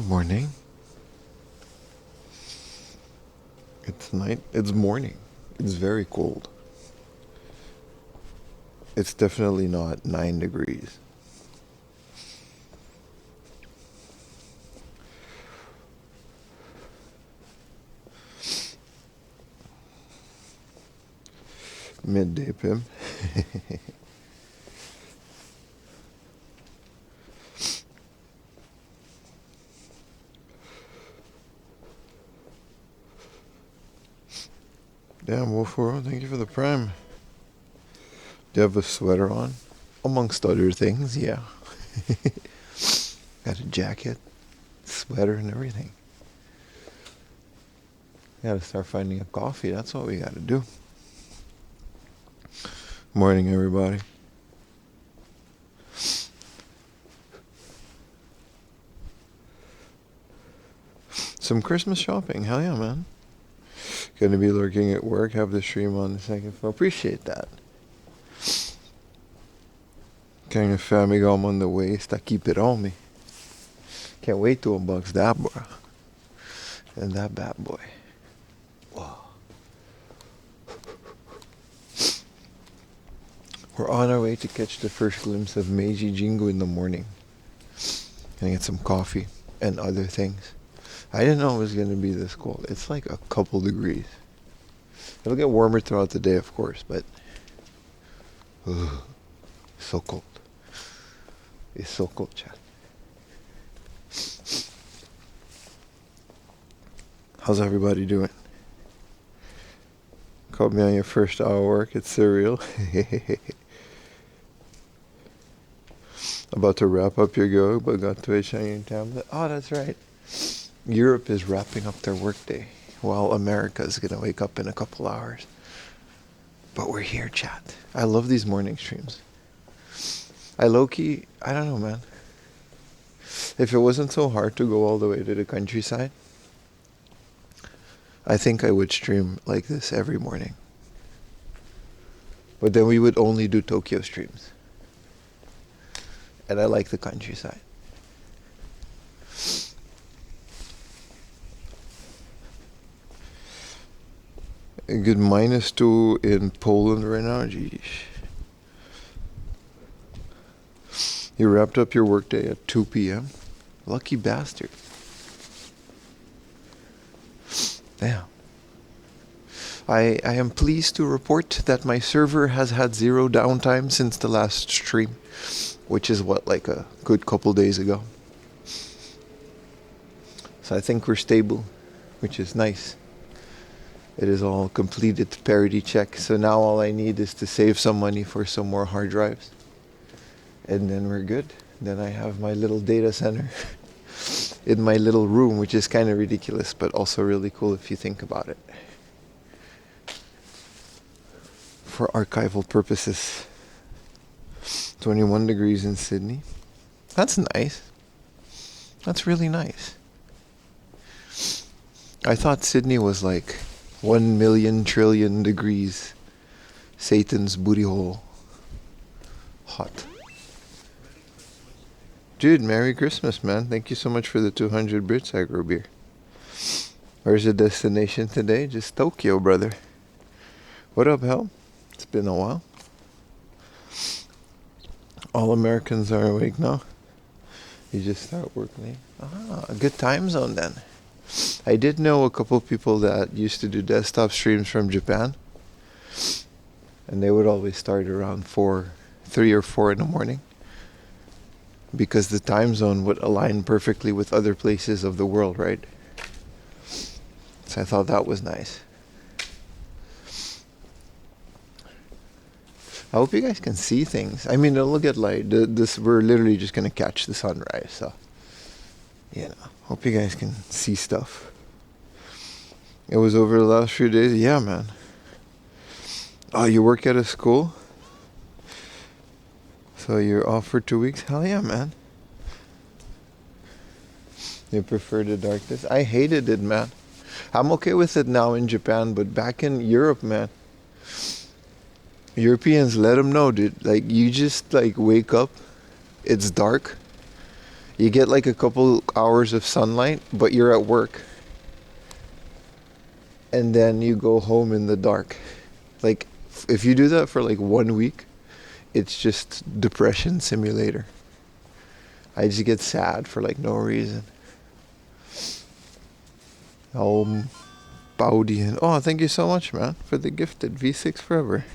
Good morning. It's night. It's morning. It's very cold. It's definitely not 9 degrees. Midday, Pim. Damn, Wolf World, thank you for the prime. Do you have a sweater on? Amongst other things, yeah. Got a jacket, sweater, and everything. Gotta start finding a coffee. That's what we gotta do. Morning, everybody. Some Christmas shopping. Hell yeah, man. Gonna be lurking at work. Have the stream on the second floor. Appreciate that. Carrying a famigom on the waist. I keep it on me. Can't wait to unbox that, bro. And that bad boy. Wow. We're on our way to catch the first glimpse of Meiji Jingu in the morning. Gonna get some coffee and other things. I didn't know it was gonna be this cold. It's like a couple degrees. It'll get warmer throughout the day, of course, but so cold. It's so cold, chat. How's everybody doing? Called me on your first hour work. It's surreal. About to wrap up your go, but got to a shining tablet. Oh, that's right. Europe is wrapping up their workday, while America is gonna wake up in a couple hours. But we're here, chat. I love these morning streams. I low-key, I don't know, man. If it wasn't so hard to go all the way to the countryside, I think I would stream like this every morning. But then we would only do Tokyo streams. And I like the countryside. A good -2 in Poland right now. Geez. You wrapped up your workday at 2 p.m.? Lucky bastard. Damn. I am pleased to report that my server has had 0 downtime since the last stream, which is what, like a good couple days ago. So I think we're stable, which is nice. It is all completed parity check, so now all I need is to save some money for some more hard drives. And then we're good. Then I have my little data center in my little room, which is kind of ridiculous, but also really cool if you think about it. For archival purposes. 21 degrees in Sydney. That's nice. That's really nice. I thought Sydney was like 1 million trillion degrees. Satan's booty hole. Hot. Dude, Merry Christmas, man. Thank you so much for the 200 Brits aggro beer. Where's the destination today? Just Tokyo, brother. What up, Hel? It's been a while. All Americans are awake now. You just start work late. Ah, a good time zone then. I did know a couple people that used to do desktop streams from Japan. And they would always start around 3 or 4 in the morning. Because the time zone would align perfectly with other places of the world, right? So I thought that was nice. I hope you guys can see things. I mean, it'll get light. We're literally just gonna catch the sunrise, so you know. Hope you guys can see stuff. It was over the last few days. Yeah, man. Oh, you work at a school? So you're off for 2 weeks? Hell yeah, man. You prefer the darkness? I hated it, man. I'm okay with it now in Japan, but back in Europe, man. Europeans, let them know, dude. Like, you just, like, wake up. It's dark. You get like a couple hours of sunlight, but you're at work. And then you go home in the dark. Like, if you do that for like 1 week, it's just depression simulator. I just get sad for like no reason. Baudian. Oh, thank you so much, man, for the gifted V6 forever.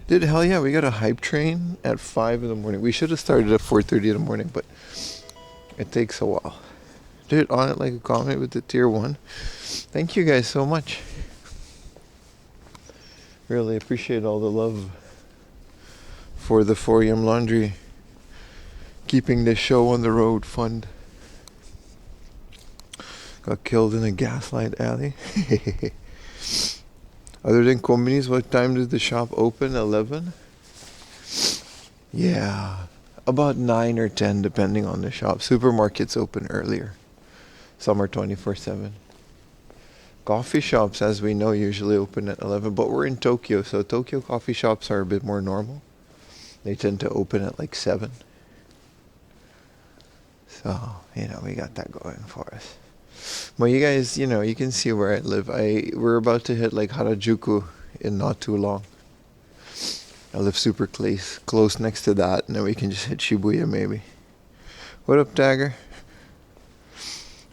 Dude, hell yeah, we got a hype train at 5 in the morning. We should have started at 4:30 in the morning, but it takes a while. Dude, on it like a comment with the tier 1. Thank you guys so much. Really appreciate all the love for the 4am laundry. Keeping this show on the road fund. Got killed in a gaslight alley. Other than Kombinis, what time does the shop open? 11? Yeah, about 9 or 10 depending on the shop. Supermarkets open earlier. Some are 24/7. Coffee shops, as we know, usually open at 11, but we're in Tokyo, so Tokyo coffee shops are a bit more normal. They tend to open at like 7. So, we got that going for us. Well, you guys, you can see where I live. We're about to hit like Harajuku in not too long. I live super close next to that, and then we can just hit Shibuya maybe. What up, Dagger?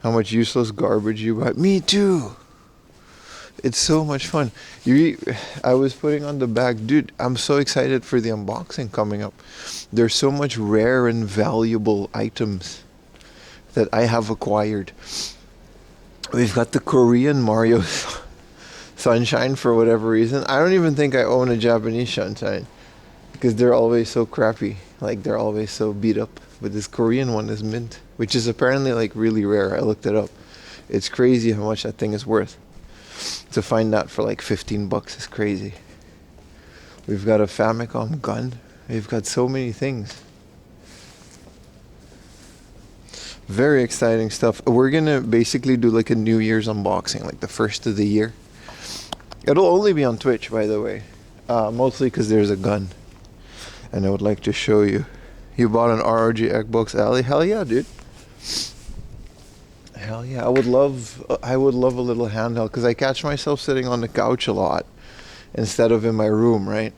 How much useless garbage you buy? Me too! It's so much fun. I was putting on the bag. Dude, I'm so excited for the unboxing coming up. There's so much rare and valuable items that I have acquired. We've got the Korean Mario Sunshine for whatever reason. I don't even think I own a Japanese Sunshine because they're always so crappy. Like, they're always so beat up. But this Korean one is mint, which is apparently like really rare. I looked it up. It's crazy how much that thing is worth. To find that for like $15 is crazy. We've got a Famicom gun. We've got so many things. Very exciting stuff. We're gonna basically do like a New Year's unboxing, like the first of the year. It'll only be on Twitch, by the way. Mostly because there's a gun. And I would like to show you. You bought an ROG Xbox Alley? Hell yeah, dude. Hell yeah. I would love a little handheld, because I catch myself sitting on the couch a lot instead of in my room, right?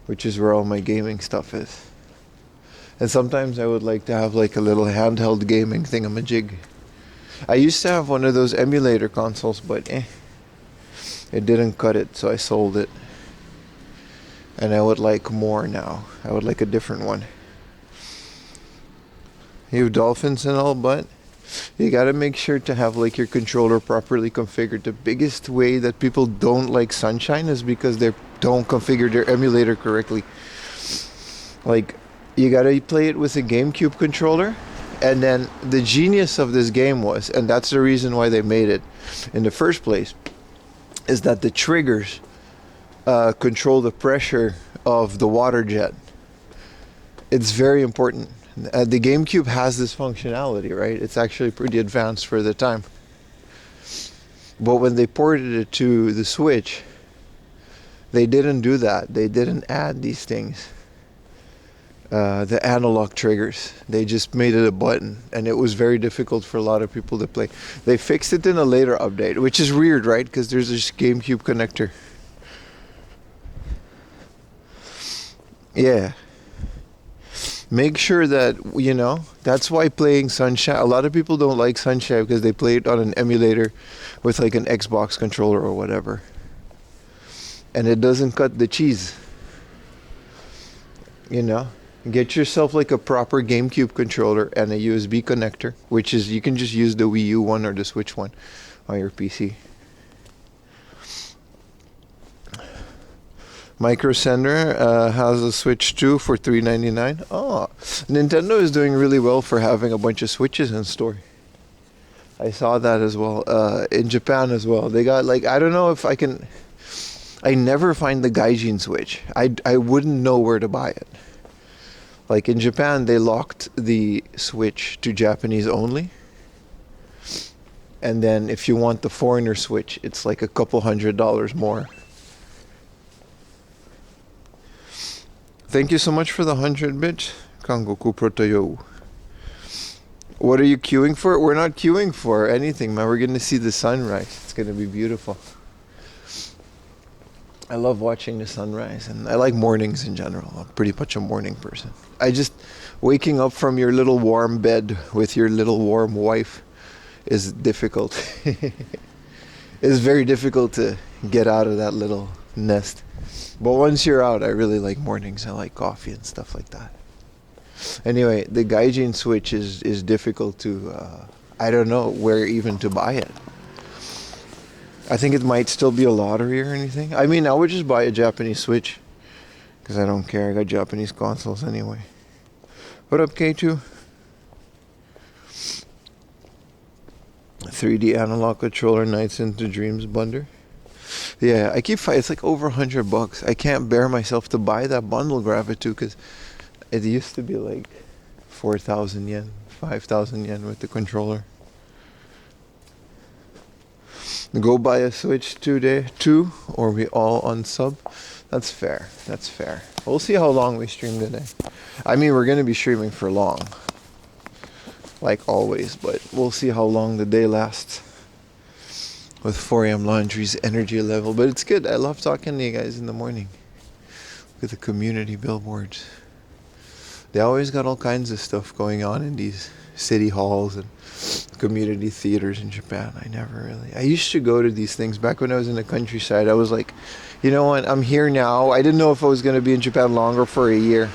Which is where all my gaming stuff is. And sometimes I would like to have like a little handheld gaming thingamajig. I used to have one of those emulator consoles, but it didn't cut it, so I sold it. And I would like more now. I would like a different one. You have dolphins and all, but you gotta make sure to have like your controller properly configured. The biggest way that people don't like Sunshine is because they don't configure their emulator correctly. Like, you gotta play it with a GameCube controller, and then the genius of this game was, and that's the reason why they made it in the first place, is that the triggers control the pressure of the water jet. It's very important. The GameCube has this functionality, right? It's actually pretty advanced for the time. But when they ported it to the Switch, they didn't do that. They didn't add these things. The analog triggers. They just made it a button, and it was very difficult for a lot of people to play. They fixed it in a later update, which is weird, right? Because there's this GameCube connector. Yeah. Make sure that, that's why playing Sunshine, a lot of people don't like Sunshine because they play it on an emulator with like an Xbox controller or whatever. And it doesn't cut the cheese. Get yourself like a proper GameCube controller and a USB connector, which is, you can just use the Wii U one or the Switch one on your PC. Micro Sender has a Switch 2 for $3.99. Oh, Nintendo is doing really well for having a bunch of Switches in store. I saw that as well. In Japan as well. They got like, I don't know if I can... I never find the Gaijin Switch. I wouldn't know where to buy it. Like in Japan, they locked the Switch to Japanese only. And then if you want the foreigner Switch, it's like a couple $100 more. Thank you so much for the 100 bits. Kangoku Protoyo. What are you queuing for? We're not queuing for anything, man. We're going to see the sunrise. It's going to be beautiful. I love watching the sunrise, and I like mornings in general. I'm pretty much a morning person. Waking up from your little warm bed with your little warm wife is difficult. It's very difficult to get out of that little nest. But once you're out, I really like mornings. I like coffee and stuff like that. Anyway, the Gaijin Switch is difficult to, I don't know where even to buy it. I think it might still be a lottery or anything. I mean, I would just buy a Japanese Switch, because I don't care. I got Japanese consoles anyway. What up, K2? 3D analog controller, Nights into Dreams bundle. Yeah, I keep fighting. It's like over $100. I can't bear myself to buy that bundle, grab it too, because it used to be like 4,000 yen, 5,000 yen with the controller. Go buy a Switch today too, or we all unsub. That's fair. That's fair. We'll see how long we stream today. I mean, we're gonna be streaming for long, like always, but we'll see how long the day lasts with 4 a.m. Laundry's energy level. But it's good. I love talking to you guys in the morning. Look at the community billboards. They always got all kinds of stuff going on in these city halls and community theaters in Japan. I used to go to these things back when I was in the countryside. I was like, you know what, I'm here now. I didn't know if I was going to be in Japan longer for a year.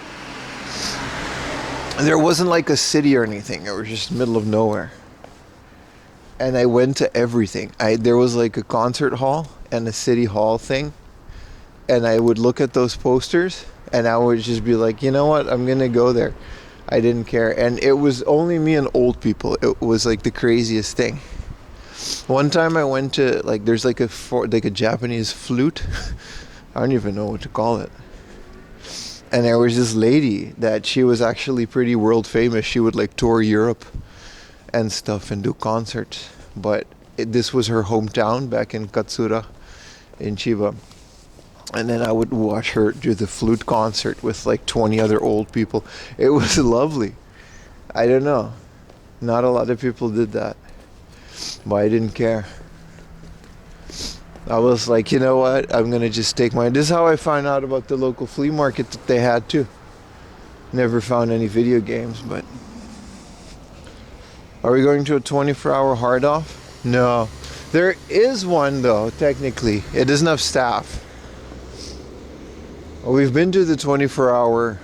There wasn't like a city or anything. It was just middle of nowhere. And I went to everything. There was like a concert hall and a city hall thing. And I would look at those posters and I would just be like, you know what, I'm going to go there. I didn't care. And it was only me and old people. It was like the craziest thing. One time I went to, like, there's like a Japanese flute. I don't even know what to call it. And there was this lady that she was actually pretty world famous. She would like tour Europe and stuff and do concerts. But this was her hometown back in Katsura in Chiba. And then I would watch her do the flute concert with like 20 other old people. It was lovely. I don't know. Not a lot of people did that. But I didn't care. I was like, you know what? I'm going to just take my... This is how I found out about the local flea market that they had too. Never found any video games, but... Are we going to a 24-hour hard off? No. There is one though, technically. It doesn't have staff. We've been to the 24-hour,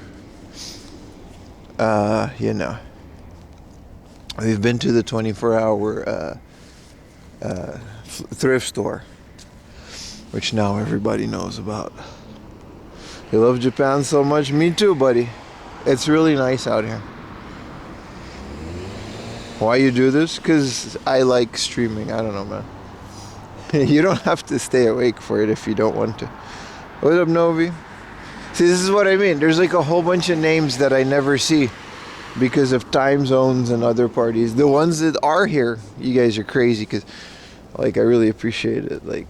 we've been to the 24-hour thrift store, which now everybody knows about. You love Japan so much? Me too, buddy. It's really nice out here. Why you do this? Because I like streaming. I don't know, man. You don't have to stay awake for it if you don't want to. What up, Novi? See, this is what I mean. There's like a whole bunch of names that I never see because of time zones and other parties. The ones that are here, you guys are crazy because, like, I really appreciate it. Like,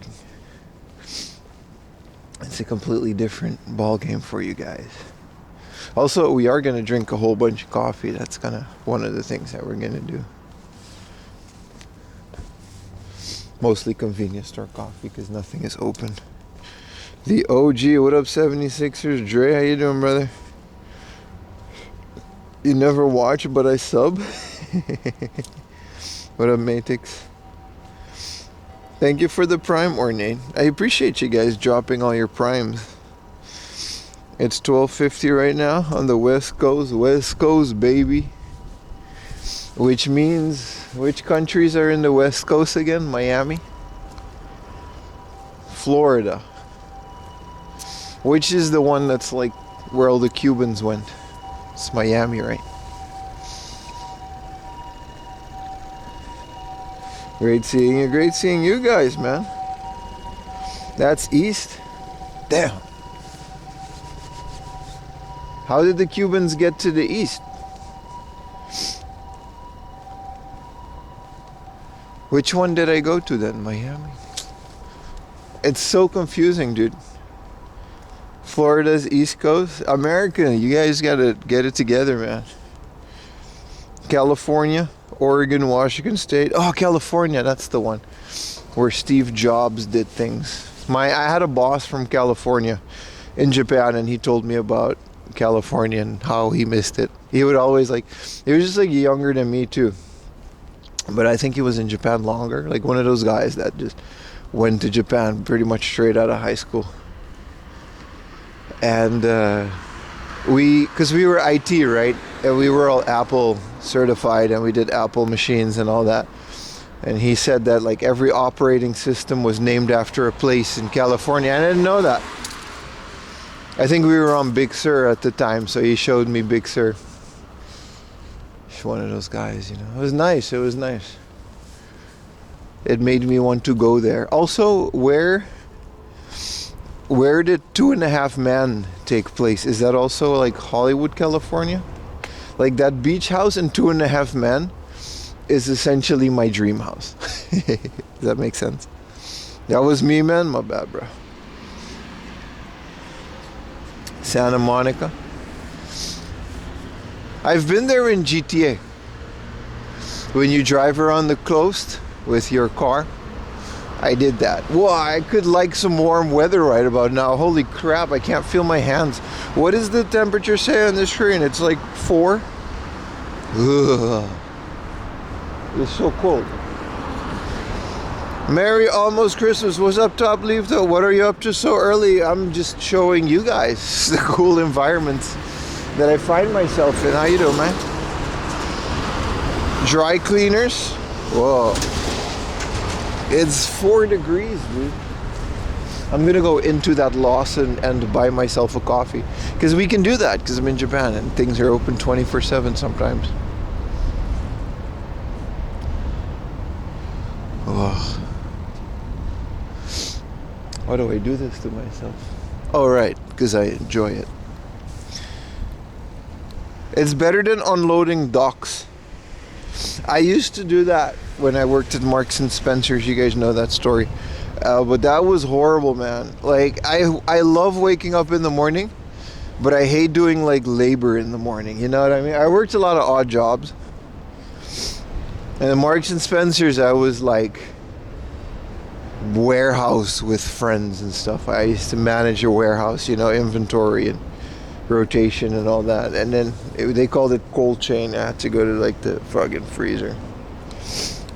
it's a completely different ball game for you guys. Also, we are going to drink a whole bunch of coffee. That's kind of one of the things that we're going to do. Mostly convenience store coffee because nothing is open. The OG, what up 76ers? Dre, how you doing, brother? You never watch, but I sub. What up, Matix? Thank you for the prime, Ornate. I appreciate you guys dropping all your primes. It's 12:50 right now on the West Coast, baby. Which means, which countries are in the West Coast again? Miami? Florida. Which is the one that's like where all the Cubans went? It's Miami, right? Great seeing you guys, man. That's east? Damn. How did the Cubans get to the east? Which one did I go to then? Miami? It's so confusing, dude. Florida's East Coast. America, you guys gotta get it together, man. California, Oregon, Washington State. Oh, California, that's the one where Steve Jobs did things. I had a boss from California in Japan, and he told me about California and how he missed it. He would always he was just younger than me too, but I think he was in Japan longer, like one of those guys that just went to Japan pretty much straight out of high school. And because we were IT, right, and we were all Apple certified, and we did Apple machines and all that. And he said that every operating system was named after a place in California. I didn't know that. I think we were on Big Sur at the time, so he showed me Big Sur. He's one of those guys, It was nice. It was nice. It made me want to go there. Also, where did 2.5 Men take place? Is that also Hollywood, California? That beach house in 2.5 Men is essentially my dream house. Does that make sense? That was me, man. My bad, bro. Santa Monica. I've been there in GTA. When you drive around the coast with your car, I did that. Whoa, I could like some warm weather right about now. Holy crap, I can't feel my hands. What does the temperature say on the screen? It's 4. Ugh. It's so cold. Merry almost Christmas. What's up, Top Leaf though? What are you up to so early? I'm just showing you guys the cool environments that I find myself in. How you doing, man? Dry cleaners. Whoa. It's 4 degrees, dude. I'm gonna go into that Lawson and buy myself a coffee. Because we can do that, because I'm in Japan and things are open 24/7 sometimes. Oh. Why do I do this to myself? Oh, right, because I enjoy it. It's better than unloading docks. I used to do that when I worked at Marks and Spencer's. You guys know that story. But that was horrible, man. I love waking up in the morning, but I hate doing labor in the morning. You know what I mean? I worked a lot of odd jobs. And at Marks and Spencer's, I was warehouse with friends and stuff. I used to manage a warehouse, inventory and rotation and all that. And then they called it cold chain. I had to go to the fucking freezer.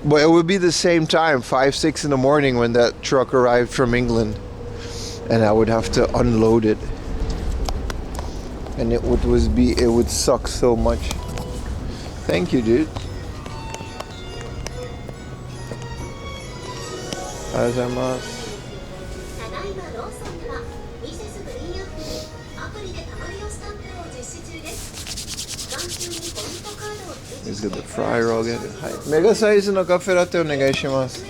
But it would be the same time, 5, 6 in the morning when that truck arrived from England, and I would have to unload it. And it would suck so much. Thank you, dude. Arigatou. He's got the fryer all good. はい。メガサイズのカフェラテお願いします。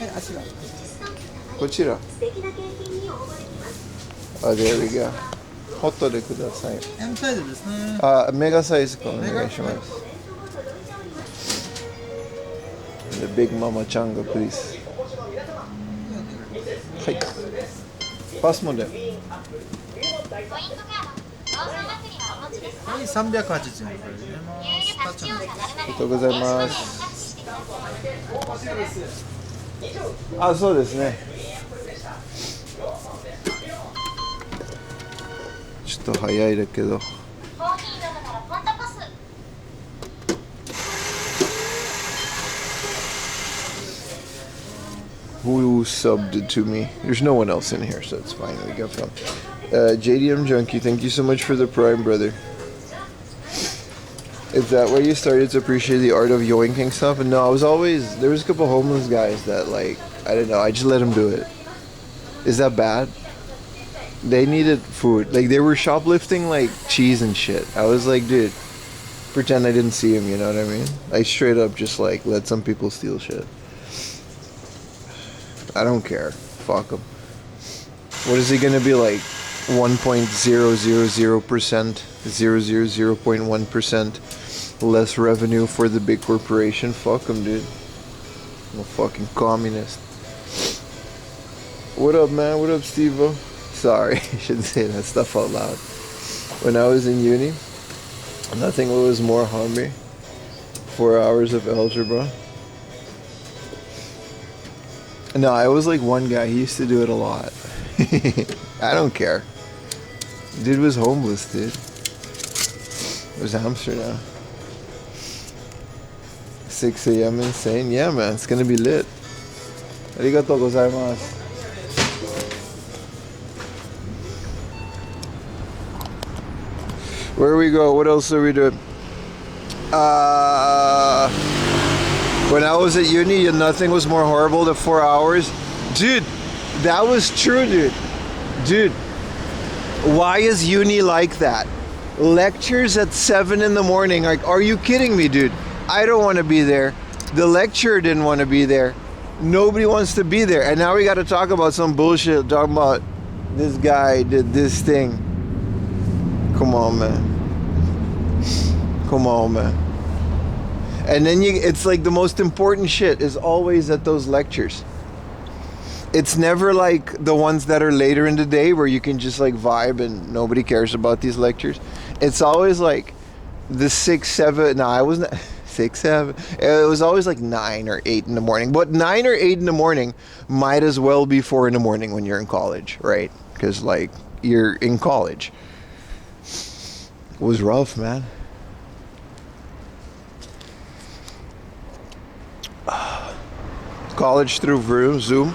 こちら。there we go. ホットでください。M サイズですね。メガサイズかお願いします。The big mama changa, please. はい。パスモで。はい、380円。ありがとうございます。そうですね。ちょっと早いだけど。Who subbed to me? There's no one else in here, so it's fine. We got from JDM Junkie. Thank you so much for the Prime, brother. Is that where you started to appreciate the art of yoinking stuff? And no, there was a couple homeless guys that I don't know, I just let them do it. Is that bad? They needed food. They were shoplifting cheese and shit. I was like, dude, pretend I didn't see him, you know what I mean? I straight up just let some people steal shit. I don't care. Fuck them. What is he gonna be 1.000%, 0.1% less revenue for the big corporation? Fuck him, dude. I'm a fucking communist. What up, man? What up, Steve-O? sorry, I shouldn't say that stuff out loud. When I was in uni, nothing was more hungry. 4 hours of algebra. No, I was like one guy. He used to do it a lot. I don't care. Dude was homeless, dude. It was Amsterdam. 6 a.m. insane. Yeah, man, it's gonna be lit. Arigatou gozaimasu. Where we go? What else are we doing? When I was at uni, nothing was more horrible than 4 hours. Dude, that was true, dude. Dude, why is uni like that? Lectures at 7 in the morning. Like, are you kidding me, dude? I don't want to be there. The lecturer didn't want to be there. Nobody wants to be there. And now we got to talk about some bullshit. Talking about this guy did this thing. Come on, man. Come on, man. And then it's like the most important shit is always at those lectures. It's never like the ones that are later in the day where you can just like vibe and nobody cares about these lectures. It's always like the 6, 7. No, I wasn't 6, 7. It was always like 9 or 8 in the morning. But 9 or 8 in the morning might as well be 4 in the morning when you're in college, right? Because like you're in college. It was rough, man. College through Zoom.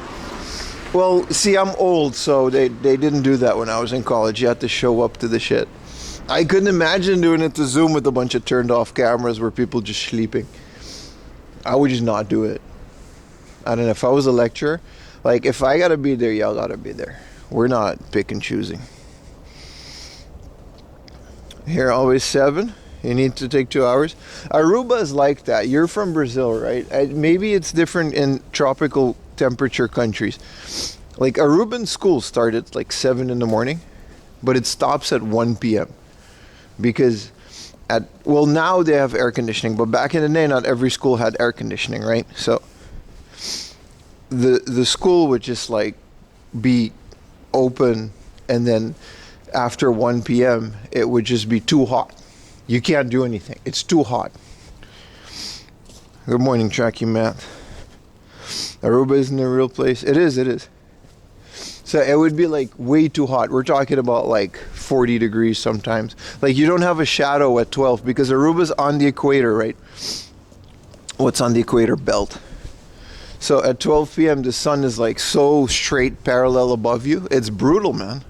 Well, see, I'm old, so they didn't do that when I was in college. You had to show up to the shit. I couldn't imagine doing it to Zoom with a bunch of turned off cameras where people just sleeping. I would just not do it. I don't know, if I was a lecturer, like if I gotta be there, y'all gotta be there. We're not pick and choosing. Here, always 7. You need to take 2 hours. Aruba is like that. You're from Brazil, right? Maybe it's different in tropical temperature countries. Like Aruban school started like 7 in the morning, but it stops at 1 p.m. Because now they have air conditioning, but back in the day, not every school had air conditioning, right? So the school would just like be open, and then after 1 p.m. it would just be too hot. You can't do anything. It's too hot. Good morning, Tracky Matt. Aruba isn't a real place. It is. So it would be like way too hot. We're talking about like 40 degrees sometimes. Like you don't have a shadow at 12 because Aruba's on the equator, right? What's on the equator belt? So at 12 p.m. the sun is like so straight parallel above you. It's brutal, man.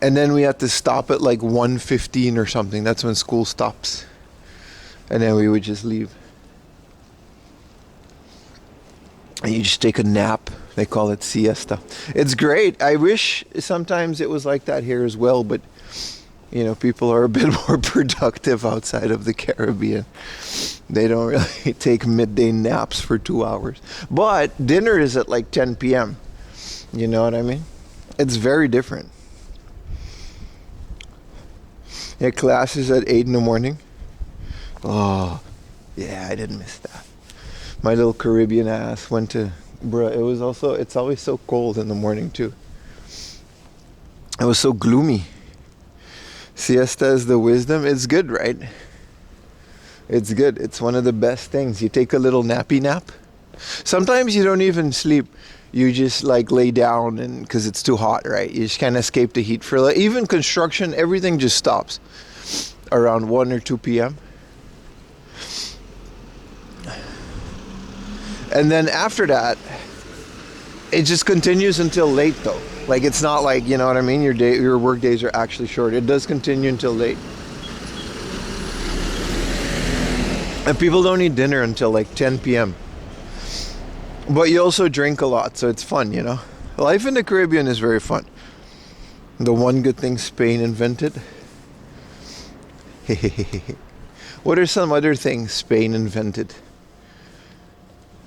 And then we had to stop at like 1:15 or something. That's when school stops. And then we would just leave. And you just take a nap. They call it siesta. It's great. I wish sometimes it was like that here as well. But, you know, people are a bit more productive outside of the Caribbean. They don't really take midday naps for 2 hours. But dinner is at like 10 p.m. You know what I mean? It's very different. Yeah, classes at 8 in the morning. Oh, yeah, I didn't miss that. My little Caribbean ass went to, it's always so cold in the morning too. It was so gloomy. Siesta is the wisdom. It's good, right? It's good. It's one of the best things. You take a little nappy nap. Sometimes you don't even sleep. You just like lay down and because it's too hot, right? You just kind of escape the heat for like, even construction, everything just stops around 1 or 2 p.m. And then after that, it just continues until late though. Like it's not like, you know what I mean? Your work days are actually short. It does continue until late. And people don't eat dinner until like 10 p.m. But you also drink a lot, so it's fun, you know? Life in the Caribbean is very fun. The one good thing Spain invented. What are some other things Spain invented?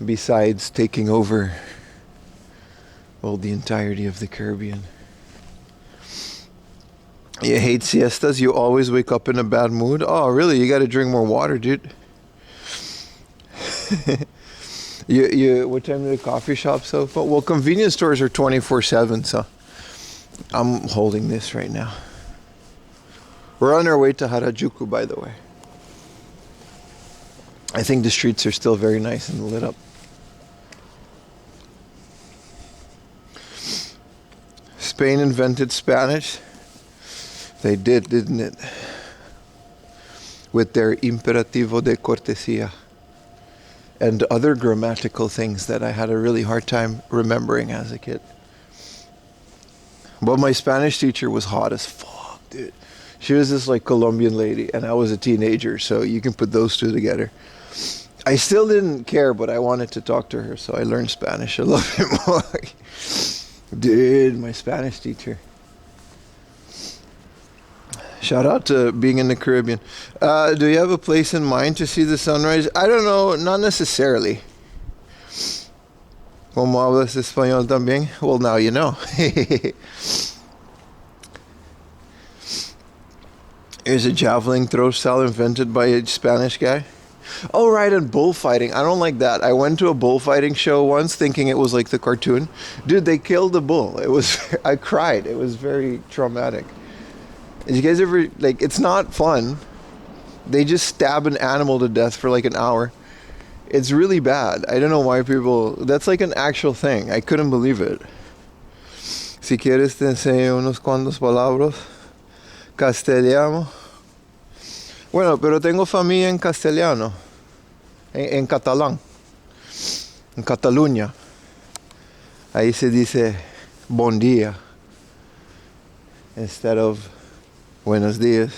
Besides taking over, well, the entirety of the Caribbean. You hate siestas? You always wake up in a bad mood? Oh, really? You gotta drink more water, dude. What time do the coffee shops open? Well, convenience stores are 24/7, so I'm holding this right now. We're on our way to Harajuku, by the way. I think the streets are still very nice and lit up. Spain invented Spanish. They did, didn't it? With their imperativo de cortesía and other grammatical things that I had a really hard time remembering as a kid. But my Spanish teacher was hot as fuck, dude. She was this like Colombian lady, and I was a teenager, so you can put those two together. I still didn't care, but I wanted to talk to her, so I learned Spanish a little bit more. Dude, my Spanish teacher. Shout out to being in the Caribbean. Do you have a place in mind to see the sunrise? I don't know, not necessarily. ¿Cómo hablas español también? Well, now you know. Here's a javelin throw style invented by a Spanish guy. Oh, right, and bullfighting. I don't like that. I went to a bullfighting show once thinking it was like the cartoon. Dude, they killed the bull. I cried. It was very traumatic. Did you guys ever, like, it's not fun. They just stab an animal to death for like an hour. It's really bad. I don't know why people, that's like an actual thing. I couldn't believe it. Si quieres te enseño unos cuantos palabras. Castellano. Bueno, pero tengo familia en castellano. En catalán. En Cataluña. Ahí se dice bon día instead of buenos días.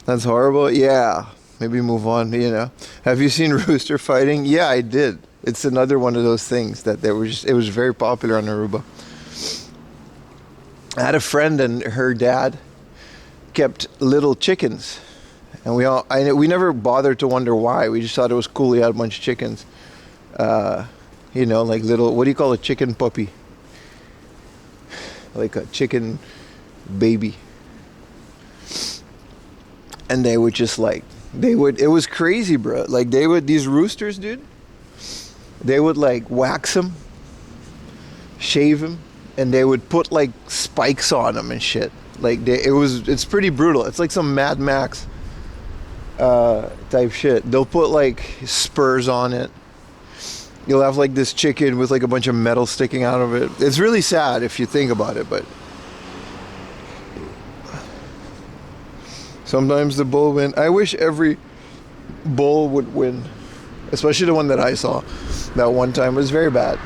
That's horrible. Yeah. Maybe move on, you know. Have you seen rooster fighting? Yeah, I did. It's another one of those things that it was very popular on Aruba. I had a friend and her dad kept little chickens. And we never bothered to wonder why. We just thought it was cool. He had a bunch of chickens. You know, like little, what do you call a chicken puppy? Like a chicken baby. And they would just like, it was crazy, bro. Like these roosters, dude, they would like wax them, shave them, and they would put like spikes on them and shit. Like it's pretty brutal. It's like some Mad Max type shit. They'll put like spurs on it. You'll have like this chicken with like a bunch of metal sticking out of it. It's really sad if you think about it, but sometimes the bull win. I wish every bull would win, especially the one that I saw that one time. It was very bad.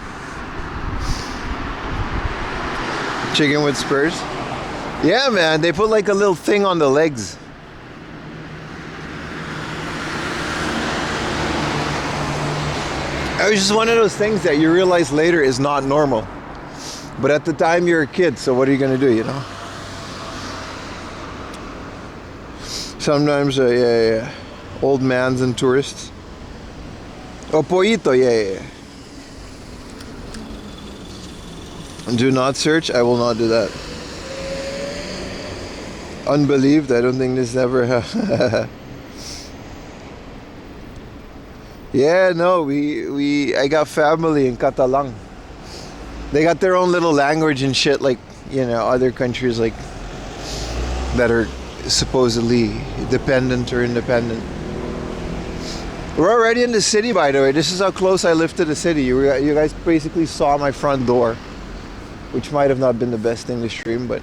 Chicken with spurs. Yeah, man, they put like a little thing on the legs. It was just one of those things that you realize later is not normal. But at the time you're a kid, so what are you gonna do, you know? Sometimes, yeah. Old mans and tourists. Oh, pollito, yeah. Do not search, I will not do that. Unbelieved, I don't think this ever happened. Yeah, no, I got family in Catalan. They got their own little language and shit, like, you know, other countries like that are supposedly dependent or independent. We're already in the city, by the way. This is how close I live to the city. You guys basically saw my front door, which might have not been the best thing to stream, but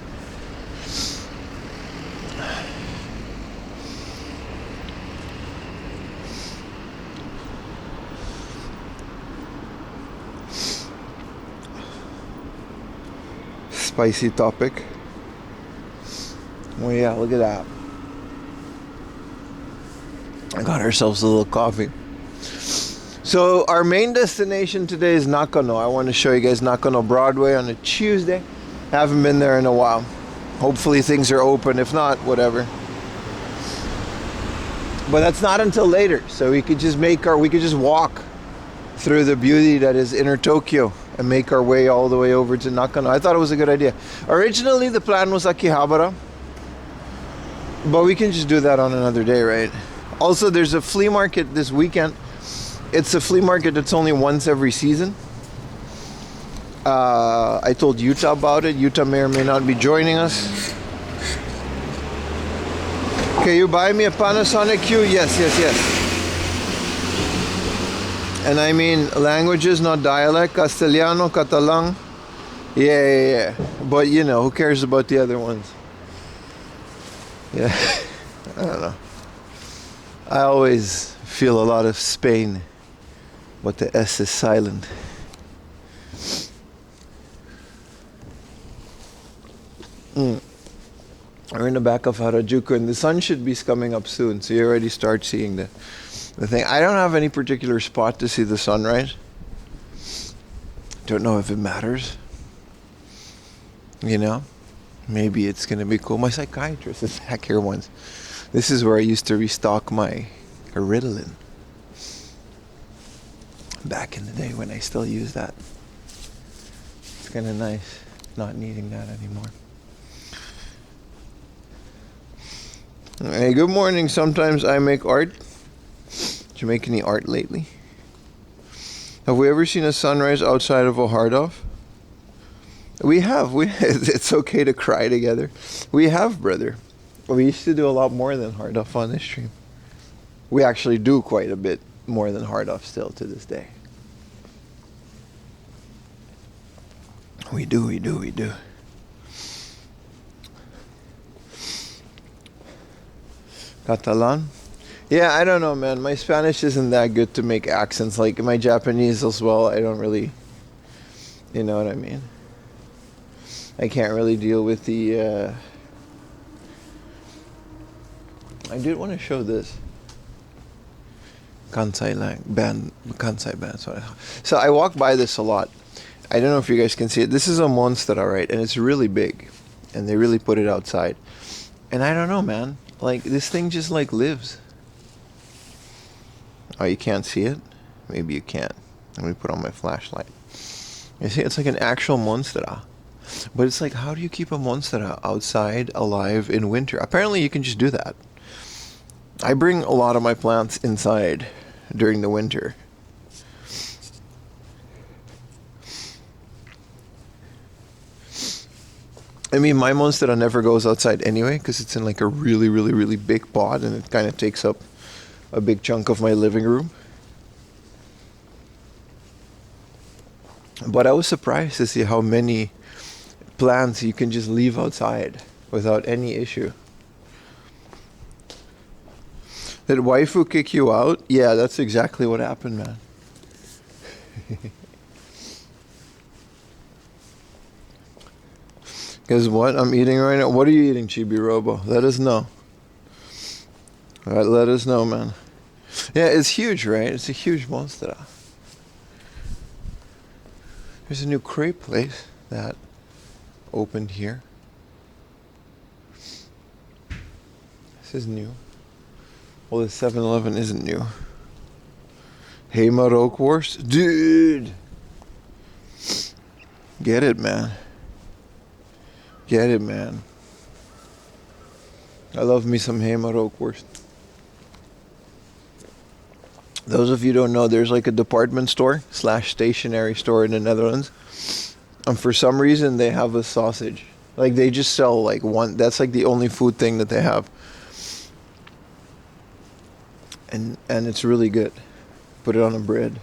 spicy topic. Oh yeah, look at that. I got ourselves a little coffee. So our main destination today is Nakano. I want to show you guys Nakano Broadway on a Tuesday. Haven't been there in a while. Hopefully things are open. If not, whatever. But that's not until later. So we could just walk through the beauty that is inner Tokyo and make our way all the way over to Nakano. I thought it was a good idea. Originally the plan was Akihabara, but we can just do that on another day, right? Also, there's a flea market this weekend it's a flea market that's only once every season. I told Yuta about it. Yuta may or may not be joining us. Can you buy me a Panasonic Q? Yes, yes, yes. And I mean languages, not dialect. Castellano, Catalan. Yeah. But you know, who cares about the other ones? Yeah. I don't know. I always feel a lot of Spain, but the S is silent. We're in the back of Harajuku, and the sun should be coming up soon, so you already start seeing the thing. I don't have any particular spot to see the sunrise. Don't know if it matters. You know? Maybe it's going to be cool. My psychiatrist is back here once. This is where I used to restock my Ritalin. Back in the day when I still used that. It's kind of nice not needing that anymore. Hey, good morning. Sometimes I make art. Did you make any art lately? Have we ever seen a sunrise outside of a hard off? We have. It's okay to cry together. We have, brother. We used to do a lot more than hard off on this stream. We actually do quite a bit more than hard off still to this day. We do. Catalan? Yeah, I don't know, man. My Spanish isn't that good to make accents. Like my Japanese as well, I don't really, you know what I mean? I can't really deal with the, I did want to show this. Kansai band. So I walk by this a lot. I don't know if you guys can see it. This is a monster, right? And it's really big. And they really put it outside. And I don't know, man. Like, this thing just, like, lives. Oh, you can't see it? Maybe you can't. Let me put on my flashlight. You see, it's like an actual monster. But it's like, how do you keep a monster outside alive in winter? Apparently, you can just do that. I bring a lot of my plants inside during the winter. I mean, my monstera never goes outside anyway, because it's in like a really, really, really big pot, and it kind of takes up a big chunk of my living room. But I was surprised to see how many plants you can just leave outside without any issue. Did waifu kick you out? Yeah, that's exactly what happened, man. Guess what I'm eating right now? What are you eating, Chibi Robo? Let us know. Alright, let us know, man. Yeah, it's huge, right? It's a huge monster. There's a new crepe place that opened here. This is new. Well, the 7-Eleven isn't new. Hey, Marok Wurst? Dude! Get it, man. Get it, man. I love me some Marok Wurst. Those of you who don't know, there's like a department store / stationery store in the Netherlands. And for some reason, they have a sausage. Like, they just sell like one. That's like the only food thing that they have. And it's really good. Put it on a bread.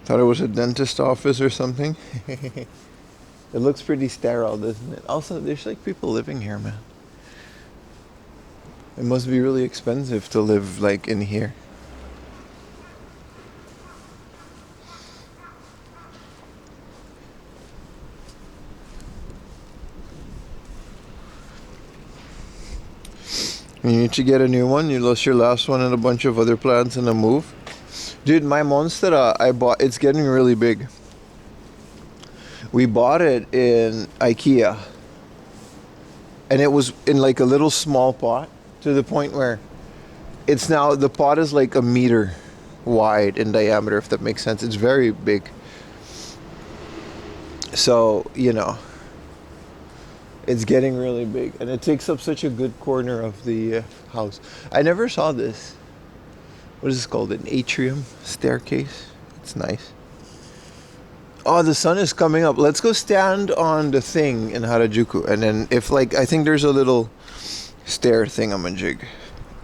Thought it was a dentist office or something. It looks pretty sterile, doesn't it? Also, there's like people living here, man. It must be really expensive to live like in here. You need to get a new one. You lost your last one and a bunch of other plants in a move. Dude, my monstera I bought, it's getting really big. We bought it in IKEA. And it was in like a little small pot to the point where it's now, the pot is like a meter wide in diameter, if that makes sense. It's very big. So, you know, It's getting really big, and it takes up such a good corner of the house. I never saw this. What is this called? An atrium staircase. It's nice. Oh, the sun is coming up. Let's go stand on the thing in Harajuku, and then if like I think there's a little stair thingamajig.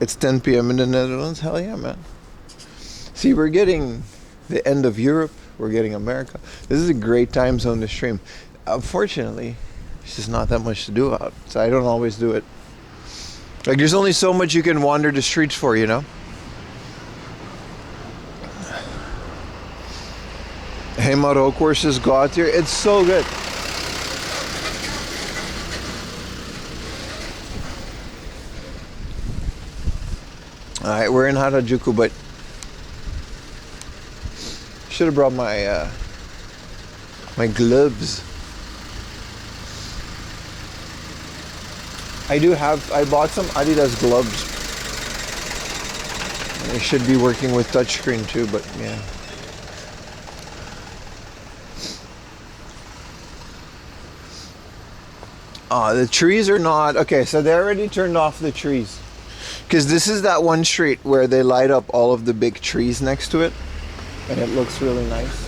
It's 10 p.m. in the Netherlands. Hell yeah, man. See, we're getting the end of Europe. We're getting America. This is a great time zone to stream. Unfortunately, there's just not that much to do out, so I don't always do it. Like, there's only so much you can wander the streets for, you know? Heimaro courses got here. It's so good. Alright, we're in Harajuku, but should have brought my my gloves. I bought some Adidas gloves. They should be working with touchscreen too, but yeah. The trees are not okay, so they already turned off the trees. Because this is that one street where they light up all of the big trees next to it. And it looks really nice.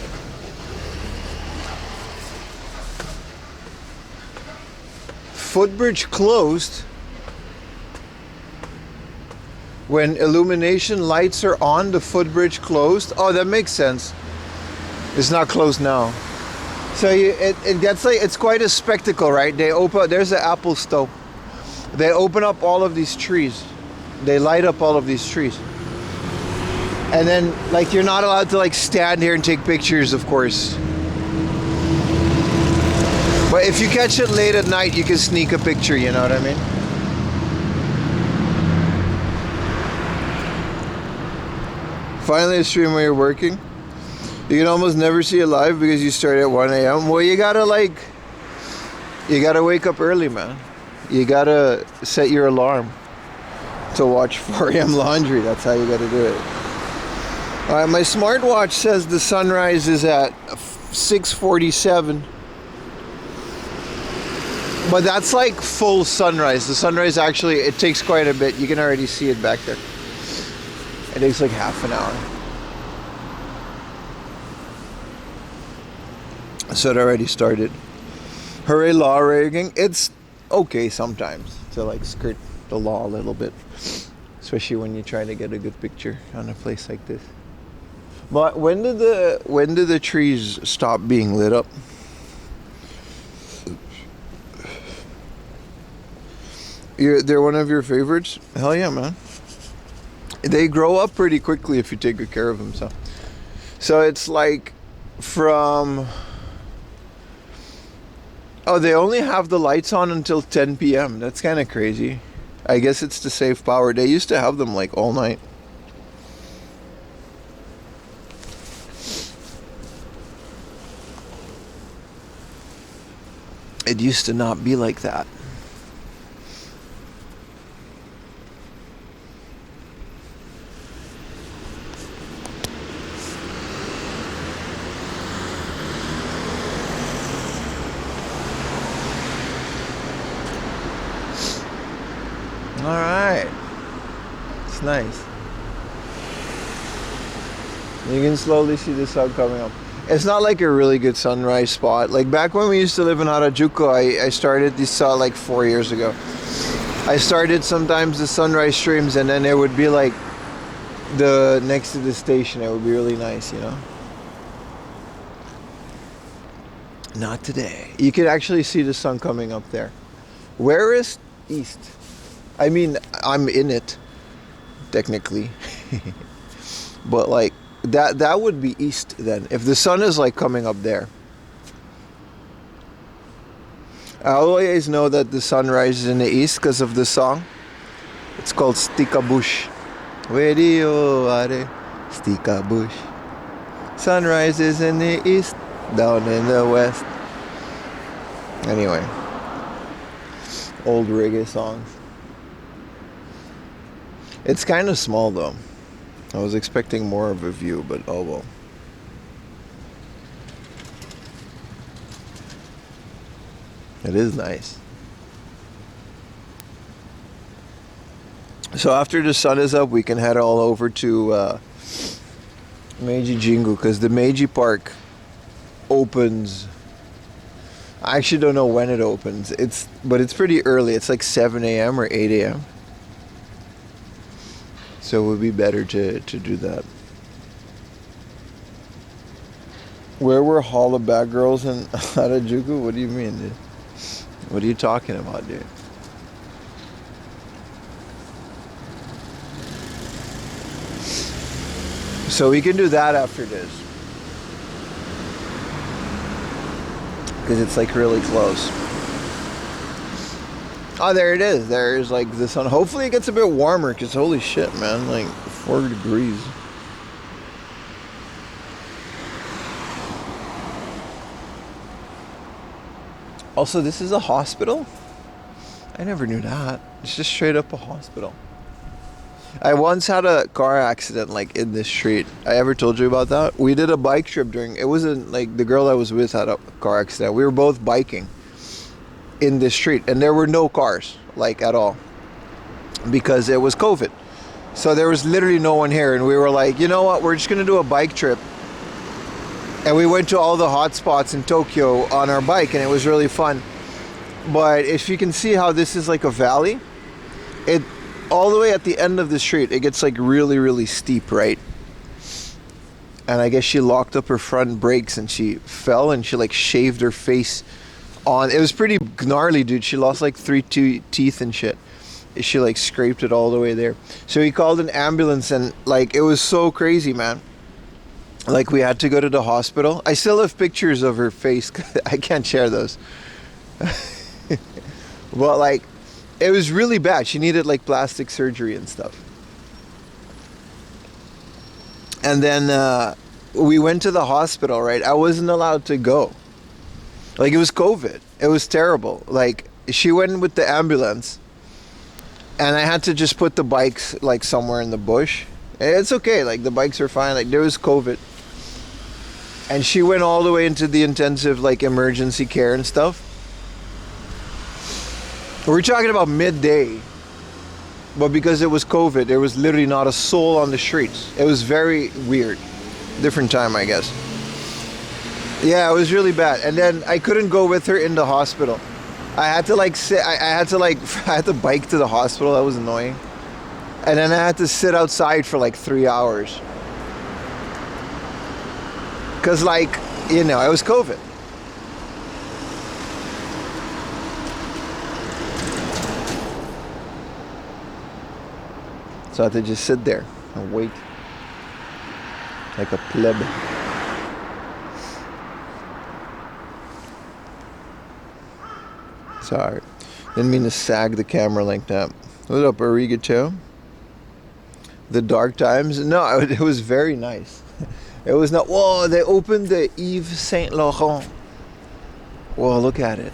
Footbridge closed when illumination lights are on. The footbridge closed. Oh, that makes sense. It's not closed now. So it gets like, it's quite a spectacle, right? They open, there's the Apple stove. They open up all of these trees. They light up all of these trees. And then, like, you're not allowed to, like, stand here and take pictures, of course. But if you catch it late at night, you can sneak a picture, you know what I mean? Finally, a stream where you're working. You can almost never see it live because you start at 1 a.m. Well, you gotta, like, you gotta wake up early, man. You gotta set your alarm to watch 4 a.m. laundry. That's how you gotta do it. Alright, my smartwatch says the sunrise is at 6:47. But that's like full sunrise. The sunrise actually, it takes quite a bit. You can already see it back there. It takes like half an hour. So it already started. Hooray law rigging. It's okay sometimes to like skirt the law a little bit. Especially when you try to get a good picture on a place like this. But when did the trees stop being lit up? They're one of your favorites? Hell yeah, man. They grow up pretty quickly if you take good care of them. So it's like from... Oh, they only have the lights on until 10 p.m. That's kind of crazy. I guess it's to save power. They used to have them like all night. It used to not be like that. Alright. It's nice. You can slowly see the sun coming up. It's not like a really good sunrise spot. Like back when we used to live in Harajuku, I started this like 4 years ago. I started sometimes the sunrise streams, and then it would be like the next to the station. It would be really nice, you know. Not today. You could actually see the sun coming up there. Where is east? I mean, I'm in it, technically. But like, that would be east then. If the sun is like coming up there. I always know that the sun rises in the east because of the song. It's called Stika Bush. Radio are Stika Bush. Sun rises in the east, down in the west. Anyway. Old reggae songs. It's kind of small though. I was expecting more of a view, but oh well. It is nice. So after the sun is up, we can head all over to Meiji Jingu, because the Meiji Park opens. I actually don't know when it opens. But it's pretty early. It's like 7 a.m. or 8 a.m. So it would be better to do that. Where were Holla Bad Girls in Harajuku? What do you mean, dude? What are you talking about, dude? So we can do that after this. Because it's like really close. Oh, there it is. There's like the sun. Hopefully it gets a bit warmer, because holy shit, man. Like 4 degrees. Also, this is a hospital? I never knew that. It's just straight up a hospital. I once had a car accident like in this street. I ever told you about that? We did a bike trip it wasn't like the girl I was with had a car accident. We were both biking in this street and there were no cars like at all because it was COVID. So there was literally no one here and we were like, you know what? We're just going to do a bike trip. And we went to all the hot spots in Tokyo on our bike and it was really fun. But if you can see how this is like a valley, all the way at the end of the street, it gets like really, really steep, right? And I guess she locked up her front brakes and she fell and she like shaved her face on. It was pretty gnarly, dude. She lost like 3 teeth and shit. She like scraped it all the way there. So he called an ambulance and like it was so crazy, man. Like we had to go to the hospital. I still have pictures of her face. I can't share those. But like, it was really bad. She needed like plastic surgery and stuff. And then we went to the hospital, right? I wasn't allowed to go. Like it was COVID. It was terrible. Like she went with the ambulance and I had to just put the bikes like somewhere in the bush. It's okay. Like the bikes are fine. Like there was COVID. And she went all the way into the intensive like emergency care and stuff. We're talking about midday, but because it was COVID, there was literally not a soul on the streets. It was very weird. Different time, I guess. Yeah, it was really bad. And then I couldn't go with her in the hospital. I had to like sit, I had to bike to the hospital. That was annoying. And then I had to sit outside for like 3 hours. Cause like, you know, it was COVID. So I had to just sit there and wait like a pleb. Sorry, didn't mean to sag the camera like that. What up, Arigato? The dark times? No, it was very nice. It was not. Whoa, they opened the Yves Saint Laurent. Whoa, look at it.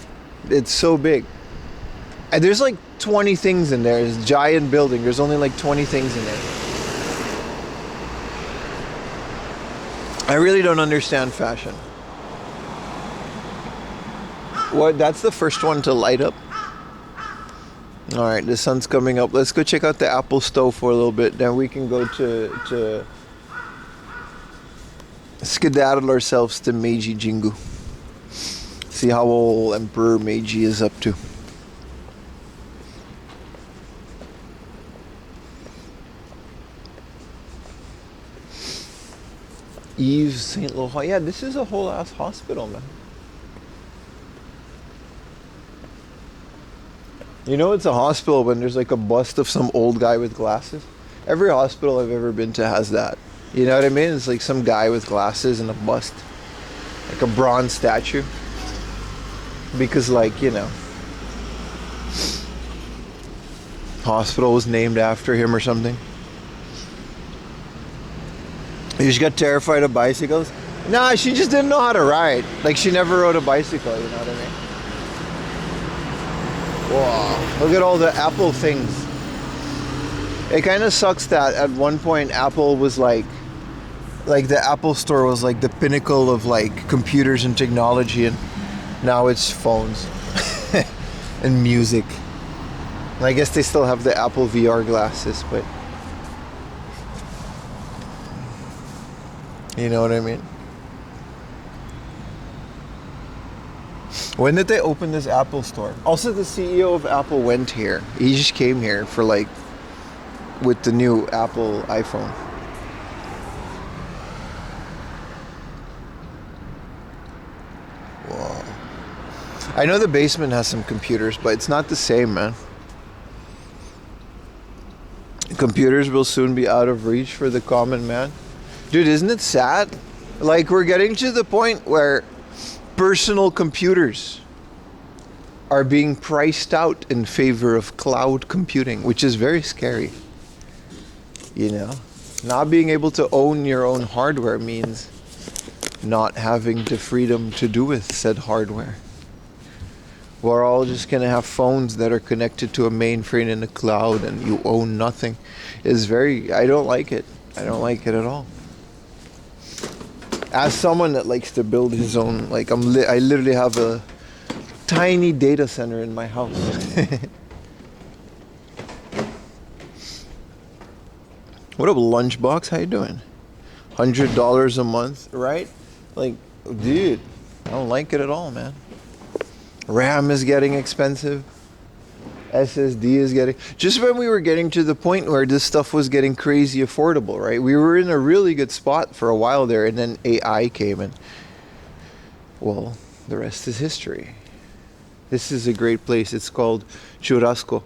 It's so big. And there's like 20 things in there. It's a giant building. There's only like 20 things in there. I really don't understand fashion. What? That's the first one to light up. All right, the sun's coming up. Let's go check out the Apple Store for a little bit. Then we can go to skedaddle ourselves to Meiji Jingu. See how old Emperor Meiji is up to. Yves Saint Laurent. Yeah, this is a whole ass hospital, man. You know it's a hospital when there's like a bust of some old guy with glasses? Every hospital I've ever been to has that. You know what I mean? It's like some guy with glasses and a bust. Like a bronze statue. Because like, you know, hospital was named after him or something. You just got terrified of bicycles? Nah, she just didn't know how to ride. Like she never rode a bicycle, you know what I mean? Whoa, look at all the Apple things. It kind of sucks that at one point Apple was like the Apple Store was like the pinnacle of like computers and technology, and now it's phones and music. I guess they still have the Apple VR glasses, but you know what I mean? When did they open this Apple store? Also, the CEO of Apple went here. He just came here for like with the new Apple iPhone. Whoa. I know the basement has some computers, but it's not the same, man. Computers will soon be out of reach for the common man. Dude, isn't it sad? Like, we're getting to the point where personal computers are being priced out in favor of cloud computing, which is very scary. You know, not being able to own your own hardware means not having the freedom to do with said hardware. We're all just gonna have phones that are connected to a mainframe in the cloud and you own nothing. I don't like it. I don't like it at all. As someone that likes to build his own, like I literally have a tiny data center in my house. What up, Lunchbox? How you doing? $100 a month, right? Like, dude, I don't like it at all, man. RAM is getting expensive. SSD is getting... Just when we were getting to the point where this stuff was getting crazy affordable, right? We were in a really good spot for a while there, and then AI came in. Well, the rest is history. This is a great place. It's called Churrasco.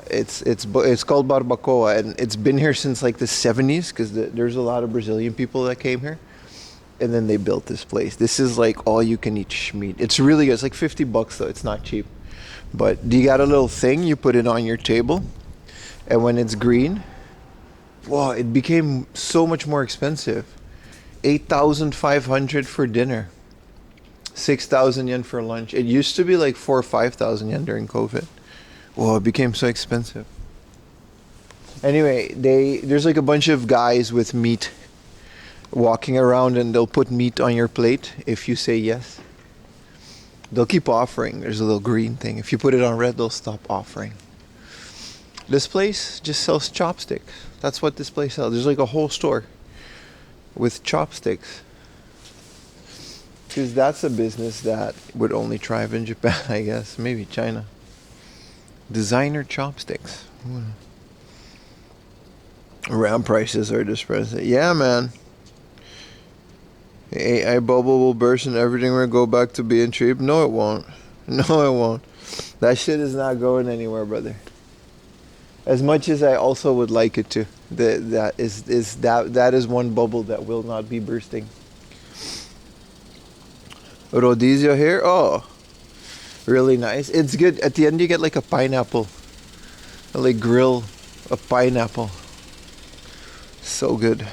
It's called Barbacoa, and it's been here since like the 70s because there's a lot of Brazilian people that came here, and then they built this place. This is like all you can eat schmeat. It's really good. It's like $50 though. It's not cheap. But you got a little thing, you put it on your table, and when it's green, wow, it became so much more expensive. 8,500 for dinner, 6,000 yen for lunch. It used to be like 4,000 or 5,000 yen during COVID. Whoa, it became so expensive. Anyway, there's like a bunch of guys with meat walking around, and they'll put meat on your plate if you say yes. They'll keep offering. There's a little green thing. If you put it on red, they'll stop offering. This place just sells chopsticks. That's what this place sells. There's like a whole store with chopsticks. Because that's a business that would only thrive in Japan, I guess. Maybe China. Designer chopsticks. RAM prices are depressing. Yeah, man. The AI bubble will burst and everything will go back to being cheap. No, it won't. No, it won't. That shit is not going anywhere, brother. As much as I also would like it to. That is one bubble that will not be bursting. Rodizio here. Oh, really nice. It's good. At the end, you get like a pineapple. Like grill a pineapple. So good.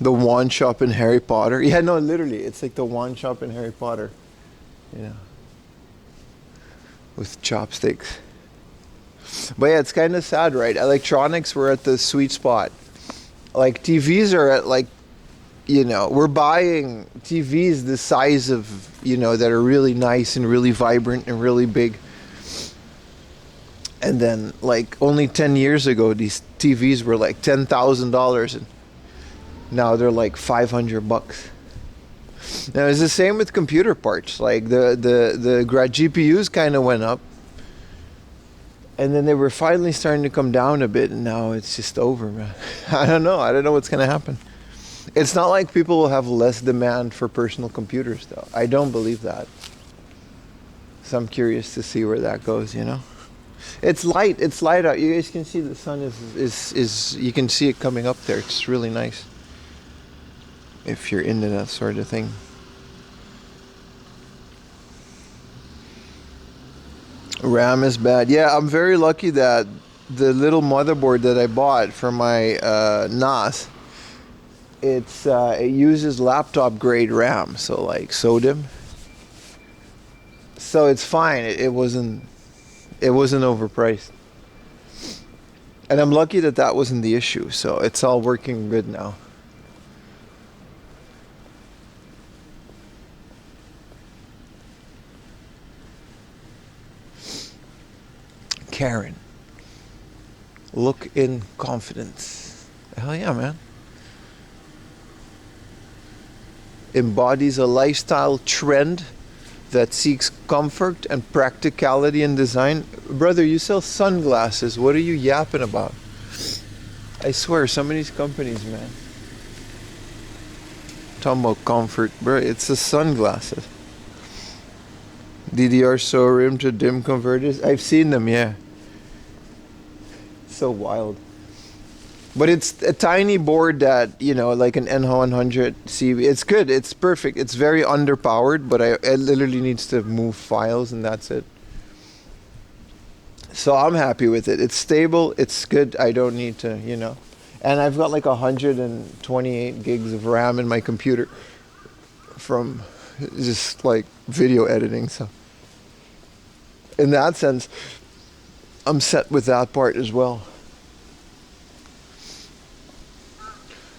The wand shop in Harry Potter. Yeah, no, literally, it's like the wand shop in Harry Potter. You know, with chopsticks. But yeah, it's kind of sad, right? Electronics, we're at the sweet spot. Like TVs are at like, you know, we're buying TVs the size of, you know, that are really nice and really vibrant and really big. And then like only 10 years ago, these TVs were like $10,000 and now they're like $500. Now it's the same with computer parts. Like the GPUs kind of went up, and then they were finally starting to come down a bit, and now it's just over, man. I don't know what's gonna happen. It's not like people will have less demand for personal computers, though. I don't believe that. So I'm curious to see where that goes. You know, it's light out. You guys can see the sun is you can see it coming up there. It's really nice. If you're into that sort of thing. RAM is bad. Yeah, I'm very lucky that the little motherboard that I bought for my NAS, it uses laptop grade RAM, so like SODIMM. So it's fine. It wasn't overpriced. And I'm lucky that wasn't the issue. So it's all working good now. Karen. Look in confidence. Hell yeah, man. Embodies a lifestyle trend that seeks comfort and practicality in design. Brother, you sell sunglasses. What are you yapping about? I swear, some of these companies, man. Talking about comfort, bro. It's the sunglasses. DDR showroom to dim converters. I've seen them, yeah. So wild. But it's a tiny board that, you know, like an NH100 CV. It's good. It's perfect. It's very underpowered, but it literally needs to move files and that's it. So I'm happy with it. It's stable. It's good. I don't need to, you know. And I've got like 128 gigs of RAM in my computer from just like video editing. So in that sense, I'm set with that part as well.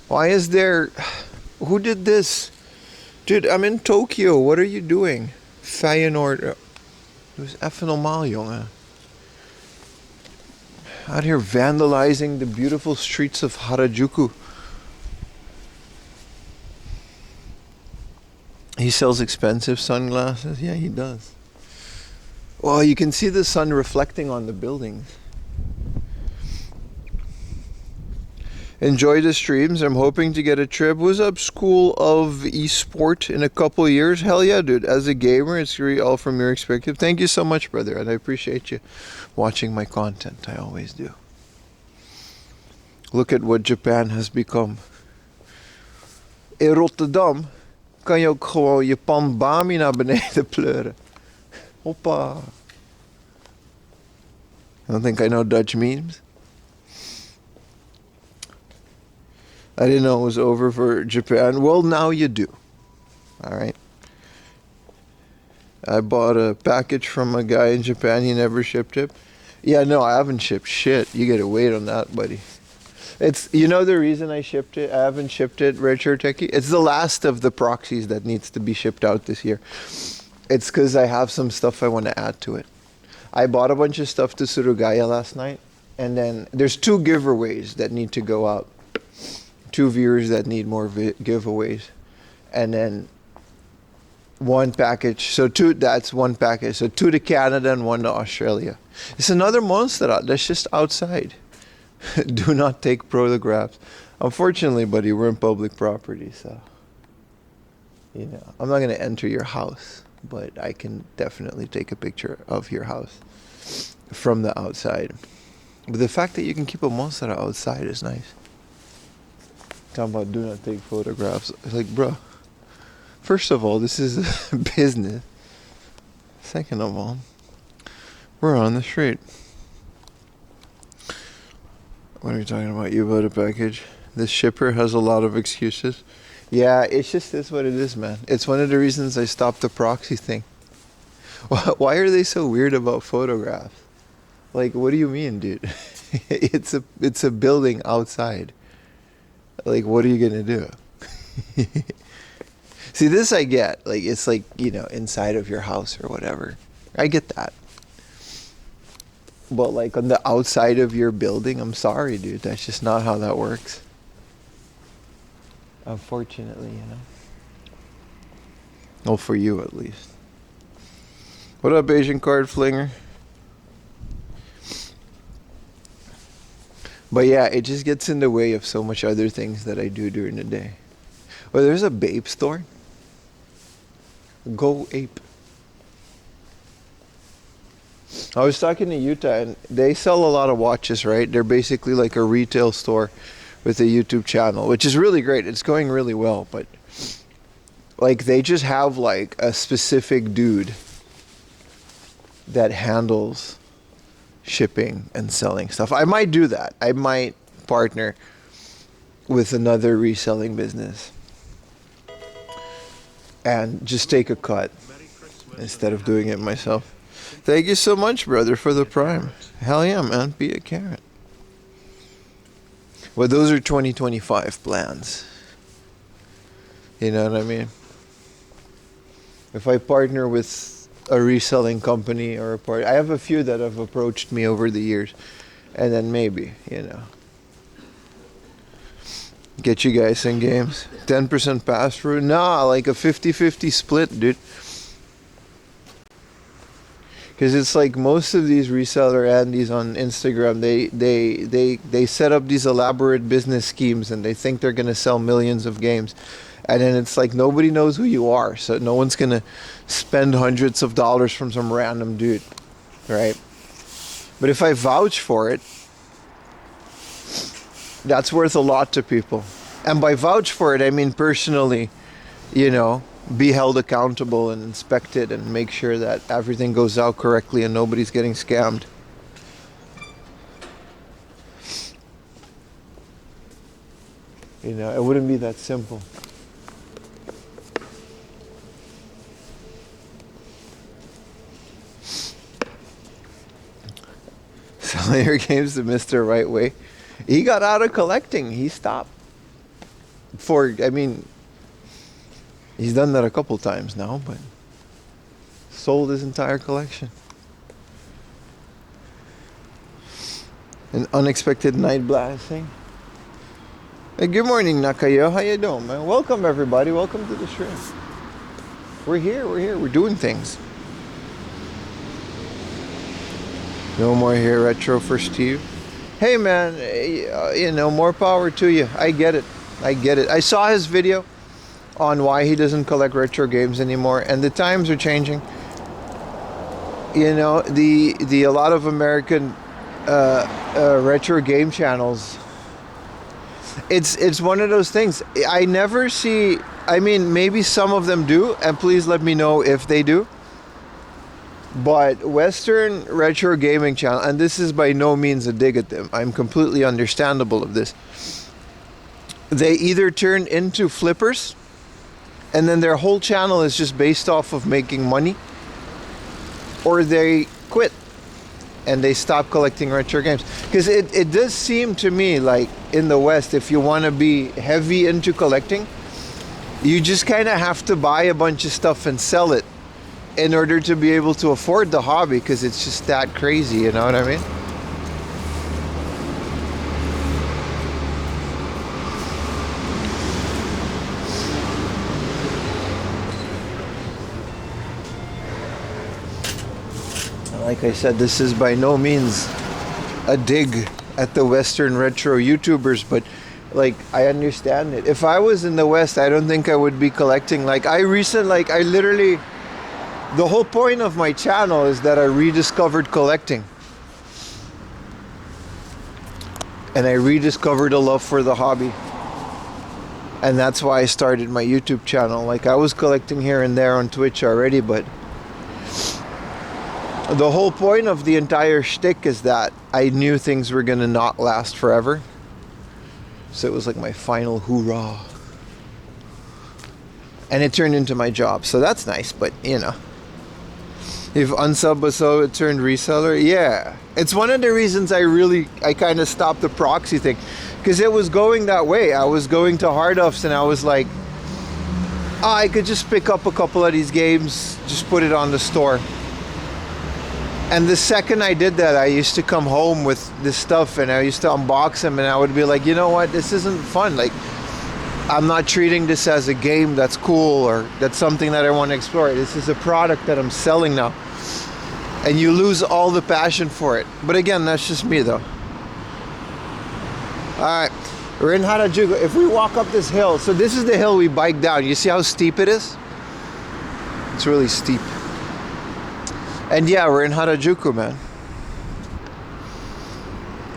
Why is there... Who did this? Dude, I'm in Tokyo. What are you doing? Feyenoord. Doe even normaal, jongen. Out here vandalizing the beautiful streets of Harajuku. He sells expensive sunglasses. Yeah, he does. Well, you can see the sun reflecting on the buildings. Enjoy the streams. I'm hoping to get a trip. What's up, School of Esport, in a couple years? Hell yeah, dude. As a gamer, it's really all from your perspective. Thank you so much, brother. And I appreciate you watching my content. I always do. Look at what Japan has become. In Rotterdam kan je ook gewoon je panbami naar beneden pleuren. Hoppa. I don't think I know Dutch memes. I didn't know it was over for Japan. Well, now you do. Alright. I bought a package from a guy in Japan. He never shipped it. Yeah, no, I haven't shipped shit. You gotta wait on that, buddy. It's, you know the reason I shipped it? I haven't shipped it, Retro Techie? It's the last of the proxies that needs to be shipped out this year. It's because I have some stuff I want to add to it. I bought a bunch of stuff to Surugaya last night. And then there's 2 giveaways that need to go out. 2 viewers that need more giveaways, and then 1 package. So 2, that's 1 package. So 2 to Canada and 1 to Australia. It's another monster out that's just outside. Do not take photographs. Unfortunately, buddy, we're in public property, so you know I'm not gonna enter your house, but I can definitely take a picture of your house from the outside. But the fact that you can keep a monster outside is nice. Talking about do not take photographs. It's like, bro, first of all, this is a business. Second of all, we're on the street. What are you talking about? You bought a package. This shipper has a lot of excuses. Yeah, it's just this what it is, man. It's one of the reasons I stopped the proxy thing. Why are they so weird about photographs? Like, what do you mean, dude? It's a building outside. Like, what are you gonna do? See, this I get. Like, it's like, you know, inside of your house or whatever. I get that. But like on the outside of your building, I'm sorry, dude. That's just not how that works. Unfortunately, you know. Well, for you at least. What up, Asian card flinger? But yeah, it just gets in the way of so much other things that I do during the day. Well, there's a Bape store. Go Ape. I was talking to Utah, and they sell a lot of watches, right? They're basically like a retail store with a YouTube channel, which is really great. It's going really well, but like they just have like a specific dude that handles shipping and selling stuff. I might do that. I might partner with another reselling business and just take a cut instead of doing it myself. Thank you so much, brother, for the prime. Hell yeah, man. Be a carrot. Well, those are 2025 plans. You know what I mean? If I partner with a reselling company or a part. I have a few that have approached me over the years, and then maybe, you know, get you guys some games. 10% pass through. Nah, like a 50-50 split, dude. Because it's like most of these reseller Andes on Instagram, they set up these elaborate business schemes and they think they're going to sell millions of games. And then it's like nobody knows who you are. So no one's going to spend hundreds of dollars from some random dude. Right? But if I vouch for it, that's worth a lot to people. And by vouch for it, I mean personally, you know, be held accountable and inspected and make sure that everything goes out correctly and nobody's getting scammed. You know, it wouldn't be that simple. Selling your games to Mr. Right Way. He got out of collecting. He stopped. I mean, he's done that a couple times now, but sold his entire collection. An unexpected night blasting. Hey, good morning, Nakayo. How you doing, man? Welcome, everybody. Welcome to the stream. We're here. We're doing things. No more here, retro for Steve. Hey, man, you know, more power to you. I get it. I saw his video on why he doesn't collect retro games anymore, and the times are changing. You know, a lot of American retro game channels. It's one of those things. I never see. I mean, maybe some of them do, and please let me know if they do. But Western retro gaming channel, and this is by no means a dig at them. I'm completely understandable of this. They either turn into flippers, and then their whole channel is just based off of making money, or they quit and they stop collecting retro games. Because it does seem to me like in the West, if you want to be heavy into collecting, you just kind of have to buy a bunch of stuff and sell it in order to be able to afford the hobby, because it's just that crazy, you know what I mean? Like I said, this is by no means a dig at the Western retro YouTubers, but like, I understand it. If I was in the West, I don't think I would be collecting. Like, I literally, the whole point of my channel is that I rediscovered collecting. And I rediscovered a love for the hobby. And that's why I started my YouTube channel. Like, I was collecting here and there on Twitch already, but the whole point of the entire shtick is that I knew things were gonna not last forever. So it was like my final hoorah. And it turned into my job, so that's nice, but you know. If unsub was so it turned reseller, yeah. It's one of the reasons I kind of stopped the proxy thing. Because it was going that way. I was going to hard offs and I was like, oh, I could just pick up a couple of these games, just put it on the store. And the second I did that, I used to come home with this stuff and I used to unbox them and I would be like, you know what, this isn't fun. Like, I'm not treating this as a game that's cool or that's something that I want to explore. This is a product that I'm selling now. And you lose all the passion for it. But again, that's just me though. Alright, we're in Harajuku. If we walk up this hill, so this is the hill we bike down. You see how steep it is? It's really steep. And yeah, we're in Harajuku, man.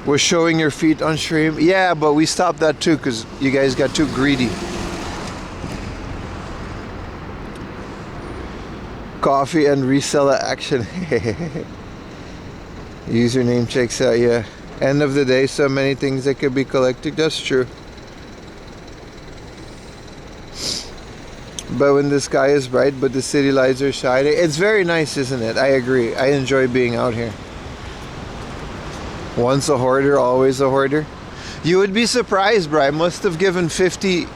We're showing your feet on stream. Yeah, but we stopped that too because you guys got too greedy. Coffee and reseller action. Username checks out, yeah. End of the day, so many things that could be collected. That's true. But when the sky is bright, but the city lights are shining, it's very nice, isn't it? I agree. I enjoy being out here. Once a hoarder, always a hoarder. You would be surprised, bro. I must have given 50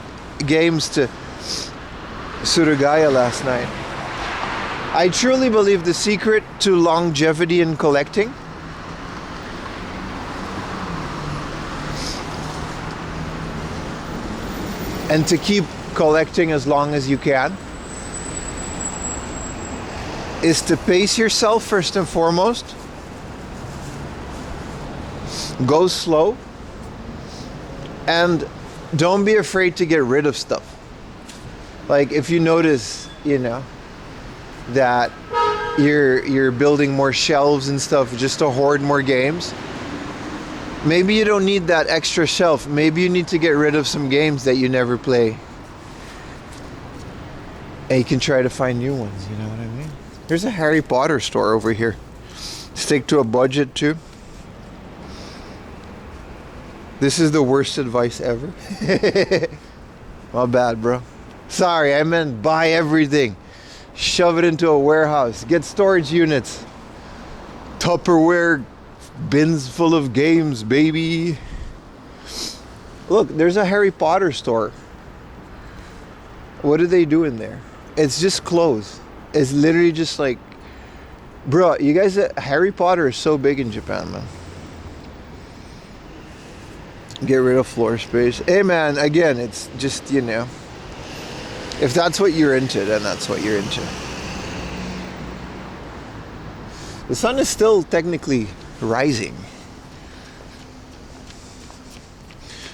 games to Surugaya last night. I truly believe the secret to longevity in collecting and to keep collecting as long as you can is to pace yourself first and foremost. Go slow. And don't be afraid to get rid of stuff. Like if you notice, you know, that you're building more shelves and stuff just to hoard more games, maybe you don't need that extra shelf. Maybe you need to get rid of some games that you never play. And you can try to find new ones, you know what I mean? There's a Harry Potter store over here. Stick to a budget too. This is the worst advice ever. My bad, bro. Sorry, I meant buy everything. Shove it into a warehouse. Get storage units. Tupperware bins full of games, baby. Look, there's a Harry Potter store. What are they doing there? It's just clothes. It's literally just like, bro, you guys, Harry Potter is so big in Japan, man. Get rid of floor space. Hey, man, again, it's just, you know, if that's what you're into, then that's what you're into. The sun is still technically rising.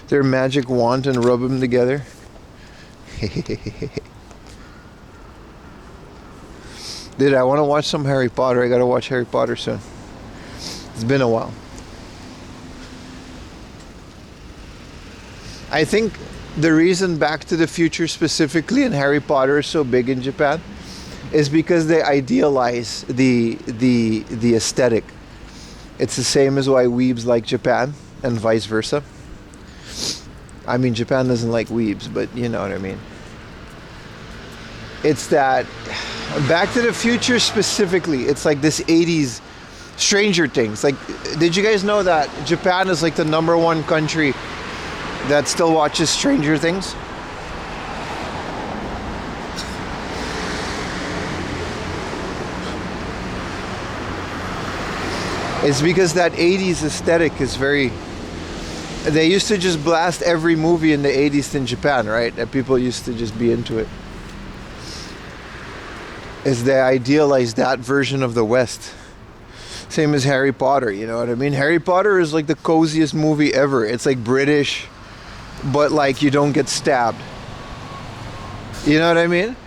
Their magic wand and rub them together. Dude, I want to watch some Harry Potter. I gotta watch Harry Potter soon. It's been a while. I think the reason Back to the Future specifically and Harry Potter is so big in Japan is because they idealize the aesthetic. It's the same as why weebs like Japan and vice versa. I mean, Japan doesn't like weebs, but you know what I mean. It's that Back to the Future specifically, it's like this 80s Stranger Things. Like, did you guys know that Japan is like the #1 country that still watches Stranger Things? It's because that 80s aesthetic is very... They used to just blast every movie in the 80s in Japan, right? And people used to just be into it. Is they idealize that version of the West. Same as Harry Potter, you know what I mean? Harry Potter is like the coziest movie ever. It's like British, but like you don't get stabbed. You know what I mean?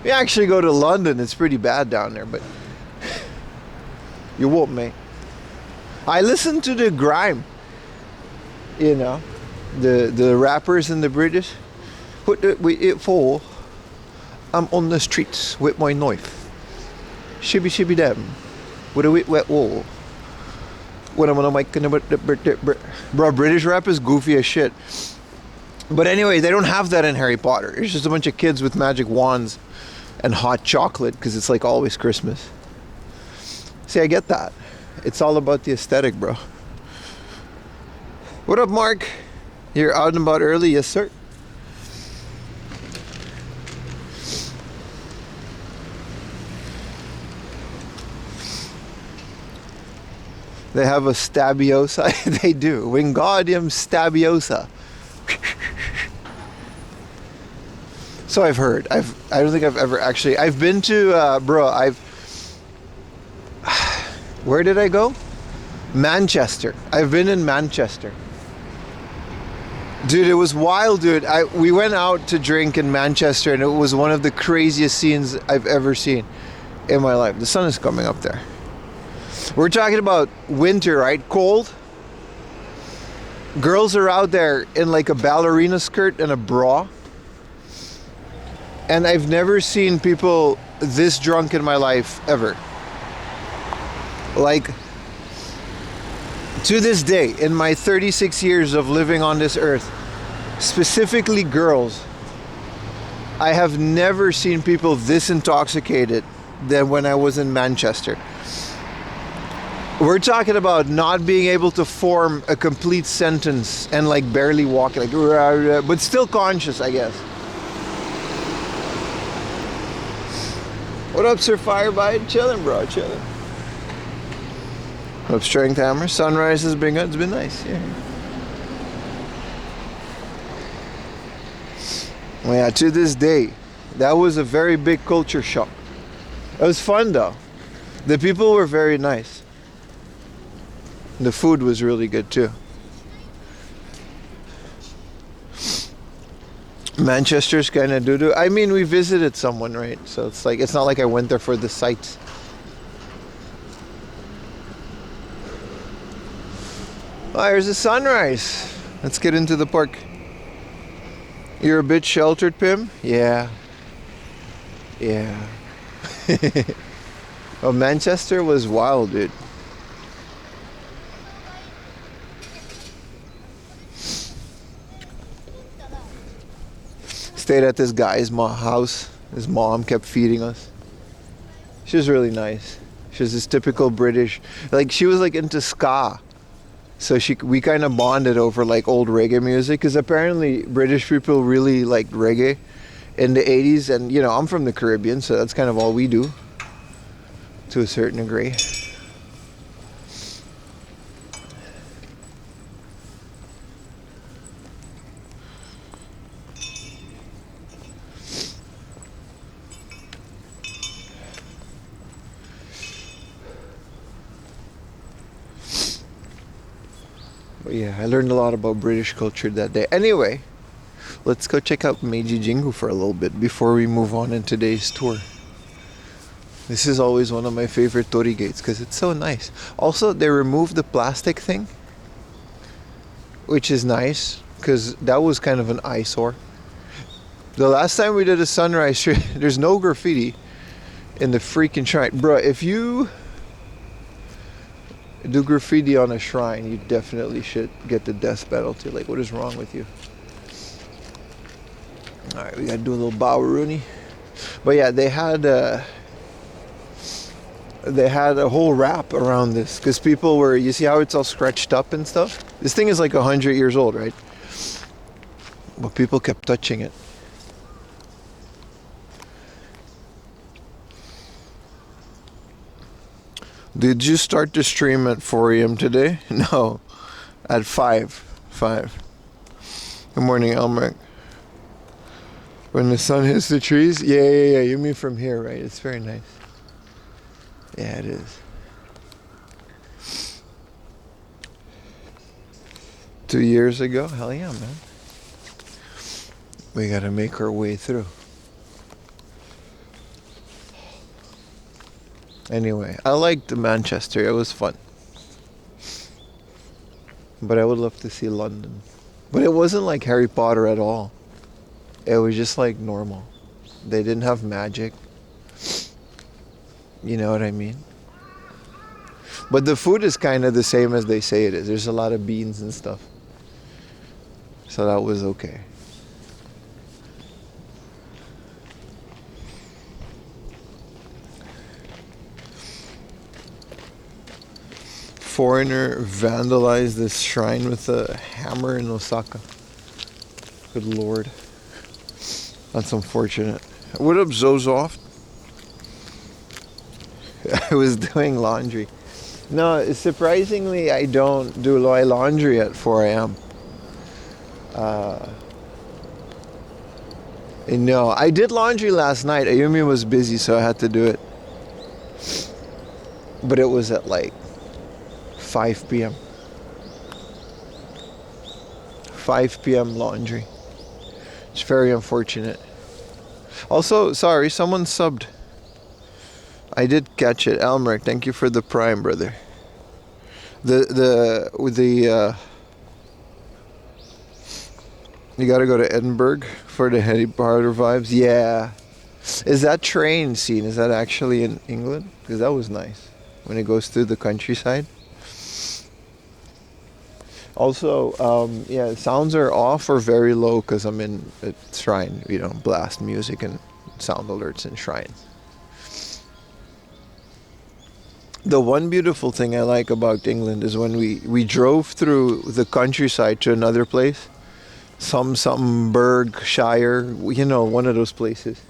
We actually go to London. It's pretty bad down there, but you won't, mate. I listen to the grime. You know, the rappers and the British. What did we eat for? I'm on the streets with my knife. Shibby shibby dem. With a wet wall. When I'm on a mic, bro, British rap is goofy as shit. But anyway, they don't have that in Harry Potter. It's just a bunch of kids with magic wands and hot chocolate because it's like always Christmas. See, I get that. It's all about the aesthetic, bro. What up, Mark? You're out and about early? Yes, sir. They have a stabiosa. They do. Wingardium stabiosa. So I've heard. I don't think I've ever actually... I've been to... Where did I go? Manchester. I've been in Manchester. Dude, it was wild, dude. We went out to drink in Manchester, and it was one of the craziest scenes I've ever seen in my life. The sun is coming up there. We're talking about winter, right? Cold. Girls are out there in like a ballerina skirt and a bra. And I've never seen people this drunk in my life, ever. Like, to this day, in my 36 years of living on this earth, specifically girls, I have never seen people this intoxicated than when I was in Manchester. We're talking about not being able to form a complete sentence and like barely walking, like, but still conscious, I guess. What up, Sir Firebite? Chilling, bro, chilling. What up, Strength Hammer? Sunrise has been good. It's been nice. Yeah. Well, yeah, to this day, that was a very big culture shock. It was fun though. The people were very nice. The food was really good too. Manchester's kind of doo-doo. I mean, we visited someone, right? So it's like, it's not like I went there for the sights. Oh, here's the sunrise. Let's get into the park. You're a bit sheltered, Pim? Yeah. Yeah. Oh, Manchester was wild, dude. Stayed at this guy's house. His mom kept feeding us. She was really nice. She was this typical British, like she was like into ska. So we kind of bonded over like old reggae music, because apparently British people really liked reggae in the 80s, and you know, I'm from the Caribbean, so that's kind of all we do to a certain degree. But yeah, I learned a lot about British culture that day. Anyway, let's go check out Meiji Jingu for a little bit before we move on in today's tour. This is always one of my favorite torii gates because it's so nice. Also, they removed the plastic thing, which is nice because that was kind of an eyesore. The last time we did a sunrise, there's no graffiti in the freaking shrine. Bro, if you do graffiti on a shrine, you definitely should get the death penalty. Like, what is wrong with you? Alright, we gotta do a little bow-rooney. But yeah, they had a whole wrap around this because people were, you see how it's all scratched up and stuff? This thing is like 100 years old, right? But people kept touching it. Did you start the stream at 4 a.m. today? No, at 5. Good morning, Elmerick. When the sun hits the trees? Yeah. You mean from here, right? It's very nice. Yeah, it is. 2 years ago? Hell yeah, man. We gotta make our way through. Anyway, I liked Manchester. It was fun. But I would love to see London. But it wasn't like Harry Potter at all. It was just like normal. They didn't have magic. You know what I mean? But the food is kind of the same as they say it is. There's a lot of beans and stuff. So that was okay. Foreigner vandalized this shrine with a hammer in Osaka. Good lord. That's unfortunate. What up, Zozoft? I was doing laundry. No, surprisingly, I don't do laundry at 4 a.m. No, I did laundry last night. Ayumi was busy, so I had to do it. But it was at like 5 p.m. 5 p.m. laundry. It's very unfortunate. Also, sorry, someone subbed. I did catch it. Elmerick, thank you for the prime, brother. You gotta go to Edinburgh for the Harry Potter vibes. Yeah. Is that train scene, is that actually in England? Because that was nice. When it goes through the countryside. Also, yeah, sounds are off or very low because I'm in a shrine. You know, blast music and sound alerts in shrines. The one beautiful thing I like about England is when we drove through the countryside to another place. Some Berkshire, you know, one of those places.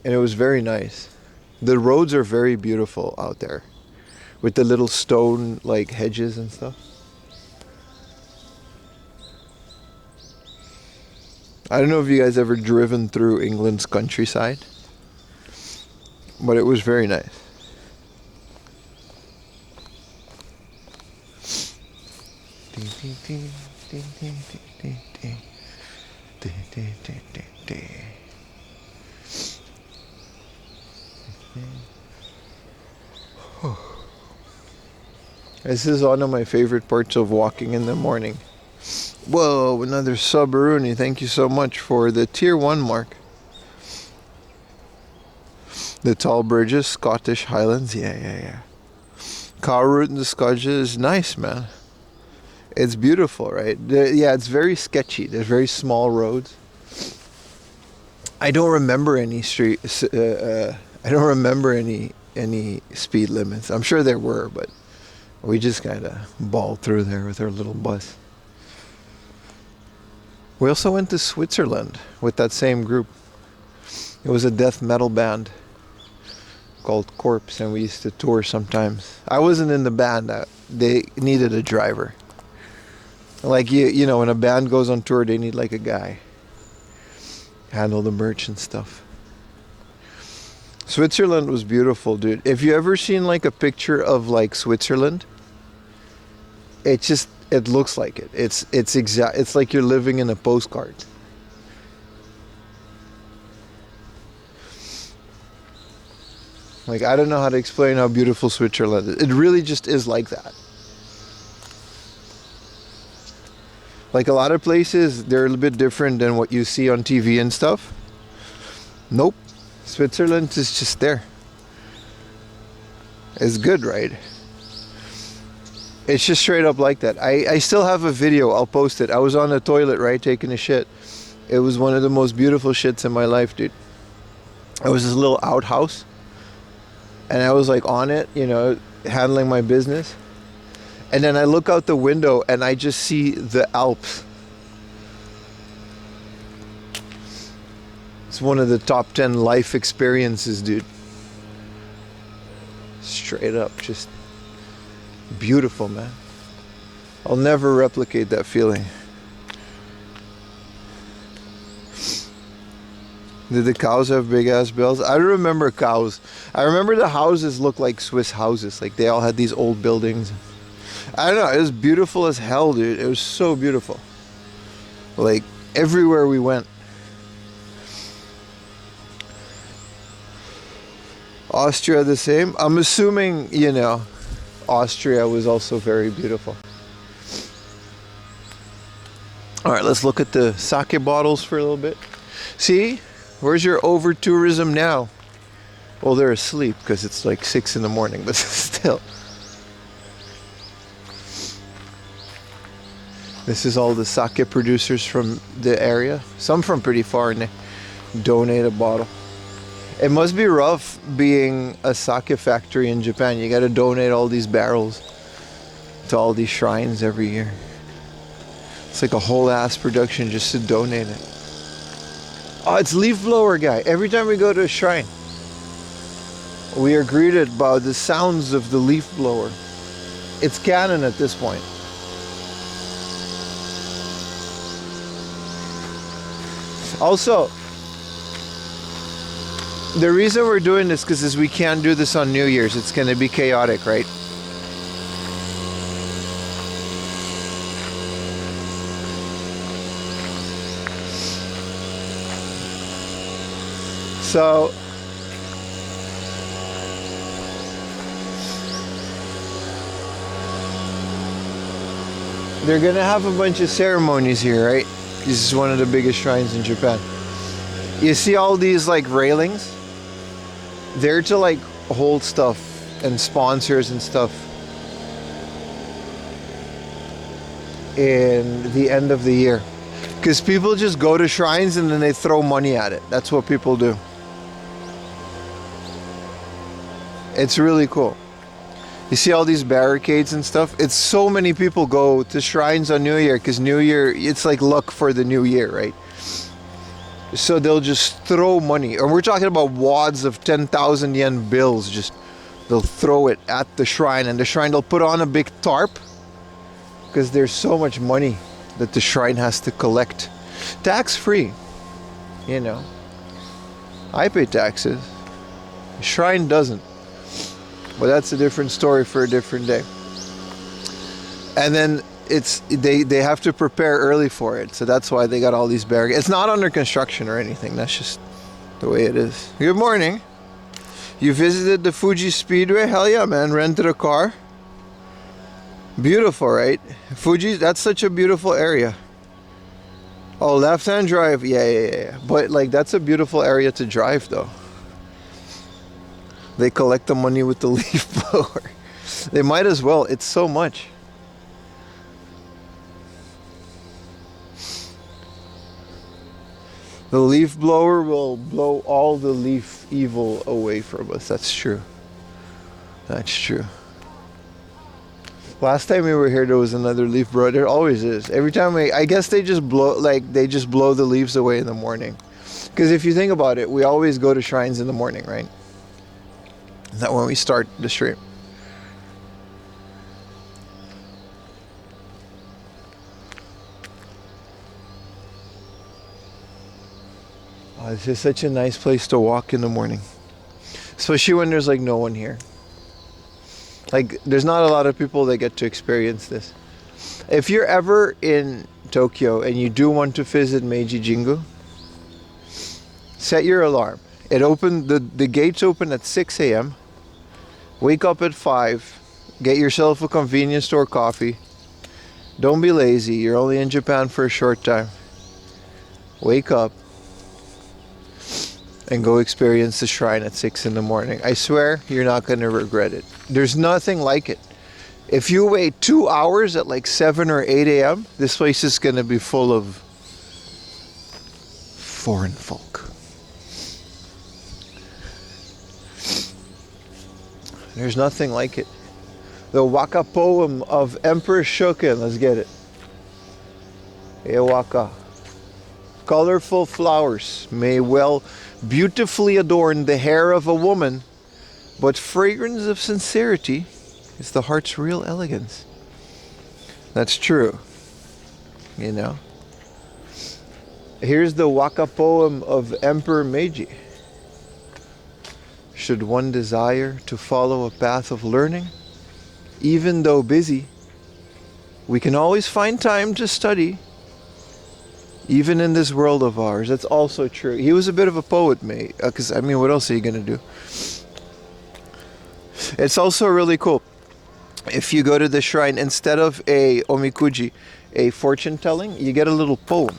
And it was very nice. The roads are very beautiful out there, with the little stone like hedges and stuff. I don't know if you guys ever driven through England's countryside, but it was very nice. This is one of my favorite parts of walking in the morning. Whoa, another Subaruni. Thank you so much for the tier 1 mark. The tall bridges, Scottish Highlands. Yeah. Car route in the Scottish is nice, man. It's beautiful, right? Yeah, it's very sketchy. There's very small roads. I don't remember any I don't remember any speed limits. I'm sure there were, but we just kind of balled through there with our little bus. We also went to Switzerland with that same group. It was a death metal band called Corpse, and we used to tour sometimes. I wasn't in the band. They needed a driver. Like, you know, when a band goes on tour, they need like a guy. Handle the merch and stuff. Switzerland was beautiful, dude. If you ever seen like a picture of like Switzerland, it looks like it. It's like you're living in a postcard. Like, I don't know how to explain how beautiful Switzerland is. It really just is like that. Like a lot of places, they're a little bit different than what you see on TV and stuff. Nope. Switzerland is just there. It's good, right? It's just straight up like that. I still have a video. I'll post it. I was on the toilet, right, taking a shit. It was one of the most beautiful shits in my life, dude. It was this little outhouse. And I was like on it, you know, handling my business. And then I look out the window and I just see the Alps. It's one of the top 10 life experiences, dude. Straight up, just beautiful, man. I'll never replicate that feeling. Did the cows have big ass bells? I don't remember cows. I remember the houses looked like Swiss houses. Like they all had these old buildings. I don't know. It was beautiful as hell, dude. It was so beautiful. Like everywhere we went. Austria the same. I'm assuming, you know, Austria was also very beautiful. All right, let's look at the sake bottles for a little bit. See? Where's your over tourism now? Well, they're asleep because it's like 6 in the morning, but still. This is all the sake producers from the area. Some from pretty far, and they donate a bottle. It must be rough being a sake factory in Japan. You got to donate all these barrels to all these shrines every year. It's like a whole ass production just to donate it. Oh, it's leaf blower guy. Every time we go to a shrine, we are greeted by the sounds of the leaf blower. It's canon at this point. Also, the reason we're doing this because we can't do this on New Year's. It's going to be chaotic, right? So they're gonna have a bunch of ceremonies here, right? This is one of the biggest shrines in Japan. You see all these like railings? They're to like hold stuff and sponsors and stuff in the end of the year. Because people just go to shrines and then they throw money at it. That's what people do. It's really cool. You see all these barricades and stuff? It's so many people go to shrines on New Year because New Year, it's like luck for the new year, right? So they'll just throw money. And we're talking about wads of 10,000 yen bills. Just they'll throw it at the shrine, and the shrine they'll put on a big tarp because there's so much money that the shrine has to collect. Tax free, you know. I pay taxes. The shrine doesn't. But that's a different story for a different day. And then they have to prepare early for it, so that's why they got all these barricades. It's not under construction or anything. That's just the way it is. Good morning. You visited the Fuji Speedway? Hell yeah, man. Rented a car. Beautiful, right? Fuji, that's such a beautiful area. Oh, left-hand drive. Yeah. But like, that's a beautiful area to drive, though. They collect the money with the leaf blower. They might as well. It's so much. The leaf blower will blow all the leaf evil away from us. That's true. That's true. Last time we were here, there was another leaf blower. There always is. Every time I guess they just blow the leaves away in the morning. Because if you think about it, we always go to shrines in the morning, right? Is that when we start the stream? Oh, it's just such a nice place to walk in the morning. Especially when there's like no one here. Like, there's not a lot of people that get to experience this. If you're ever in Tokyo and you do want to visit Meiji Jingu, set your alarm. The gates open at 6 a.m. Wake up at 5. Get yourself a convenience store coffee. Don't be lazy. You're only in Japan for a short time. Wake up and go experience the shrine at 6 in the morning. I swear you're not going to regret it. There's nothing like it. If you wait 2 hours at like 7 or 8 a.m., this place is going to be full of foreign folk. There's nothing like it. The waka poem of Emperor Shokin. Let's get it. Waka. Colorful flowers may well beautifully adorn the hair of a woman, but fragrance of sincerity is the heart's real elegance. That's true. You know? Here's the waka poem of Emperor Meiji. Should one desire to follow a path of learning, even though busy, we can always find time to study, even in this world of ours. That's also true. He was a bit of a poet, mate. Because, I mean, what else are you going to do? It's also really cool. If you go to the shrine, instead of a omikuji, a fortune telling, you get a little poem.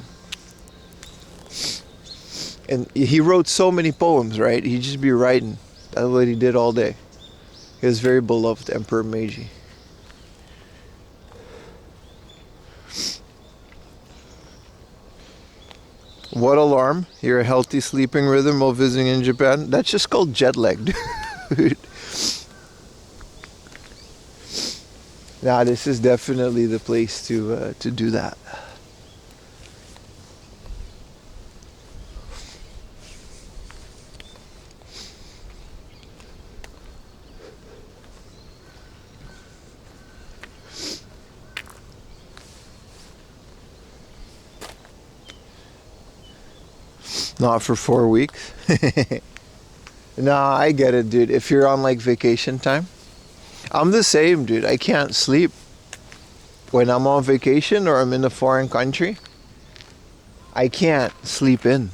And he wrote so many poems, right? He'd just be writing. That's what he did all day. He was very beloved, Emperor Meiji. What alarm? You're a healthy sleeping rhythm while visiting in Japan? That's just called jet lag, dude. Nah, this is definitely the place to do that. Not for 4 weeks. Nah, I get it, dude. If you're on like vacation time, I'm the same, dude. I can't sleep when I'm on vacation or I'm in a foreign country. I can't sleep in.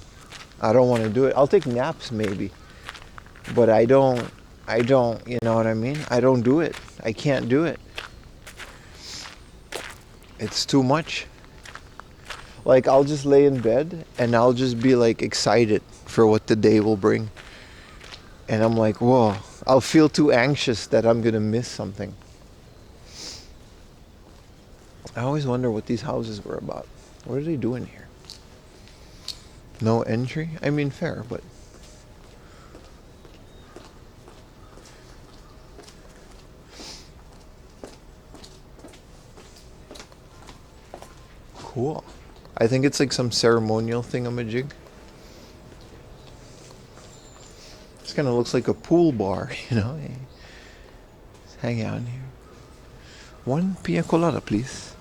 I don't want to do it. I'll take naps maybe, but I don't, you know what I mean? I don't do it. I can't do it. It's too much. Like, I'll just lay in bed and I'll just be like excited for what the day will bring. And I'm like, whoa, I'll feel too anxious that I'm gonna miss something. I always wonder what these houses were about. What are they doing here? No entry? I mean, fair, but... Cool. I think it's like some ceremonial thingamajig. kind of looks like a pool bar, you know. Just hang out in here. One pina colada, please.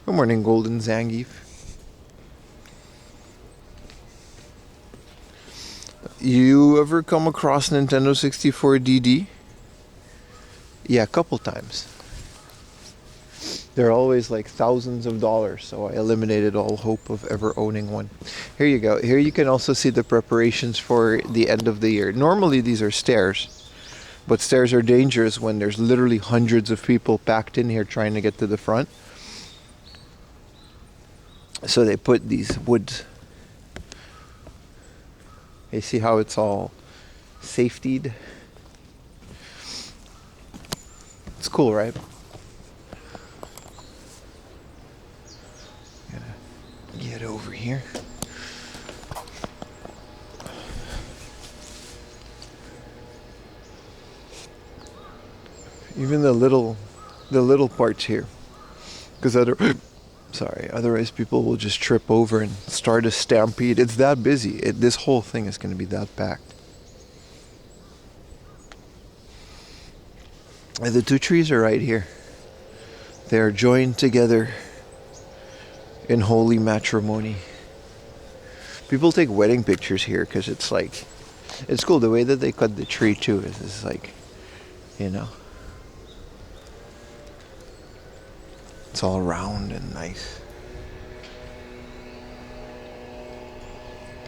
Good morning, Golden Zangief. You ever come across Nintendo 64 DD? Yeah, a couple times. They're always like thousands of dollars, so I eliminated all hope of ever owning one. Here you go. Here you can also see the preparations for the end of the year. Normally these are stairs, but stairs are dangerous when there's literally hundreds of people packed in here trying to get to the front. So they put these wood. You see how it's all safetied? It's cool, right? Get over here. Even the little parts here, because otherwise people will just trip over and start a stampede. It's that busy. This whole thing is going to be that packed. And the two trees are right here. They are joined together in holy matrimony. People take wedding pictures here because it's like, it's cool. The way that they cut the tree too is like, you know, it's all round and nice.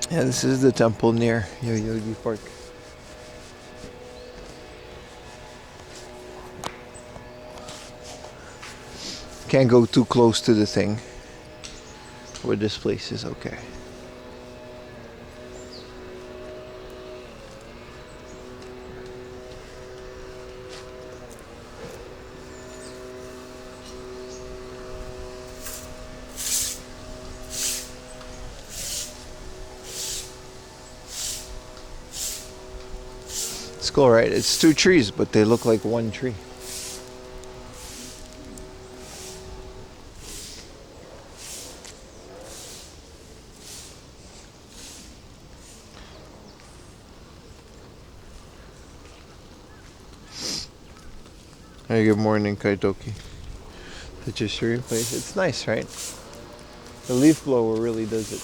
Yeah, this is the temple near Yoyogi Park. Can't go too close to the thing. Where this place is okay. It's cool, right? It's two trees, but they look like one tree. Hey, good morning, Kaitoki. Such a serene place. It's nice, right? The leaf blower really does it.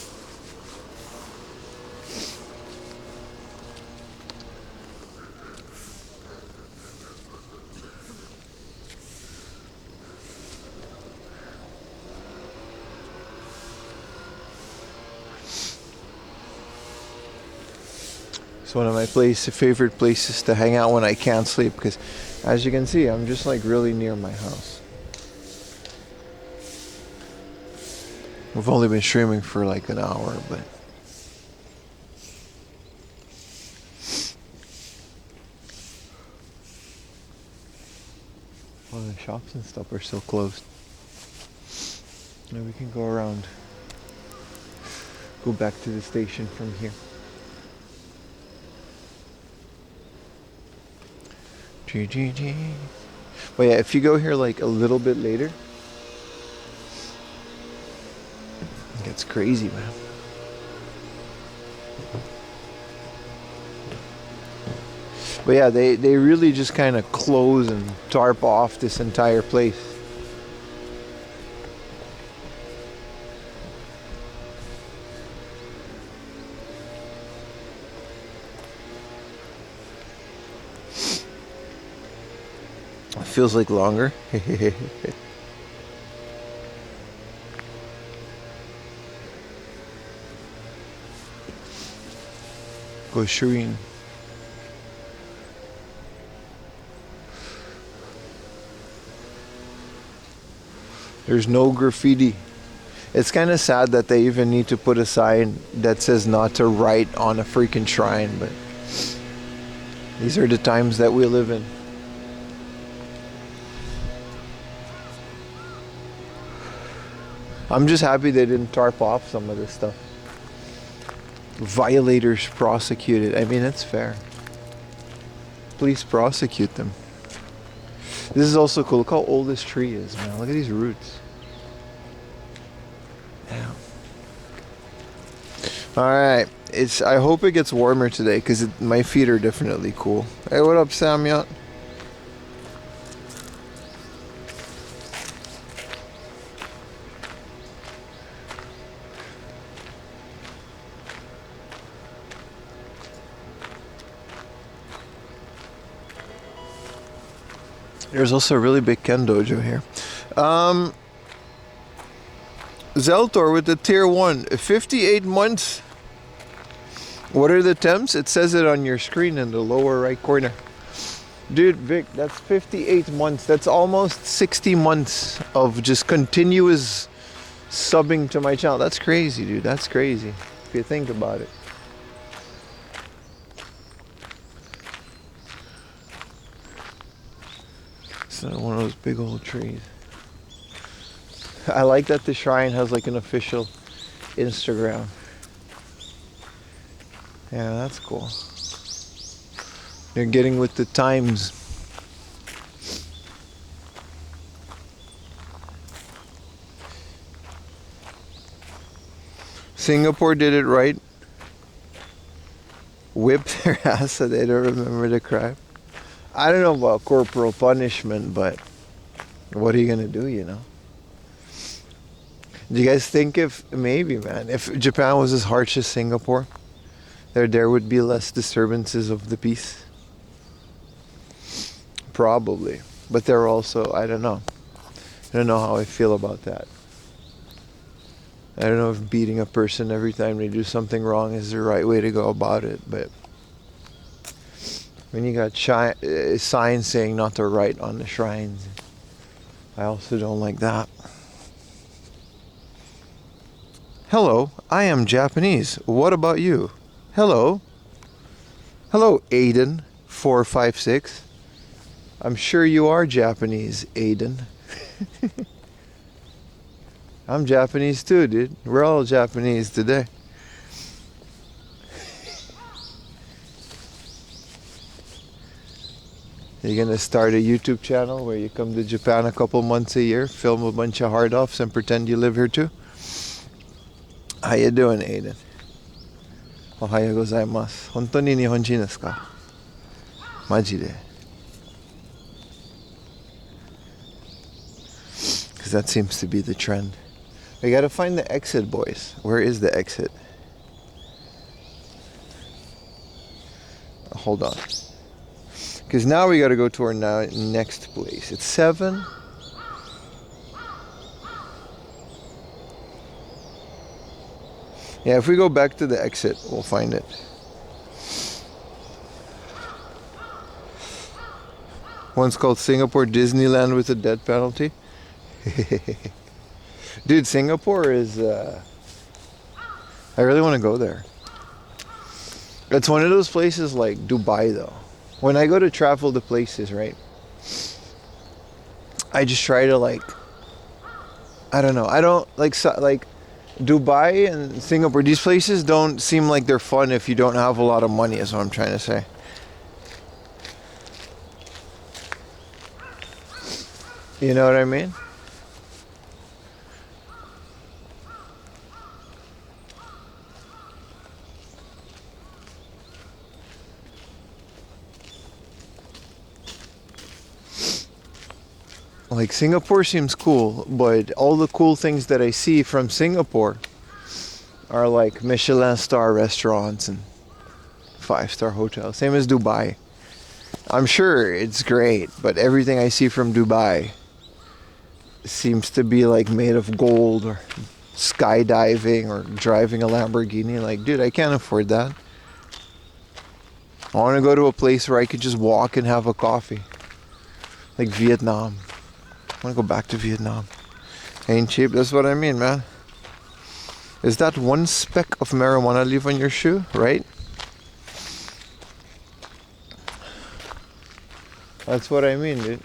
It's one of my favorite places to hang out when I can't sleep, because as you can see, I'm just like really near my house. We've only been streaming for like an hour, but all the shops and stuff are still closed. Now we can go around, go back to the station from here. GGG. But yeah, if you go here like a little bit later, it gets crazy, man. But yeah, they really just kind of close and tarp off this entire place. Feels like longer. Go Shrine. There's no graffiti. It's kind of sad that they even need to put a sign that says not to write on a freaking shrine, but these are the times that we live in. I'm just happy they didn't tarp off some of this stuff. Violators prosecuted. I mean, it's fair. Please prosecute them. This is also cool. Look how old this tree is, man. Look at these roots. Damn. Alright, I hope it gets warmer today because my feet are definitely cool. Hey, what up, Samyot? There's also a really big Ken dojo here. Zeltor with the tier 1, 58 months. What are the temps? It says it on your screen in the lower right corner. Dude, Vic, that's 58 months. That's almost 60 months of just continuous subbing to my channel. That's crazy, dude. That's crazy if you think about it. It's one of those big old trees. I like that the shrine has like an official Instagram. Yeah, that's cool. They're getting with the times. Singapore did it right. Whip their ass so they don't remember the crime. I don't know about corporal punishment, but what are you gonna do, you know? Do you guys think maybe, man, if Japan was as harsh as Singapore, there would be less disturbances of the peace? Probably. But they're also, I don't know. I don't know how I feel about that. I don't know if beating a person every time they do something wrong is the right way to go about it, but when you got signs saying not to write on the shrines, I also don't like that. Hello, I am Japanese. What about you? Hello. Hello, Aiden456. I'm sure you are Japanese, Aiden. I'm Japanese too, dude. We're all Japanese today. You're gonna start a YouTube channel where you come to Japan a couple months a year, film a bunch of hard-offs and pretend you live here too? How you doing, Aiden? Ohayo gozaimasu. Hontou ni Nihonjin desu ka? Maji de. Because that seems to be the trend. We gotta find the exit, boys. Where is the exit? Hold on. Because now we gotta go to our next place. It's 7. Yeah, if we go back to the exit, we'll find it. One's called Singapore Disneyland with a death penalty. Dude, Singapore is... I really want to go there. It's one of those places like Dubai, though. When I go to travel to places, right? I just try to like... I don't know. I don't like Dubai and Singapore. These places don't seem like they're fun if you don't have a lot of money, is what I'm trying to say. You know what I mean? Like Singapore seems cool, but all the cool things that I see from Singapore are like Michelin star restaurants and 5-star hotels. Same as Dubai. I'm sure it's great, but everything I see from Dubai seems to be like made of gold or skydiving or driving a Lamborghini. Like, dude, I can't afford that. I want to go to a place where I could just walk and have a coffee. Like Vietnam. I want to go back to Vietnam. Ain't cheap, that's what I mean, man. Is that one speck of marijuana leaf on your shoe, right? That's what I mean, dude.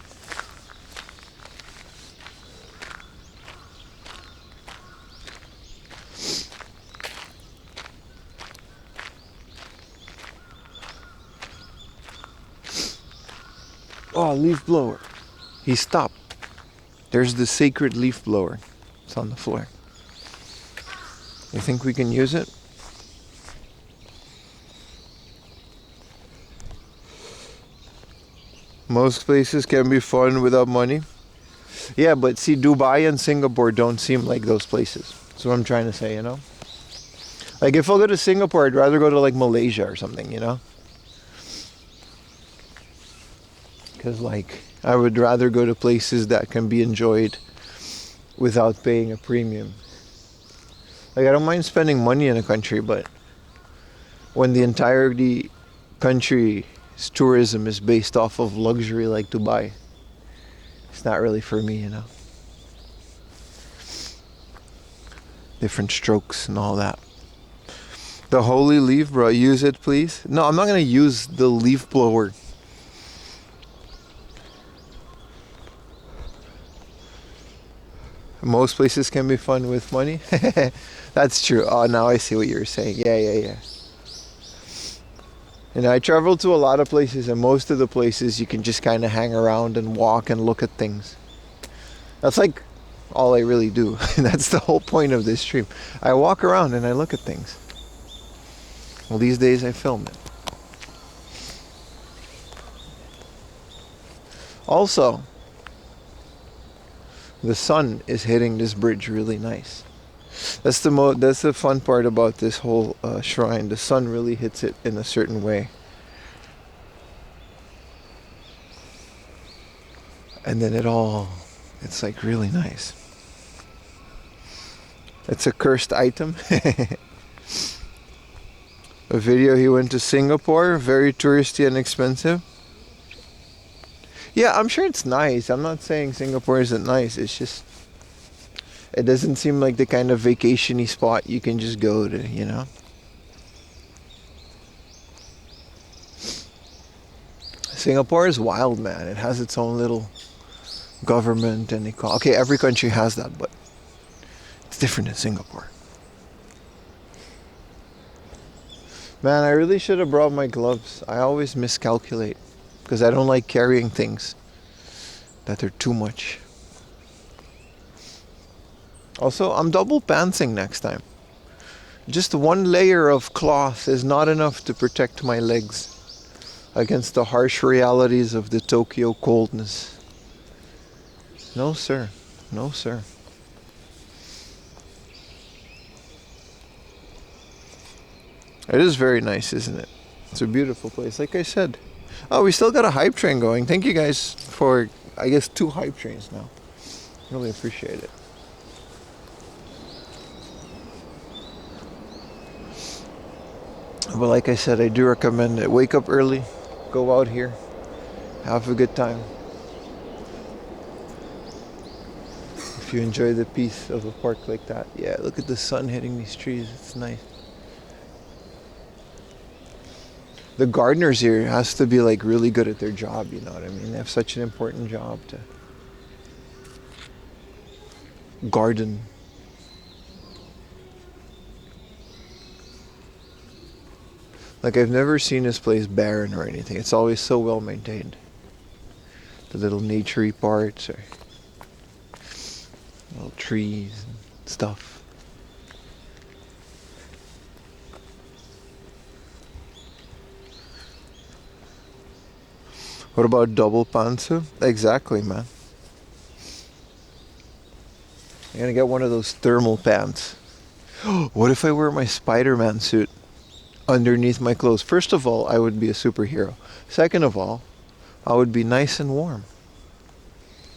Oh, leaf blower. He stopped. There's the sacred leaf blower. It's on the floor. You think we can use it? Most places can be fun without money. Yeah, but see, Dubai and Singapore don't seem like those places. That's what I'm trying to say, you know? Like, if I go to Singapore, I'd rather go to, like, Malaysia or something, you know? Because, like, I would rather go to places that can be enjoyed without paying a premium. Like, I don't mind spending money in a country, but when the entirety country's tourism is based off of luxury like Dubai, it's not really for me, you know. Different strokes and all that. The holy leaf, bro, use it please. No, I'm not gonna use the leaf blower. Most places can be fun with money. That's true. Oh, now I see what you're saying. Yeah. And I travel to a lot of places, and most of the places you can just kind of hang around and walk and look at things. That's like all I really do. That's the whole point of this stream. I walk around and I look at things. Well, these days I film it. Also, the sun is hitting this bridge really nice. That's the fun part about this whole shrine. The sun really hits it in a certain way. And then it's like really nice. It's a cursed item. A video, he went to Singapore, very touristy and expensive. Yeah, I'm sure it's nice. I'm not saying Singapore isn't nice. It's just, it doesn't seem like the kind of vacation-y spot you can just go to, you know? Singapore is wild, man. It has its own little government and economy. Okay, every country has that, but it's different in Singapore. Man, I really should have brought my gloves. I always miscalculate because I don't like carrying things that are too much. Also, I'm double pantsing next time. Just one layer of cloth is not enough to protect my legs against the harsh realities of the Tokyo coldness. No, sir. No, sir. It is very nice, isn't it? It's a beautiful place, like I said. Oh, we still got a hype train going. Thank you guys for, I guess, 2 hype trains now. Really appreciate it. But like I said, I do recommend it. Wake up early, go out here, have a good time. If you enjoy the peace of a park like that. Yeah, look at the sun hitting these trees. It's nice. The gardeners here has to be like really good at their job, you know what I mean? They have such an important job to garden. Like, I've never seen this place barren or anything. It's always so well maintained. The little naturey parts or little trees and stuff. What about double pantsu? Exactly, man. I'm gonna get one of those thermal pants. What if I wear my Spider-Man suit underneath my clothes? First of all, I would be a superhero. Second of all, I would be nice and warm.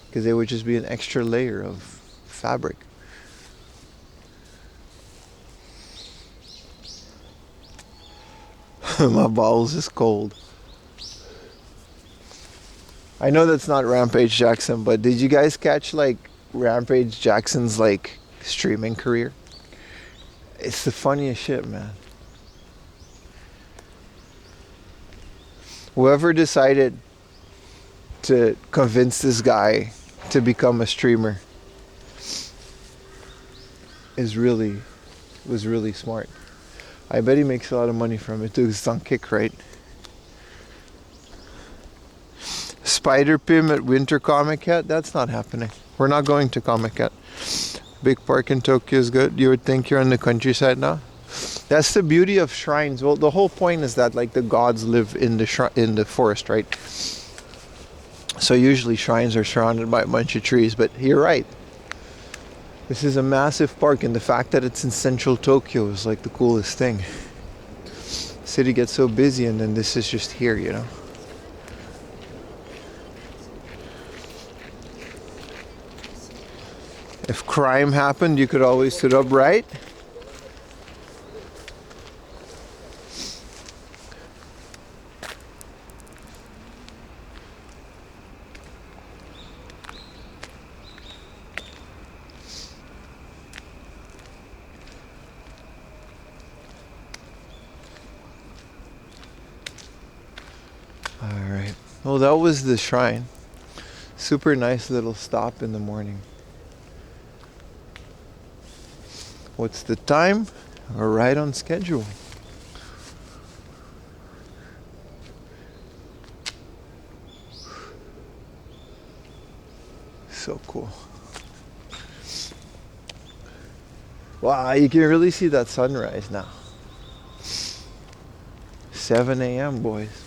Because it would just be an extra layer of fabric. My balls is cold. I know that's not Rampage Jackson, but did you guys catch like Rampage Jackson's like streaming career? It's the funniest shit, man. Whoever decided to convince this guy to become a streamer was really smart. I bet he makes a lot of money from it too. It's on Kick, right? Spider Pim at Winter Comic Cat? That's not happening. We're not going to Comic Cat. Big park in Tokyo is good. You would think you're in the countryside now. That's the beauty of shrines. Well, the whole point is that like the gods live in the forest, right? So usually shrines are surrounded by a bunch of trees, but you're right. This is a massive park, and the fact that it's in central Tokyo is like the coolest thing. City gets so busy, and then this is just here, you know. If crime happened, you could always sit upright. Alright. Well, that was the shrine. Super nice little stop in the morning. What's the time? We're right on schedule. So cool. Wow, you can really see that sunrise now. 7 a.m. boys.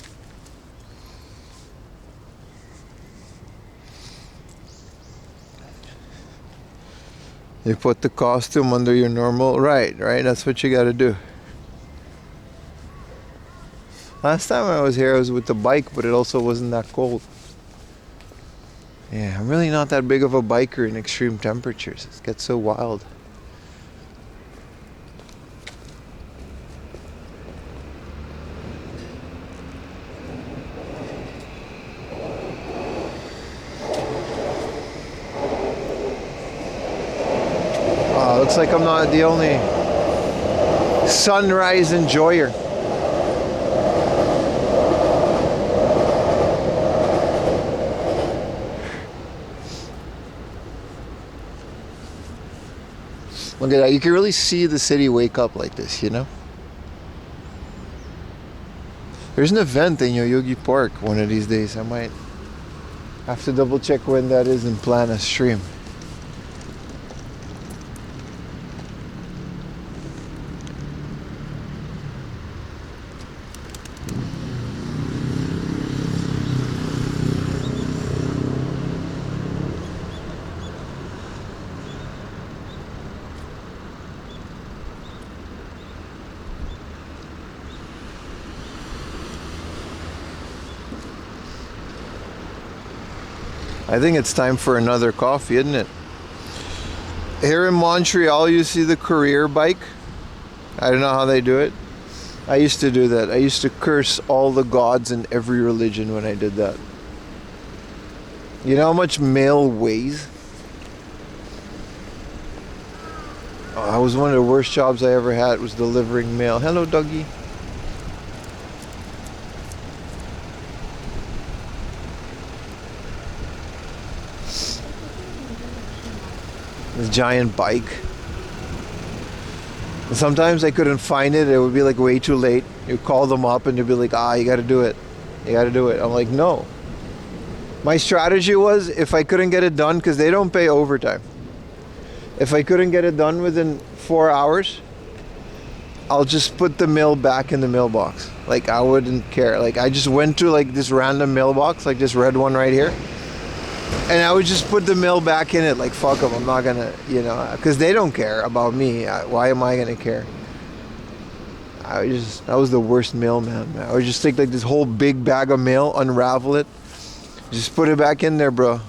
You put the costume under your normal, right, that's what you gotta do. Last time I was here I was with the bike, but it also wasn't that cold. Yeah, I'm really not that big of a biker in extreme temperatures. It gets so wild. Looks like I'm not the only sunrise enjoyer. Look at that. You can really see the city wake up like this, you know? There's an event in Yoyogi Park one of these days. I might have to double check when that is and plan a stream. I think it's time for another coffee, isn't it? Here in Montreal, you see the courier bike. I don't know how they do it. I used to do that. I used to curse all the gods in every religion when I did that. You know how much mail weighs? Oh, that was one of the worst jobs I ever had, was delivering mail. Hello, doggy. This giant bike. And sometimes I couldn't find it. It would be like way too late. You call them up and they'd be like, you gotta do it. You gotta do it. I'm like, no. My strategy was, if I couldn't get it done, because they don't pay overtime. If I couldn't get it done within 4 hours, I'll just put the mail back in the mailbox. Like, I wouldn't care. Like, I just went to like this random mailbox, like this red one right here. And I would just put the mail back in it, like, fuck them, I'm not gonna, you know, because they don't care about me. Why am I gonna care? I was the worst mailman, man. I would just take like this whole big bag of mail, unravel it, just put it back in there, bro.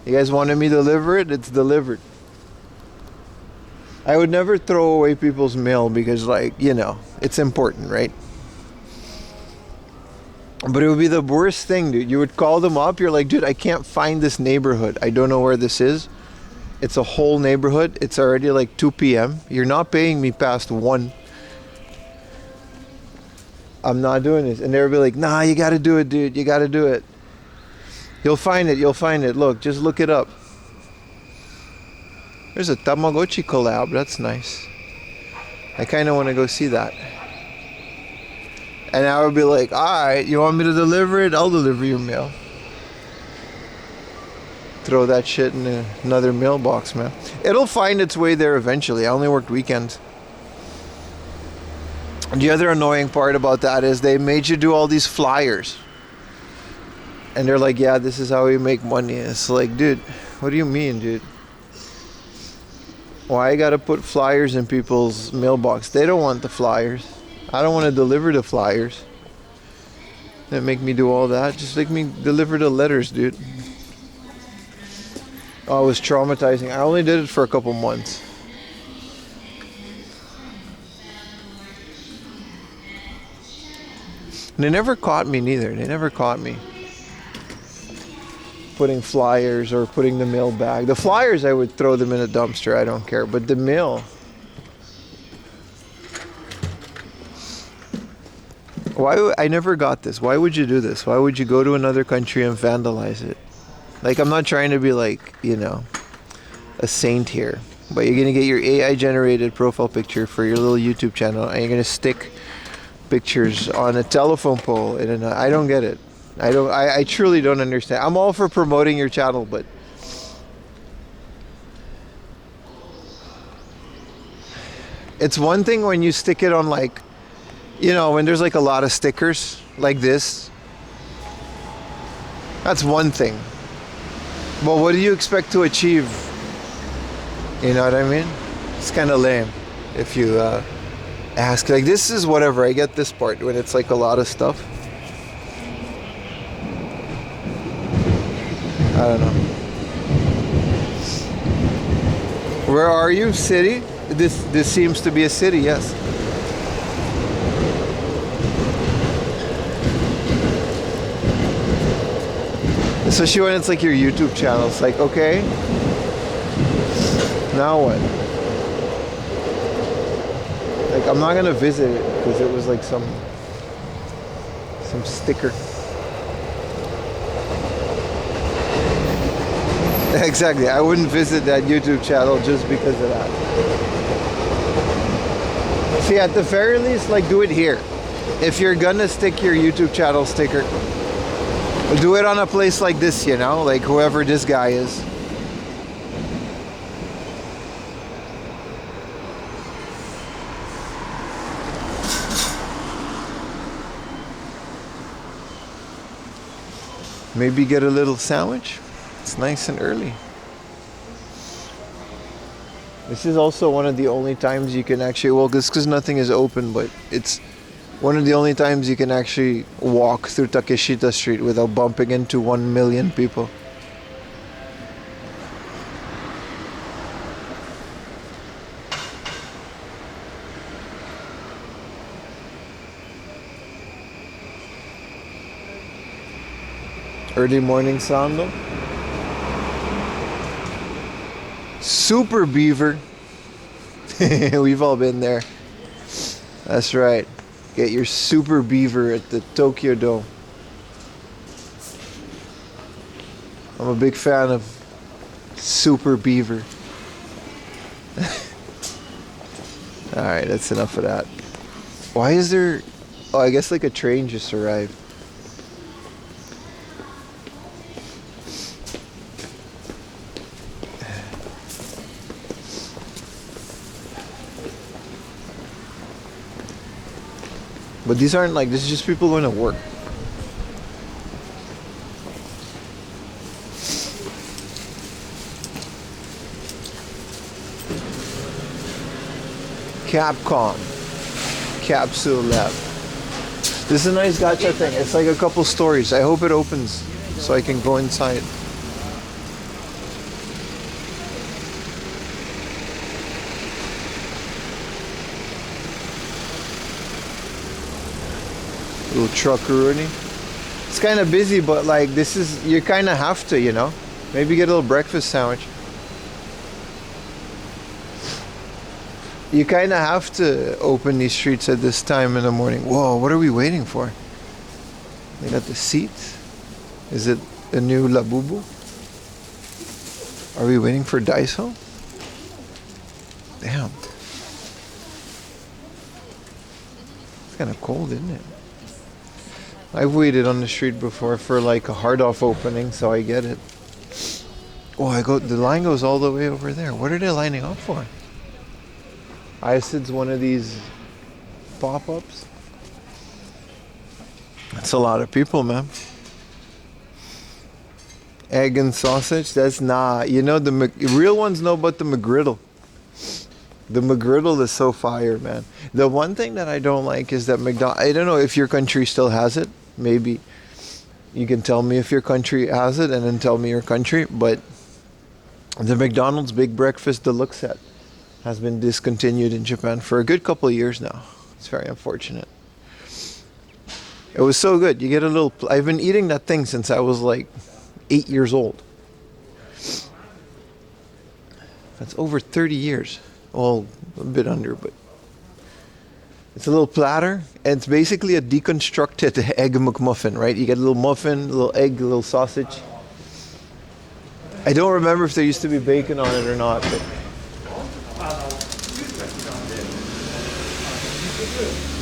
You guys wanted me to deliver it? It's delivered. I would never throw away people's mail because, like, you know, it's important, right? But it would be the worst thing, dude. You would call them up. You're like, dude, I can't find this neighborhood. I don't know where this is. It's a whole neighborhood. It's already like 2 p.m. You're not paying me past 1. I'm not doing this. And they would be like, nah, you got to do it, dude. You got to do it. You'll find it. You'll find it. Look, just look it up. There's a Tamagotchi collab. That's nice. I kind of want to go see that. And I would be like, alright, you want me to deliver it? I'll deliver your mail. Throw that shit in another mailbox, man. It'll find its way there eventually. I only worked weekends. And the other annoying part about that is they made you do all these flyers. And they're like, yeah, this is how we make money. It's like, dude, what do you mean, dude? Why I gotta put flyers in people's mailbox? They don't want the flyers. I don't want to deliver the flyers. That make me do all that. Just make me deliver the letters, dude. Oh, it was traumatizing. I only did it for a couple months. And they never caught me neither. They never caught me putting flyers or putting the mail bag. The flyers, I would throw them in a dumpster. I don't care. But the mail... I never got this. Why would you do this? Why would you go to another country and vandalize it? Like, I'm not trying to be like, you know, a saint here. But you're going to get your AI generated profile picture for your little YouTube channel and you're going to stick pictures on a telephone pole. And I don't get it. I truly don't understand. I'm all for promoting your channel, but it's one thing when you stick it on, like, you know, when there's like a lot of stickers like this. That's one thing. But what do you expect to achieve? You know what I mean? It's kind of lame if you ask. Like, this is whatever. I get this part when it's like a lot of stuff. I don't know. Where are you? City? This seems to be a city, yes. Especially when it's like your YouTube channel. It's like, okay, now what? Like, I'm not gonna visit it because it was like some sticker. Exactly. I wouldn't visit that YouTube channel just because of that. See, at the very least, like, do it here. If you're gonna stick your YouTube channel sticker, do it on a place like this, you know, like whoever this guy is. Maybe get a little sandwich. It's nice and early. This is also one of the only times you can actually, well, because nothing is open, but it's one of the only times you can actually walk through Takeshita Street without bumping into 1 million people. Early morning sando. Super Beaver. We've all been there. That's right. Get your Super Beaver at the Tokyo Dome. I'm a big fan of Super Beaver. Alright, that's enough of that. Why is there... Oh, I guess like a train just arrived. But these aren't like, this is just people going to work. Capcom. Capsule Lab. This is a nice gacha thing. It's like a couple stories. I hope it opens so I can go inside. Little truckaroonie. It's kind of busy, but like this is, you kind of have to, you know. Maybe get a little breakfast sandwich. You kind of have to open these streets at this time in the morning. Whoa, what are we waiting for? They got the seats. Is it a new Labubu? Are we waiting for Daiso? Damn. It's kind of cold, isn't it? I've waited on the street before for like a hard off opening, so I get it. Oh, the line goes all the way over there. What are they lining up for? I said it's one of these pop-ups. That's a lot of people, man. Egg and sausage? That's not. You know, the real ones know about the McGriddle. The McGriddle is so fire, man. The one thing that I don't like is that McDonald. I don't know if your country still has it. Maybe you can tell me if your country has it and then tell me your country. But the McDonald's Big Breakfast Deluxe set has been discontinued in Japan for a good couple of years now. It's very unfortunate. It was so good. You get a little. I've been eating that thing since I was like 8 years old. That's over 30 years. Well, a bit under, but it's a little platter, and it's basically a deconstructed egg McMuffin, right? You get a little muffin, a little egg, a little sausage. I don't remember if there used to be bacon on it or not, but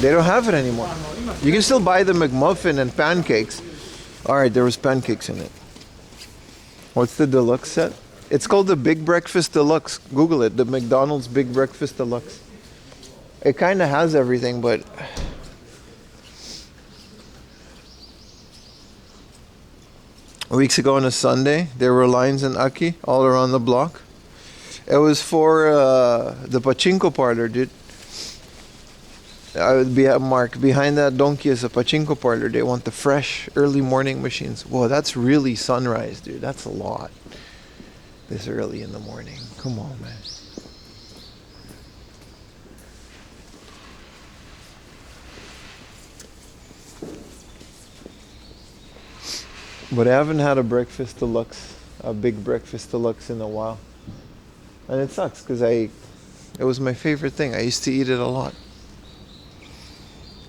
they don't have it anymore. You can still buy the McMuffin and pancakes. All right, there was pancakes in it. What's the deluxe set? It's called the Big Breakfast Deluxe. Google it, the McDonald's Big Breakfast Deluxe. It kind of has everything, but weeks ago on a Sunday, there were lines in Aki all around the block. It was for the pachinko parlor, dude. I would be at Mark. Behind that donkey is a pachinko parlor. They want the fresh early morning machines. Whoa, that's really sunrise, dude. That's a lot. This early in the morning. Come on, man. But I haven't had a breakfast deluxe, a big breakfast deluxe in a while. And it sucks because it was my favorite thing. I used to eat it a lot.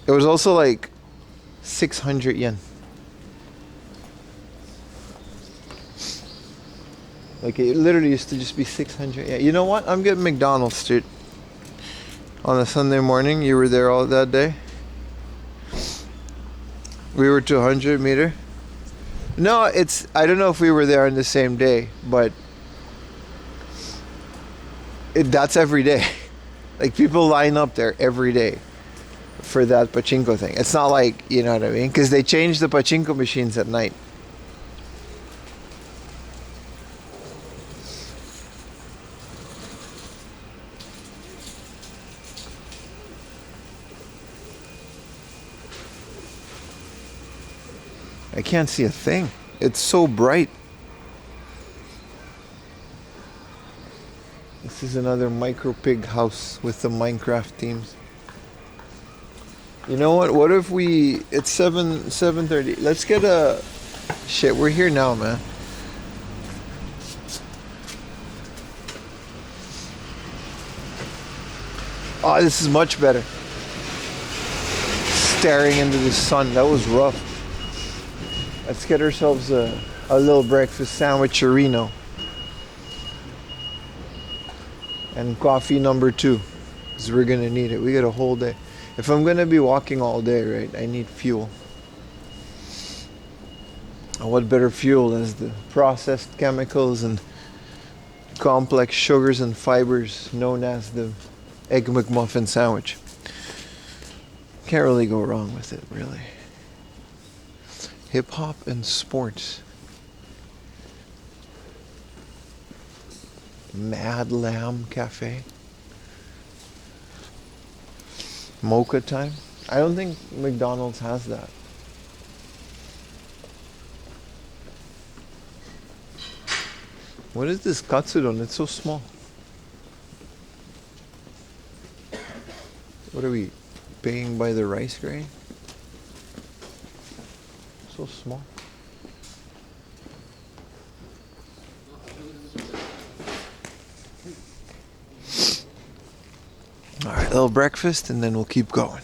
It was also like 600 yen. Like it literally used to just be 600 yen. You know what? I'm getting McDonald's, dude. On a Sunday morning, you were there all that day? We were 200 meter. No, I don't know if we were there on the same day, but that's every day. Like people line up there every day for that pachinko thing. It's not like, you know what I mean? Because they changed the pachinko machines at night. I can't see a thing. It's so bright. This is another micro pig house with the Minecraft themes. You know what? What if it's 7:30. Let's get a shit, we're here now, man. Oh, this is much better. Staring into the sun. That was rough. Let's get ourselves a little breakfast sandwich-arino. And coffee number 2. Because we're going to need it. We got a whole day. If I'm going to be walking all day, right, I need fuel. And what better fuel as the processed chemicals and complex sugars and fibers known as the Egg McMuffin sandwich. Can't really go wrong with it, really. Hip hop and sports. Mad Lamb Cafe. Mocha time. I don't think McDonald's has that. What is this katsudon? It's so small. What are we paying by the rice grain? So small. All right, little breakfast and then we'll keep going.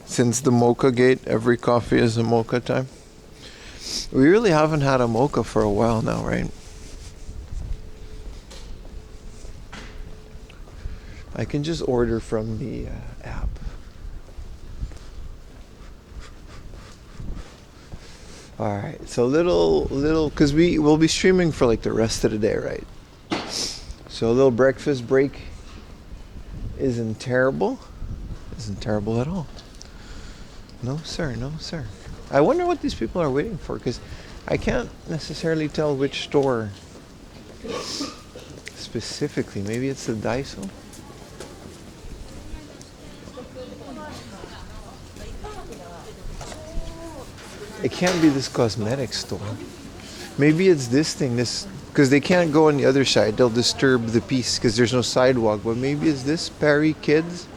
Since the mocha gate, every coffee is a mocha time. We really haven't had a mocha for a while now, right? I can just order from the app. Alright, so little, because we will be streaming for like the rest of the day, right? So a little breakfast break isn't terrible. Isn't terrible at all. No, sir. No, sir. I wonder what these people are waiting for, because I can't necessarily tell which store specifically. Maybe it's the Daiso. It can't be this cosmetic store. Maybe it's this thing, this, because they can't go on the other side. They'll disturb the peace because there's no sidewalk. But maybe it's this Perry Kids.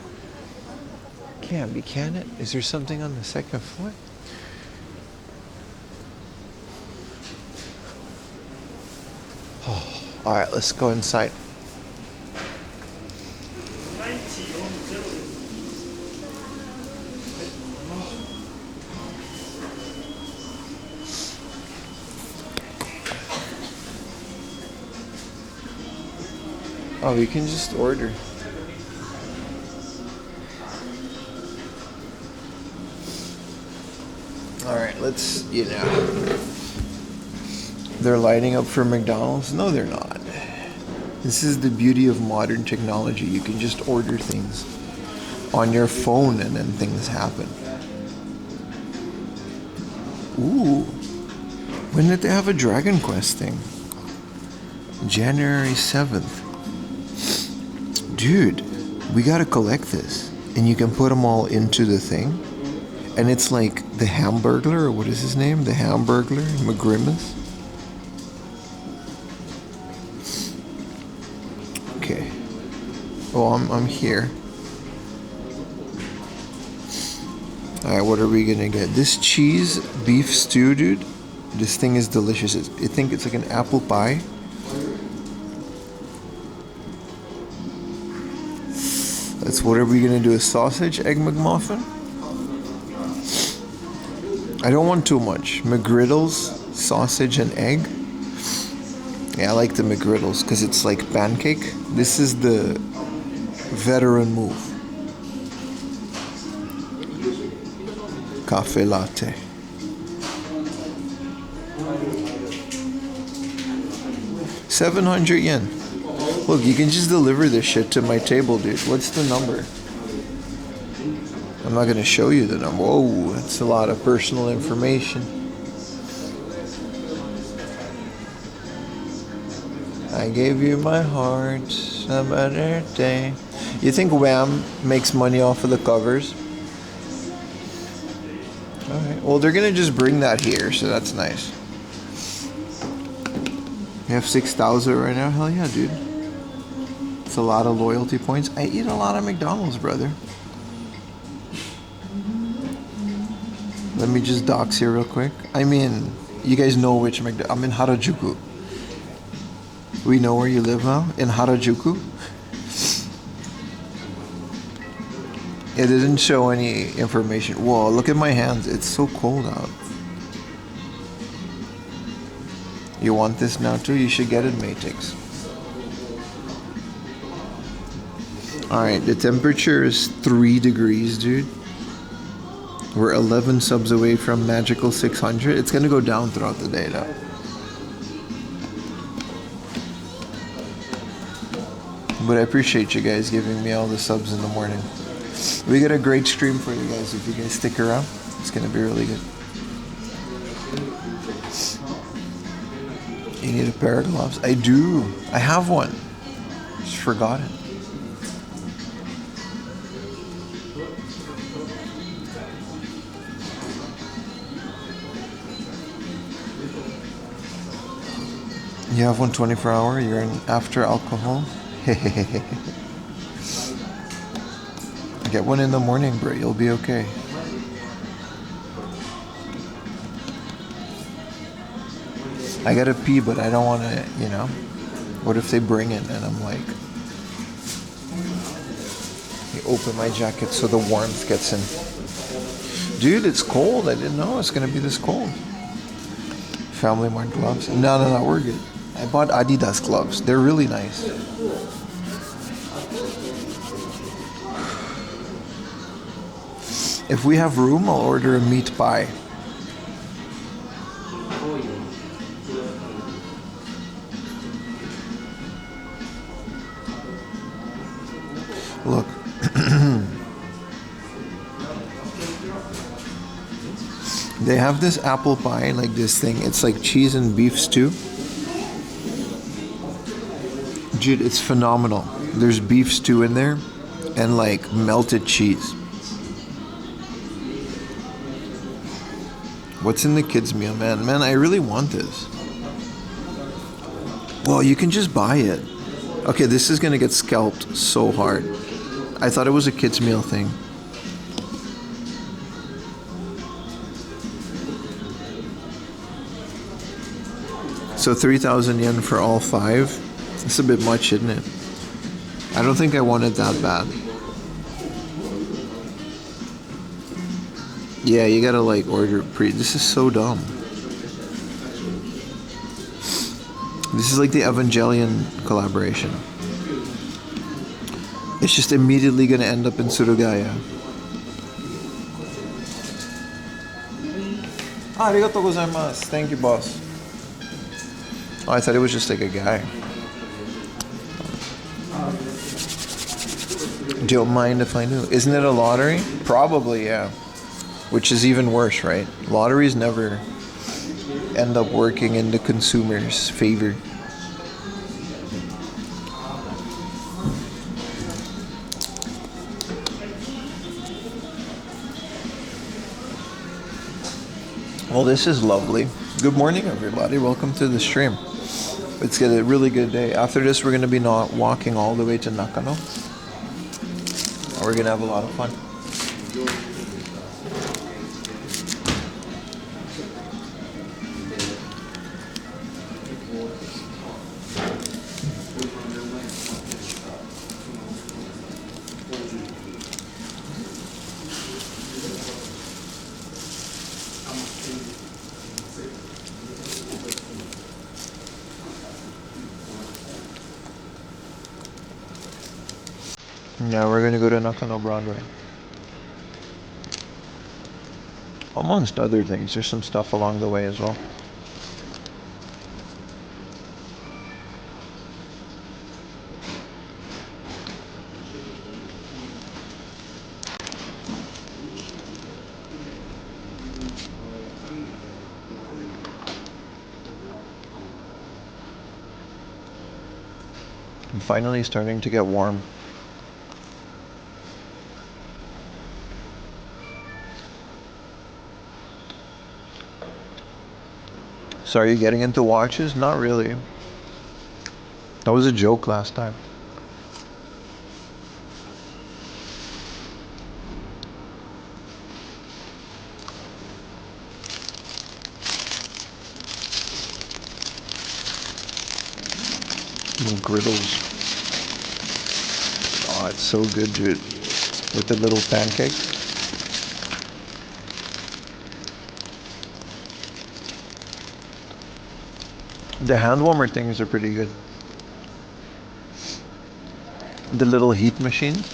Can't be, can it? Is there something on the second floor? Oh, all right, let's go inside. Oh, you can just order. Alright, let's, they're lining up for McDonald's? No, they're not. This is the beauty of modern technology. You can just order things on your phone and then things happen. Ooh. When did they have a Dragon Quest thing? January 7th. Dude, we gotta collect this. And you can put them all into the thing. And it's like the Hamburglar, or what is his name? The Hamburglar, McGrimace. Okay. Oh, I'm here. Alright, what are we gonna get? This cheese beef stew, dude. This thing is delicious. I think it's like an apple pie. That's what are we gonna do? A sausage egg McMuffin? I don't want too much. McGriddles, sausage and egg. Yeah, I like the McGriddles because it's like pancake. This is the veteran move. Cafe latte. ¥700. Look, you can just deliver this shit to my table, dude. What's the number? I'm not gonna show you the number. Whoa, that's a lot of personal information. I gave you my heart some other day. You think Wham makes money off of the covers? Alright, well they're gonna just bring that here, so that's nice. You have 6,000 right now? Hell yeah, dude. It's a lot of loyalty points. I eat a lot of McDonald's, brother. Let me just dox here real quick. I mean, you guys know which McDonald's. I'm in Harajuku. We know where you live now? In Harajuku? It didn't show any information. Whoa, look at my hands. It's so cold out. You want this now too? You should get it, Matex. Alright, the temperature is 3 degrees, dude. We're 11 subs away from magical 600. It's gonna go down throughout the day though. But I appreciate you guys giving me all the subs in the morning. We got a great stream for you guys if you guys stick around. It's gonna be really good. You need a pair of gloves? I do. I have one. Just forgot it. You have one 24-hour? You're in after alcohol? Get one in the morning, bro. You'll be okay. I gotta pee, but I don't want to, What if they bring it and I'm like... You open my jacket so the warmth gets in. Dude, it's cold. I didn't know it's gonna be this cold. Family Mart gloves. No, we're good. I bought Adidas gloves. They're really nice. If we have room, I'll order a meat pie. Look. They have this apple pie, like this thing. It's like cheese and beef stew. Dude, it's phenomenal. There's beef stew in there and like melted cheese. What's in the kids' meal, man? Man, I really want this. Well, you can just buy it. Okay, this is gonna get scalped so hard. I thought it was a kids' meal thing. So 3,000 yen for all 5. It's a bit much, isn't it? I don't think I want it that bad. Yeah, you gotta like order pre. This is so dumb. This is like the Evangelion collaboration. It's just immediately gonna end up in Surugaya. Arigatou gozaimasu. Thank you, boss. Oh, I thought it was just like a guy. Don't mind if I knew. Isn't it a lottery? Probably, yeah. Which is even worse, right? Lotteries never end up working in the consumer's favor. Well, this is lovely. Good morning, everybody. Welcome to the stream. It's a really good day. After this, we're going to be not walking all the way to Nakano. We're going to have a lot of fun. Yeah, we're gonna go to Nakano Broadway. Amongst other things, there's some stuff along the way as well. I'm finally starting to get warm. So are you getting into watches? Not really. That was a joke last time. Little griddles. Oh, it's so good, dude. With the little pancake. The hand warmer things are pretty good. The little heat machines.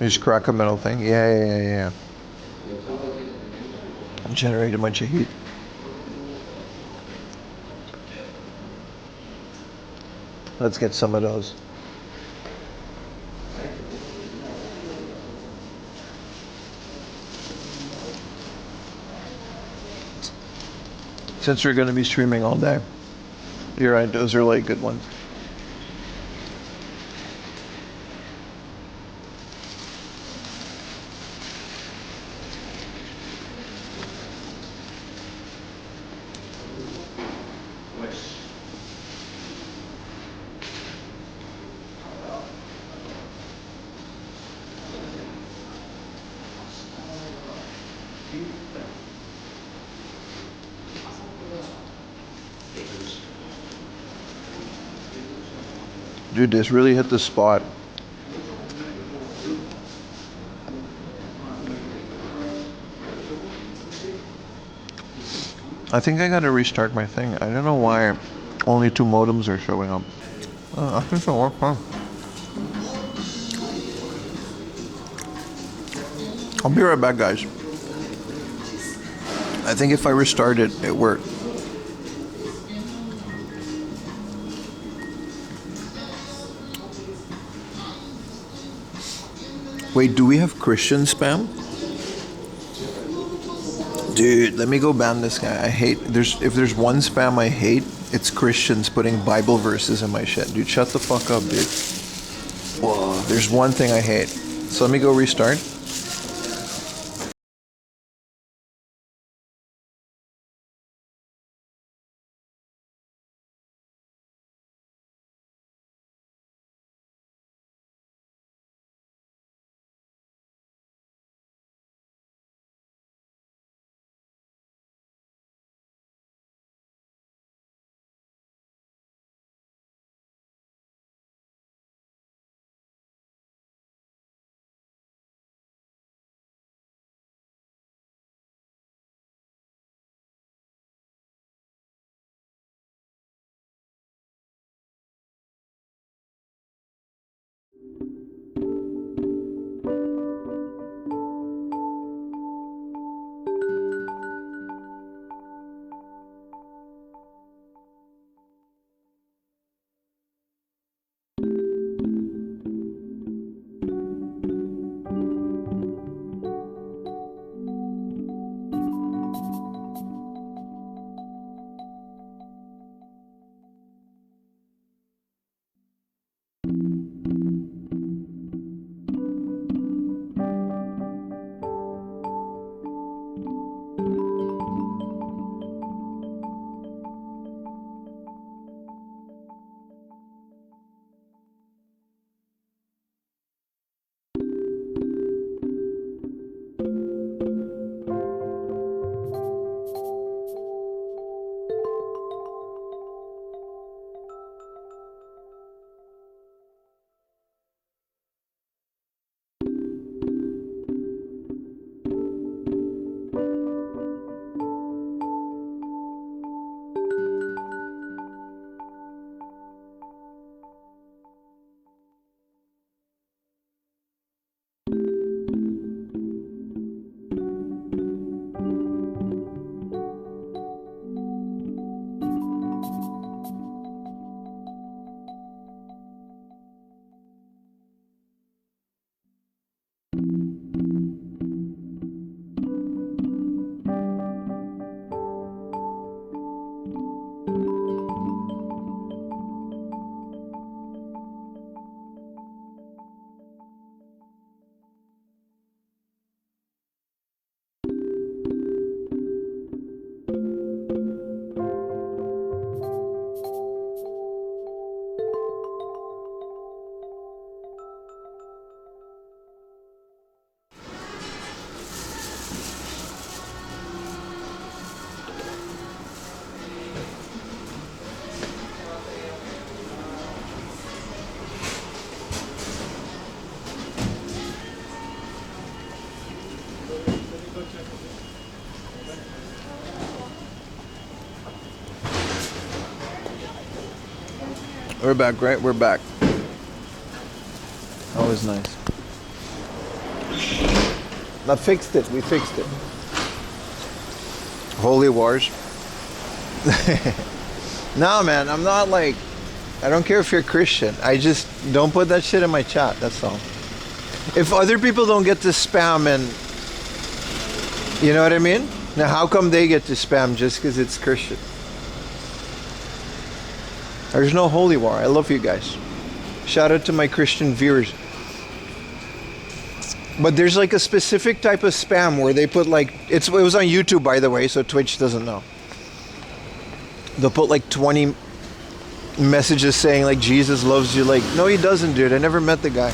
You just crack a metal thing. Yeah. Generate a bunch of heat. Let's get some of those. Since we're going to be streaming all day. You're right, those are like good ones. Dude, this really hit the spot. I think I gotta restart my thing. I don't know why only 2 modems are showing up. I think it'll work fine. I'll be right back, guys. I think if I restart it, it worked. Wait, do we have Christian spam? Dude, let me go ban this guy. I hate, if there's one spam I hate, it's Christians putting Bible verses in my shit. Dude, shut the fuck up, dude. Whoa, there's one thing I hate. So let me go restart. We're back, right? We're back. Always nice. I fixed it. We fixed it. Holy Wars. No, man. I'm not like... I don't care if you're Christian. I just don't put that shit in my chat. That's all. If other people don't get to spam and... You know what I mean? Now, how come they get to spam just because it's Christian? There's no holy war. I love you guys. Shout out to my Christian viewers. But there's like a specific type of spam where they put like... It was on YouTube, by the way, so Twitch doesn't know. They'll put like 20 messages saying like Jesus loves you. Like, no, he doesn't, dude. I never met the guy.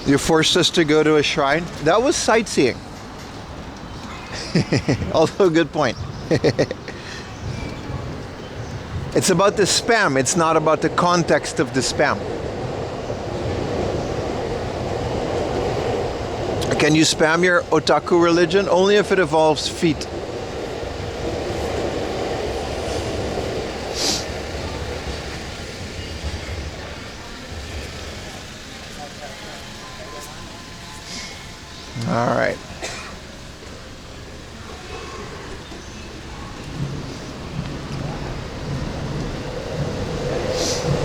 You forced us to go to a shrine. That was sightseeing. Also a good point. It's about the spam. It's not about the context of the spam. Can you spam your otaku religion? Only if it involves feet. All right.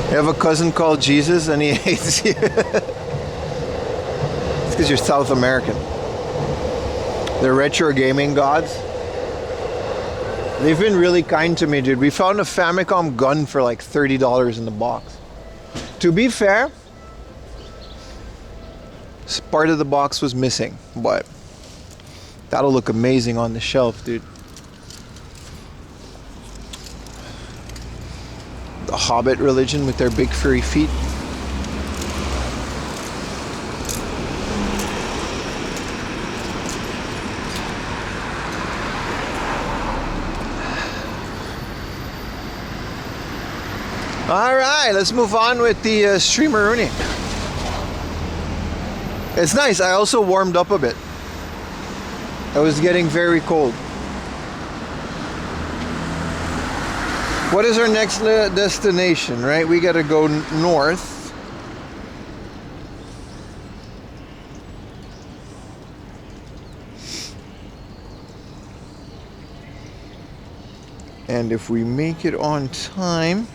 You have a cousin called Jesus and he hates you. It's because you're South American. The retro gaming gods. They've been really kind to me, dude. We found a Famicom gun for like $30 in the box. To be fair, part of the box was missing, but that'll look amazing on the shelf, dude. The Hobbit religion with their big furry feet. All right, let's move on with the streamer Rooney. It's nice. I also warmed up a bit. I was getting very cold. What is our next destination, right? We gotta go north. And if we make it on time,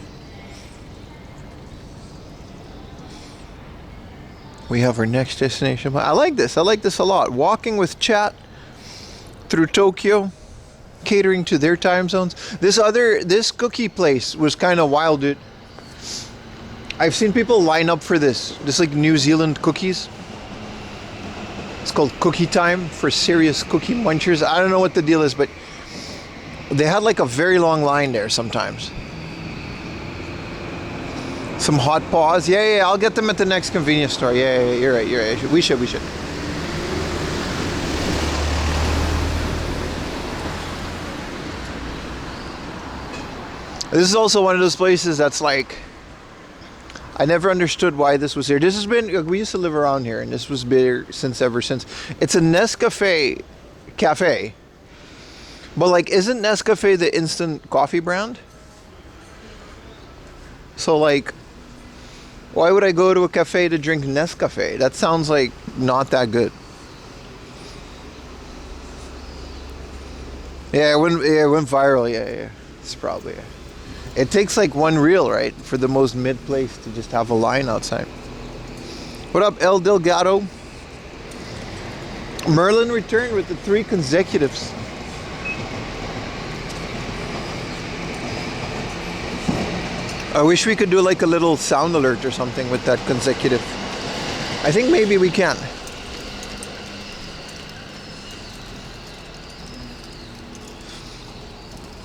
we have our next destination. I like this. I like this a lot. Walking with chat through Tokyo, catering to their time zones. This cookie place was kind of wild, dude. I've seen people line up for this. This like New Zealand cookies. It's called Cookie Time for serious cookie munchers. I don't know what the deal is, but they had like a very long line there sometimes. Some hot paws. Yeah, I'll get them at the next convenience store. Yeah, you're right. We should. This is also one of those places that's like, I never understood why this was here. This has been, we used to live around here, and this was been ever since. It's a Nescafe cafe. But like, isn't Nescafe the instant coffee brand? So like, why would I go to a cafe to drink Nescafe? That sounds like not that good. Yeah, it went viral. Yeah. It's probably it. It takes like $1 right, for the most mid place to just have a line outside. What up, El Delgado? Merlin returned with the 3 consecutives. I wish we could do like a little sound alert or something with that consecutive. I think maybe we can.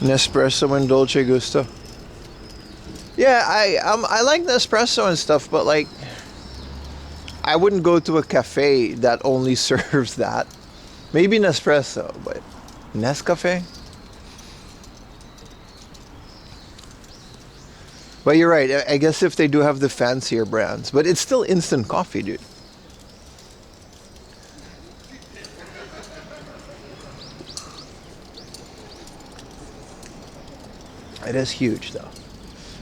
Nespresso and Dolce Gusto. Yeah, I like Nespresso and stuff, but like, I wouldn't go to a cafe that only serves that. Maybe Nespresso, but Nescafe? But you're right. I guess if they do have the fancier brands, but it's still instant coffee, dude. It is huge, though.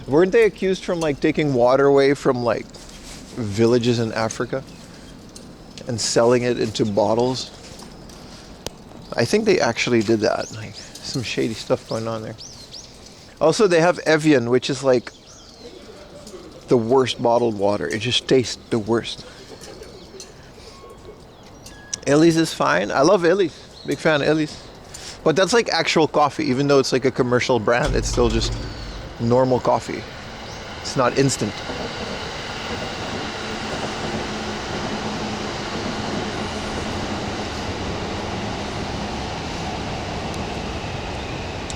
Weren't they accused from like taking water away from like villages in Africa and selling it into bottles? I think they actually did that. Like, some shady stuff going on there. Also, they have Evian, which is like the worst bottled water. It just tastes the worst. Ellie's is fine. I love Ellie's. Big fan of Ellie's. But that's like actual coffee. Even though it's like a commercial brand, it's still just normal coffee. It's not instant.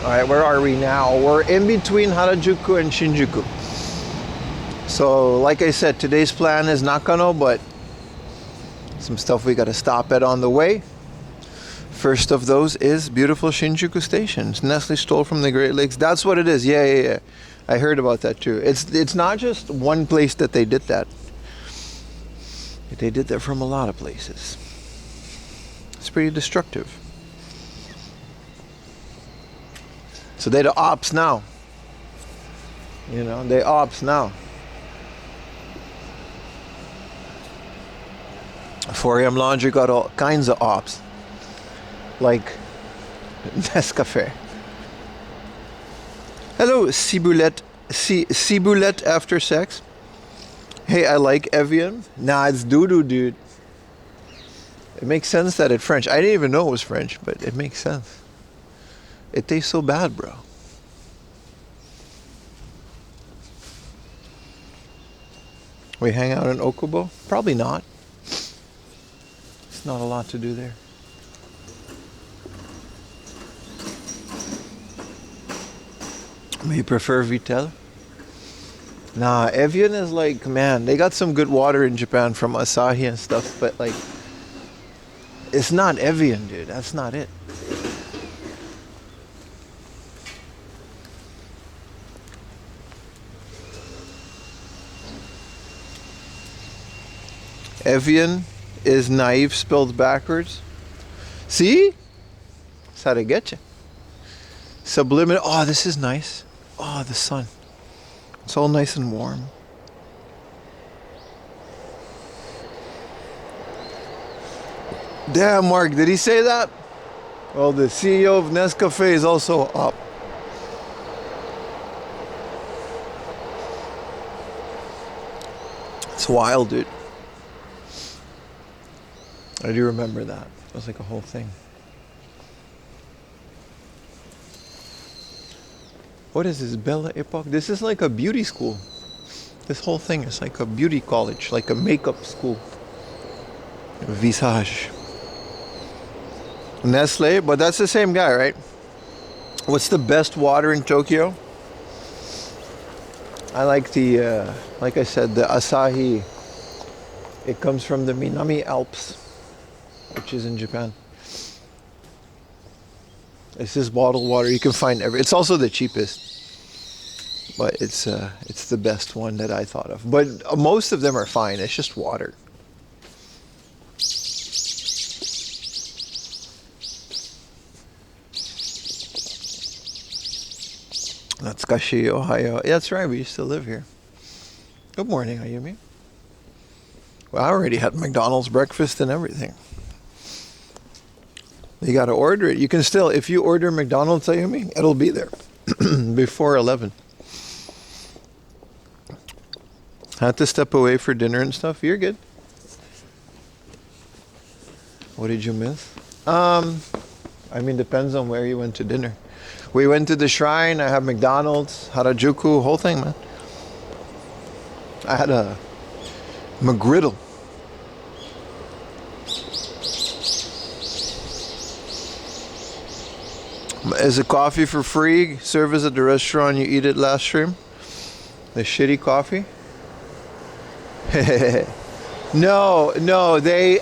Alright, where are we now? We're in between Harajuku and Shinjuku. So, like I said, today's plan is Nakano, but some stuff we gotta stop at on the way. First of those is beautiful Shinjuku Station. Nestle stole from the Great Lakes. That's what it is. Yeah. I heard about that too. It's not just one place that they did that. They did that from a lot of places. It's pretty destructive. So they the ops now. You know, they ops now. 4am Laundry got all kinds of ops. Like Nescafe. Hello, Ciboulette. Ciboulette after sex. Hey, I like Evian. Nah, it's doo-doo, dude. It makes sense that it's French. I didn't even know it was French, but it makes sense. It tastes so bad, bro. We hang out in Okubo? Probably not. There's not a lot to do there. You prefer Vitel? Nah, Evian is like, man, they got some good water in Japan from Asahi and stuff, but like, it's not Evian, dude. That's not it. Evian is naive spelled backwards. See? That's how to get you. Subliminal. Oh, this is nice. Oh, the sun. It's all nice and warm. Damn, Mark, did he say that? Well, the CEO of Nescafe is also up. It's wild, dude. I do remember that. It was like a whole thing. What is this, Bella Epoch? This is like a beauty school. This whole thing is like a beauty college, like a makeup school. Visage. Nestle, but that's the same guy, right? What's the best water in Tokyo? I like the, like I said, the Asahi. It comes from the Minami Alps, which is in Japan. It's this bottled water you can find it's also the cheapest, but it's the best one that I thought of. But most of them are fine. It's just water. That's Keshi, Ohio. Yeah, that's right. We used to live here. Good morning, Ayumi. Well, I already had McDonald's breakfast and everything. You got to order it. You can still, if you order McDonald's, Ayumi, it'll be there before 11. Had to step away for dinner and stuff. You're good. What did you miss? I mean, depends on where you went to dinner. We went to the Shrine. I had McDonald's, Harajuku, whole thing, man. I had a McGriddle. Is it coffee for free? Service at the restaurant, you eat it last stream? The shitty coffee? No, they,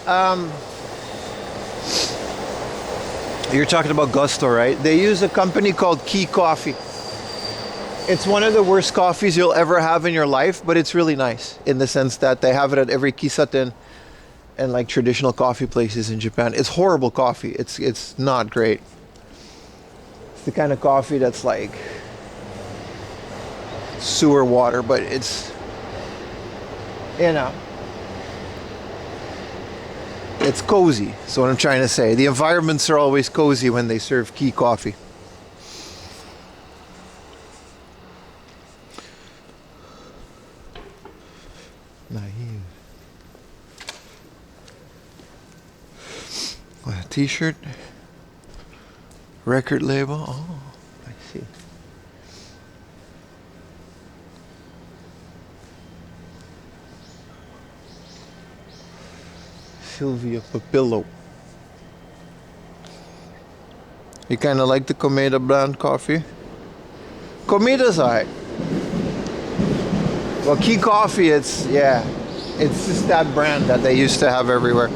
you're talking about Gusto, right? They use a company called Key Coffee. It's one of the worst coffees you'll ever have in your life, but it's really nice in the sense that they have it at every kisaten and like traditional coffee places in Japan. It's horrible coffee. It's not great. It's the kind of coffee that's like sewer water, but it's, you know, it's cozy. That's what I'm trying to say. The environments are always cozy when they serve Key Coffee. Naive. What, a t-shirt? Record label? Oh, I see. Sylvia Papillo. You kind of like the Komeda brand coffee? Komeda's alright. Well, Key Coffee, it's just that brand that they used to have everywhere.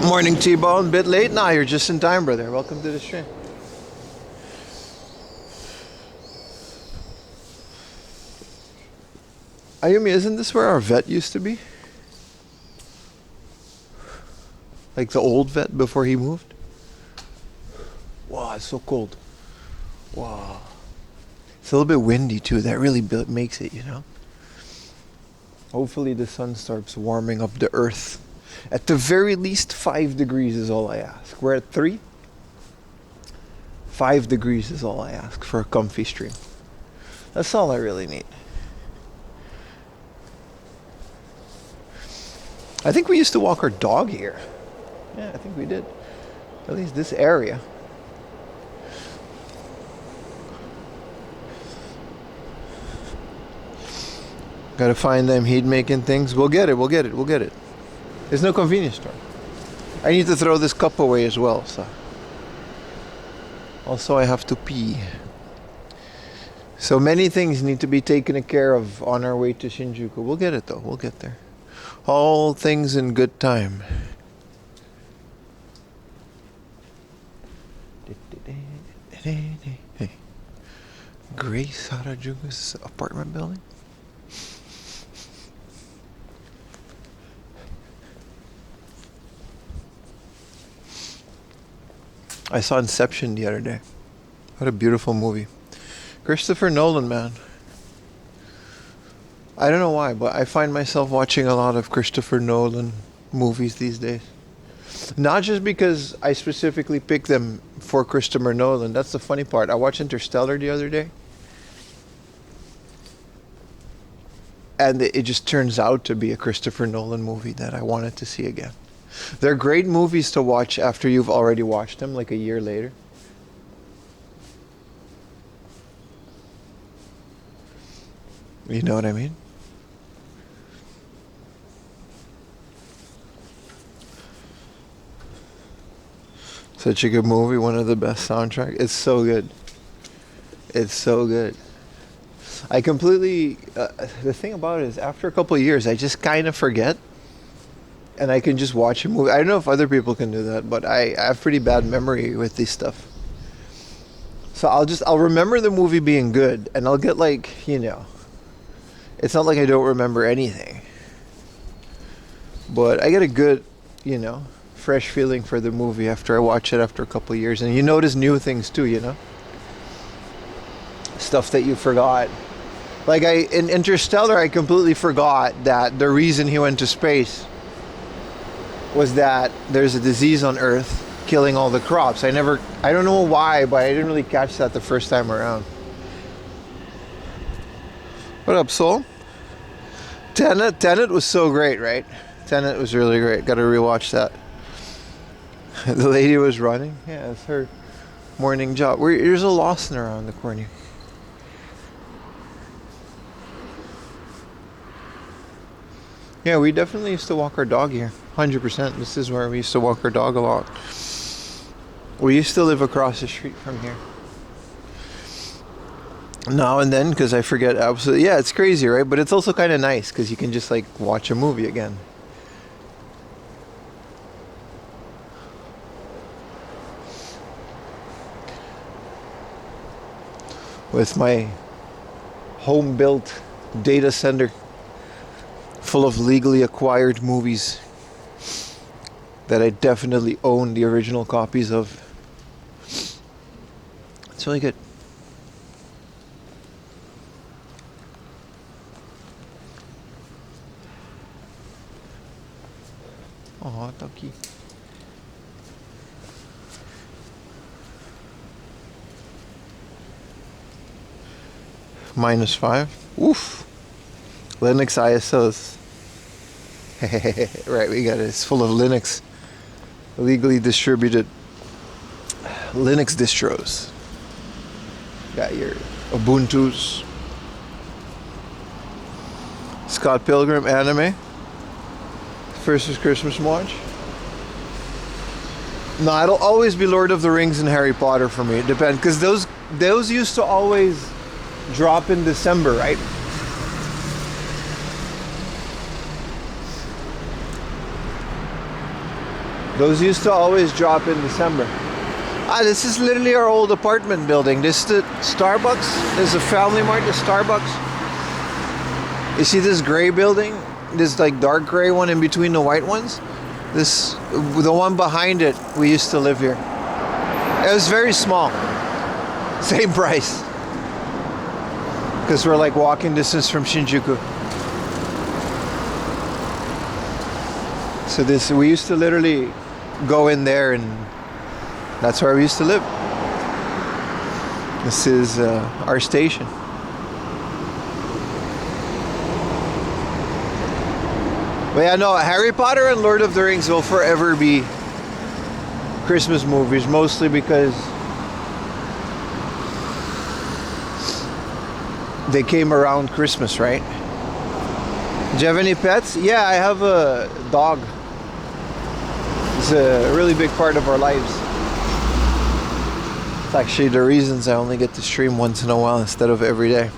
Morning, T-Bone. Bit late? Nah, you're just in time, brother. Welcome to the stream. Ayumi, isn't this where our vet used to be? Like the old vet before he moved? Wow, it's so cold. Wow. It's a little bit windy too. That really makes it, you know? Hopefully the sun starts warming up the earth. At the very least, 5 degrees is all I ask. We're at 3. 5 degrees is all I ask for a comfy stream. That's all I really need. I think we used to walk our dog here. Yeah, I think we did. At least this area. Gotta find them heat making things. We'll get it. There's no convenience store. I need to throw this cup away as well, so. Also, I have to pee. So many things need to be taken care of on our way to Shinjuku. We'll get it though. We'll get there. All things in good time. Grace Harajuku's apartment building. I saw Inception the other day. What a beautiful movie. Christopher Nolan, man. I don't know why, but I find myself watching a lot of Christopher Nolan movies these days. Not just because I specifically picked them for Christopher Nolan. That's the funny part. I watched Interstellar the other day. And it just turns out to be a Christopher Nolan movie that I wanted to see again. They're great movies to watch after you've already watched them, like a year later. You know what I mean? Such a good movie, one of the best soundtracks. It's so good. It's so good. I completely... the thing about it is, after a couple of years, I just kind of forget. And I can just watch a movie. I don't know if other people can do that, but I have pretty bad memory with this stuff. So I'll remember the movie being good, and I'll get like, you know, it's not like I don't remember anything. But I get a good, you know, fresh feeling for the movie after I watch it after a couple of years. And you notice new things too, you know? Stuff that you forgot. Like in Interstellar, I completely forgot that the reason he went to space was that there's a disease on Earth killing all the crops. I don't know why, but I didn't really catch that the first time around. What up, Soul? Tenet was so great, right? Tenet was really great. Gotta rewatch that. The lady was running. Yeah, it's her morning job. There's a Lawson around the corner. Yeah, we definitely used to walk our dog here. 100%. This is where we used to walk our dog a lot. We used to live across the street from here. Now and then, because I forget absolutely. Yeah, it's crazy, right? But it's also kind of nice because you can just like watch a movie again. With my home-built data center full of legally acquired movies that I definitely own the original copies of. It's really good. Oh, Toki. -5. Oof. Linux ISOs. Right, we got it. It's full of Linux. Legally distributed Linux distros. Got your Ubuntu's. Scott Pilgrim anime. First is Christmas watch. No, it'll always be Lord of the Rings and Harry Potter for me. It depends, because those used to always drop in December, right? Those used to always drop in December. This is literally our old apartment building. This is the Starbucks. There's a Family Mart, the Starbucks. You see this gray building? This like dark gray one in between the white ones? The one behind it, we used to live here. It was very small. Same price. Because we're like walking distance from Shinjuku. So we used to literally go in there, and that's where we used to live. This is our station. But yeah, no, Harry Potter and Lord of the Rings will forever be Christmas movies, mostly because they came around Christmas, right? Do you have any pets? Yeah, I have a dog. It's a really big part of our lives. It's actually the reasons I only get to stream once in a while instead of every day.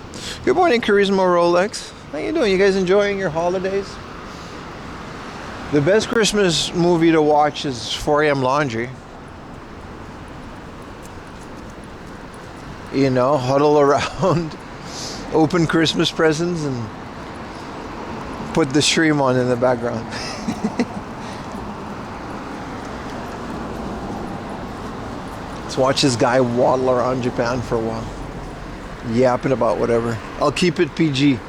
Good morning, Charisma Rolex. How you doing? You guys enjoying your holidays? The best Christmas movie to watch is 4 a.m. Laundry. You know, huddle around, open Christmas presents, and put the stream on in the background. Let's watch this guy waddle around Japan for a while, yapping about whatever. I'll keep it PG.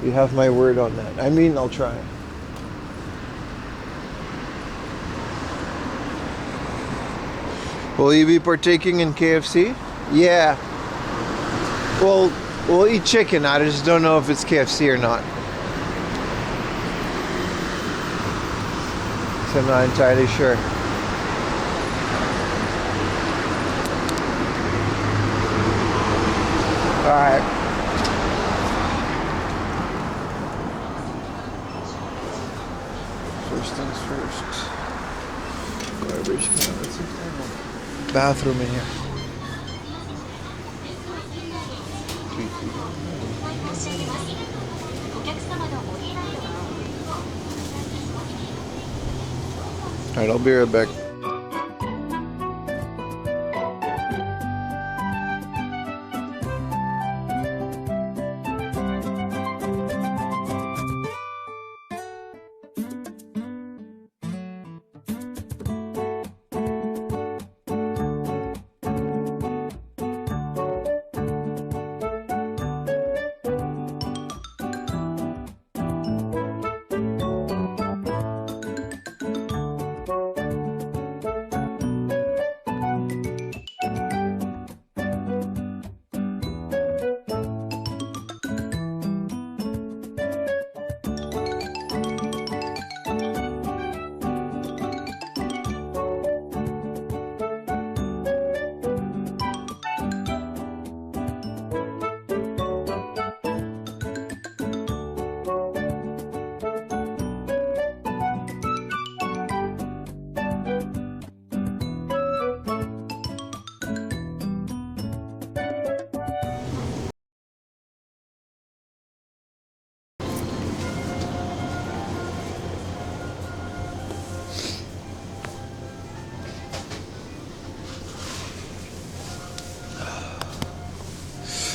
You have my word on that. I mean, I'll try. Will you be partaking in KFC? Yeah. Well, we'll eat chicken. I just don't know if it's KFC or not. So I'm not entirely sure. Alright. First things first. Garbage can. Let's see if there's a bathroom in here. Alright, I'll be right back.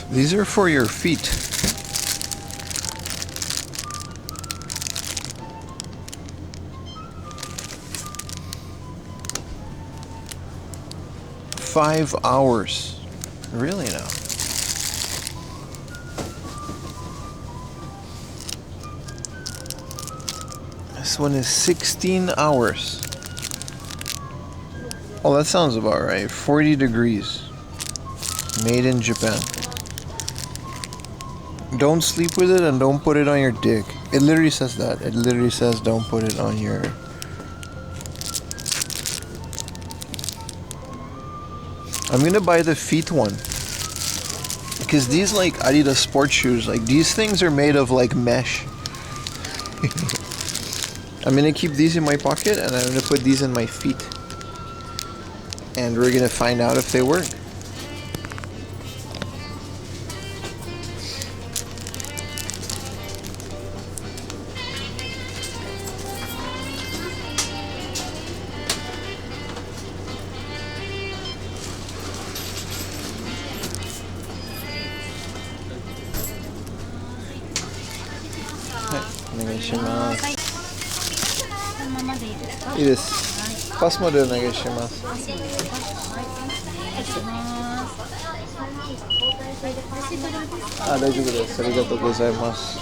These are for your feet. "5 hours. Really now? This one is 16 hours. Oh, that sounds about right. 40 degrees. Made in Japan. Don't sleep with it and don't put it on your dick. It literally says that. It literally says don't put it on your... I'm gonna buy the feet one. Because these like Adidas sports shoes, like these things are made of like mesh. I'm gonna keep these in my pocket and I'm gonna put these in my feet. And we're gonna find out if they work. いいです。パスもでお願いします。あ、大丈夫です。ありがとうございます。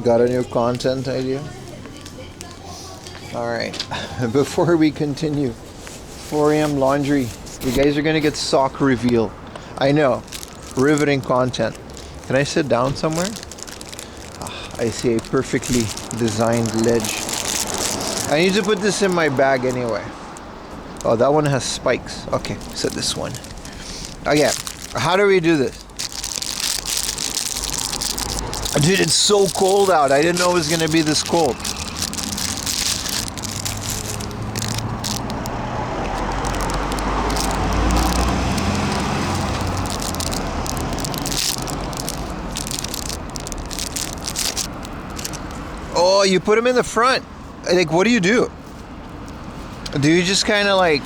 Got a new content idea? Alright, before we continue, 4 a.m. laundry. You guys are gonna get sock reveal. I know, riveting content. Can I sit down somewhere? I see a perfectly designed ledge. I need to put this in my bag anyway. Oh, that one has spikes. Okay, set this one. Okay, how do we do this? Dude, it's so cold out. I didn't know it was gonna be this cold. Oh, you put them in the front. Like, what do you do? Do you just kind of like...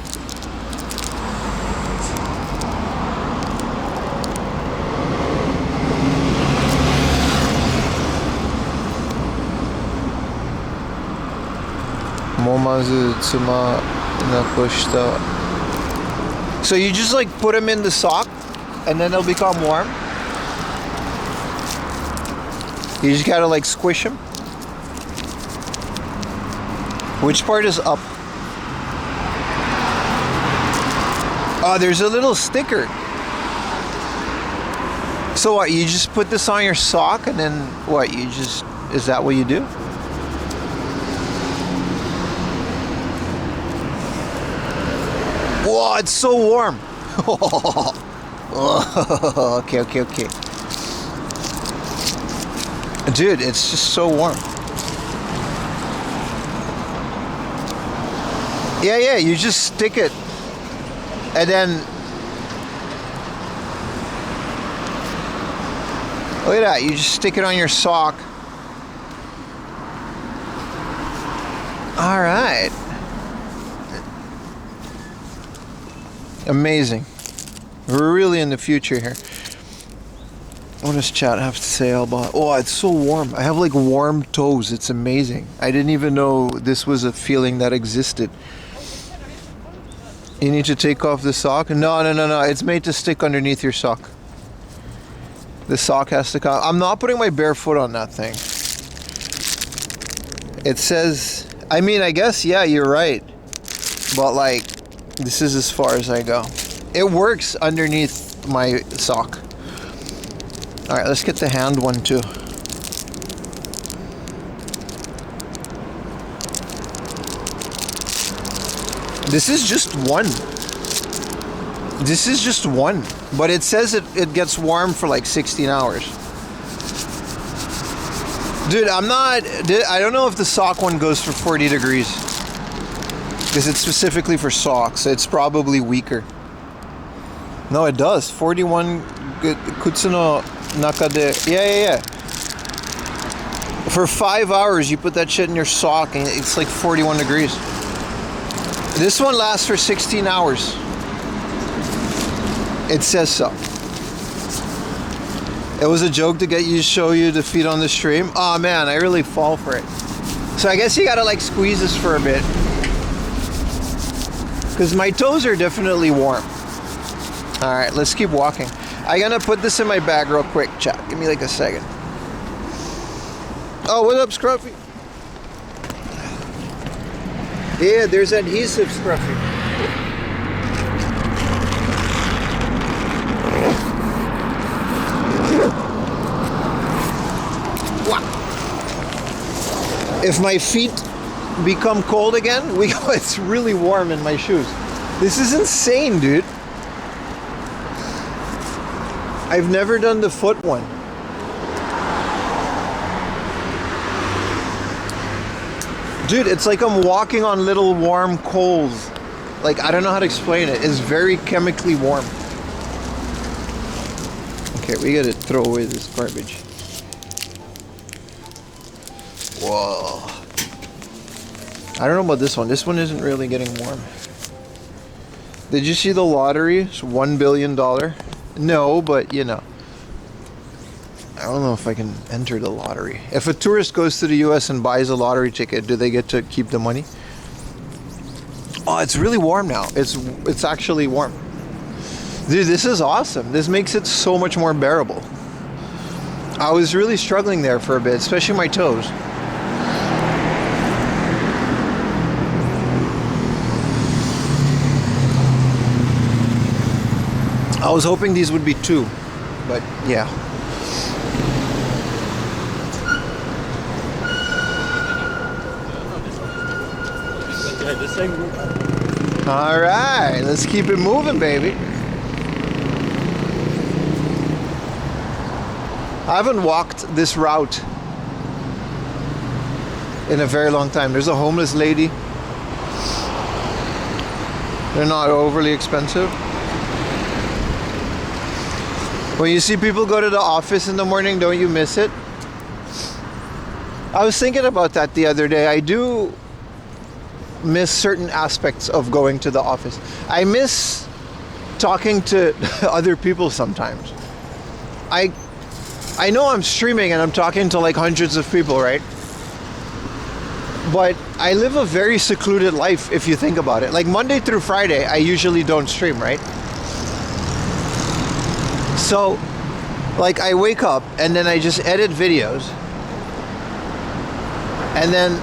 So you just like put them in the sock and then they'll become warm? You just gotta like squish them? Which part is up? Oh, there's a little sticker. So what, you just put this on your sock and then what, you just, is that what you do? Whoa, it's so warm. Okay. Dude, it's just so warm. Yeah, you just stick it. And then... Look at that, you just stick it on your sock. Alright. Amazing. We're really in the future here. What does chat have to say about... Oh, it's so warm. I have like warm toes. It's amazing. I didn't even know this was a feeling that existed. You need to take off the sock? No. It's made to stick underneath your sock. The sock has to come. I'm not putting my bare foot on that thing. It says... I mean, I guess, yeah, you're right. But like, this is as far as I go. It works underneath my sock. Alright, let's get the hand one too. This is just one. This is just one. But it says it gets warm for like 16 hours. Dude, I don't know if the sock one goes for 40 degrees. Because it's specifically for socks. It's probably weaker. No, it does. 41 Kutsuno Nakade. Yeah. For 5 hours, you put that shit in your sock and it's like 41 degrees. This one lasts for 16 hours. It says so. It was a joke to get you to show you the feet on the stream. Oh man, I really fall for it. So I guess you gotta like squeeze this for a bit. Because my toes are definitely warm. Alright, let's keep walking. I'm gonna put this in my bag real quick, chat. Give me like a second. Oh, what up, Scruffy? Yeah, there's adhesive, Scruffy. If my feet become cold again, it's really warm in my shoes. This is insane, dude. I've never done the foot one. Dude, it's like I'm walking on little warm coals. Like, I don't know how to explain it. It's very chemically warm. Okay, we gotta throw away this garbage. Whoa. I don't know about this one. This one isn't really getting warm. Did you see the lottery? It's $1 billion. No, but you know. I don't know if I can enter the lottery. If a tourist goes to the US and buys a lottery ticket, do they get to keep the money? Oh, it's really warm now. It's actually warm. Dude, this is awesome. This makes it so much more bearable. I was really struggling there for a bit, especially my toes. I was hoping these would be 2, but yeah. All right, let's keep it moving, baby. I haven't walked this route in a very long time. There's a homeless lady. They're not overly expensive. When you see people go to the office in the morning, don't you miss it? I was thinking about that the other day. I do miss certain aspects of going to the office. I miss talking to other people sometimes. I know I'm streaming and I'm talking to like hundreds of people, right? But I live a very secluded life if you think about it. Like Monday through Friday, I usually don't stream, right? So, like I wake up and then I just edit videos. And then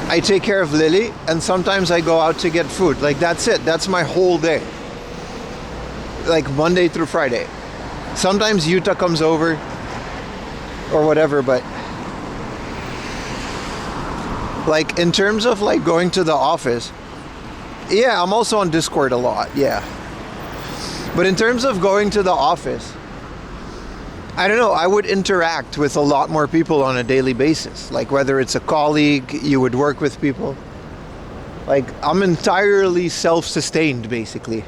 I take care of Lily, and sometimes I go out to get food. Like that's it. That's my whole day. Like Monday through Friday. Sometimes Yuta comes over or whatever, but like in terms of like going to the office, yeah, I'm also on Discord a lot, yeah. But in terms of going to the office, I don't know, I would interact with a lot more people on a daily basis. Like whether it's a colleague, you would work with people. Like I'm entirely self-sustained basically.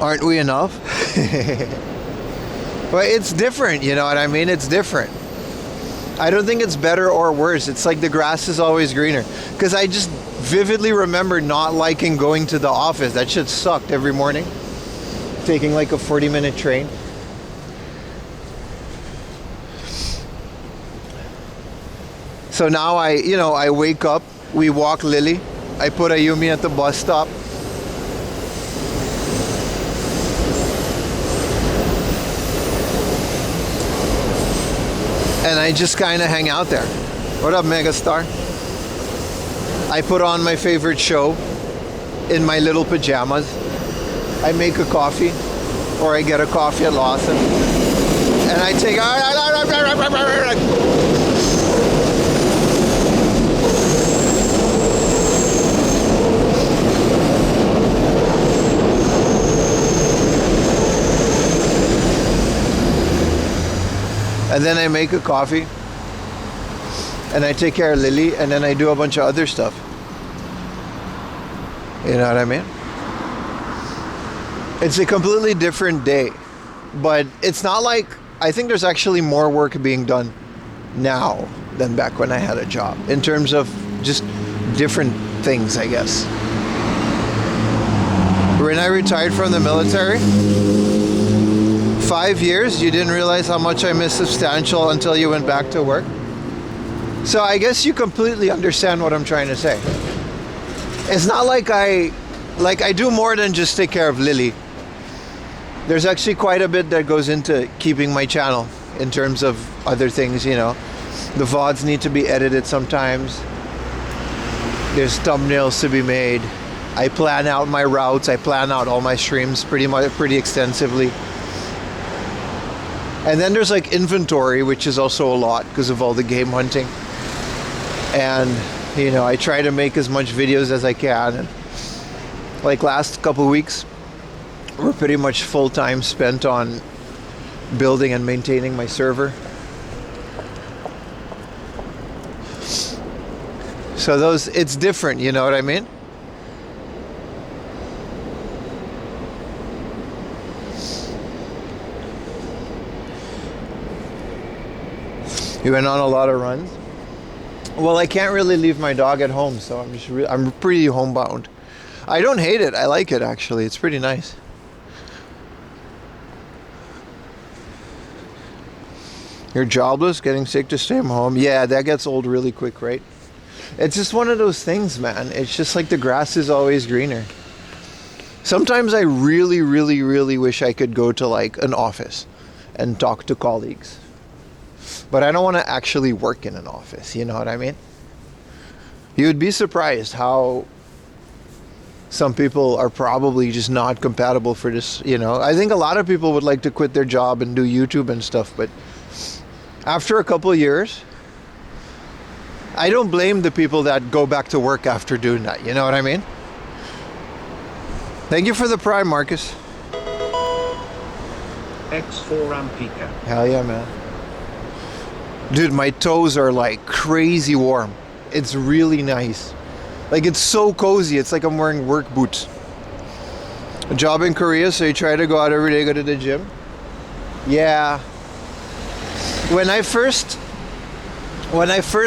Aren't we enough? But it's different, you know what I mean? It's different. I don't think it's better or worse. It's like the grass is always greener. Because I just vividly remember not liking going to the office. That shit sucked every morning. Taking like a 40-minute train. So now I wake up, we walk Lily, I put Ayumi at the bus stop. And I just kind of hang out there. What up, Megastar? I put on my favorite show in my little pajamas. I make a coffee, or I get a coffee at Lawson. And I take... And then I make a coffee, and I take care of Lily, and then I do a bunch of other stuff. You know what I mean? It's a completely different day, but it's not like, I think there's actually more work being done now than back when I had a job, in terms of just different things, I guess. When I retired from the military, 5 years, you didn't realize how much I miss Substantial until you went back to work. So I guess you completely understand what I'm trying to say. It's not like I do more than just take care of Lily. There's actually quite a bit that goes into keeping my channel in terms of other things, you know. The VODs need to be edited sometimes. There's thumbnails to be made. I plan out my routes. I plan out all my streams pretty extensively. And then there's like inventory, which is also a lot because of all the game hunting. And, you know, I try to make as much videos as I can. And like last couple weeks, were pretty much full time spent on building and maintaining my server. So it's different, you know what I mean? You went on a lot of runs? Well, I can't really leave my dog at home, so I'm pretty homebound. I don't hate it. I like it, actually. It's pretty nice. You're jobless, getting sick to stay home. Yeah, that gets old really quick, right? It's just one of those things, man. It's just like the grass is always greener. Sometimes I really, really, really wish I could go to like an office and talk to colleagues. But I don't want to actually work in an office, you know what I mean? You would be surprised how some people are probably just not compatible for this, you know. I think a lot of people would like to quit their job and do YouTube and stuff, but after a couple of years, I don't blame the people that go back to work after doing that, you know what I mean? Thank you for the prime, Marcus. X4 Ampika. Hell yeah, man. Dude, my toes are like crazy warm. It's really nice. Like, it's so cozy. It's like I'm wearing work boots. A job in Korea, so you try to go out every day, go to the gym. Yeah. When I first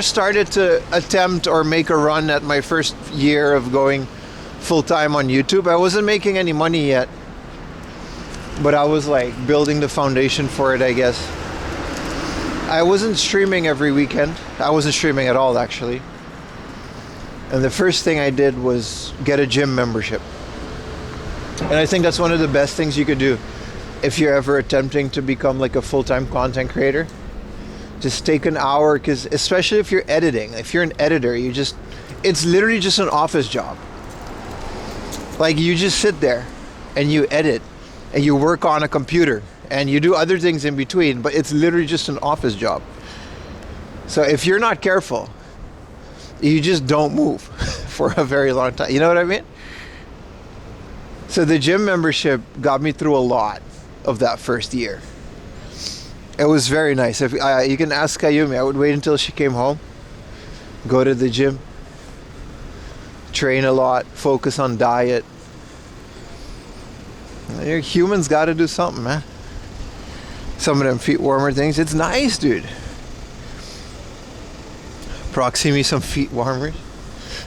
started to attempt or make a run at my first year of going full-time on YouTube, I wasn't making any money yet. But I was like building the foundation for it, I guess. I wasn't streaming every weekend. I wasn't streaming at all, actually. And the first thing I did was get a gym membership. And I think that's one of the best things you could do if you're ever attempting to become like a full-time content creator. Just take an hour, because especially if you're editing, if you're an editor, it's literally just an office job. Like, you just sit there and you edit and you work on a computer and you do other things in between, but it's literally just an office job. So if you're not careful, you just don't move for a very long time. You know what I mean? So the gym membership got me through a lot of that first year. It was very nice. If you can ask Kayumi, I would wait until she came home, go to the gym, train a lot, focus on diet. Humans got to do something, man. Some of them feet warmer things. It's nice, dude. Proxy me some feet warmers.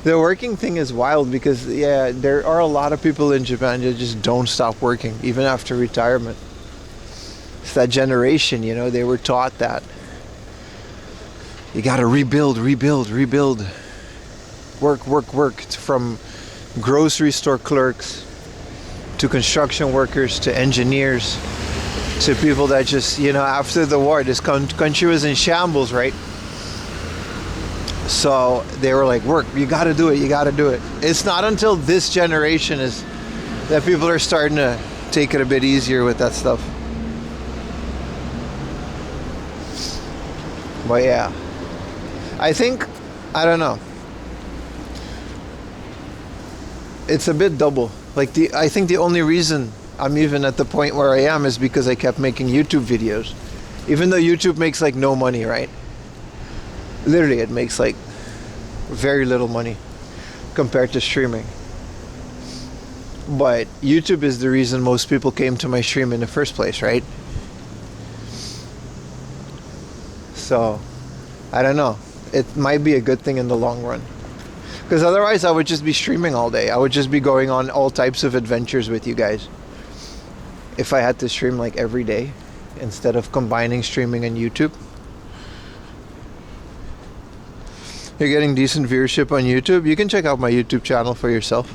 The working thing is wild because, yeah, there are a lot of people in Japan that just don't stop working, even after retirement. It's that generation, you know, they were taught that. You gotta rebuild. Work. From grocery store clerks to construction workers to engineers to people that just, you know, after the war, this country was in shambles, right? So they were like, work, you gotta do it. It's not until this generation is that people are starting to take it a bit easier with that stuff. But yeah, I don't know. It's a bit double. Like, I think the only reason I'm even at the point where I am is because I kept making YouTube videos. Even though YouTube makes like no money, right? Literally, it makes like very little money compared to streaming. But YouTube is the reason most people came to my stream in the first place, right? So, I don't know. It might be a good thing in the long run. Because otherwise I would just be streaming all day. I would just be going on all types of adventures with you guys. If I had to stream like every day instead of combining streaming and YouTube. You're getting decent viewership on YouTube. You can check out my YouTube channel for yourself.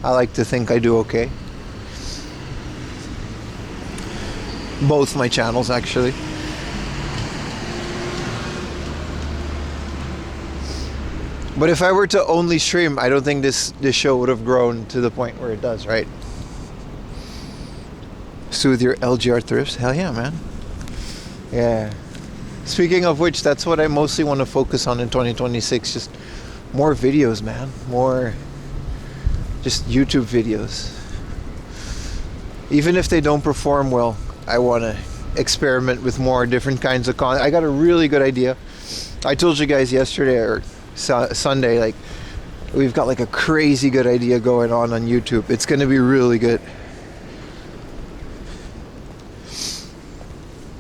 I like to think I do okay. Both my channels, actually. But if I were to only stream, I don't think this show would have grown to the point where it does, right? Soothe your LGR thrifts? Hell yeah, man. Yeah. Speaking of which, that's what I mostly want to focus on in 2026. Just more videos, man. More just YouTube videos. Even if they don't perform well, I want to experiment with more different kinds of content. I got a really good idea. I told you guys yesterday or Sunday, like, we've got like a crazy good idea going on YouTube. It's going to be really good.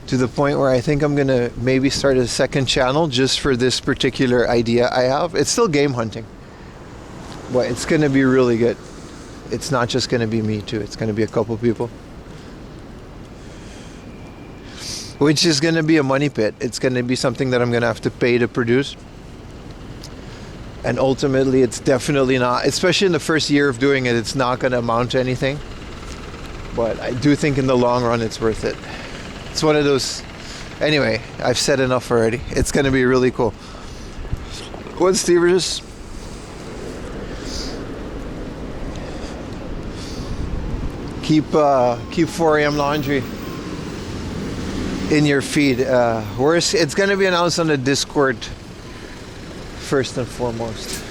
To the point where I think I'm going to maybe start a second channel just for this particular idea I have. It's still game hunting. But it's going to be really good. It's not just going to be me too. It's going to be a couple people. which is going to be a money pit. It's going to be something that I'm going to have to pay to produce. And ultimately, it's definitely not, especially in the first year of doing it, it's not going to amount to anything. But I do think in the long run, it's worth it. It's one of those... Anyway, I've said enough already. It's going to be really cool. What's Stevers? Keep 4 a.m. laundry in your feed. It's going to be announced on the Discord first and foremost.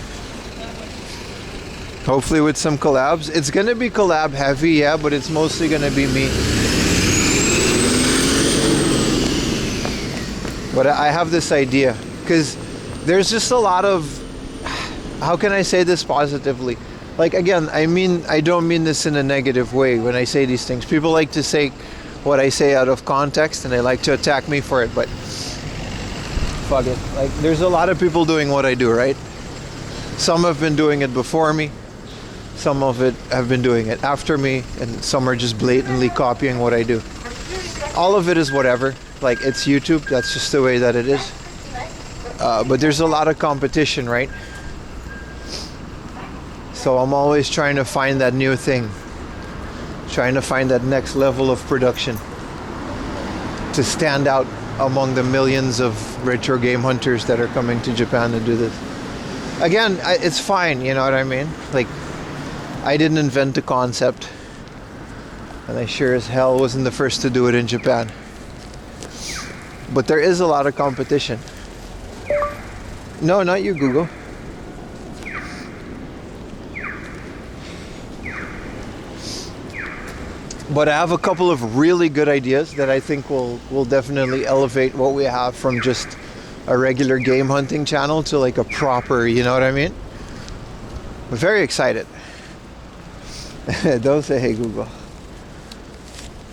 Hopefully with some collabs. It's going to be collab heavy, yeah, but it's mostly going to be me. But I have this idea because there's just a lot of, how can I say this positively? Like, again, I don't mean this in a negative way when I say these things. People like to say what I say out of context and they like to attack me for it, but fuck it. Like, there's a lot of people doing what I do, right? Some have been doing it before me. Some of it have been doing it after me, and some are just blatantly copying what I do. All of it is whatever. Like, it's YouTube. That's just the way that it is. But there's a lot of competition, right? So I'm always trying to find that new thing. Trying to find that next level of production. To stand out among the millions of retro game hunters that are coming to Japan to do this. Again, it's fine, you know what I mean? Like, I didn't invent the concept. And I sure as hell wasn't the first to do it in Japan. But there is a lot of competition. No, not you, Google. But I have a couple of really good ideas that I think will definitely elevate what we have from just a regular game hunting channel to like a proper, you know what I mean? I'm very excited. Don't say hey Google.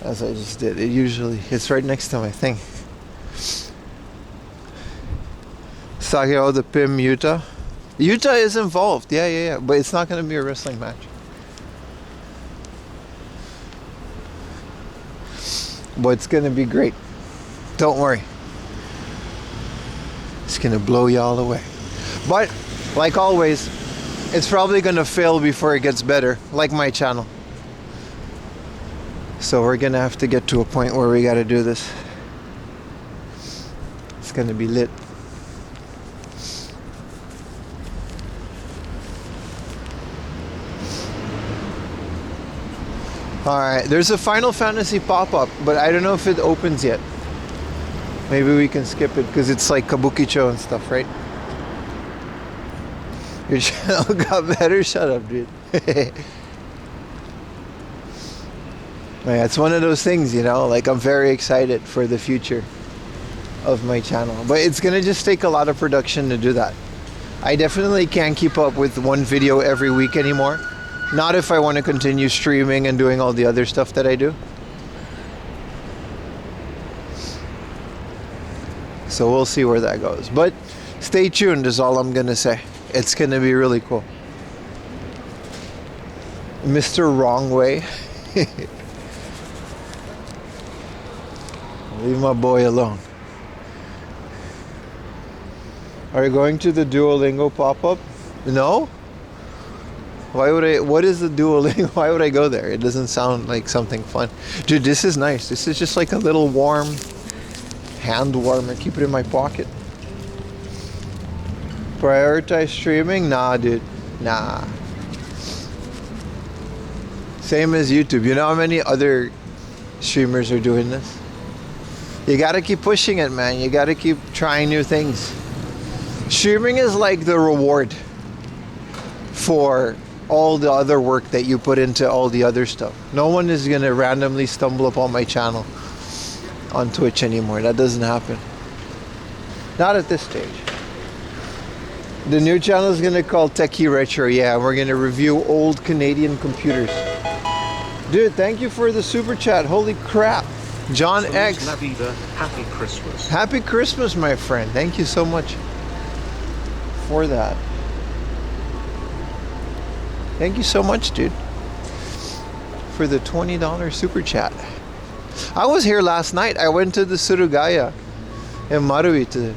As I just did. It's right next to my thing. Sageo the Pim Utah. Utah is involved, yeah. But it's not going to be a wrestling match. But it's going to be great. Don't worry. It's going to blow y'all away. But, like always, it's probably going to fail before it gets better, like my channel. So we're going to have to get to a point where we got to do this. It's going to be lit. Alright, there's a Final Fantasy pop-up, but I don't know if it opens yet. Maybe we can skip it, because it's like Kabukicho and stuff, right? Your channel got better? Shut up, dude. Yeah, it's one of those things, you know, like I'm very excited for the future of my channel. But it's going to just take a lot of production to do that. I definitely can't keep up with one video every week anymore. Not if I want to continue streaming and doing all the other stuff that I do. So we'll see where that goes. But stay tuned is all I'm going to say. It's going to be really cool. Mr. Wrong Way. Leave my boy alone. Are you going to the Duolingo pop-up? No? Why would I? What is the Duolingo? Why would I go there? It doesn't sound like something fun. Dude, this is nice. This is just like a little warm hand warmer. Keep it in my pocket. Prioritize streaming? Nah, dude. Nah. Same as YouTube. You know how many other streamers are doing this? You gotta keep pushing it, man. You gotta keep trying new things. Streaming is like the reward for all the other work that you put into all the other stuff. No one is gonna randomly stumble upon my channel on Twitch anymore. That doesn't happen. Not at this stage. The new channel is gonna call Techie Retro. Yeah, we're gonna review old Canadian computers. Dude, thank you for the super chat. Holy crap. John X. Happy Christmas. Happy Christmas, my friend. Thank you so much for that. Thank you so much, dude, for the $20 super chat. I was here last night. I went to the Surugaya in Marui to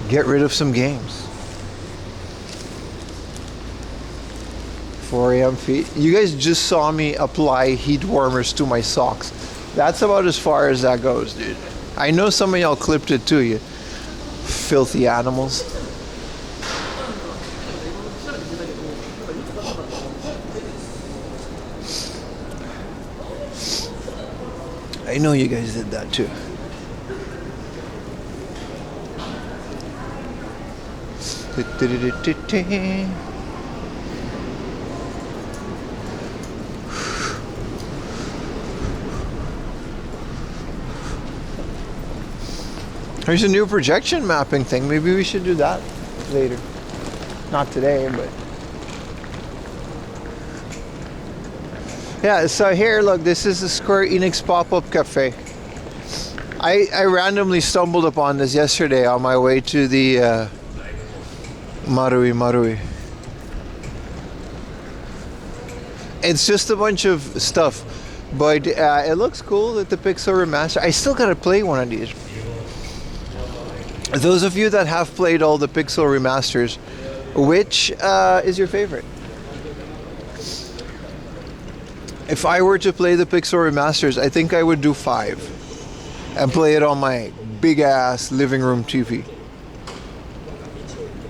get rid of some games. 4 a.m. feet. You guys just saw me apply heat warmers to my socks. That's about as far as that goes, dude. I know some of y'all clipped it too, you filthy animals. I know you guys did that too. There's a new projection mapping thing. Maybe we should do that later. Not today, but... Yeah, so here, look, this is the Square-Enix pop-up cafe. I randomly stumbled upon this yesterday on my way to the Marui. It's just a bunch of stuff, but it looks cool that the Pixel Remaster. I still gotta play one of these. Those of you that have played all the Pixel Remasters, which is your favorite? If I were to play the Pixel Remasters, I think I would do 5 and play it on my big ass living room TV.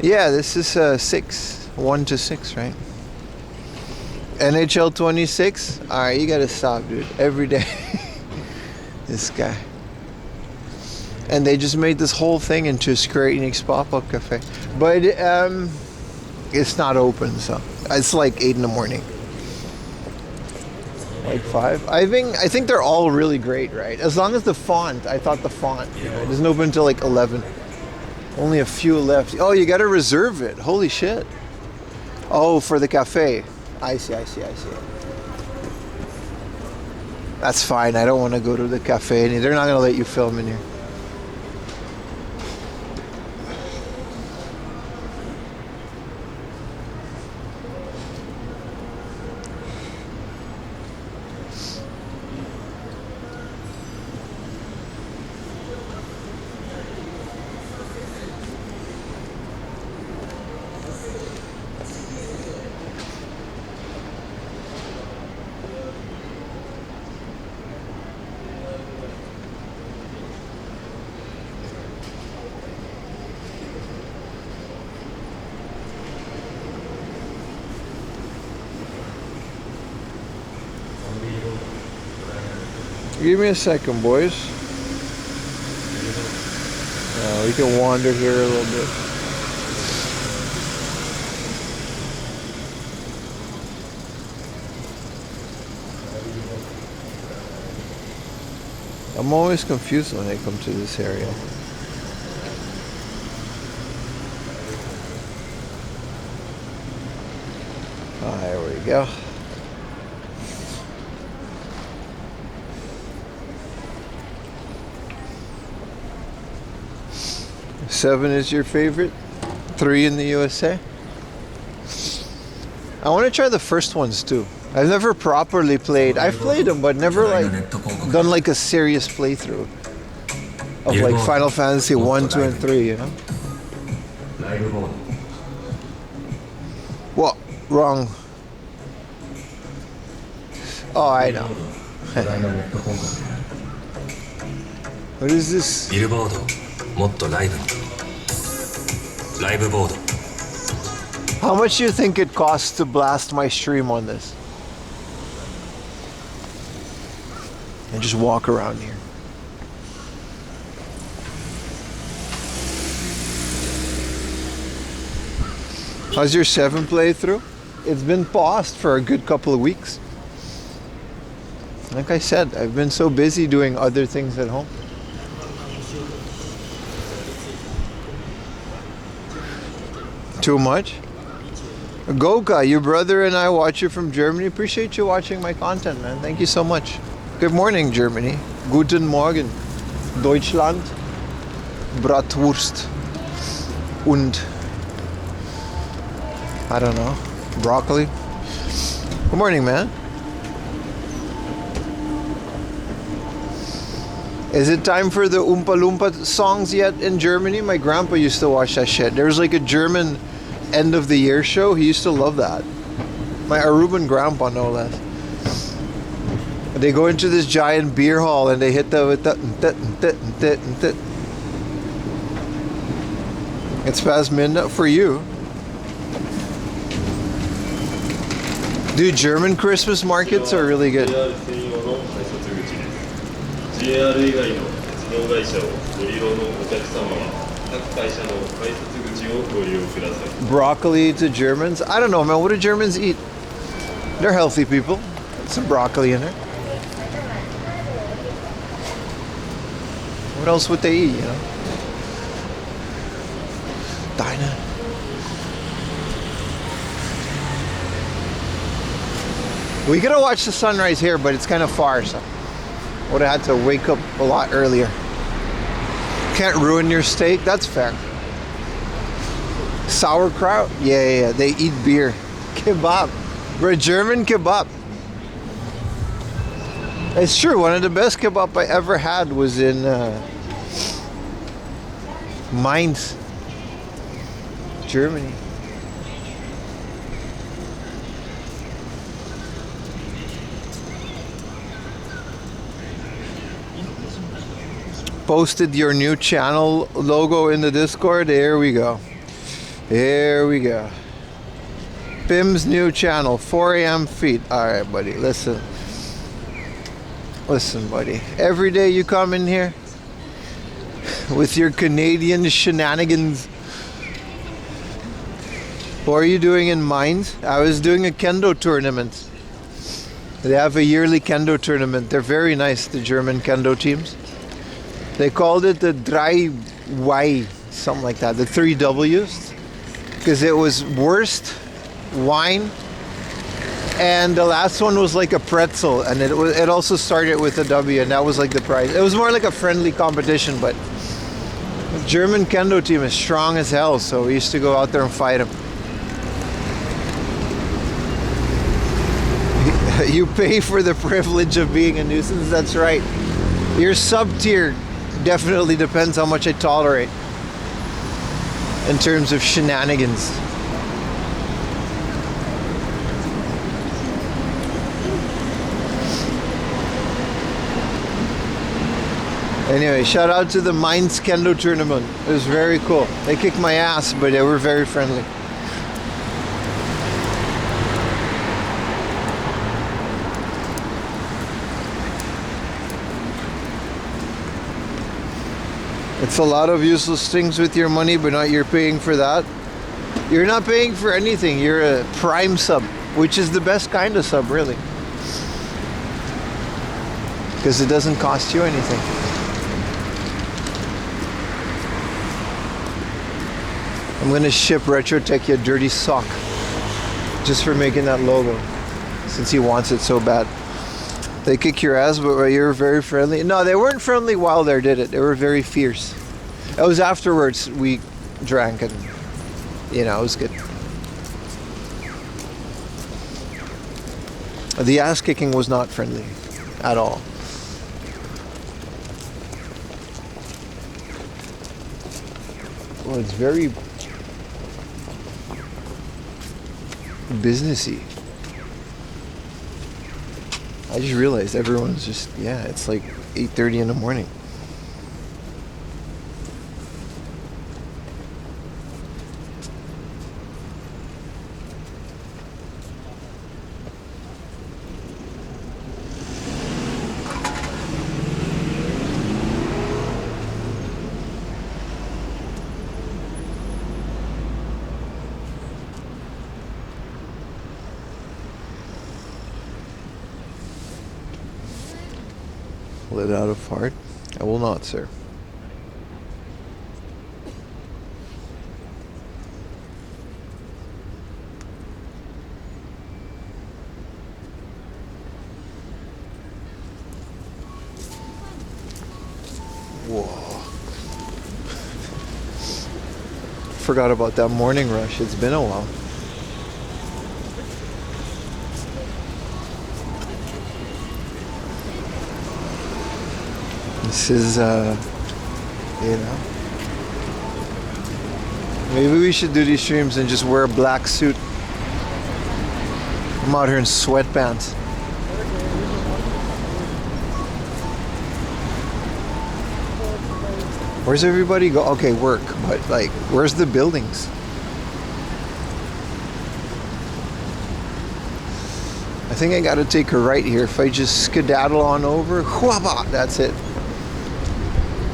Yeah, this is 6, 1 to 6, right? NHL 26. All right, you gotta stop, dude. Every day, this guy. And they just made this whole thing into a Square-Enix pop-up cafe, but it's not open, so it's like 8 in the morning. Like 5. I think they're all really great, right? As long as the font. I thought the font, you know, it doesn't open until like 11. Only a few left. Oh, you gotta reserve it. Holy shit. Oh, for the cafe. I see. That's fine. I don't want to go to the cafe. They're not gonna let you film in here. Give me a second, boys. We can wander here a little bit. I'm always confused when I come to this area. There we go. Seven is your favorite? 3 in the USA? I want to try the first ones too. I've never properly played. I've played them, but never like done like a serious playthrough of like Final Fantasy 1, 2, and 3, you know? What? Wrong. Oh, I know. What is this? How much do you think it costs to blast my stream on this? And just walk around here. How's your 7 playthrough? It's been paused for a good couple of weeks. Like I said, I've been so busy doing other things at home. Too much? Goka, your brother and I watch you from Germany. Appreciate you watching my content, man. Thank you so much. Good morning, Germany. Guten Morgen, Deutschland. Bratwurst. Und, I don't know, broccoli. Good morning, man. Is it time for the Oompa Loompa songs yet in Germany? My grandpa used to watch that shit. There's like a German end of the year show. He used to love that. My Aruban grandpa, no less. They go into this giant beer hall and they hit the with the. It's past midnight for you. Dude, German Christmas markets are really good. Broccoli to Germans? I don't know, man. What do Germans eat? They're healthy people. Some broccoli in there. What else would they eat, you know? Dinah. We could have watched the sunrise here, but it's kind of far, so would have had to wake up a lot earlier. Can't ruin your steak. That's fair. Sauerkraut? Yeah. They eat beer. Kebab. We're German kebab. It's true. One of the best kebab I ever had was in Mainz, Germany. Posted your new channel logo in the Discord. There we go. There we go. Pim's new channel, 4 a.m. feed. Alright, buddy, listen. Listen, buddy. Every day you come in here with your Canadian shenanigans. What are you doing in Mainz? I was doing a kendo tournament. They have a yearly kendo tournament. They're very nice, the German kendo teams. They called it the Drei Y, something like that, the 3 W's, because it was worst, wine, and the last one was like a pretzel, and it also started with a W, and that was like the prize. It was more like a friendly competition, but the German kendo team is strong as hell, so we used to go out there and fight them. You pay for the privilege of being a nuisance, that's right. Your sub-tier definitely depends how much I tolerate in terms of shenanigans. Anyway, shout out to the Mainz Kendo tournament. It was very cool. They kicked my ass, but they were very friendly. It's a lot of useless things with your money, but not you're paying for that. You're not paying for anything. You're a Prime sub, which is the best kind of sub, really. Because it doesn't cost you anything. I'm going to ship Retrotech a dirty sock just for making that logo, since he wants it so bad. They kick your ass, but you're very friendly. No, they weren't friendly while they did it. They were very fierce. It was afterwards we drank and, you know, it was good. The ass kicking was not friendly at all. Well, it's very businessy. I just realized everyone's just, yeah, it's like 8:30 in the morning. Let out a fart? I will not, sir. Whoa. Forgot about that morning rush. It's been a while. This is, you know. Maybe we should do these streams and just wear a black suit. I'm out here in sweatpants. Where's everybody go? Okay, work, but like, where's the buildings? I think I gotta take a right here. If I just skedaddle on over, whoop, that's it.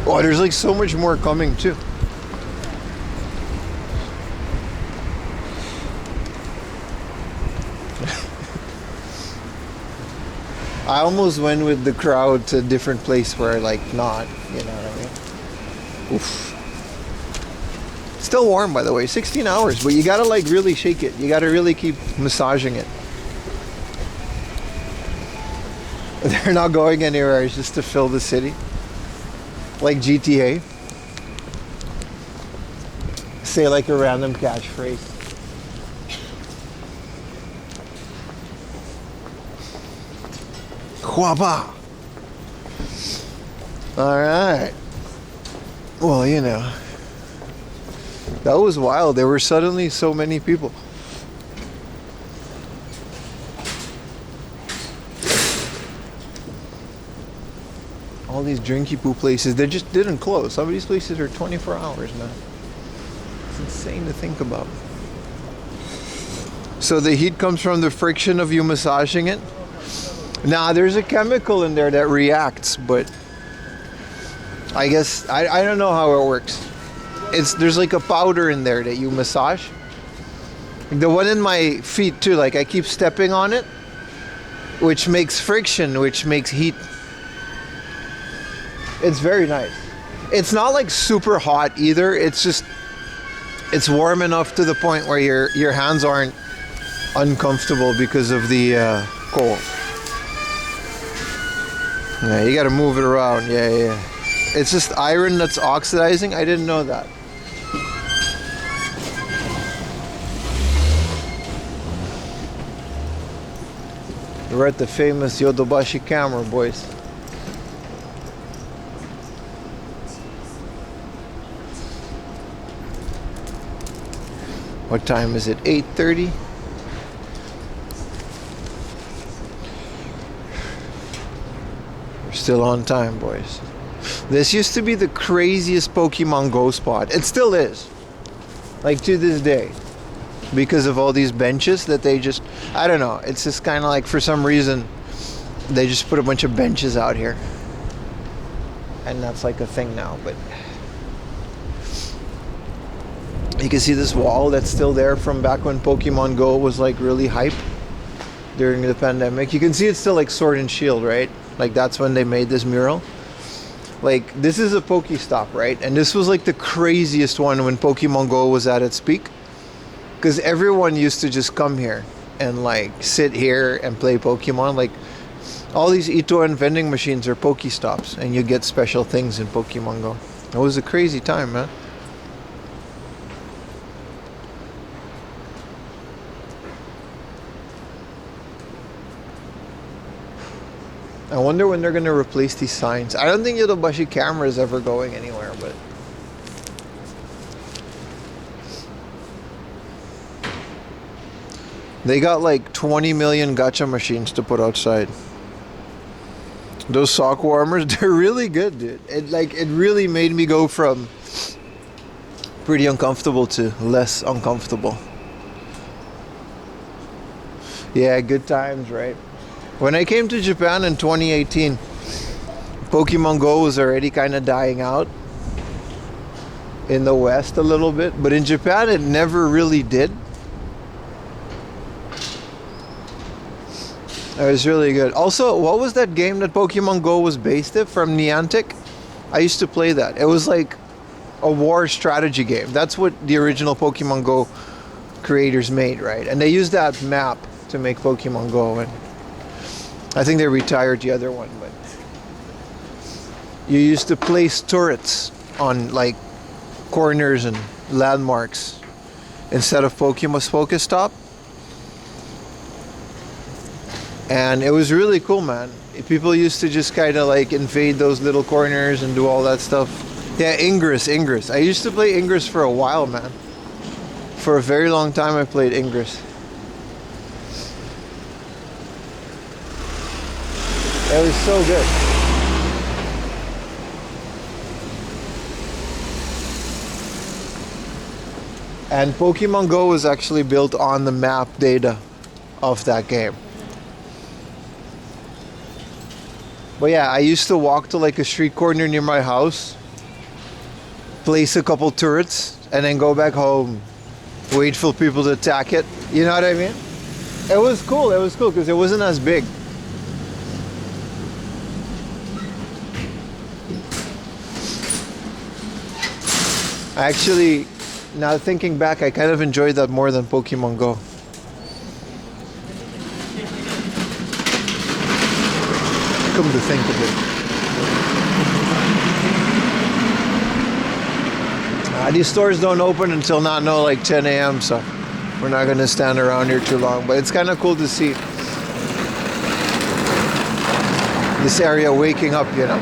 Oh, there's like so much more coming too. I almost went with the crowd to a different place where like not, you know what I mean? Oof. Still warm, by the way, 16 hours, but you gotta like really shake it. You gotta really keep massaging it. They're not going anywhere, it's just to fill the city. Like GTA. Say like a random catchphrase. Huaba! Alright. Well, you know. That was wild. There were suddenly so many people. All these drinky poo places, they just didn't close. Some of these places are 24 hours, man. It's insane to think about. So the heat comes from the friction of you massaging it? Nah, there's a chemical in there that reacts, but I guess, I don't know how it works. There's like a powder in there that you massage. The one in my feet too, like I keep stepping on it, which makes friction, which makes heat. It's very nice. It's not like super hot either. It's just, it's warm enough to the point where your hands aren't uncomfortable because of the cold. Yeah, you gotta move it around. Yeah. It's just iron that's oxidizing. I didn't know that. We're at the famous Yodobashi camera, boys. What time is it? 8:30? We're still on time, boys. This used to be the craziest Pokemon Go spot. It still is. Like to this day. Because of all these benches that they just... I don't know. It's just kind of like for some reason they just put a bunch of benches out here. And that's like a thing now, but... You can see this wall that's still there from back when Pokemon Go was like really hype during the pandemic. You can see it's still like Sword and Shield, right? Like that's when they made this mural. Like this is a Pokestop, right? And this was like the craziest one when Pokemon Go was at its peak. Because everyone used to just come here and like sit here and play Pokemon. Like all these Itoan vending machines are Pokestops and you get special things in Pokemon Go. It was a crazy time, man. I wonder when they're going to replace these signs. I don't think Yodobashi camera is ever going anywhere, but... They got like 20 million gacha machines to put outside. Those sock warmers, they're really good, dude. It really made me go from pretty uncomfortable to less uncomfortable. Yeah, good times, right? When I came to Japan in 2018, Pokemon Go was already kind of dying out in the West a little bit, but in Japan it never really did. It was really good. Also, what was that game that Pokemon Go was based on from Niantic? I used to play that. It was like a war strategy game. That's what the original Pokemon Go creators made, right? And they used that map to make Pokemon Go, and I think they retired the other one, but you used to place turrets on like corners and landmarks instead of Pokemon's Pokestop. And it was really cool, man. People used to just kind of like invade those little corners and do all that stuff. Yeah, Ingress. I used to play Ingress for a while, man. For a very long time I played Ingress. It was so good. And Pokemon Go was actually built on the map data of that game. But yeah, I used to walk to like a street corner near my house, place a couple turrets, and then go back home, wait for people to attack it. You know what I mean? It was cool because it wasn't as big. Actually, now thinking back, I kind of enjoyed that more than Pokemon Go. Come to think of it. These stores don't open until like 10 a.m. So we're not gonna stand around here too long. But it's kind of cool to see this area waking up, you know.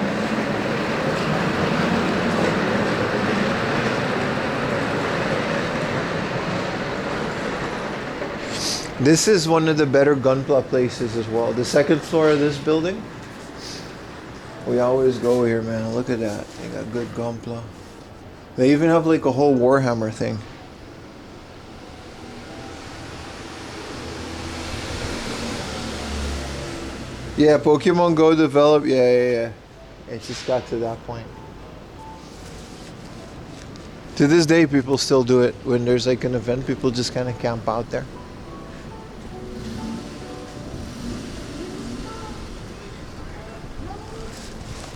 This is one of the better Gunpla places as well. The second floor of this building. We always go here, man. Look at that. They got good Gunpla. They even have like a whole Warhammer thing. Yeah, Pokemon Go developed. Yeah. It just got to that point. To this day, people still do it. When there's like an event, people just kind of camp out there.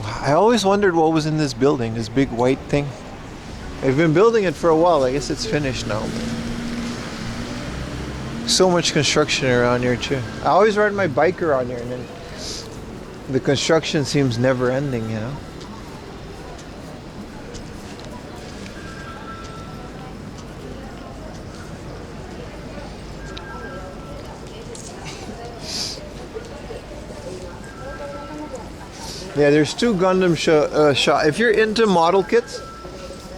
I always wondered what was in this building, this big white thing. They've been building it for a while. I guess it's finished now. So much construction around here too. I always ride my bike around here, and then the construction seems never ending, you know? Yeah, there's two Gundam shop. If you're into model kits,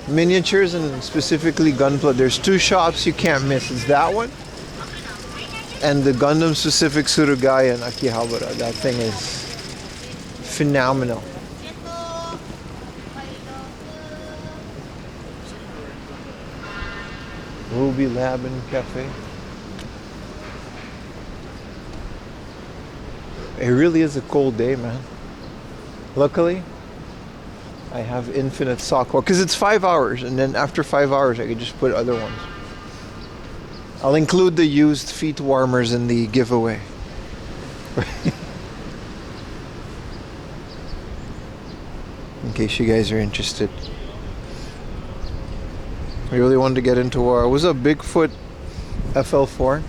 miniatures, and specifically Gunpla, there's two shops you can't miss. It's that one and the Gundam specific Tsurugai in Akihabara. That thing is phenomenal. Ruby Lab and Cafe. It really is a cold day, man. Luckily, I have infinite sock because it's 5 hours, and then after 5 hours, I can just put other ones. I'll include the used feet warmers in the giveaway. In case you guys are interested. I really wanted to get into war. It was a Bigfoot FL4.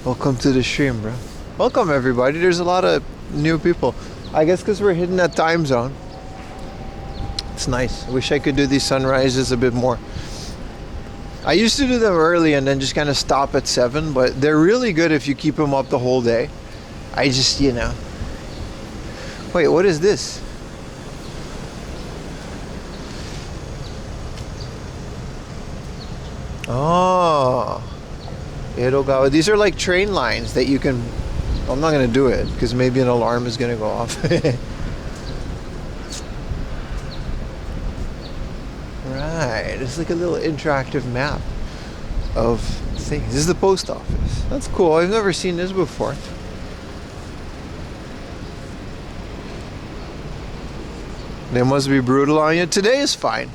Welcome to the stream, bro. Welcome, everybody. There's a lot of new people. I guess because we're hidden at time zone. It's nice. I wish I could do these sunrises a bit more. I used to do them early and then just kind of stop at 7, but they're really good if you keep them up the whole day. I just, you know. Wait, what is this? Oh. Edogawa. These are like train lines that you can... I'm not going to do it because maybe an alarm is going to go off. Right. It's like a little interactive map of things. This is the post office. That's cool. I've never seen this before. They must be brutal on you. Today is fine.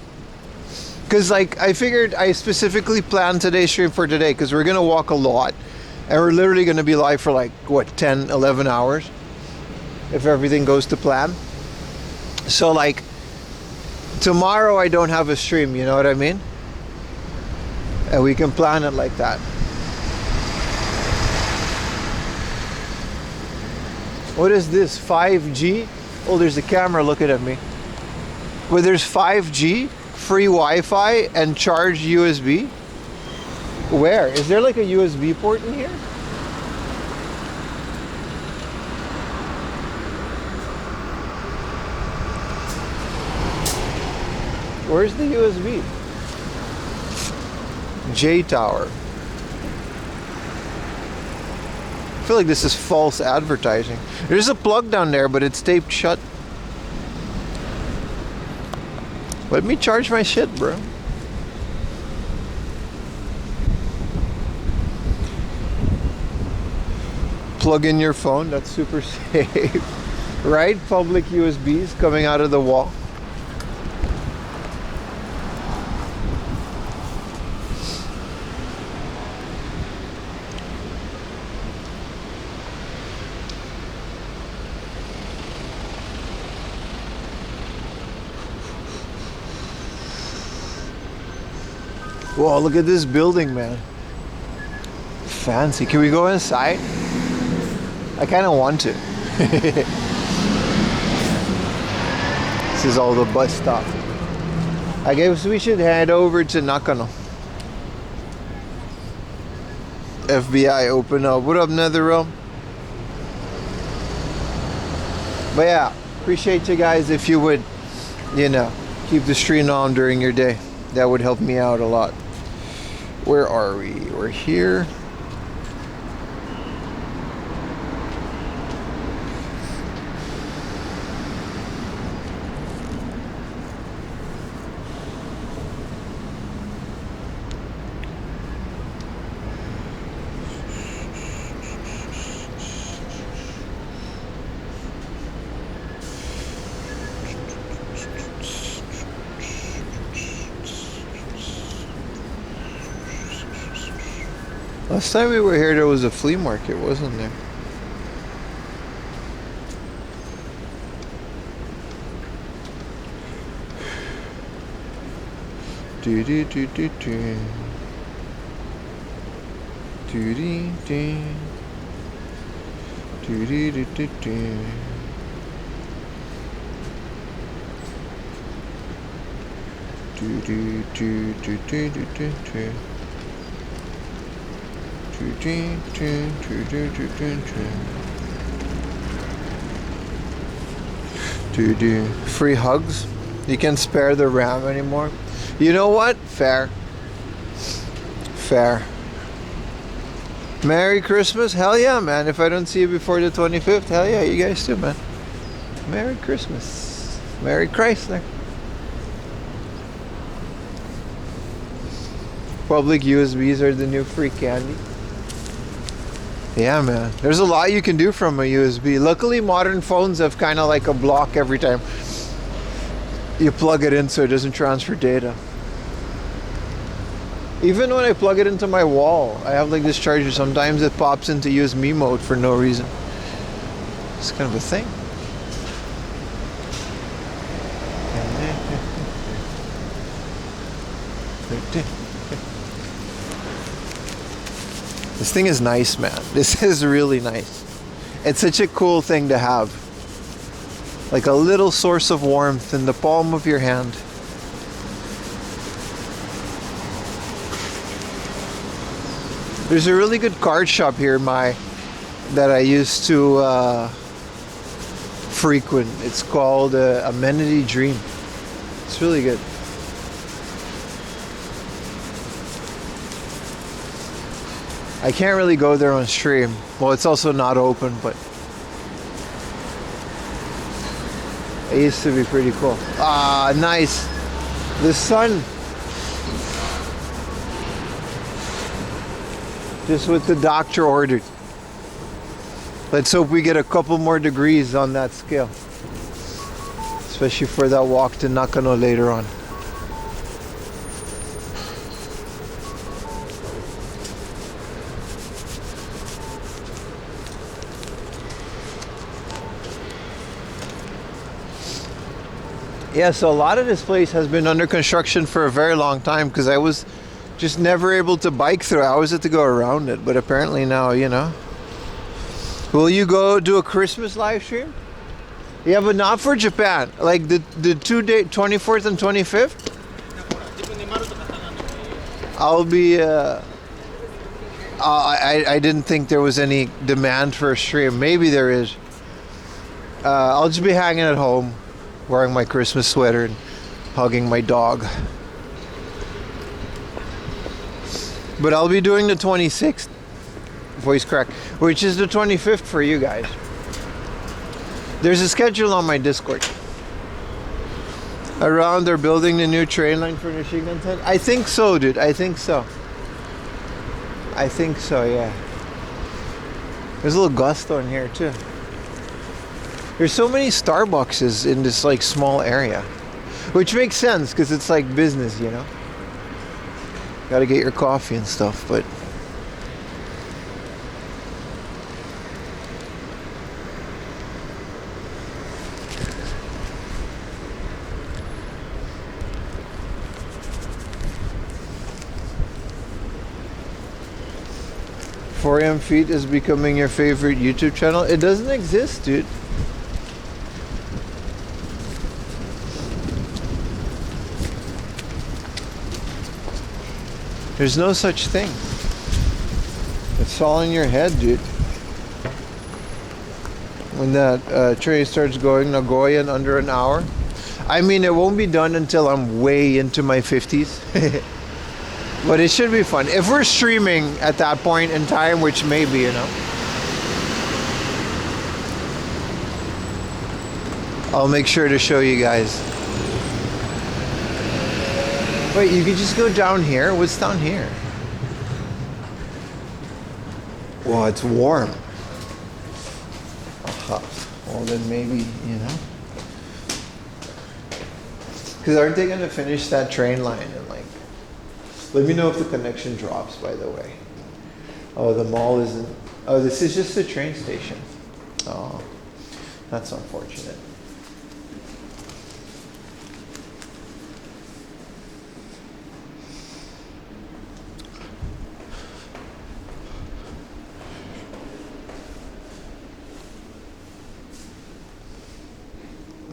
Because like I figured I specifically planned today's stream for today because we're going to walk a lot. And we're literally going to be live for like, what, 10, 11 hours? If everything goes to plan. So like, tomorrow I don't have a stream, you know what I mean? And we can plan it like that. What is this, 5G? Oh, there's a camera looking at me. Well, there's 5G, free Wi-Fi, and charged USB? Where? Is there like a USB port in here? Where's the USB? J Tower. I feel like this is false advertising. There's a plug down there, but it's taped shut. Let me charge my shit, bro. Plug in your phone, that's super safe. Right? Public USBs coming out of the wall. Whoa, look at this building, man. Fancy. Can we go inside? I kind of want to. This is all the bus stop. I guess we should head over to Nakano. FBI open up. What up, NetherRealm? But yeah, appreciate you guys if you would, keep the stream on during your day. That would help me out a lot. Where are we? We're here. Last time we were here, there was a flea market, wasn't there? Do do do do do. Do do do. Do do do do do. Do do do do do do do do. Free hugs. You can spare the RAM anymore. You know what? Fair. Merry Christmas. Hell yeah, man. If I don't see you before the 25th, hell yeah, you guys too, man. Merry Christmas. Merry Chrysler. Public USBs are the new free candy. Yeah, man. There's a lot you can do from a USB. Luckily, modern phones have kind of like a block every time you plug it in so it doesn't transfer data. Even when I plug it into my wall, I have like this charger. Sometimes it pops into USB mode for no reason. It's kind of a thing. This thing is nice, man. This is really nice. It's such a cool thing to have. Like a little source of warmth in the palm of your hand. There's a really good card shop here that I used to frequent. It's called Amenity Dream. It's really good. I can't really go there on stream. Well, it's also not open, but it used to be pretty cool. Ah, nice. The sun. Just what the doctor ordered. Let's hope we get a couple more degrees on that scale. Especially for that walk to Nakano later on. Yeah, so a lot of this place has been under construction for a very long time because I was just never able to bike through. I always had to go around it, but apparently now, Will you go do a Christmas live stream? Yeah, but not for Japan. Like the 2 day, 24th and 25th? I'll be, I didn't think there was any demand for a stream. Maybe there is. I'll just be hanging at home, wearing my Christmas sweater and hugging my dog. But I'll be doing the 26th, voice crack, which is the 25th for you guys. There's a schedule on my Discord. Around they're building the new train line for Nishigansen. I think so, dude. I think so. I think so, yeah. There's a little gusto in here too. There's so many Starbucks in this like small area, which makes sense because it's like business, you know. Gotta get your coffee and stuff, but "4am Feet" is becoming your favorite YouTube channel. It doesn't exist, dude. There's no such thing. It's all in your head, dude. When that train starts going Nagoya in under an hour. I mean, it won't be done until I'm way into my 50s. But it should be fun. If we're streaming at that point in time, which maybe, you know. I'll make sure to show you guys. Wait, you could just go down here? What's down here? Well, it's warm. Well, then maybe, you know. Because aren't they going to finish that train line and like... Let me know if the connection drops, by the way. Oh, the mall isn't... Oh, this is just a train station. Oh, that's unfortunate.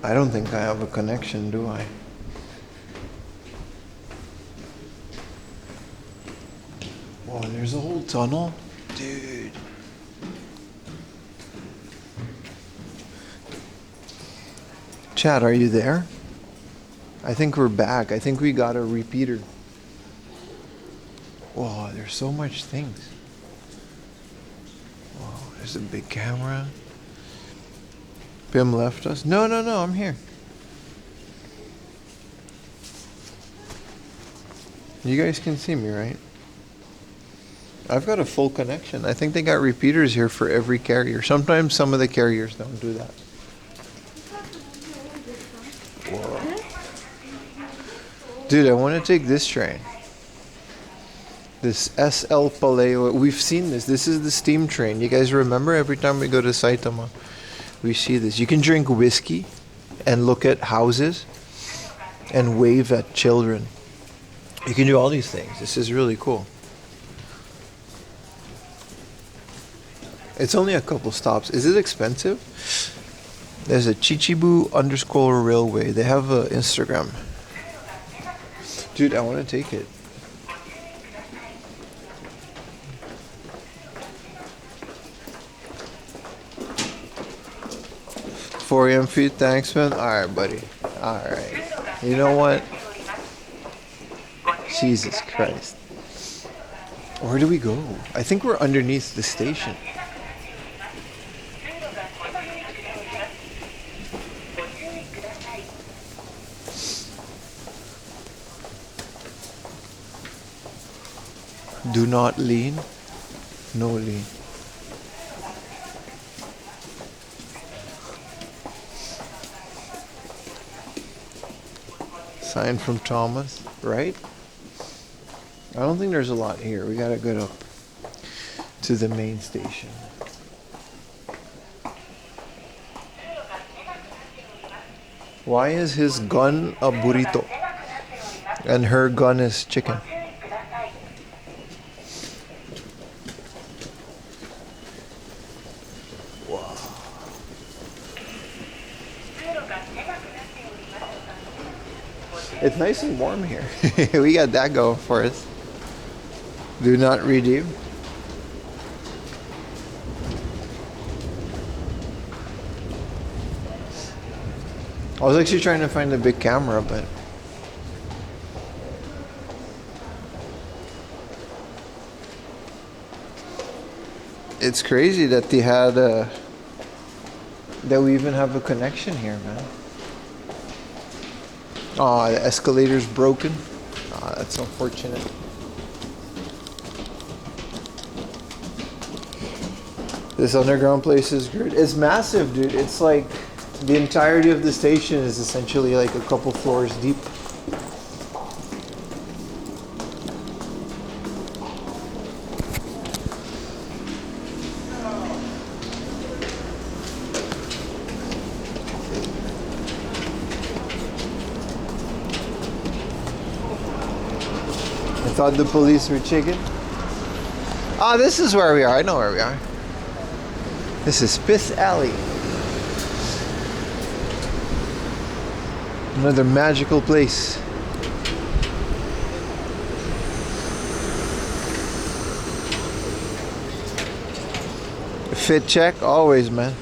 I don't think I have a connection, do I? Whoa, there's a whole tunnel? Dude. Chat, are you there? I think we're back. I think we got a repeater. Whoa, there's so much things. Whoa, there's a big camera. Bim left us. No, I'm here. You guys can see me, right? I've got a full connection. I think they got repeaters here for every carrier. Sometimes some of the carriers don't do that. Whoa. Dude, I want to take this train. This SL Paleo. We've seen this. This is the steam train. You guys remember every time we go to Saitama? We see this. You can drink whiskey and look at houses and wave at children. You can do all these things. This is really cool. It's only a couple stops. Is it expensive? There's a Chichibu_railway. They have an Instagram. Dude, I want to take it. $4am Feet, thanks, man. Alright, buddy. Alright. You know what? Jesus Christ. Where do we go? I think we're underneath the station. Do not lean. No lean. Sign from Thomas, right? I don't think there's a lot here. We gotta go up to the main station. Why is his gun a burrito and her gun is chicken? It's nice and warm here. We got that going for us. Do not redeem. I was actually trying to find a big camera, but It's crazy that they had that we even have a connection here, man. Oh, the escalator's broken. Oh, that's unfortunate. This underground place is great. It's massive, dude. It's like the entirety of the station is essentially like a couple floors deep. I thought the police were chicken. Ah, this is where we are. I know where we are. This is Fifth Alley. Another magical place. Fit check, always, man.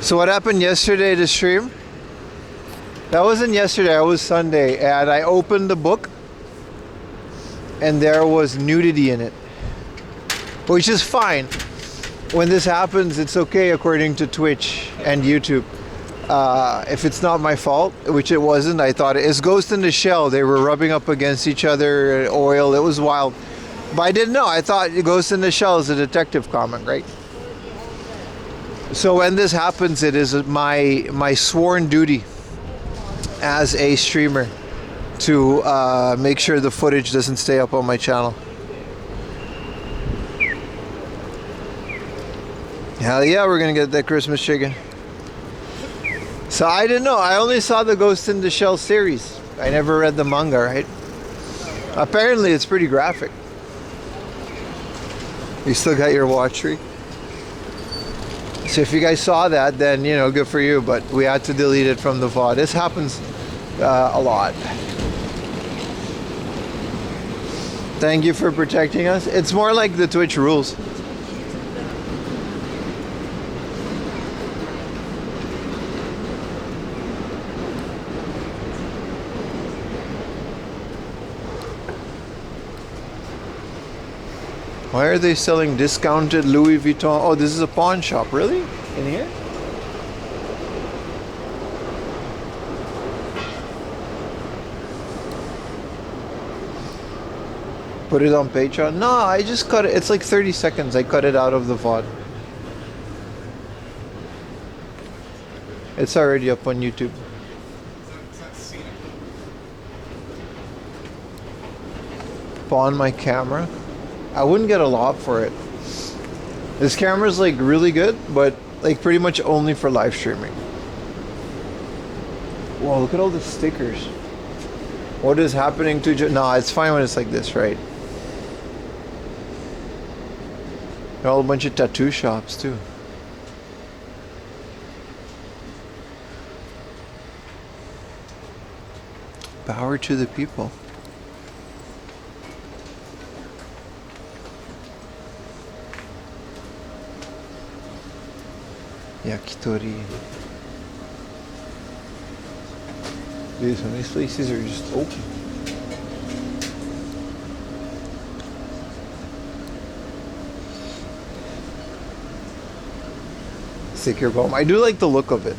So what happened yesterday to stream? That wasn't yesterday, that was Sunday. And I opened the book and there was nudity in it. Which is fine. When this happens, it's okay according to Twitch and YouTube. If it's not my fault, which it wasn't, I thought it's Ghost in the Shell. They were rubbing up against each other, oil. It was wild. But I didn't know. I thought Ghost in the Shell is a detective comic, right? So when this happens, it is my sworn duty as a streamer to make sure the footage doesn't stay up on my channel. Hell yeah, we're gonna get that Christmas chicken. So I didn't know. I only saw the Ghost in the Shell series. I never read the manga, right? Apparently it's pretty graphic. You still got your watch tree? So if you guys saw that, then, you know, good for you. But we had to delete it from the VOD. This happens a lot. Thank you for protecting us. It's more like the Twitch rules. Why are they selling discounted Louis Vuitton? Oh, this is a pawn shop. Really? In here? Put it on Patreon? No, I just cut it. It's like 30 seconds. I cut it out of the VOD. It's already up on YouTube. Pawn my camera. I wouldn't get a lot for it. This camera's like really good, but like pretty much only for live streaming. Whoa, look at all the stickers. What is happening to No, it's fine when it's like this, right? There are all a bunch of tattoo shops too. Power to the people. Yakitori. Dude, some of these places are just open. Sticker bomb. I do like the look of it.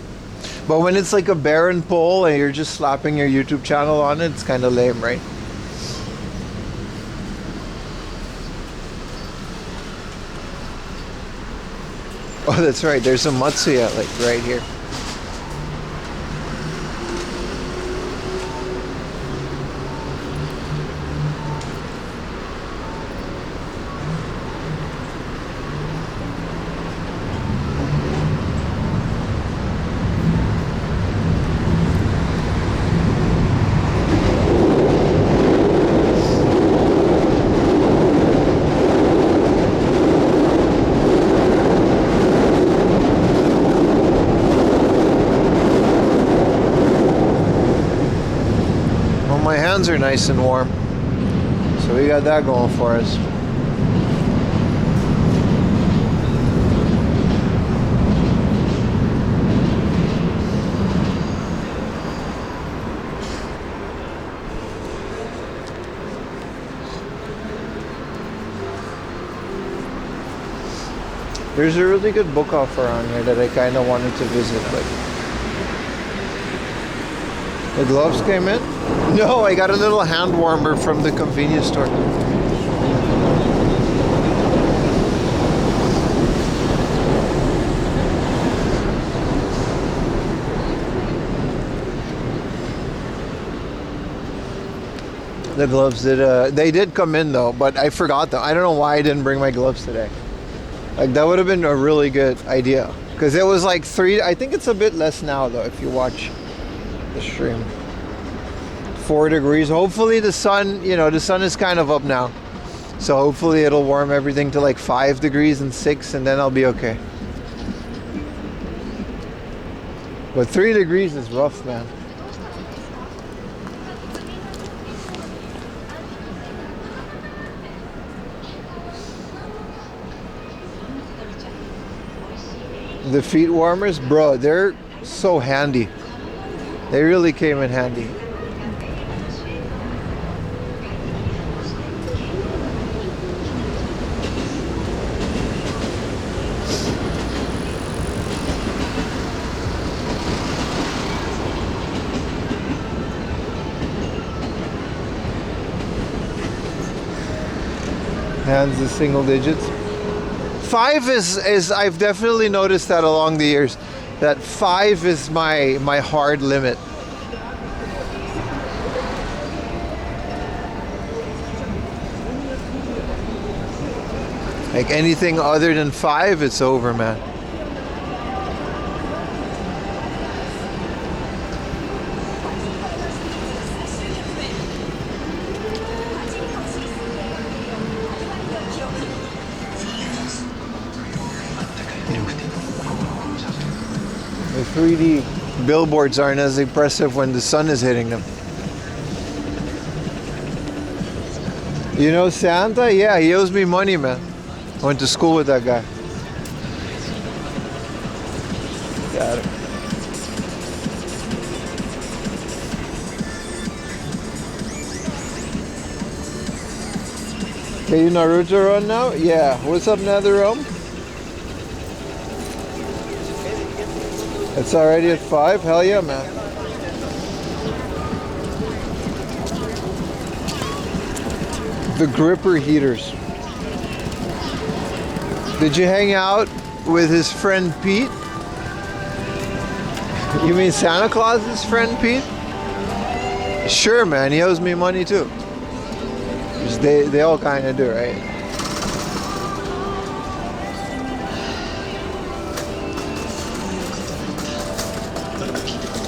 But when it's like a barren pole and you're just slapping your YouTube channel on it, it's kind of lame, right? Oh, that's right. There's a Matsuya like right here. Are nice and warm, so we got that going for us. There's a really good book off around here that I kind of wanted to visit, but the gloves came in? No, I got a little hand warmer from the convenience store. The gloves did, they did come in though, but I forgot them. I don't know why I didn't bring my gloves today. Like that would have been a really good idea. Because it was like 3, I think it's a bit less now though if you watch the stream. 4 degrees. Hopefully the sun, you know, the sun is kind of up now. So hopefully it'll warm everything to like 5 degrees and 6 and then I'll be okay. But 3 degrees is rough, man. The feet warmers, bro, they're so handy. They really came in handy. Hands the single digits. 5 is I've definitely noticed that along the years that 5 is my hard limit. Like anything other than 5, it's over, man. The 3D billboards aren't as impressive when the sun is hitting them. You know Santa? Yeah, he owes me money, man. I went to school with that guy. Got it. Okay, you Naruto run now? Yeah. What's up, NetherRealm? It's already at 5? Hell yeah, man. The gripper heaters. Did you hang out with his friend Pete? You mean Santa Claus's friend Pete? Sure, man. He owes me money too. They all kind of do, right?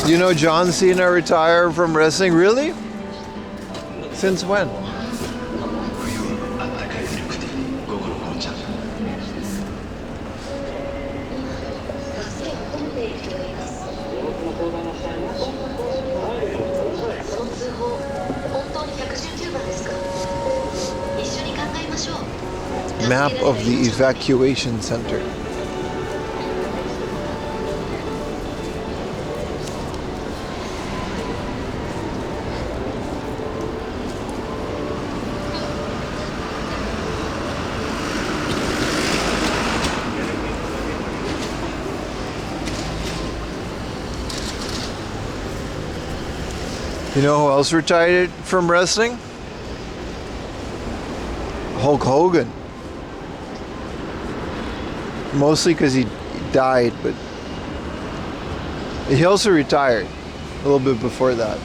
You know John Cena retired from wrestling? Really? Since when? Map of the evacuation center. You know who else retired from wrestling? Hulk Hogan. Mostly because he died, but he also retired a little bit before that.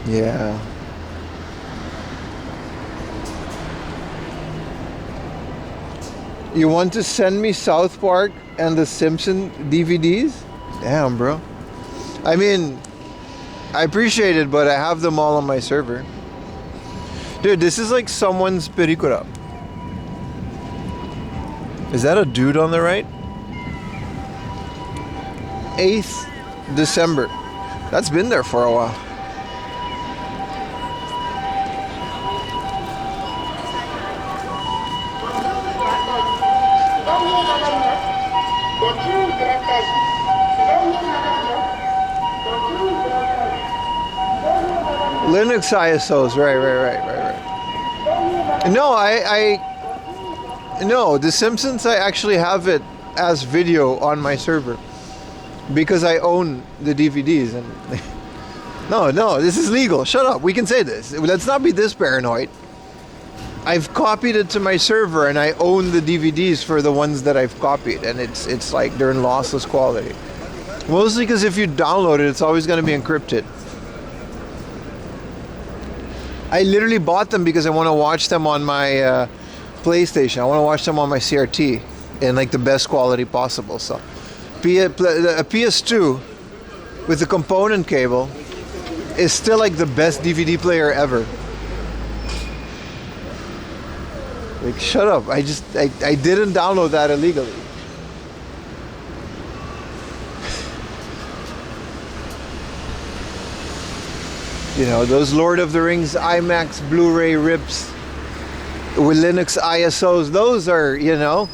Yeah. You want to send me South Park and the Simpsons DVDs? Damn, bro. I mean, I appreciate it, but I have them all on my server. Dude, this is like someone's película. Is that a dude on the right? 8th December. That's been there for a while. Linux ISOs, right. No, no, The Simpsons, I actually have it as video on my server because I own the DVDs. And no, this is legal. Shut up. We can say this. Let's not be this paranoid. I've copied it to my server and I own the DVDs for the ones that I've copied, and it's like they're in lossless quality. Mostly because if you download it, it's always going to be encrypted. I literally bought them because I want to watch them on my PlayStation. I want to watch them on my CRT in like the best quality possible. So a PS2 with a component cable is still like the best DVD player ever. Like, shut up. I didn't download that illegally. You know, those Lord of the Rings IMAX Blu-ray rips with Linux ISOs, those are, you know,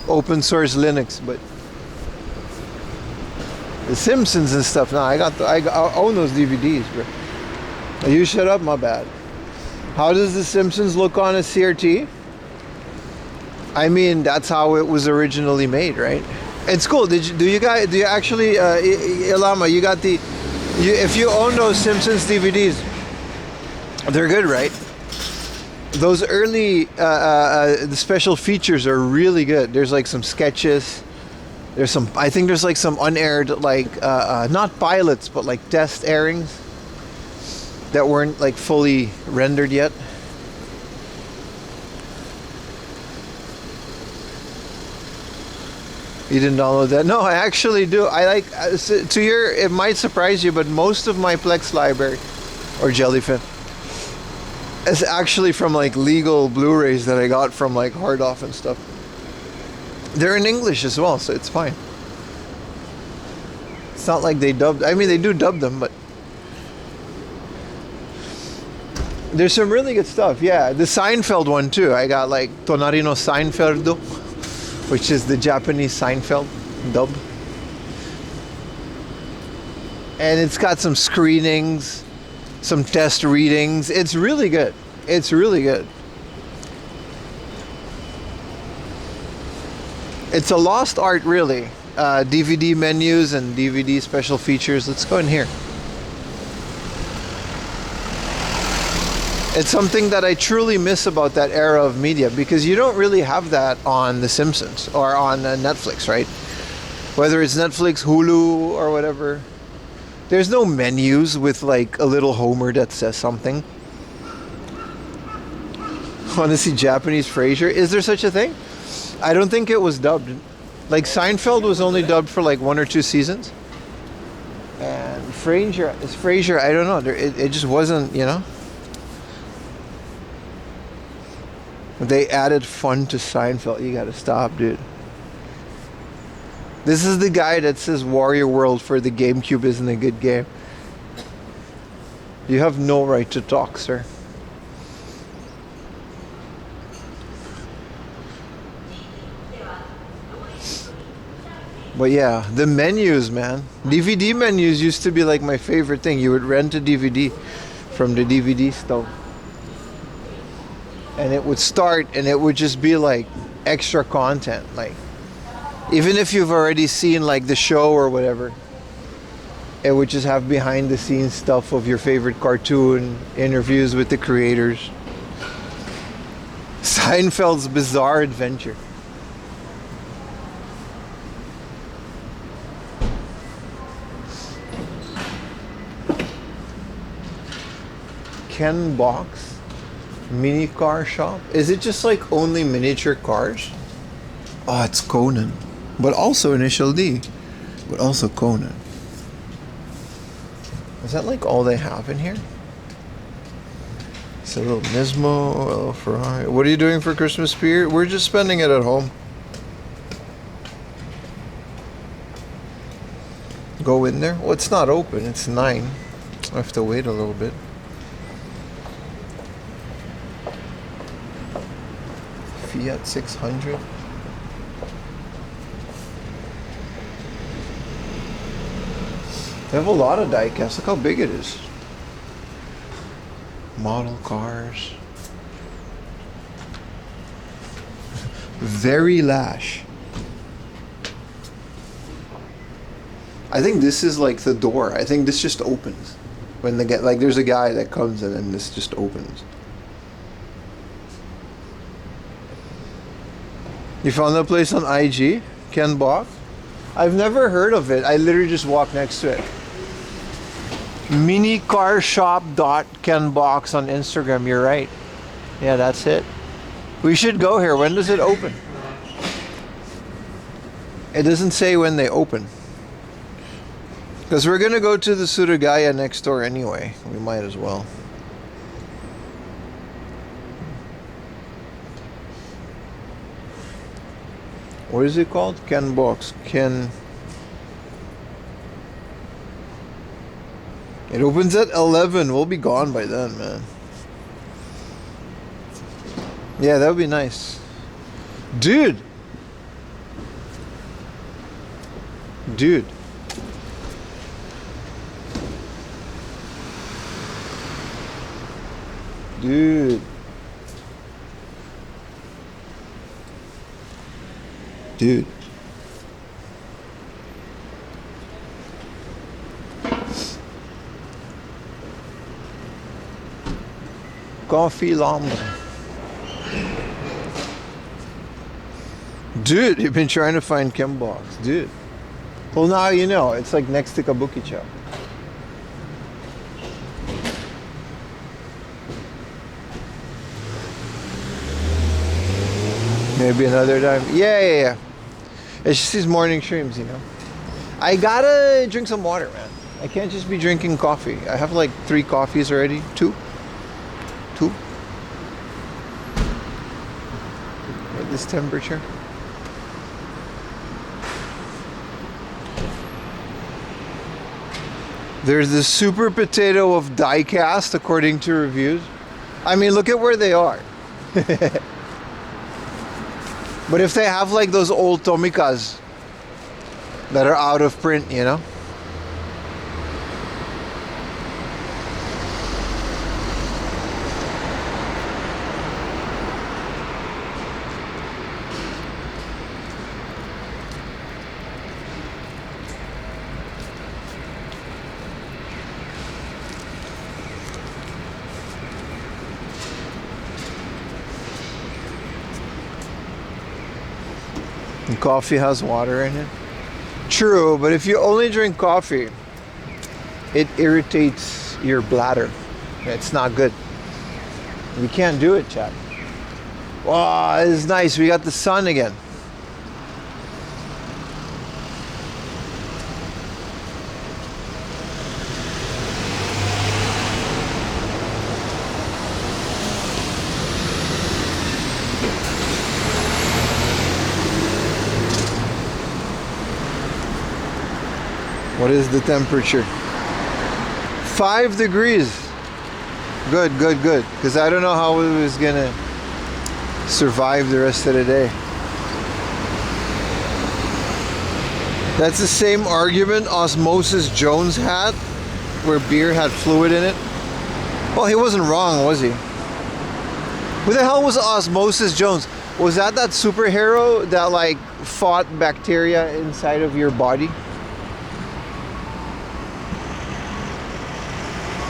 open source Linux. But The Simpsons and stuff, no, I own those DVDs, bro. You shut up, my bad. How does The Simpsons look on a CRT? I mean, that's how it was originally made, right? It's cool. Do you actually, Ilama, you got if you own those Simpsons DVDs, they're good, right? Those early the special features are really good. There's like some sketches. I think there's like some unaired, like not pilots, but like test airings that weren't like fully rendered yet. You didn't download that? No, I actually do. I like, it might surprise you, but most of my Plex library, or Jellyfin, is actually from like legal Blu-rays that I got from like Hard Off and stuff. They're in English as well, so it's fine. It's not like they dubbed, I mean they do dub them, but there's some really good stuff. Yeah, the Seinfeld one too. I got like Tonari no Seinfeldo, which is the Japanese Seinfeld dub. And it's got some screenings, some test readings. It's really good. It's really good. It's a lost art, really. DVD menus and DVD special features. Let's go in here. It's something that I truly miss about that era of media, because you don't really have that on The Simpsons or on Netflix, right? Whether it's Netflix, Hulu, or whatever. There's no menus with like a little Homer that says something. Want to see Japanese Frasier? Is there such a thing? I don't think it was dubbed. Like Seinfeld was only dubbed for like 1 or 2 seasons. And Frasier, I don't know. It just wasn't, you know. They added fun to Seinfeld. You gotta stop, dude. This is the guy that says Warrior World for the GameCube isn't a good game. You have no right to talk, sir. But yeah, the menus, man. DVD menus used to be like my favorite thing. You would rent a DVD from the DVD store. And it would start and it would just be like extra content. Like, even if you've already seen like the show or whatever, it would just have behind the scenes stuff of your favorite cartoon, interviews with the creators. Seinfeld's Bizarre Adventure. Ken Box mini car shop. Is it just like only miniature cars? Oh, it's Conan, but also Initial D, but also Conan. Is that like all they have in here? It's a little Nismo, a little Ferrari. What are you doing for Christmas spirit? We're just spending it at home. Go in there. Well, it's not open. It's 9. I have to wait a little bit. Fiat 600. They have a lot of die-casts. Look how big it is. Model cars. Very lash. I think this is like the door. I think this just opens. When they get, like, there's a guy that comes and then this just opens. You found that place on IG? Ken Box? I've never heard of it. I literally just walked next to it. Minicarshop.kenbox on Instagram. You're right. Yeah, that's it. We should go here. When does it open? It doesn't say when they open. Because we're going to go to the Surugaya next door anyway. We might as well. What is it called? Ken Box. Ken... It opens at 11. We'll be gone by then, man. Yeah, that would be nice. Dude! Dude. Dude. Dude. Coffee Lombre. Dude, you've been trying to find Kembox. Dude. Well, now you know. It's like next to Kabukicho. Maybe another time. Yeah. It's just these morning streams, you know. I gotta drink some water, man. I can't just be drinking coffee. I have like 3 coffees already. 2. At this temperature. There's the super potato of diecast, according to reviews. I mean, look at where they are. But if they have like those old Tomikas that are out of print, you know? And coffee has water in it. True, but if you only drink coffee, it irritates your bladder. It's not good. You can't do it, chat. Wow, it's nice. We got the sun again. What is the temperature? 5 degrees. Good. Because I don't know how it was gonna survive the rest of the day. That's the same argument Osmosis Jones had, where beer had fluid in it. Well, he wasn't wrong, was he? Who the hell was Osmosis Jones? Was that superhero that like fought bacteria inside of your body?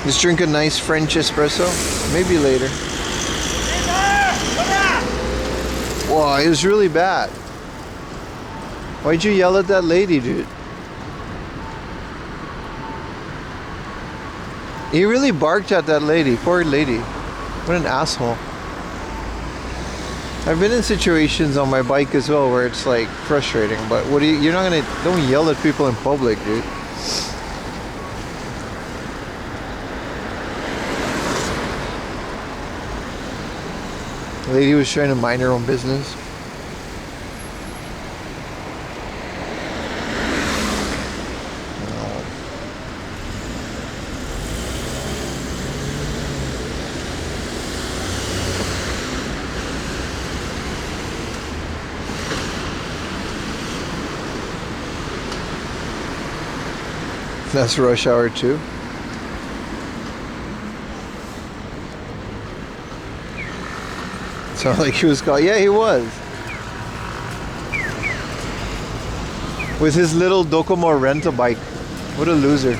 Just drink a nice French espresso. Maybe later. Wow, it was really bad. Why'd you yell at that lady, dude? He really barked at that lady. Poor lady. What an asshole. I've been in situations on my bike as well where it's like frustrating, but what do you're not gonna, don't yell at people in public, dude. The lady was trying to mind her own business. That's rush hour too. Sounded like he was called. Yeah, he was. With his little Docomo rental bike. What a loser.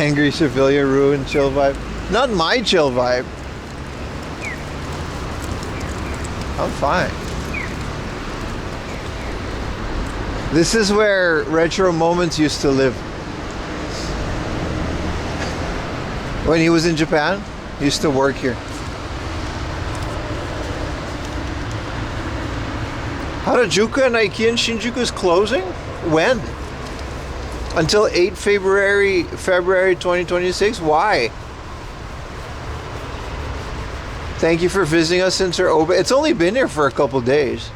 Angry civilian ruined chill vibe. Not my chill vibe. I'm fine. This is where Retro Moments used to live. When he was in Japan, he used to work here. Harajuku and Aikian Shinjuku is closing? When? Until 8 February 2026? Why? Thank you for visiting us since we're open. It's only been here for a couple days.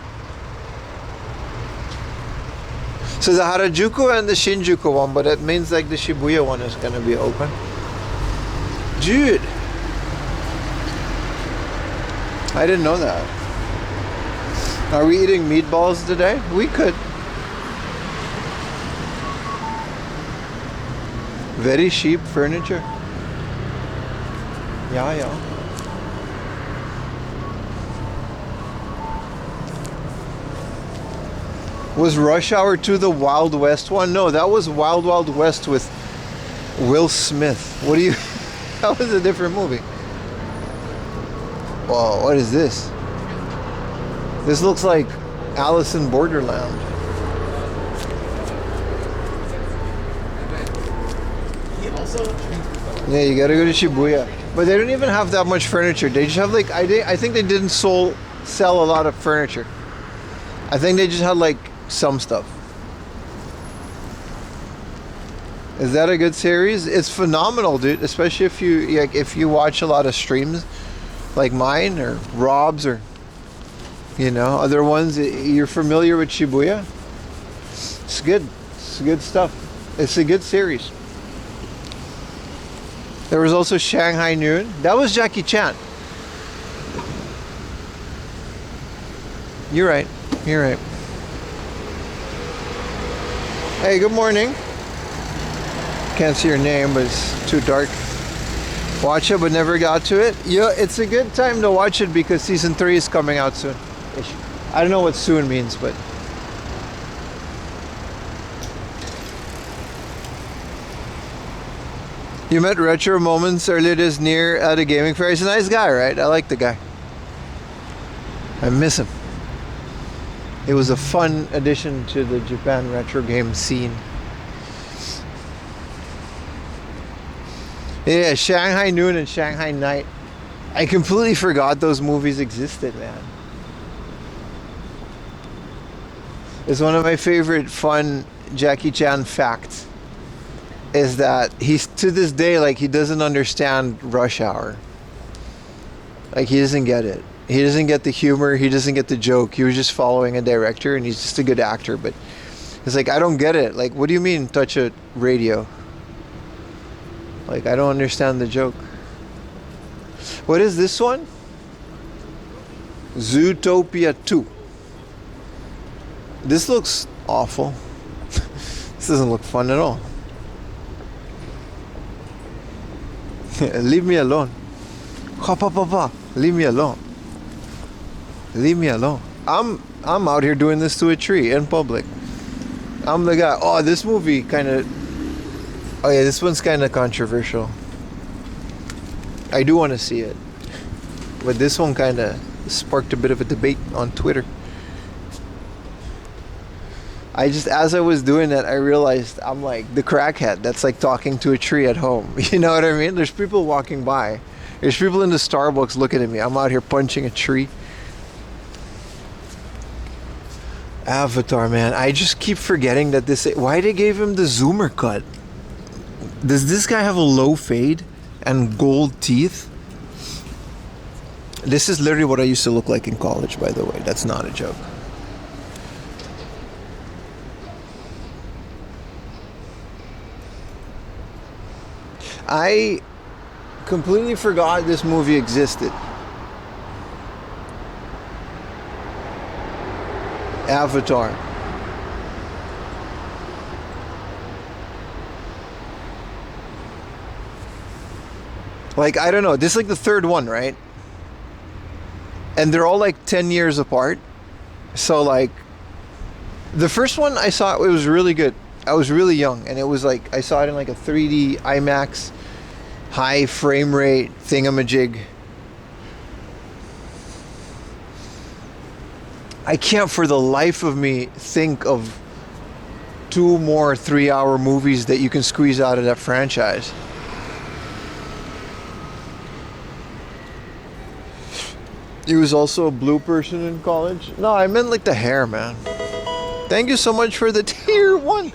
So the Harajuku and the Shinjuku one, but it means like the Shibuya one is gonna be open. Dude. I didn't know that. Are we eating meatballs today? We could. Very cheap furniture. Yeah. Was Rush Hour 2 the Wild West one? No, that was Wild Wild West with Will Smith. What do you... That was a different movie. Whoa, what is this? This looks like Alice in Borderland. Yeah, you gotta go to Shibuya. But they don't even have that much furniture. They just have like... I think they didn't sell a lot of furniture. I think they just had like some stuff. Is that a good series? It's phenomenal, dude. Especially if you watch a lot of streams like mine or Rob's or other ones. You're familiar with Shibuya? It's good. It's good stuff. It's a good series. There was also Shanghai Noon. That was Jackie Chan. You're right. Hey, good morning. Can't see your name, but it's too dark. Watch it, but never got to it. Yeah, it's a good time to watch it because season 3 is coming out soon. I don't know what soon means, but... You met Retro Moments earlier this year at a gaming fair. He's a nice guy, right? I like the guy. I miss him. It was a fun addition to the Japan retro game scene. Yeah, Shanghai Noon and Shanghai Night. I completely forgot those movies existed, man. It's one of my favorite fun Jackie Chan facts. Is that he's to this day like he doesn't understand Rush Hour. Like he doesn't get it. He doesn't get the humor. He doesn't get the joke. He was just following a director and he's just a good actor. But it's like, I don't get it. Like, what do you mean touch a radio? Like, I don't understand the joke. What is this one? Zootopia 2. This looks awful. This doesn't look fun at all. Leave me alone. Leave me alone. Leave me alone. I'm out here doing this to a tree in public. I'm the guy. Oh, this movie kind of... Oh yeah, this one's kind of controversial. I do want to see it. But this one kind of sparked a bit of a debate on Twitter. As I was doing that, I realized I'm like the crackhead that's like talking to a tree at home. You know what I mean? There's people walking by. There's people in the Starbucks looking at me. I'm out here punching a tree. Avatar, man. I just keep forgetting that this... Why they gave him the zoomer cut? Does this guy have a low fade and gold teeth? This is literally what I used to look like in college, by the way. That's not a joke. I completely forgot this movie existed. Avatar. Like, I don't know. This is like the third one, right? And they're all like 10 years apart. So like, the first one I saw, it was really good. I was really young, and it was like, I saw it in like a 3D IMAX, high frame rate thingamajig. I can't for the life of me think of 2 more 3-hour movies that you can squeeze out of that franchise. He was also a blue person in college. No, I meant like the hair, man. Thank you so much for the tier 1.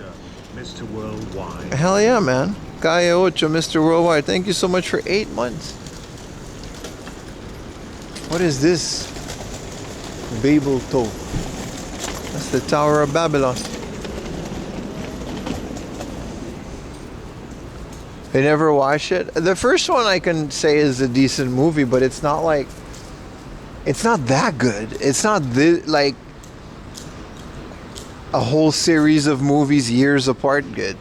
Mr. Worldwide. Hell yeah, man. Kaya Ocho, Mr. Worldwide. Thank you so much for 8 months. What is this? Babel Toe. That's the Tower of Babylon. I never watched it. The first one I can say is a decent movie, but it's not like, it's not that good. It's not like a whole series of movies years apart good.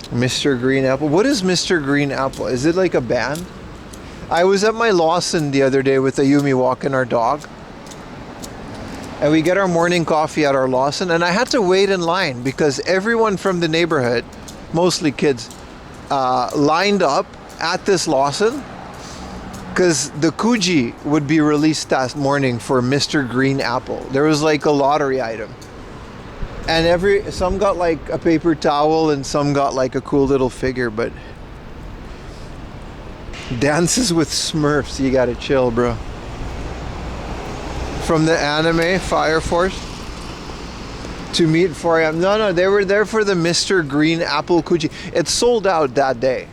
Mr. Green Apple. What is Mr. Green Apple? Is it like a band? I was at my Lawson the other day with Ayumi walking our dog. And we get our morning coffee at our Lawson. And I had to wait in line because everyone from the neighborhood, mostly kids, lined up at this Lawson. Because the Kuji would be released that morning for Mr. Green Apple. There was like a lottery item. And some got like a paper towel and some got like a cool little figure, but Dances with Smurfs, you gotta chill, bro. From the anime Fire Force to meet 4 a.m. No, they were there for the Mr. Green Apple Kuji. It sold out that day.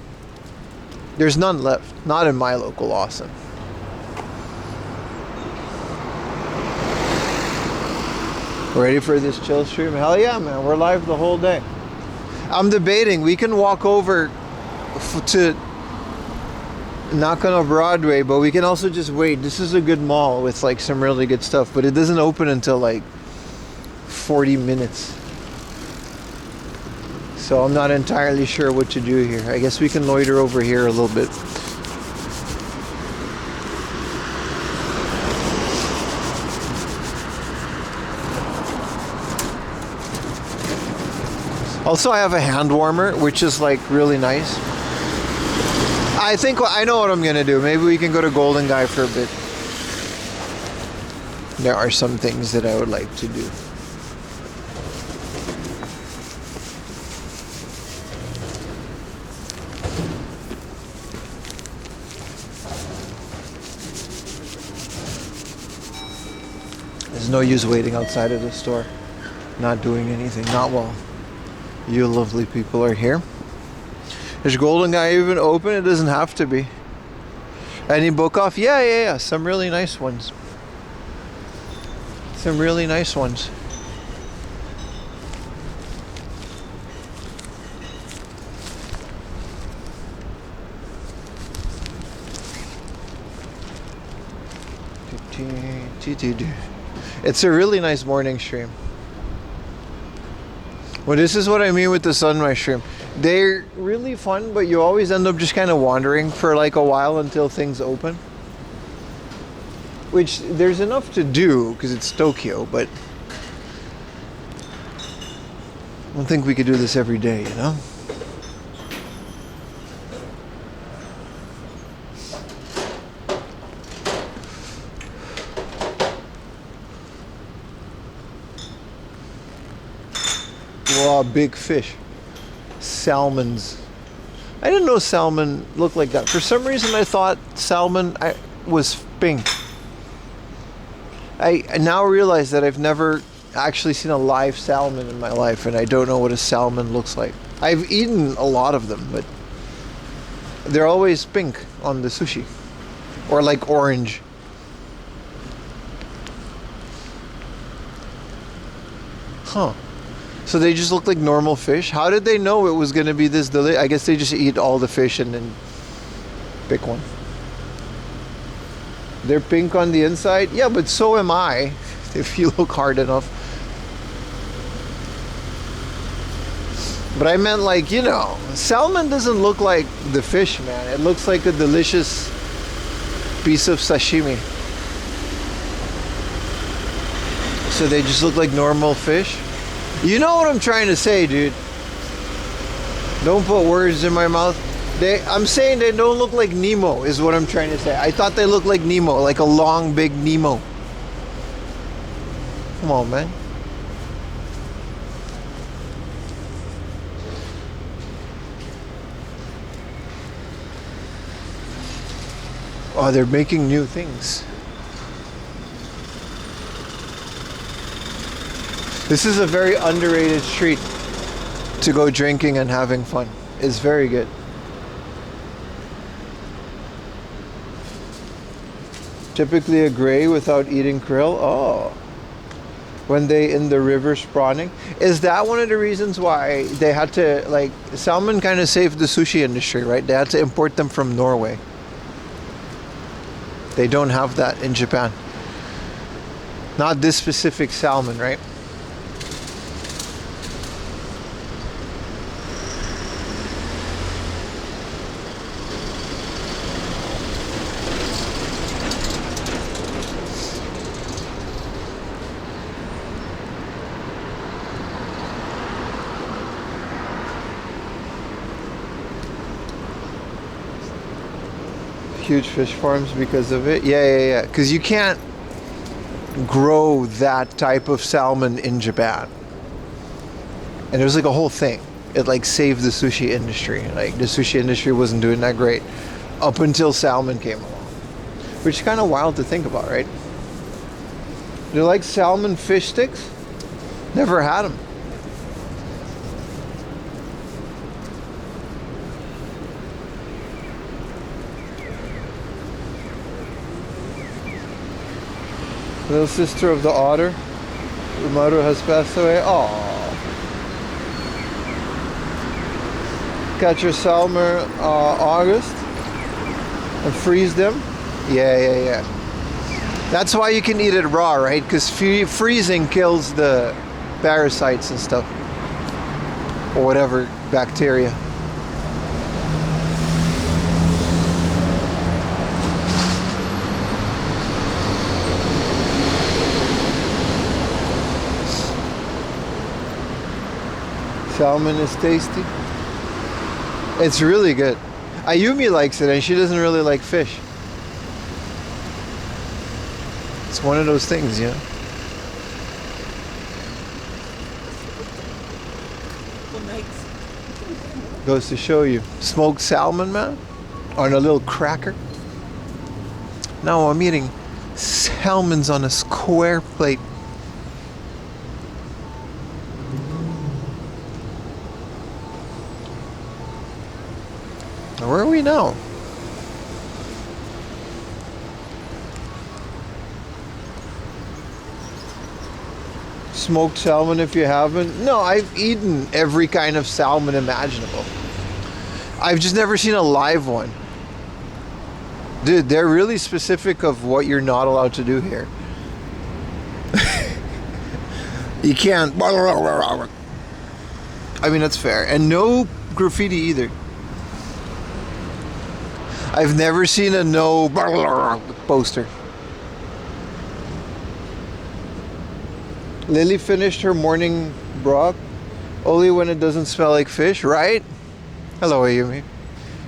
There's none left. Not in my local Lawson. Ready for this chill stream? Hell yeah, man. We're live the whole day. I'm debating. We can walk over to Nakano Broadway, but we can also just wait. This is a good mall with like some really good stuff, but it doesn't open until like 40 minutes. So I'm not entirely sure what to do here. I guess we can loiter over here a little bit. Also, I have a hand warmer, which is like really nice. I think I know what I'm gonna do. Maybe we can go to Golden Guy for a bit. There are some things that I would like to do. There's no use waiting outside of the store, not doing anything, not while you lovely people are here. Is Golden Guy even open? It doesn't have to be. Any book off? Yeah. Some really nice ones. Some really nice ones. It's a really nice morning stream. Well, this is what I mean with the sunrise stream. They're really fun, but you always end up just kind of wandering for like a while until things open. Which, there's enough to do, because it's Tokyo, but I don't think we could do this every day, you know? Wow, big fish. Salmons. I didn't know salmon looked like that. For some reason I thought salmon was pink. I now realize that I've never actually seen a live salmon in my life, and I don't know what a salmon looks like. I've eaten a lot of them, but they're always pink on the sushi. Or like orange. Huh. So they just look like normal fish? How did they know it was going to be this delicious? I guess they just eat all the fish and then pick one. They're pink on the inside? Yeah, but so am I, if you look hard enough. But I meant like, you know, salmon doesn't look like the fish, man. It looks like a delicious piece of sashimi. So they just look like normal fish. You know what I'm trying to say, dude. Don't put words in my mouth. I'm saying they don't look like Nemo is what I'm trying to say. I thought they looked like Nemo, like a long, big Nemo. Come on, man. Oh, they're making new things. This is a very underrated street to go drinking and having fun. It's very good. Typically a gray without eating krill. Oh. When they in the river spawning. Is that one of the reasons why they had to, like, salmon kind of saved the sushi industry, right? They had to import them from Norway. They don't have that in Japan. Not this specific salmon, right? Huge fish farms because of it. Yeah. Because you can't grow that type of salmon in Japan. And it was like a whole thing. It like saved the sushi industry. Like the sushi industry wasn't doing that great up until salmon came along. Which is kind of wild to think about, right? Do you like salmon fish sticks? Never had them. Little sister of the otter. Umaru has passed away. Aww. Catch your salmon August and freeze them. Yeah. That's why you can eat it raw, right? Because freezing kills the parasites and stuff. Or whatever bacteria. Salmon is tasty. It's really good. Ayumi likes it and she doesn't really like fish. It's one of those things, you know. Goes to show you. Smoked salmon, man. On a little cracker. Now I'm eating salmons on a square plate. Where are we now? Smoked salmon if you haven't. No, I've eaten every kind of salmon imaginable. I've just never seen a live one. Dude, they're really specific of what you're not allowed to do here. You can't. I mean, that's fair. And no graffiti either. I've never seen a no poster. Lily finished her morning broth only when it doesn't smell like fish, right? Hello, Ayumi.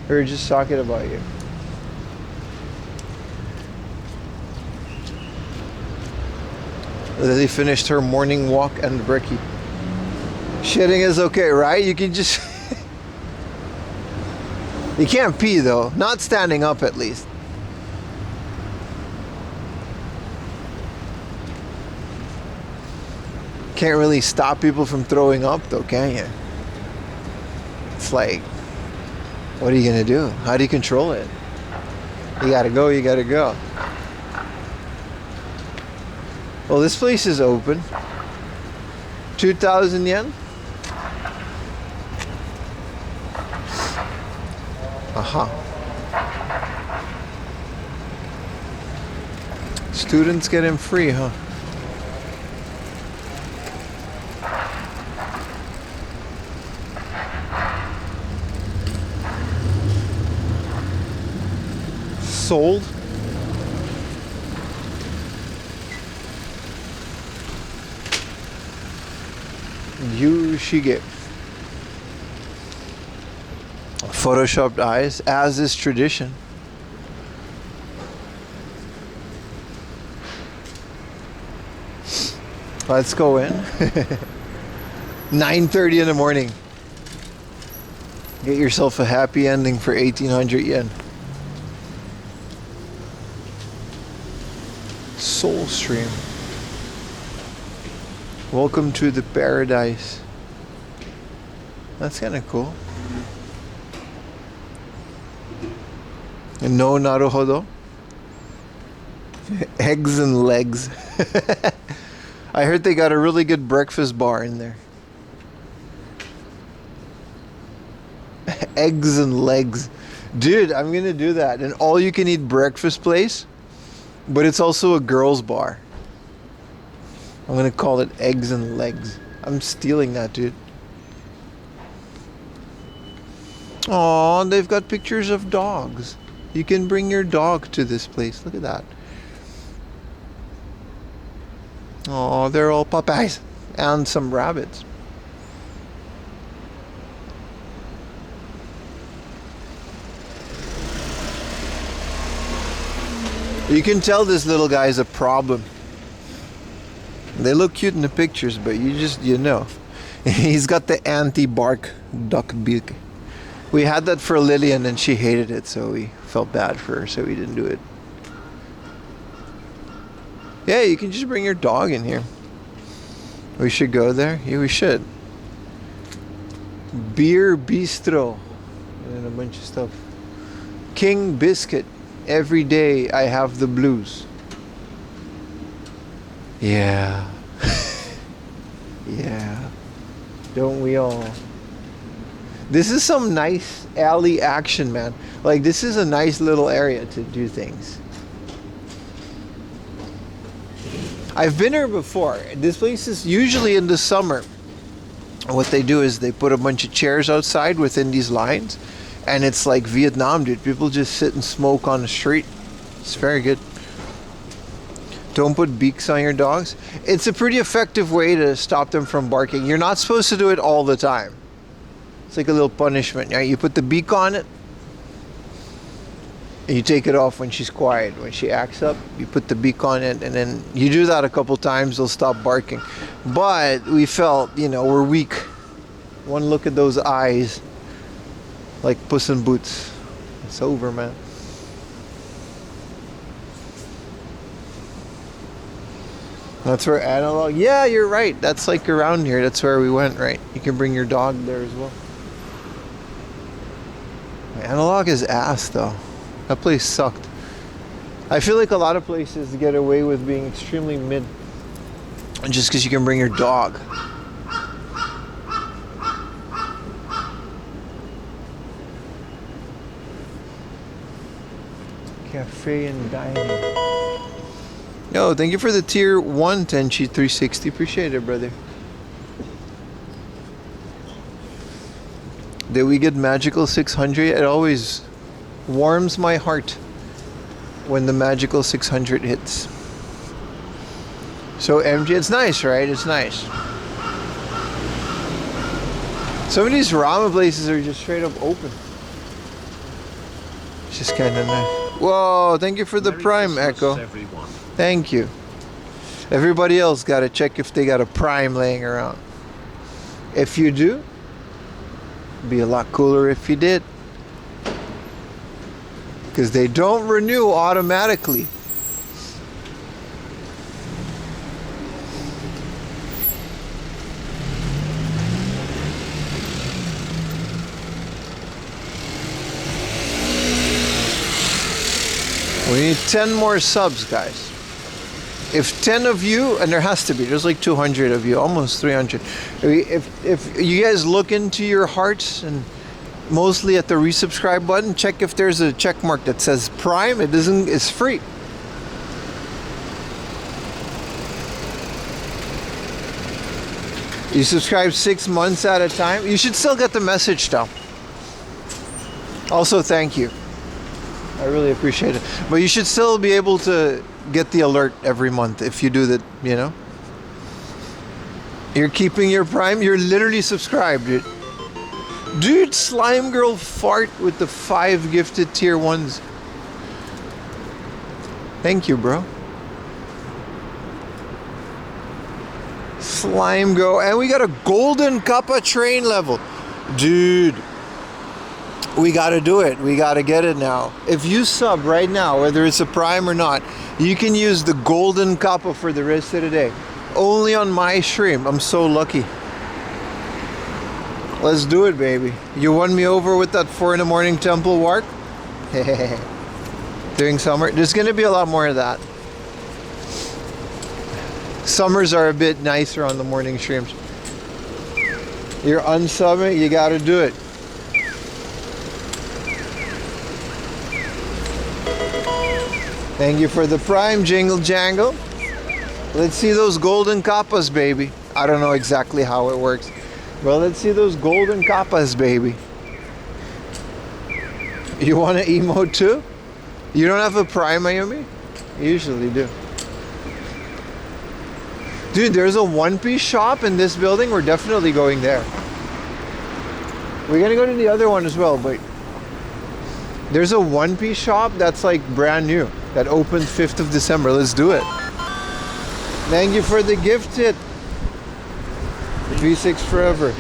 We were just talking about you. Lily finished her morning walk and brekkie. Shitting is okay, right? You can just... You can't pee though, not standing up at least. Can't really stop people from throwing up though, can you? It's like, what are you gonna do? How do you control it? You gotta go, you gotta go. Well, this place is open. 2,000 yen? Aha. Students get in free, huh? sold. Yushige. Photoshopped eyes, as is tradition. Let's go in. 9:30 in the morning. Get yourself a happy ending for 1,800 yen. Soul Stream. Welcome to the paradise. That's kind of cool. And no naruhodo. Eggs and legs. I heard they got a really good breakfast bar in there. Eggs and legs. Dude, I'm gonna do that. An all you can eat breakfast place, but it's also a girls bar. I'm gonna call it Eggs and Legs. I'm stealing that, dude. Aw, they've got pictures of dogs. You can bring your dog to this place. Look at that. Oh, they're all puppies and some rabbits. You can tell this little guy is a problem. They look cute in the pictures, but you know. He's got the anti-bark duck beak. We had that for Lillian and she hated it, so we felt bad for her, so we didn't do it. Yeah, you can just bring your dog in here. We should go there? Yeah, we should. Beer Bistro. And a bunch of stuff. King Biscuit. Every day I have the blues. Yeah. Yeah. Don't we all? This is some nice alley action, man. Like, this is a nice little area to do things. I've been here before. This place is usually in the summer. What they do is they put a bunch of chairs outside within these lines, and it's like Vietnam, dude. People just sit and smoke on the street. It's very good. Don't put beaks on your dogs. It's a pretty effective way to stop them from barking. You're not supposed to do it all the time. It's like a little punishment. Right? You put the beak on it, and you take it off when she's quiet. When she acts up, you put the beak on it, and then you do that a couple times, they'll stop barking. But we felt, we're weak. One look at those eyes, like Puss in Boots. It's over, man. That's where Analog... Yeah, you're right. That's like around here. That's where we went, right? You can bring your dog there as well. Analog is ass, though. That place sucked. I feel like a lot of places get away with being extremely mid just because you can bring your dog. Cafe and dining. Yo, thank you for the tier 1 Tenchi 360. Appreciate it, brother. Did we get magical 600? It always warms my heart when the magical 600 hits. So MG, it's nice, right? It's nice. Some of these ramen places are just straight up open. It's just kind of nice. Whoa, thank you for the Merry Prime, Christmas, Echo. everyone. Thank you. Everybody else got to check if they got a Prime laying around. If you do, it'd be a lot cooler if you did. Because they don't renew automatically. We need 10 more subs, guys. If 10 of you, and there has to be, there's like 200 of you, almost 300. If you guys look into your hearts and mostly at the resubscribe button, check if there's a check mark that says Prime. It's free. You subscribe 6 months at a time, you should still get the message though. Also, thank you. I really appreciate it. But you should still be able to get the alert every month if you do that, you know? You're keeping your Prime? You're literally subscribed, dude. Dude, Slime Girl fart with the 5 gifted tier 1s. Thank you, bro. Slime Girl. And we got a golden Kappa train level. Dude. We gotta do it. We gotta get it now. If you sub right now, whether it's a Prime or not, you can use the golden Kappa for the rest of the day. Only on my stream. I'm so lucky. Let's do it, baby. You won me over with that 4 in the morning temple walk? During summer. There's gonna be a lot more of that. Summers are a bit nicer on the morning streams. You're unsubbing, you gotta do it. Thank you for the Prime, Jingle Jangle. Let's see those golden kappas, baby. I don't know exactly how it works. Well, let's see those golden kappas, baby. You want to emote too? You don't have a Prime, Mayumi? You usually do. Dude, there's a One Piece shop in this building. We're definitely going there. We're gonna go to the other one as well, but there's a One Piece shop that's like brand new. That opened 5th of December. Let's do it. Thank you for the gifted. V6 forever.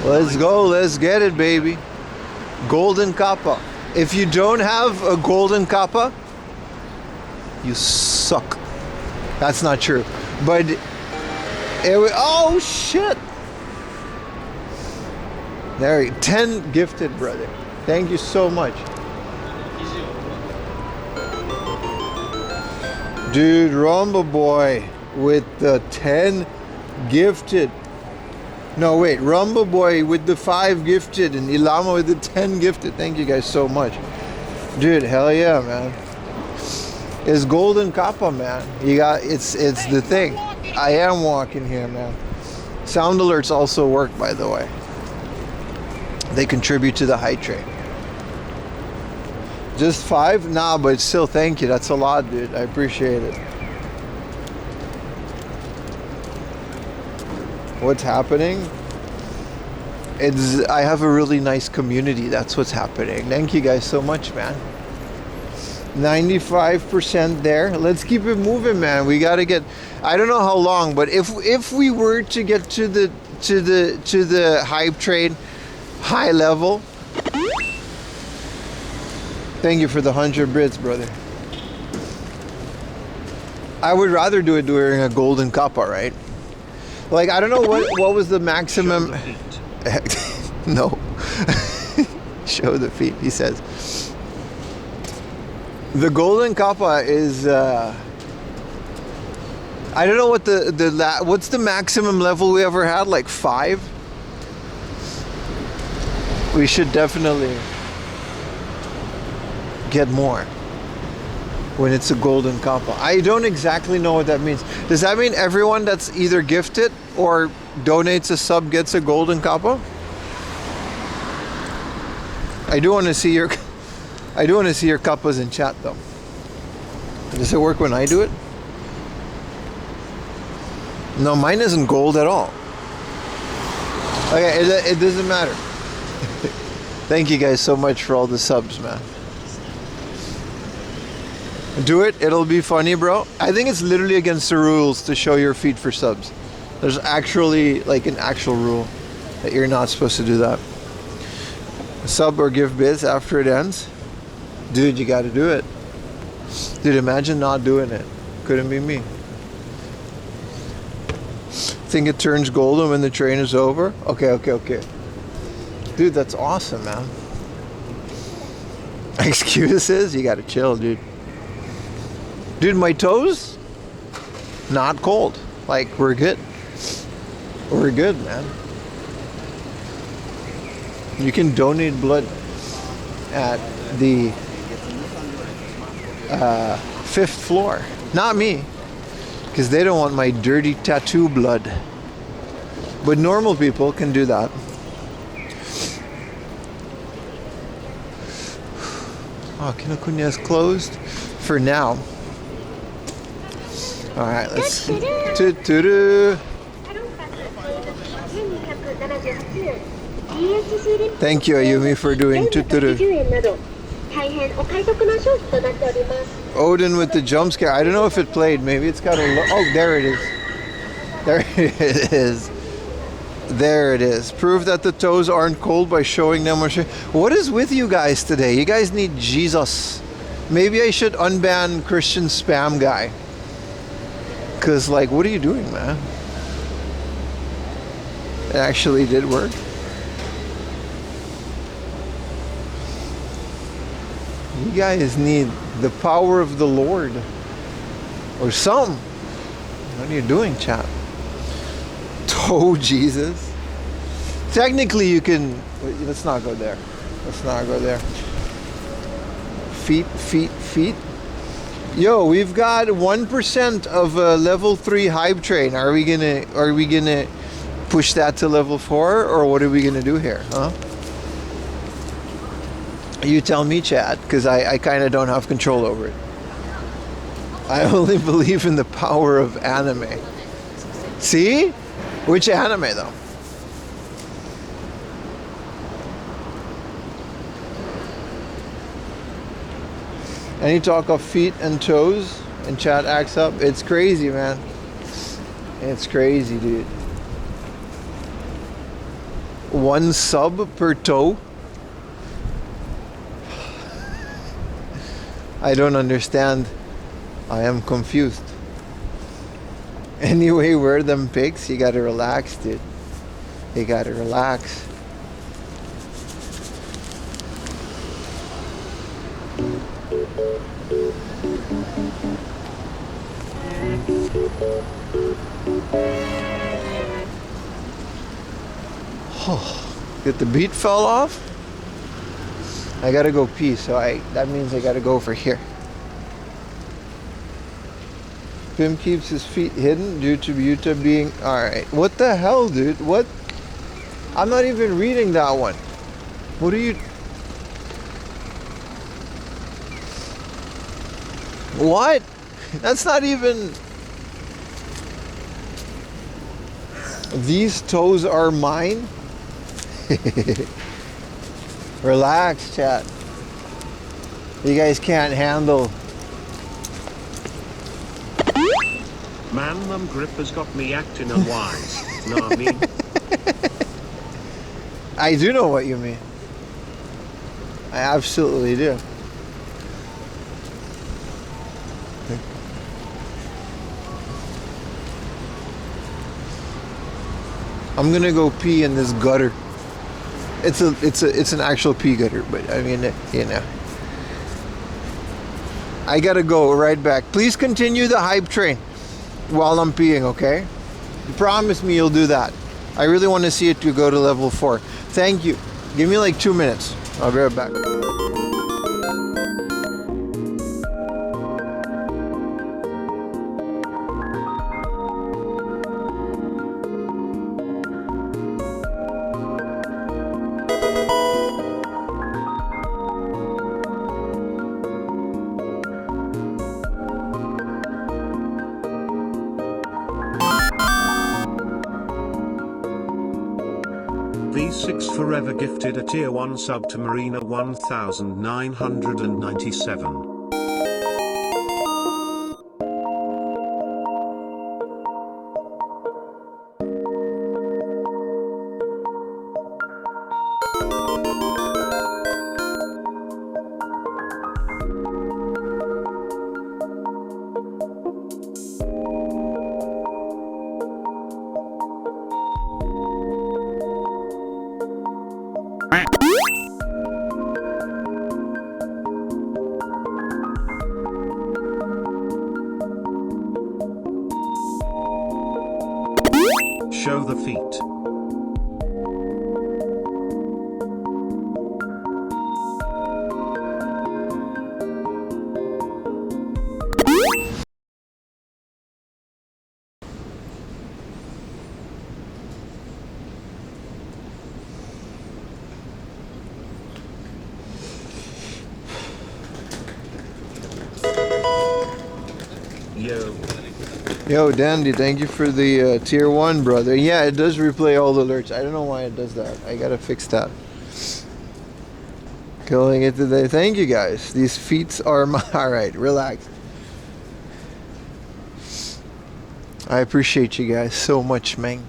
Let's go. Let's get it, baby. Golden Kappa. If you don't have a golden Kappa, you suck. That's not true. But oh shit. There, 10 gifted, brother. Thank you so much. Dude, Rumba Boy with the 10 gifted. No, wait. Rumba Boy with the 5 gifted and Ilama with the 10 gifted. Thank you guys so much. Dude, hell yeah, man. It's Golden Kappa, man. You got it's the thing. I am walking here, man. Sound alerts also work, by the way. They contribute to the hype train. Just 5? Nah, but still, thank you. That's a lot, dude. I appreciate it. What's happening? I have a really nice community. That's what's happening. Thank you guys so much, man. 95% there. Let's keep it moving, man. We gotta get. I don't know how long, but if we were to get to the hype train, high level. Thank you for the 100 Brits, brother. I would rather do it during a golden kappa, right? Like, I don't know what was the maximum. No. Show the feet, he says. The golden kappa is. I don't know what what's the maximum level we ever had? Like 5. We should definitely get more when it's a golden kappa. I don't exactly know what that means. Does that mean everyone that's either gifted or donates a sub gets a golden kappa? I do want to see your kappas in chat though. Does it work when I do it? No, mine isn't gold at all. Okay, it doesn't matter. Thank you guys so much for all the subs, man. Do it. It'll be funny, bro. I think it's literally against the rules to show your feet for subs. There's actually like an actual rule that you're not supposed to do that. Sub or give biz after it ends. Dude, you got to do it. Dude, imagine not doing it. Couldn't be me. Think it turns golden when the train is over? Okay. Dude, that's awesome, man. Excuses? You got to chill, dude. Dude, my toes, not cold. Like, we're good. We're good, man. You can donate blood at the 5th floor. Not me, because they don't want my dirty tattoo blood. But normal people can do that. Oh, Kinokuniya is closed for now. Alright, let's see. Tuturu. Thank you, Ayumi, for doing tuturu. Odin with the jump scare. I don't know if it played. Maybe it's got a... Oh, there it is. There it is. There it is. Prove that the toes aren't cold by showing them. What is with you guys today? You guys need Jesus. Maybe I should unban Christian spam guy. Because, like, what are you doing, man? It actually did work. You guys need the power of the Lord. Or something. What are you doing, chat? Toe Jesus. Technically, you can... Wait, let's not go there. Let's not go there. Feet, feet, feet. Yo, we've got 1% of a level 3 hype train. Are we gonna push that to level 4, or what are we gonna do here, huh? You tell me, chat, because I kind of don't have control over it. I only believe in the power of anime. See? Which anime, though? Any talk of feet and toes and chat acts up? It's crazy, man. It's crazy, dude. 1 sub per toe? I don't understand. I am confused. Anyway, wear them pics. You gotta relax, dude. You gotta relax. Get the beat fell off. I gotta go pee, so that means I gotta go over here. Pim keeps his feet hidden due to Yuta being... Alright, what the hell, dude? What? I'm not even reading that one. What are you... What? That's not even... These toes are mine? Relax, chat. You guys can't handle... Man, them grippers got me acting unwise. Know what I mean? I do know what you mean. I absolutely do. I'm gonna go pee in this gutter. It's an actual pee gutter, but I mean, you know. I gotta go right back. Please continue the hype train while I'm peeing, okay? You promise me you'll do that. I really want to see it to go to level 4. Thank you. Give me like 2 minutes. I'll be right back. V6 Forever gifted a tier 1 sub to Marina 1997. Show the feet. Yo, Dandy, thank you for the tier 1, brother. Yeah, it does replay all the alerts. I don't know why it does that. I gotta fix that. Killing it today. Thank you, guys. These feats are my... Alright, relax. I appreciate you guys so much, man.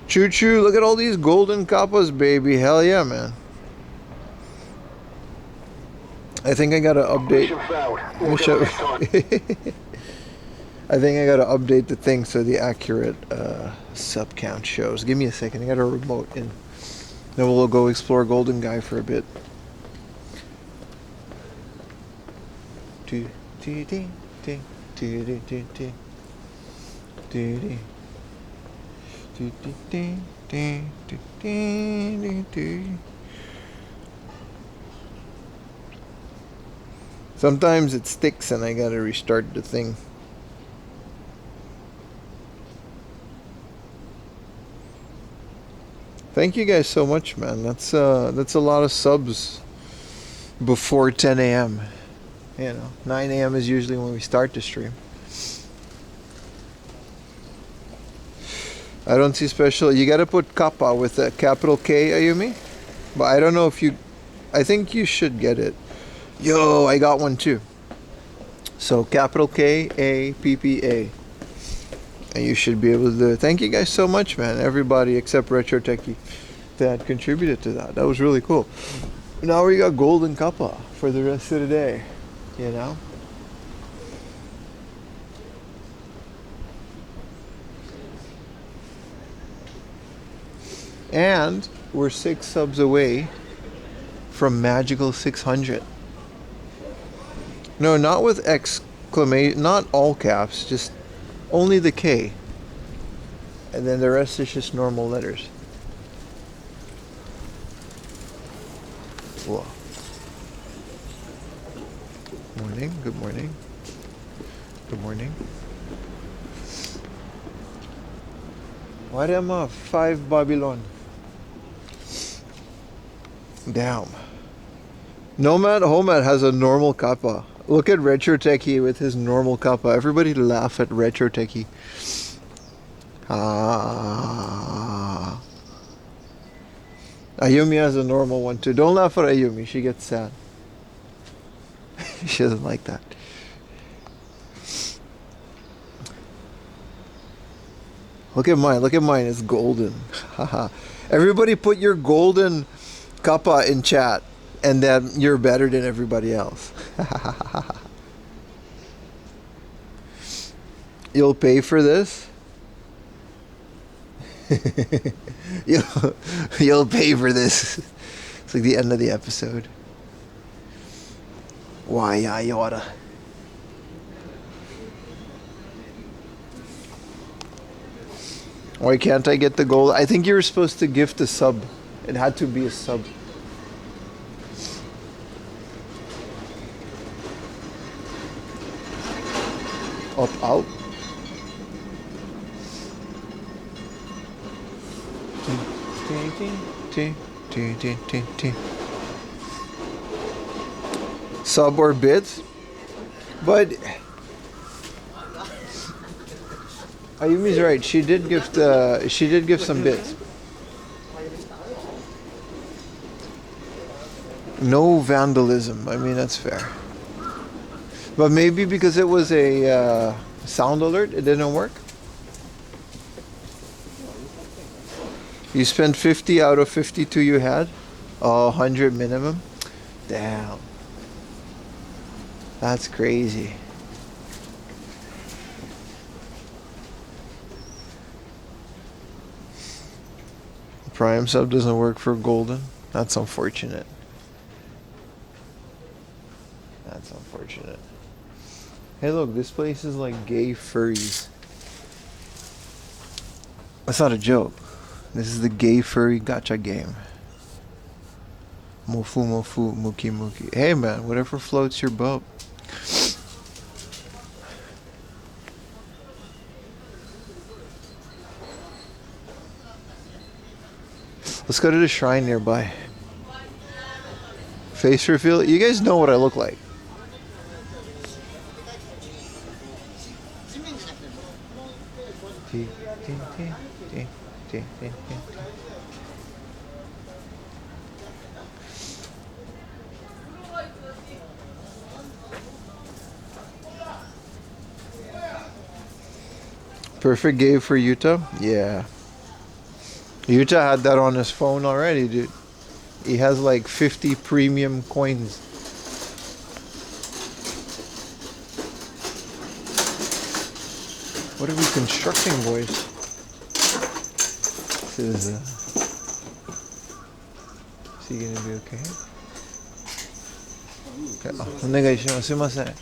Choo choo, look at all these golden kappas, baby. Hell yeah, man. I think I gotta update. I think I gotta update the thing so the accurate sub count shows. Give me a second. I got a remote in. Then we'll go explore Golden Guy for a bit. Sometimes it sticks and I gotta restart the thing. Thank you guys so much, man. That's a lot of subs before 10 a.m. You know, 9 a.m. is usually when we start the stream. I don't see special. You gotta put kappa with a capital K, Ayumi. But I don't know if you... I think you should get it. Yo, I got one too. So capital K A P P A, and you should be able to do it. Thank you guys so much, man. Everybody except Retro Techie that contributed to that. That was really cool. Now we got golden kappa for the rest of the day. You know. And we're 6 subs away from magical 600. No, not with exclamation, not all caps, just only the K. And then the rest is just normal letters. Whoa. Morning, good morning. Good morning. Why am I 5 Babylon? Damn. Nomad Homad has a normal kappa. Look at Retro Techie with his normal kappa. Everybody laugh at Retro Techie. Ah. Ayumi has a normal one too. Don't laugh at Ayumi. She gets sad. She doesn't like that. Look at mine. Look at mine. It's golden. Everybody put your golden kappa in chat. And then you're better than everybody else. You'll pay for this? You'll pay for this. It's like the end of the episode. Why, yeah, you oughta. Why can't I get the gold? I think you were supposed to gift a sub. It had to be a sub. Up, out. Sub or bits, but Ayumi's right. She did give some bits. No vandalism. I mean, that's fair. But maybe because it was a sound alert, it didn't work. You spent 50 out of 52 you had? Oh, 100 minimum? Damn. That's crazy. Prime sub doesn't work for golden? That's unfortunate. That's unfortunate. Hey look, this place is like gay furries. That's not a joke. This is the gay furry gacha game. Mofu mofu, muki muki. Hey man, whatever floats your boat. Let's go to the shrine nearby. Face reveal. You guys know what I look like. Perfect game for Yuta? Yeah. Yuta had that on his phone already, dude. He has like 50 premium coins. What are we constructing, boys? This is, is he gonna be okay? Okay. Oh, onegaishimasu. Sumimasen.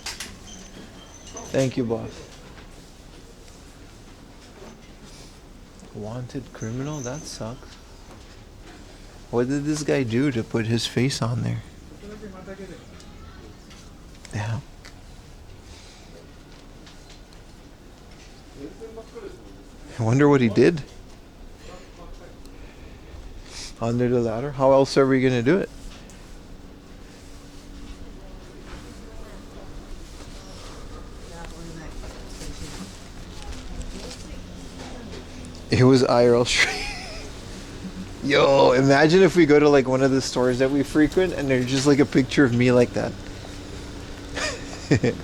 Thank you, boss. Wanted criminal? That sucks. What did this guy do to put his face on there? Damn. I wonder what he did. Under the ladder? How else are we gonna do it? It was IRL Shrine. Yo, imagine if we go to like one of the stores that we frequent and there's just like a picture of me like that.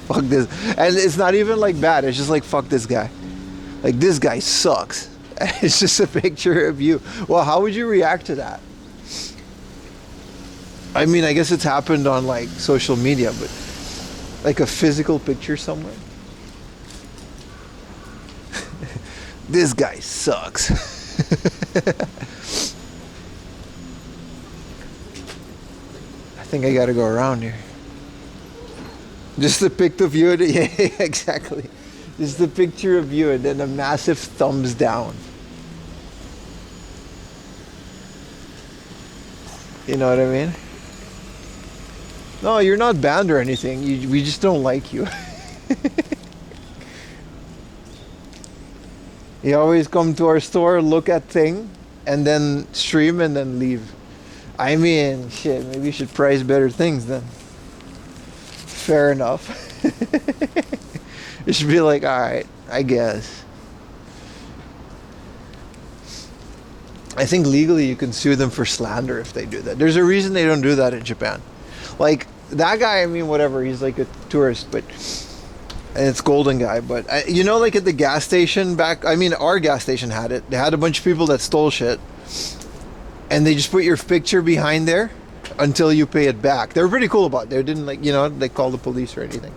Fuck this. And it's not even like bad. It's just like, fuck this guy. Like, this guy sucks. It's just a picture of you. Well, how would you react to that? I mean, I guess it's happened on like social media, but like a physical picture somewhere. This guy sucks. I think I gotta go around here. Just a pic of you. Yeah, exactly. Just a picture of you and then a massive thumbs down. You know what I mean? No, you're not banned or anything. We just don't like you. You always come to our store, look at thing, and then stream and then leave. I mean, shit, maybe you should price better things then. Fair enough. It should be like, alright, I guess. I think legally you can sue them for slander if they do that. There's a reason they don't do that in Japan. Like, that guy, I mean, whatever, he's like a tourist, but... And it's Golden Guy, but you know, like at the gas station back, I mean, our gas station had it. They had a bunch of people that stole shit, and they just put your picture behind there until you pay it back. They were pretty cool about it. They didn't like, you know, they call the police or anything.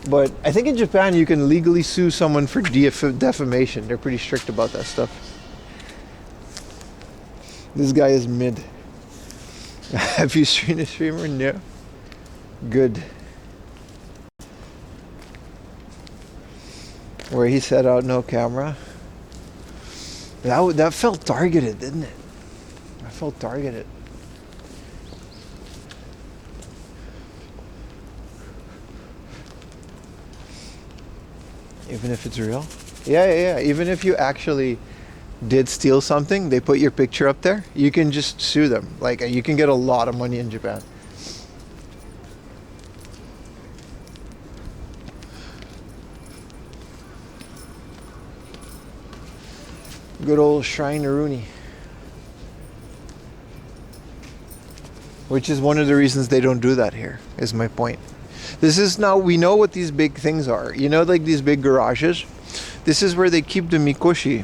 But I think in Japan you can legally sue someone for defamation. They're pretty strict about that stuff. This guy is mid. Have you seen a streamer? No. Good. Where he set out no camera. That felt targeted, didn't it? I felt targeted. Even if it's real? Yeah. Even if you actually did steal something, they put your picture up there, you can just sue them. Like, you can get a lot of money in Japan. Good old Shrine Rooney. Which is one of the reasons they don't do that here, is my point. This is now, we know what these big things are. You know, like these big garages? This is where they keep the mikoshi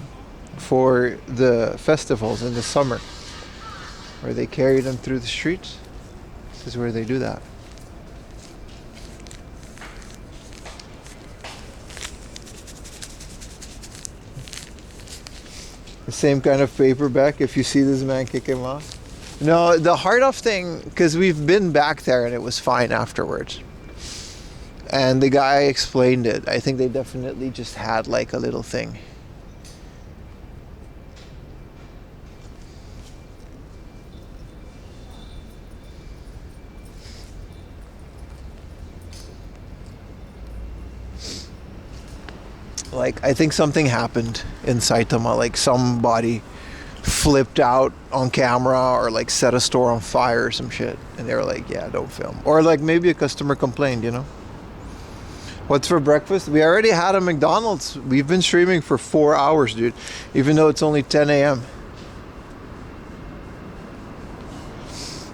for the festivals in the summer. Where they carry them through the streets. This is where they do that. The same kind of paperback, if you see this man kick him off. No, the hard off thing, because we've been back there and it was fine afterwards. And the guy explained it. I think they definitely just had like a little thing. Like, I think something happened in Saitama, like somebody flipped out on camera or like set a store on fire or some shit, and they were like, yeah, don't film. Or like maybe a customer complained, you know. What's for breakfast? We already had a McDonald's. We've been streaming for 4 hours, dude, even though it's only 10 a.m.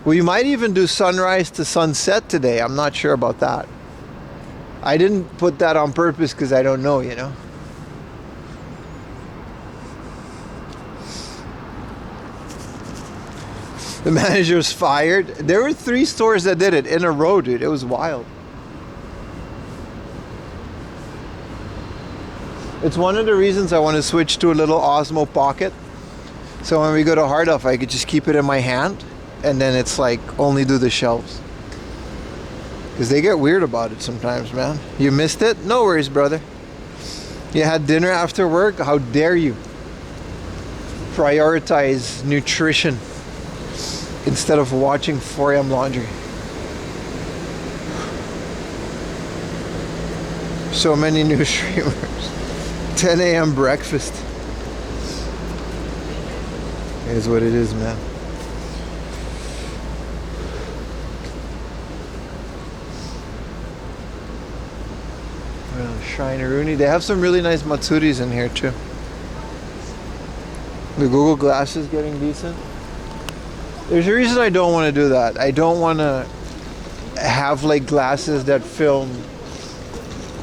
We might even do sunrise to sunset today. I'm not sure about that. I didn't put that on purpose because I don't know, you know. The manager was fired. There were 3 stores that did it in a row, dude. It was wild. It's one of the reasons I want to switch to a little Osmo Pocket. So when we go to Hard Off, I could just keep it in my hand. And then it's like only do the shelves. Because they get weird about it sometimes, man. You missed it? No worries, brother. You had dinner after work? How dare you prioritize nutrition instead of watching 4 a.m. laundry. So many new streamers. 10 a.m. breakfast. It is what it is, man. Shrine Rooney. They have some really nice Matsuris in here too. The Google Glass is getting decent. There's a reason I don't want to do that. I don't want to have like glasses that film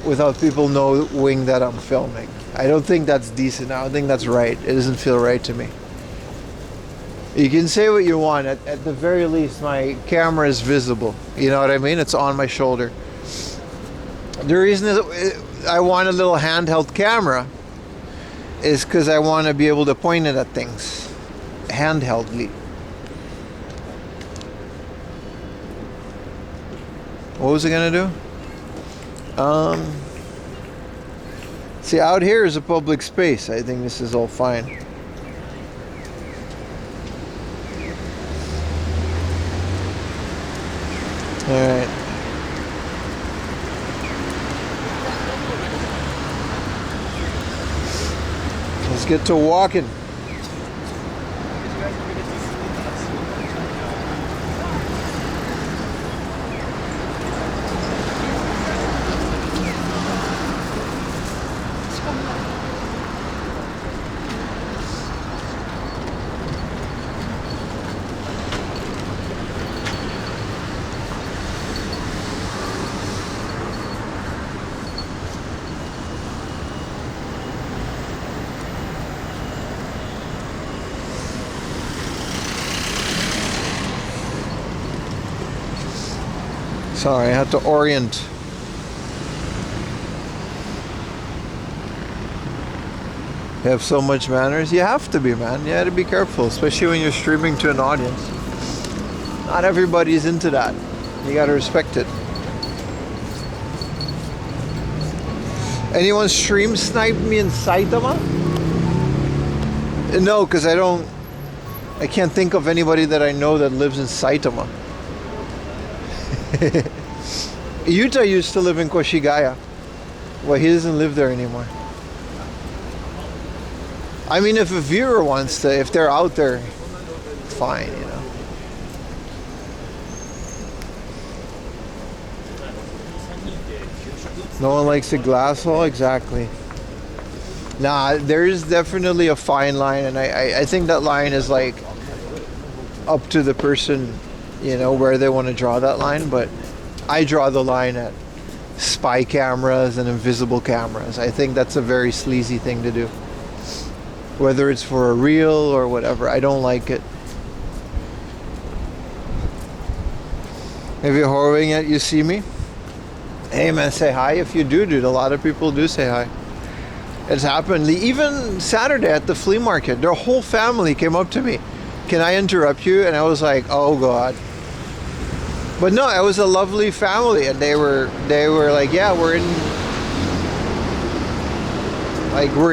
without people knowing that I'm filming. I don't think that's decent. I don't think that's right. It doesn't feel right to me. You can say what you want. At the very least, my camera is visible. You know what I mean? It's on my shoulder. The reason is I want a little handheld camera is because I want to be able to point it at things handheldly. What was I gonna do? See, out here is a public space. I think this is all fine. All right. Let's get to walking. Sorry, I had to orient. You have so much manners. You have to be, man. You have to be careful, especially when you're streaming to an audience. Not everybody's into that. You gotta respect it. Anyone stream sniped me in Saitama? No, because I can't think of anybody that I know that lives in Saitama. Yuta used to live in Koshigaya. Well, he doesn't live there anymore. I mean, if a viewer wants to, if they're out there, fine, you know. No one likes a glass hole? Exactly. Nah, there is definitely a fine line, and I think that line is like up to the person, you know, where they want to draw that line, but I draw the line at spy cameras and invisible cameras. I think that's a very sleazy thing to do. Whether it's for a reel or whatever, I don't like it. If you're whoring it, you see me? Hey man, say hi if you do, dude. A lot of people do say hi. It's happened. Even Saturday at the flea market, their whole family came up to me. Can I interrupt you? And I was like, oh God. But no, it was a lovely family, and they were like, yeah, we're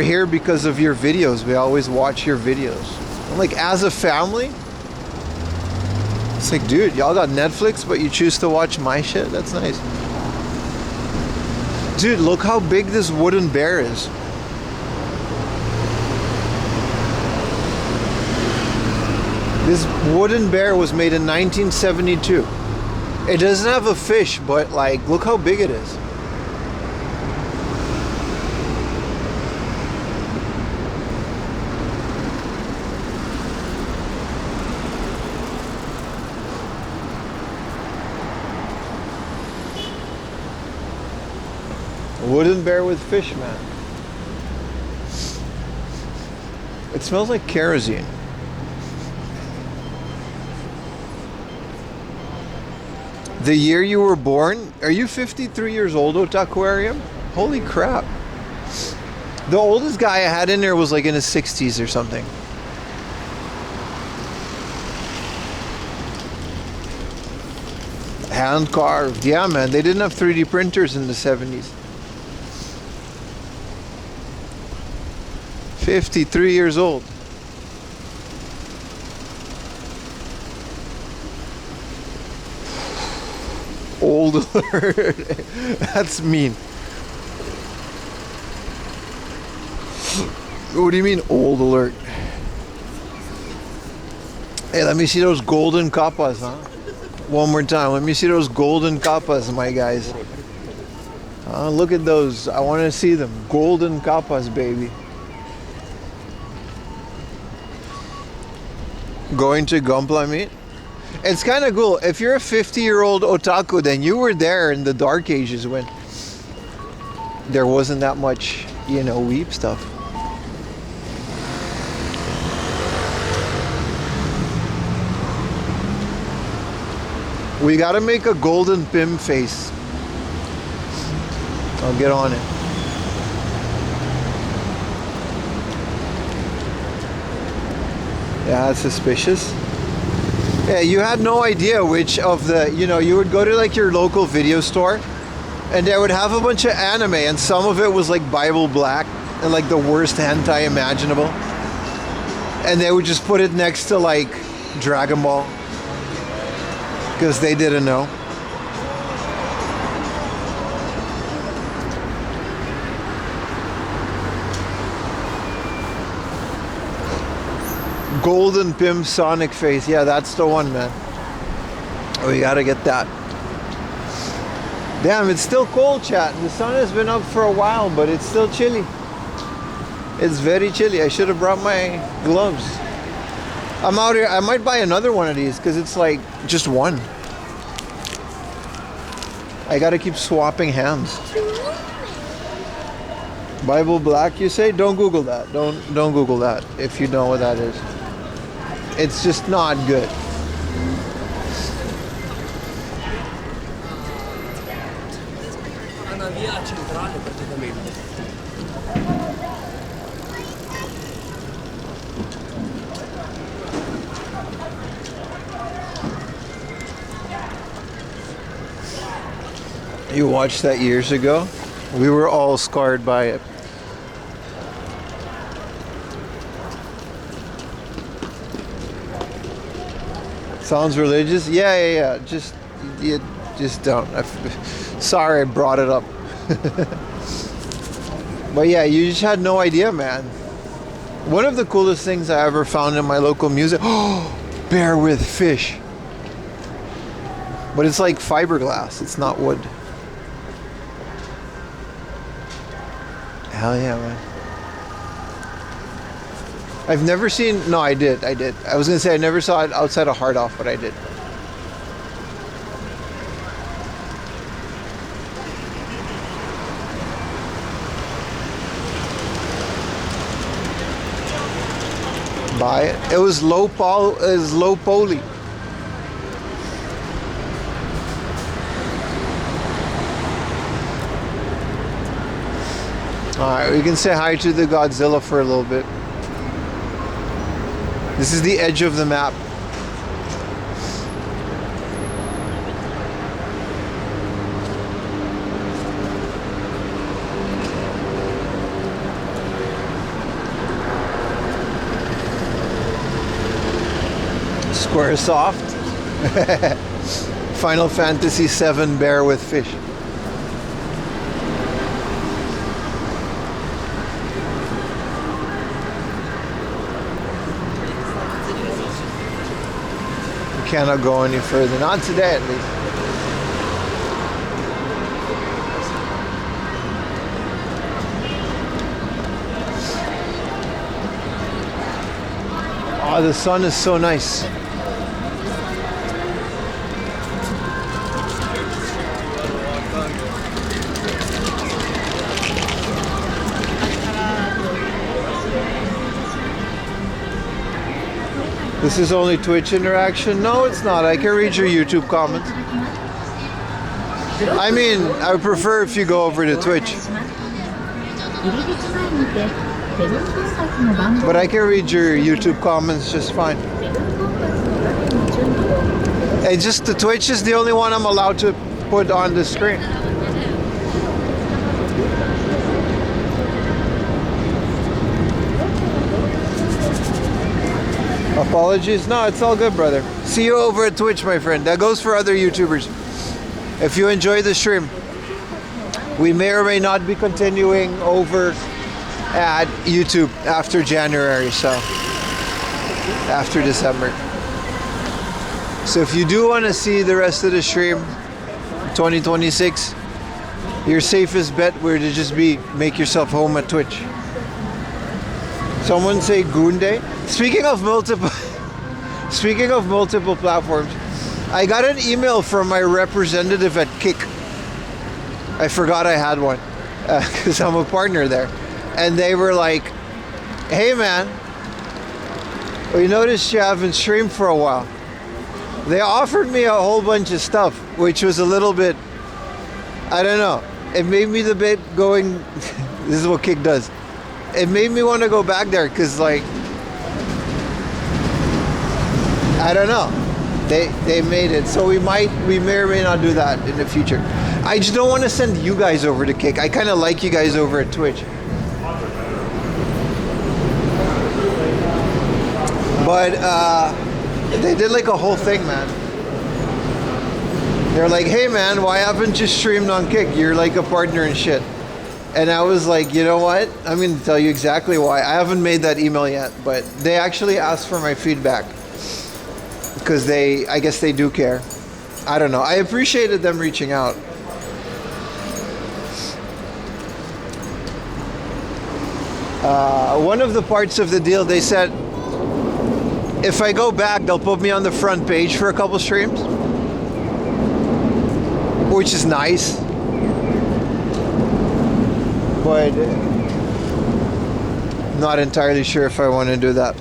here because of your videos. We always watch your videos. I'm like, as a family? It's like, dude, y'all got Netflix, but you choose to watch my shit? That's nice. Dude, look how big this wooden bear is. This wooden bear was made in 1972. It doesn't have a fish, but like, look how big it is. Wooden bear with fish, man. It smells like kerosene. The year you were born? Are you 53 years old, Otakuarium? Holy crap. The oldest guy I had in there was like in his 60s or something. Hand carved. Yeah, man. They didn't have 3D printers in the 70s. 53 years old. Old alert. That's mean. What do you mean, old alert? Hey, let me see those golden kappas, huh? One more time. Let me see those golden kappas, my guys. Look at those. I want to see them. Golden kappas, baby. Going to Gunpla meet? It's kind of cool. If you're a 50-year-old otaku, then you were there in the dark ages when there wasn't that much, you know, weeb stuff. We gotta make a golden Pim face. I'll get on it. Yeah, that's suspicious. Yeah, you had no idea which of the, you know, you would go to like your local video store and they would have a bunch of anime and some of it was like Bible Black and like the worst hentai imaginable. And they would just put it next to like Dragon Ball because they didn't know. Golden Pim Sonic face. Yeah, that's the one, man. We gotta get that. Damn, it's still cold, chat. The sun has been up for a while, but it's still chilly. It's very chilly. I should have brought my gloves. I'm out here. I might buy another one of these because it's like just one. I gotta keep swapping hands. Bible Black, you say? Don't Google that. Don't Google that if you know what that is. It's just not good. You watched that years ago? We were all scarred by it. Sounds religious? Yeah. Just don't. Sorry I brought it up. But yeah, you just had no idea, man. One of the coolest things I ever found in my local museum. Oh, bear with fish. But it's like fiberglass. It's not wood. Hell yeah, man. I've never seen... No, I did. I was going to say I never saw it outside of Hard Off, but I did. Buy it. It was low poly. Alright, we can say hi to the Godzilla for a little bit. This is the edge of the map. Squaresoft. Final Fantasy VII bear with fish. cannot go any further. Not today, at least. Oh, the sun is so nice. This is only Twitch interaction? No, it's not. I can read your YouTube comments. I mean, I would prefer if you go over to Twitch. But I can read your YouTube comments just fine. And just the Twitch is the only one I'm allowed to put on the screen. Apologies? No, it's all good, brother. See you over at Twitch, my friend. That goes for other YouTubers. If you enjoy the stream, we may or may not be continuing over at YouTube after January, so after December. So if you do want to see the rest of the stream 2026, your safest bet were to just make yourself home at Twitch. Someone say Gunde. Speaking of multiple platforms, I got an email from my representative at Kick. I forgot I had one because I'm a partner there. And they were like, hey man, we noticed you haven't streamed for a while. They offered me a whole bunch of stuff, which was a little bit, I don't know. It made me the bit going, this is what Kick does. It made me want to go back there because like, I don't know. They made it. So we may or may not do that in the future. I just don't want to send you guys over to Kick. I kind of like you guys over at Twitch. But they did like a whole thing, man. They're like, hey man, why haven't you streamed on Kick? You're like a partner and shit. And I was like, you know what? I'm going to tell you exactly why. I haven't made that email yet, but they actually asked for my feedback. Because I guess they do care. I don't know. I appreciated them reaching out. One of the parts of the deal, they said, if I go back, they'll put me on the front page for a couple streams. Which is nice. But not entirely sure if I want to do that.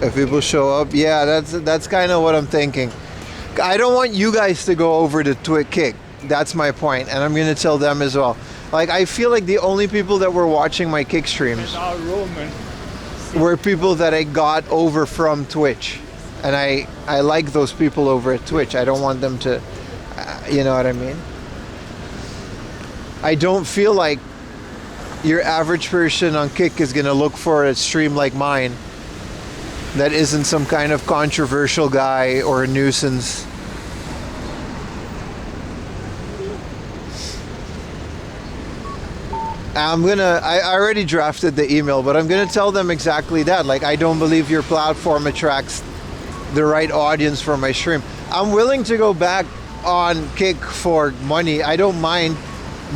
If people show up, yeah, that's kind of what I'm thinking. I don't want you guys to go over to Kick. That's my point, and I'm going to tell them as well. Like, I feel like the only people that were watching my Kick streams were people that I got over from Twitch. And I like those people over at Twitch. I don't want them to, you know what I mean? I don't feel like your average person on Kick is going to look for a stream like mine that isn't some kind of controversial guy or a nuisance. I already drafted the email, but I'm gonna tell them exactly that. Like, I don't believe your platform attracts the right audience for my stream. I'm willing to go back on Kick for money. I don't mind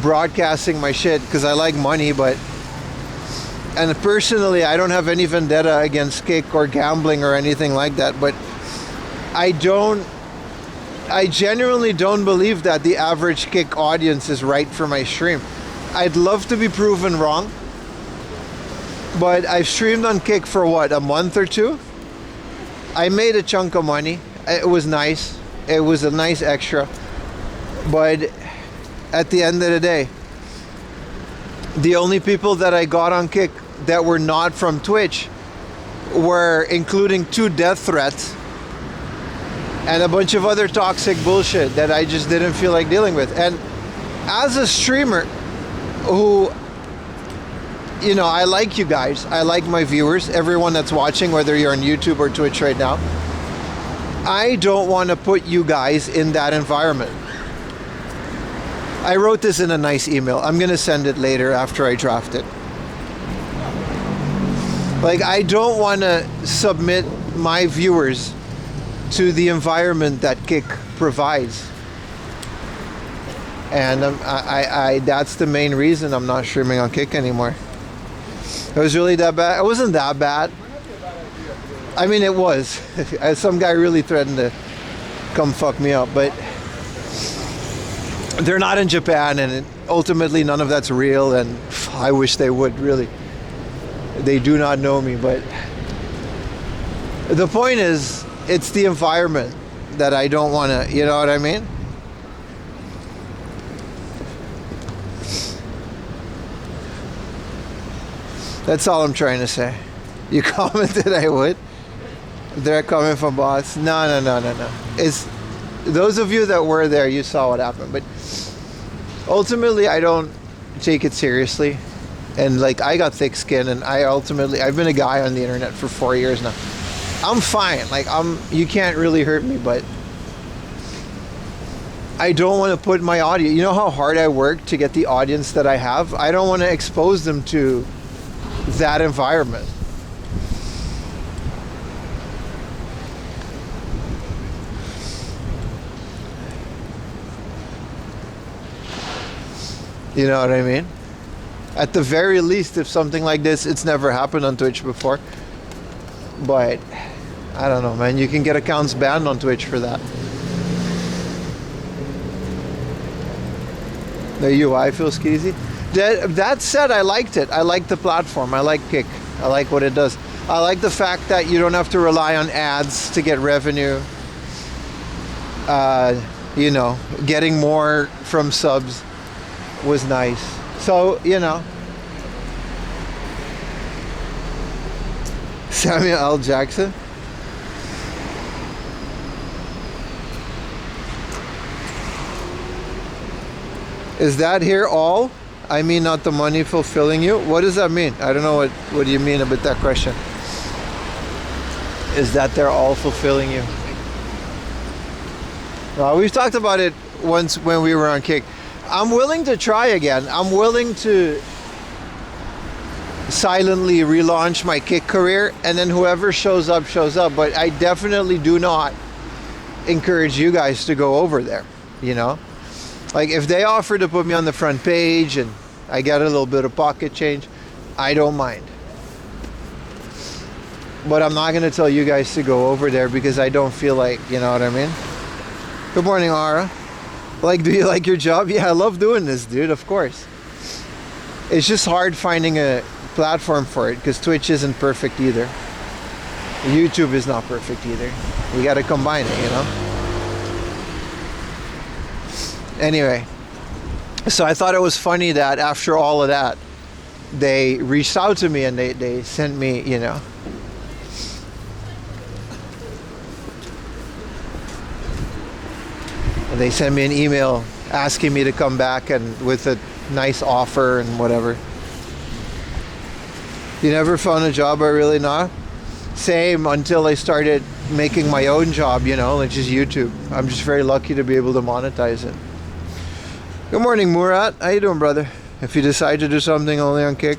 broadcasting my shit because I like money, and personally, I don't have any vendetta against Kick or gambling or anything like that, but I genuinely don't believe that the average Kick audience is right for my stream. I'd love to be proven wrong, but I've streamed on Kick for what, a month or two? I made a chunk of money. It was nice. It was a nice extra. But at the end of the day, the only people that I got on Kick that were not from Twitch were including 2 death threats and a bunch of other toxic bullshit that I just didn't feel like dealing with. And as a streamer who, you know, I like you guys, I like my viewers, everyone that's watching, whether you're on YouTube or Twitch right now, I don't want to put you guys in that environment. I wrote this in a nice email. I'm going to send it later after I draft it. Like, I don't want to submit my viewers to the environment that Kick provides. And that's the main reason I'm not streaming on Kick anymore. It was really that bad. It wasn't that bad. I mean, it was. Some guy really threatened to come fuck me up, but they're not in Japan, and ultimately none of that's real, and I wish they would, really. They do not know me, but the point is, it's the environment that I don't want to, you know what I mean? That's all I'm trying to say. You commented I would. Direct comment from boss. No. It's those of you that were there, you saw what happened. But ultimately, I don't take it seriously. And like, I got thick skin, and I've been a guy on the internet for 4 years now. I'm fine. Like, you can't really hurt me, but I don't want to put my audience. You know how hard I work to get the audience that I have? I don't want to expose them to that environment. You know what I mean? At the very least, if something like this, it's never happened on Twitch before. But I don't know, man. You can get accounts banned on Twitch for that. The UI feels skeezy. That said, I liked it. I like the platform. I like Kick. I like what it does. I like the fact that you don't have to rely on ads to get revenue. You know, getting more from subs was nice. So, you know. Samuel L. Jackson. Is that here all? I mean, not the money fulfilling you? What does that mean? I don't know what do you mean about that question. Is that they're all fulfilling you? We've talked about it once when we were on Kick. I'm willing to try again. I'm willing to silently relaunch my Kick career, and then whoever shows up, shows up. But I definitely do not encourage you guys to go over there, you know? Like, if they offer to put me on the front page and I get a little bit of pocket change, I don't mind. But I'm not going to tell you guys to go over there because I don't feel like, you know what I mean? Good morning, Ara. Like, do you like your job? Yeah, I love doing this, dude, of course. It's just hard finding a platform for it because Twitch isn't perfect either. YouTube is not perfect either. We got to combine it, you know? Anyway, so I thought it was funny that after all of that, they reached out to me and they sent me, you know. And they sent me an email asking me to come back and with a nice offer and whatever. You never found a job I really not? Same, until I started making my own job, you know, which is YouTube. I'm just very lucky to be able to monetize it. Good morning, Murat. How you doing, brother? If you decide to do something only on Kick,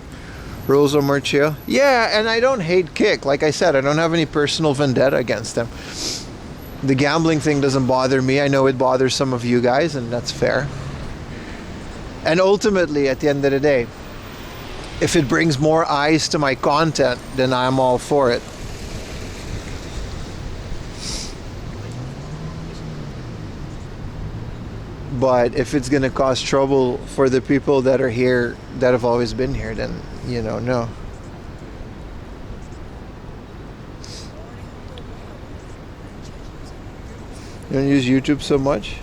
rules are more chill. Yeah, and I don't hate Kick. Like I said, I don't have any personal vendetta against them. The gambling thing doesn't bother me. I know it bothers some of you guys, and that's fair. And ultimately, at the end of the day, if it brings more eyes to my content, then I'm all for it. But if it's going to cause trouble for the people that are here, that have always been here, then, you know, no. You don't use YouTube so much?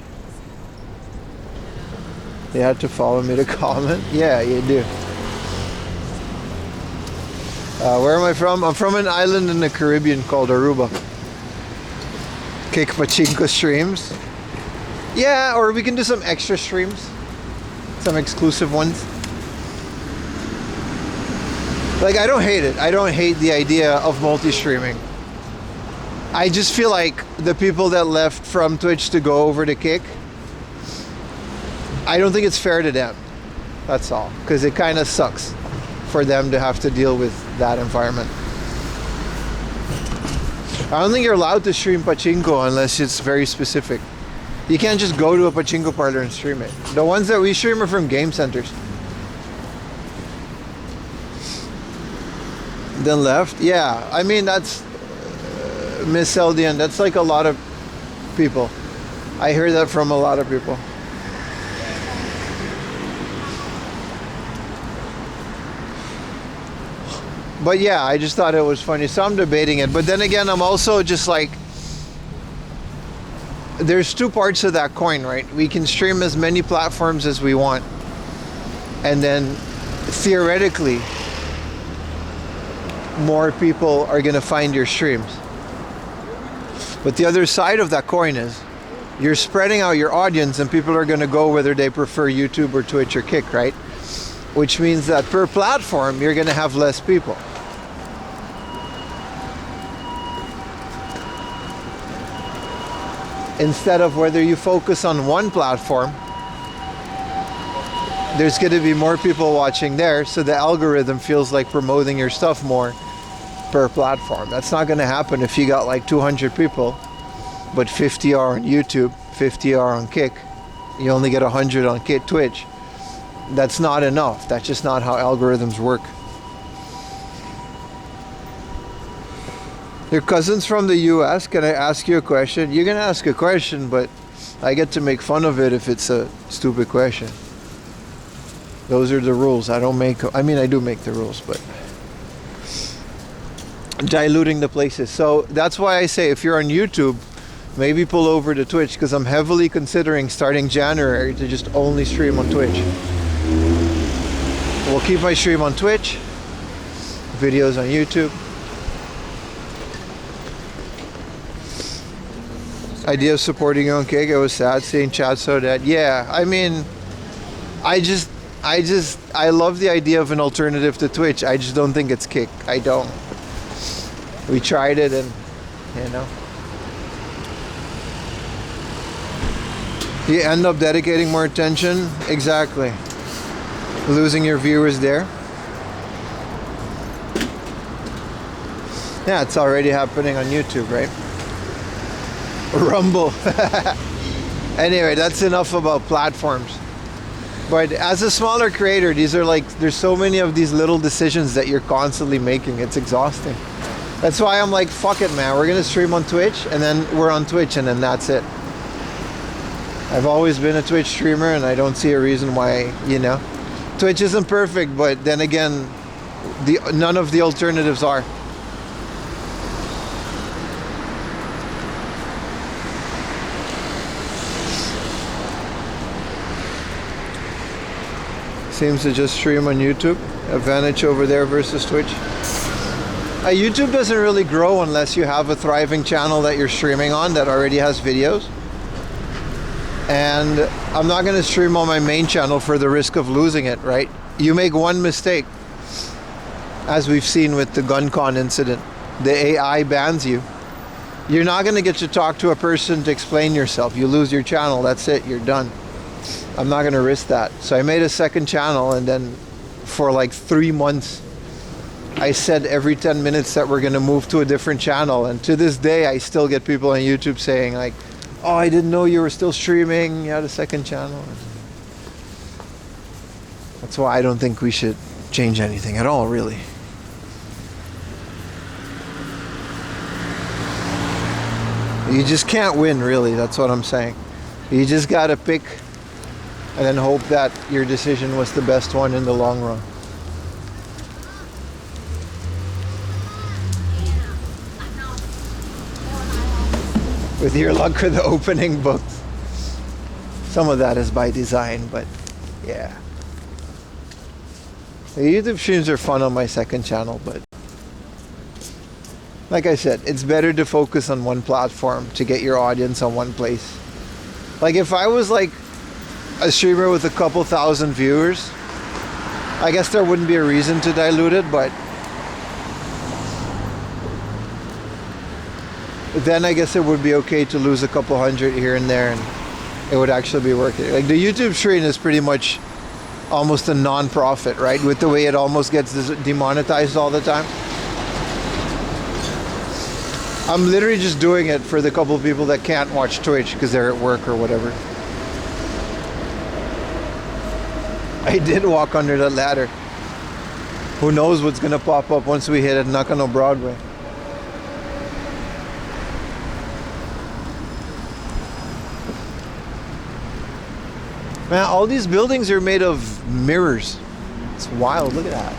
You had to follow me to comment? Yeah, you do. Where am I from? I'm from an island in the Caribbean called Aruba. Kick Pachinko streams. Yeah, or we can do some extra streams. Some exclusive ones. Like, I don't hate it. I don't hate the idea of multi-streaming. I just feel like the people that left from Twitch to go over to Kick, I don't think it's fair to them. That's all. Because it kind of sucks for them to have to deal with that environment. I don't think you're allowed to stream pachinko unless it's very specific. You can't just go to a pachinko parlor and stream it. The ones that we stream are from game centers. Then left? Yeah, I mean, that's Miss Eldian. That's like a lot of people. I hear that from a lot of people. But yeah, I just thought it was funny. So I'm debating it. But then again, I'm also just like, there's two parts of that coin, right? We can stream as many platforms as we want. And then theoretically, more people are going to find your streams. But the other side of that coin is you're spreading out your audience and people are going to go whether they prefer YouTube or Twitch or Kick, right? Which means that per platform, you're going to have less people. Instead of whether you focus on one platform, there's going to be more people watching there, so the algorithm feels like promoting your stuff more per platform. That's not going to happen if you got like 200 people, but 50 are on YouTube, 50 are on Kick. You only get 100 on Twitch. That's not enough. That's just not how algorithms work. Your cousin's from the US. Can I ask you a question? You're gonna ask a question, but I get to make fun of it if it's a stupid question. Those are the rules. I don't make, I mean, I do make the rules, but diluting the places. So that's why I say if you're on YouTube, maybe pull over to Twitch, because I'm heavily considering starting January to just only stream on Twitch. We'll keep my stream on Twitch, videos on YouTube. Idea of supporting your own Kick. It was sad seeing Chad so dead. Yeah, I mean, I love the idea of an alternative to Twitch. I just don't think it's Kick. I don't. We tried it and, you know. You end up dedicating more attention. Exactly. Losing your viewers there. Yeah, it's already happening on YouTube, right? Rumble. Anyway, that's enough about platforms. But as a smaller creator, these are like, there's so many of these little decisions that you're constantly making. It's exhausting. That's why I'm like, fuck it, man. We're gonna stream on Twitch, and then we're on Twitch, and then that's it. I've always been a Twitch streamer, and I don't see a reason why, you know. Twitch isn't perfect, but then again, none of the alternatives are. Seems to just stream on YouTube. Advantage over there versus Twitch. YouTube doesn't really grow unless you have a thriving channel that you're streaming on that already has videos. And I'm not going to stream on my main channel for the risk of losing it, right? You make one mistake, as we've seen with the GunCon incident. The AI bans you. You're not going to get to talk to a person to explain yourself. You lose your channel, that's it, you're done. I'm not going to risk that. So I made a second channel, and then for like 3 months, I said every 10 minutes that we're going to move to a different channel. And to this day, I still get people on YouTube saying like, oh, I didn't know you were still streaming. You had a second channel. That's why I don't think we should change anything at all, really. You just can't win, really. That's what I'm saying. You just got to pick and then hope that your decision was the best one in the long run. With your luck with the opening books. Some of that is by design, but yeah. The YouTube streams are fun on my second channel, but like I said, it's better to focus on one platform to get your audience on one place. Like if I was like a streamer with a couple thousand viewers, I guess there wouldn't be a reason to dilute it, but then I guess it would be okay to lose a couple hundred here and there, and it would actually be worth it. Like the YouTube Shrine is pretty much almost a non-profit, right? With the way it almost gets demonetized all the time. I'm literally just doing it for the couple of people that can't watch Twitch because they're at work or whatever. I did walk under that ladder. Who knows what's gonna pop up once we hit at Nakano Broadway. Man, all these buildings are made of mirrors. It's wild, look at that.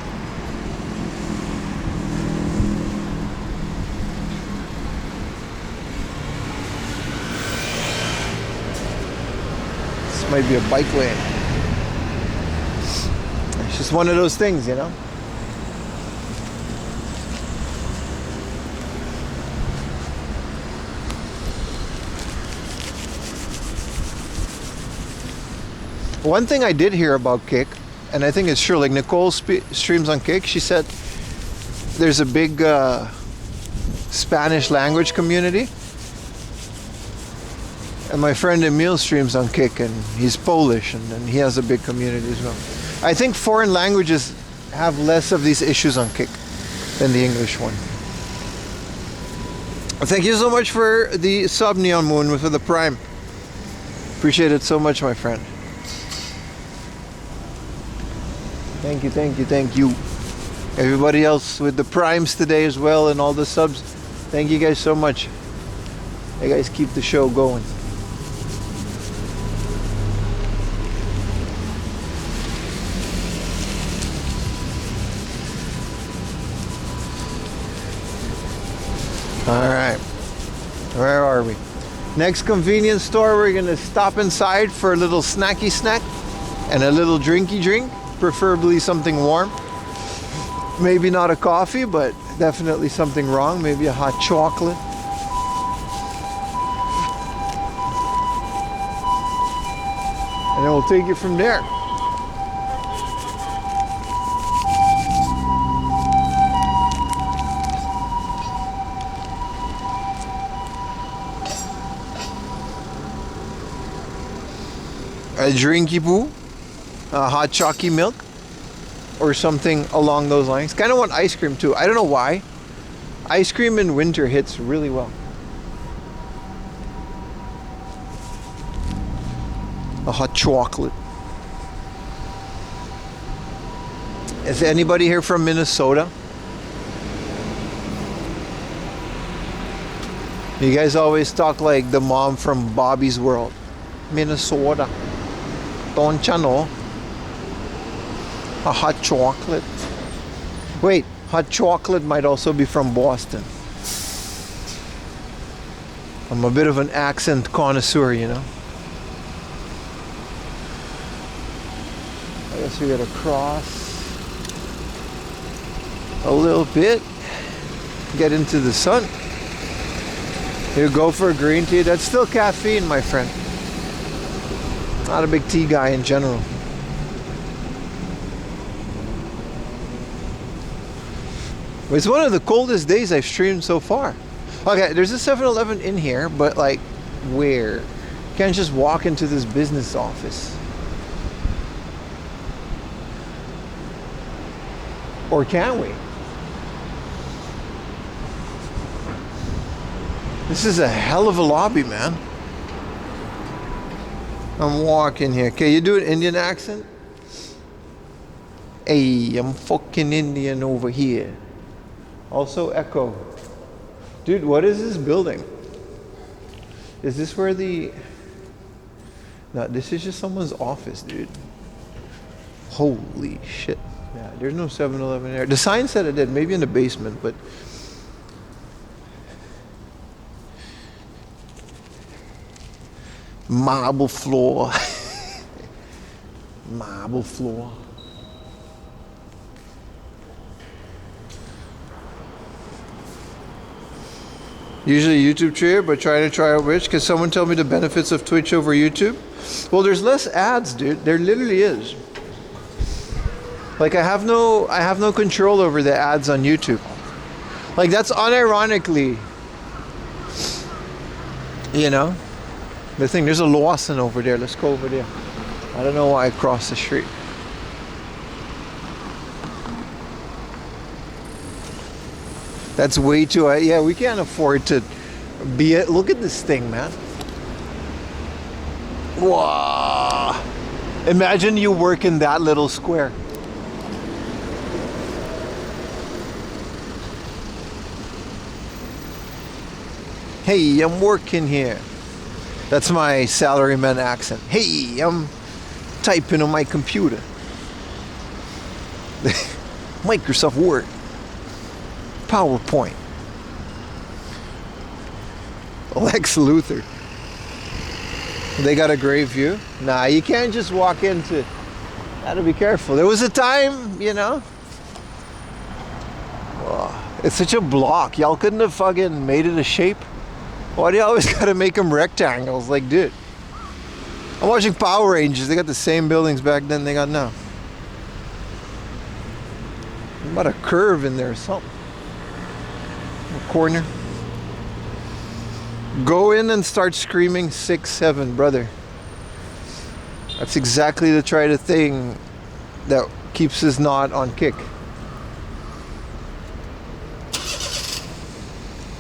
This might be a bike lane. It's just one of those things, you know? One thing I did hear about Kick, and I think it's true, like Nicole streams on Kick, she said there's a big Spanish language community. And my friend Emil streams on Kick, and he's Polish, and he has a big community as well. I think foreign languages have less of these issues on Kick than the English one. Thank you so much for the sub, Neon Moon, for the Prime. Appreciate it so much, my friend. Thank you, thank you, thank you. Everybody else with the primes today as well and all the subs. Thank you guys so much. You guys keep the show going. Alright. Where are we? Next convenience store, we're gonna stop inside for a little snacky snack and a little drinky drink. Preferably something warm. Maybe not a coffee, but definitely something wrong. Maybe a hot chocolate. And then we'll take it from there. A drinky poo. Hot chalky milk or something along those lines. Kind of want ice cream too. I don't know why. Ice cream in winter hits really well. A hot chocolate. Is anybody here from Minnesota? You guys always talk like the mom from Bobby's World. Minnesota. Don't you know? A hot chocolate. Wait, hot chocolate might also be from Boston. I'm a bit of an accent connoisseur, you know. I guess we gotta cross a little bit, get into the sun. You go for a green tea. That's still caffeine, my friend. Not a big tea guy in general. It's one of the coldest days I've streamed so far. Okay, there's a 7-Eleven in here, but like, where? You can't just walk into this business office. Or can we? This is a hell of a lobby, man. I'm walking here. Okay, you do an Indian accent? Hey, I'm fucking Indian over here. Also echo. Dude, what is this building? Is this where the... No, this is just someone's office, dude. Holy shit. Yeah, there's no 7-Eleven there. The sign said it did, maybe in the basement, but... Marble floor. Marble floor. Usually YouTube trader, but try to try out Twitch. Because someone told me the benefits of Twitch over YouTube. Well, there's less ads, dude. There literally is. Like I have no control over the ads on YouTube. Like that's unironically, you know, the thing. There's a Lawson over there. Let's go over there. I don't know why I crossed the street. That's way too high. Yeah, we can't afford to be it. Look at this thing, man. Wow. Imagine you work in that little square. Hey, I'm working here. That's my salaryman accent. Hey, I'm typing on my computer. Microsoft Word. PowerPoint. Lex Luthor. They got a great view. Nah, you can't just walk into. Gotta be careful. There was a time, you know. Oh, it's such a block. Y'all couldn't have fucking made it a shape. Why do you always gotta make them rectangles? Like, dude. I'm watching Power Rangers. They got the same buildings back then they got now. About a curve in there or something. A corner. Go in and start screaming 6-7, brother. That's exactly the try to thing that keeps us not on kick.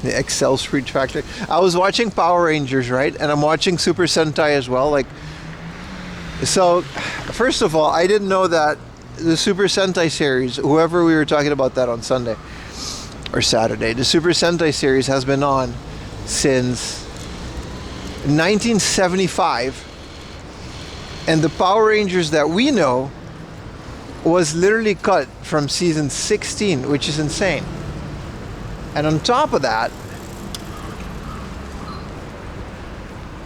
The Excel Street Factory. I was watching Power Rangers, right? And I'm watching Super Sentai as well. Like, so, first of all, I didn't know that the Super Sentai series, whoever we were talking about that on Sunday or Saturday, the Super Sentai series has been on since 1975, and the Power Rangers that we know was literally cut from season 16, which is insane. And on top of that,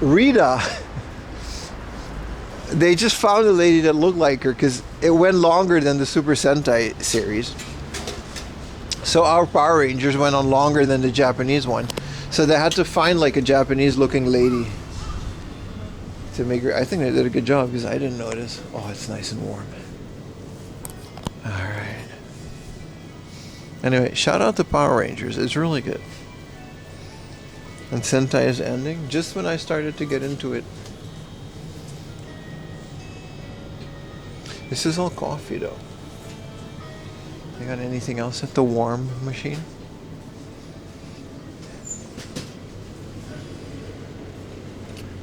Rita, they just found a lady that looked like her because it went longer than the Super Sentai series. So our Power Rangers went on longer than the Japanese one. So they had to find like a Japanese looking lady to make her. I think they did a good job because I didn't notice. Oh, it's nice and warm. Alright. Anyway, shout out to Power Rangers. It's really good. And Sentai is ending just when I started to get into it. This is all coffee though. You got anything else at the warm machine?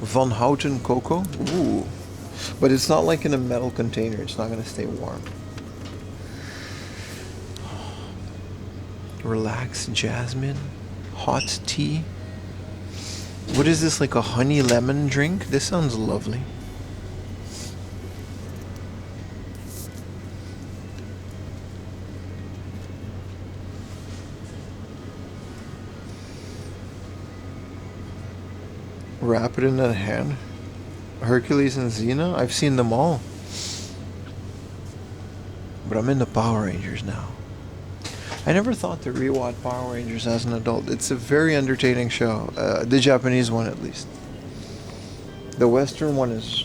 Van Houten cocoa? Ooh. But it's not like in a metal container. It's not going to stay warm. Relaxed jasmine. Hot tea. What is this, like a honey lemon drink? This sounds lovely. Wrap it in a hand. Hercules and Xena, I've seen them all. But I'm into Power Rangers now. I never thought to rewatch Power Rangers as an adult. It's a very entertaining show. The Japanese one, at least. The Western one is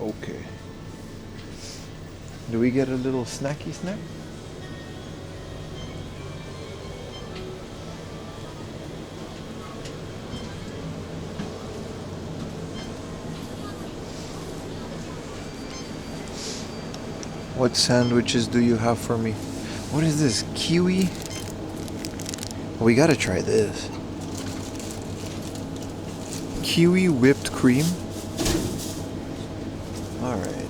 okay. Do we get a little snacky snack? What sandwiches do you have for me? What is this? Kiwi? We gotta try this. Kiwi whipped cream? Alright.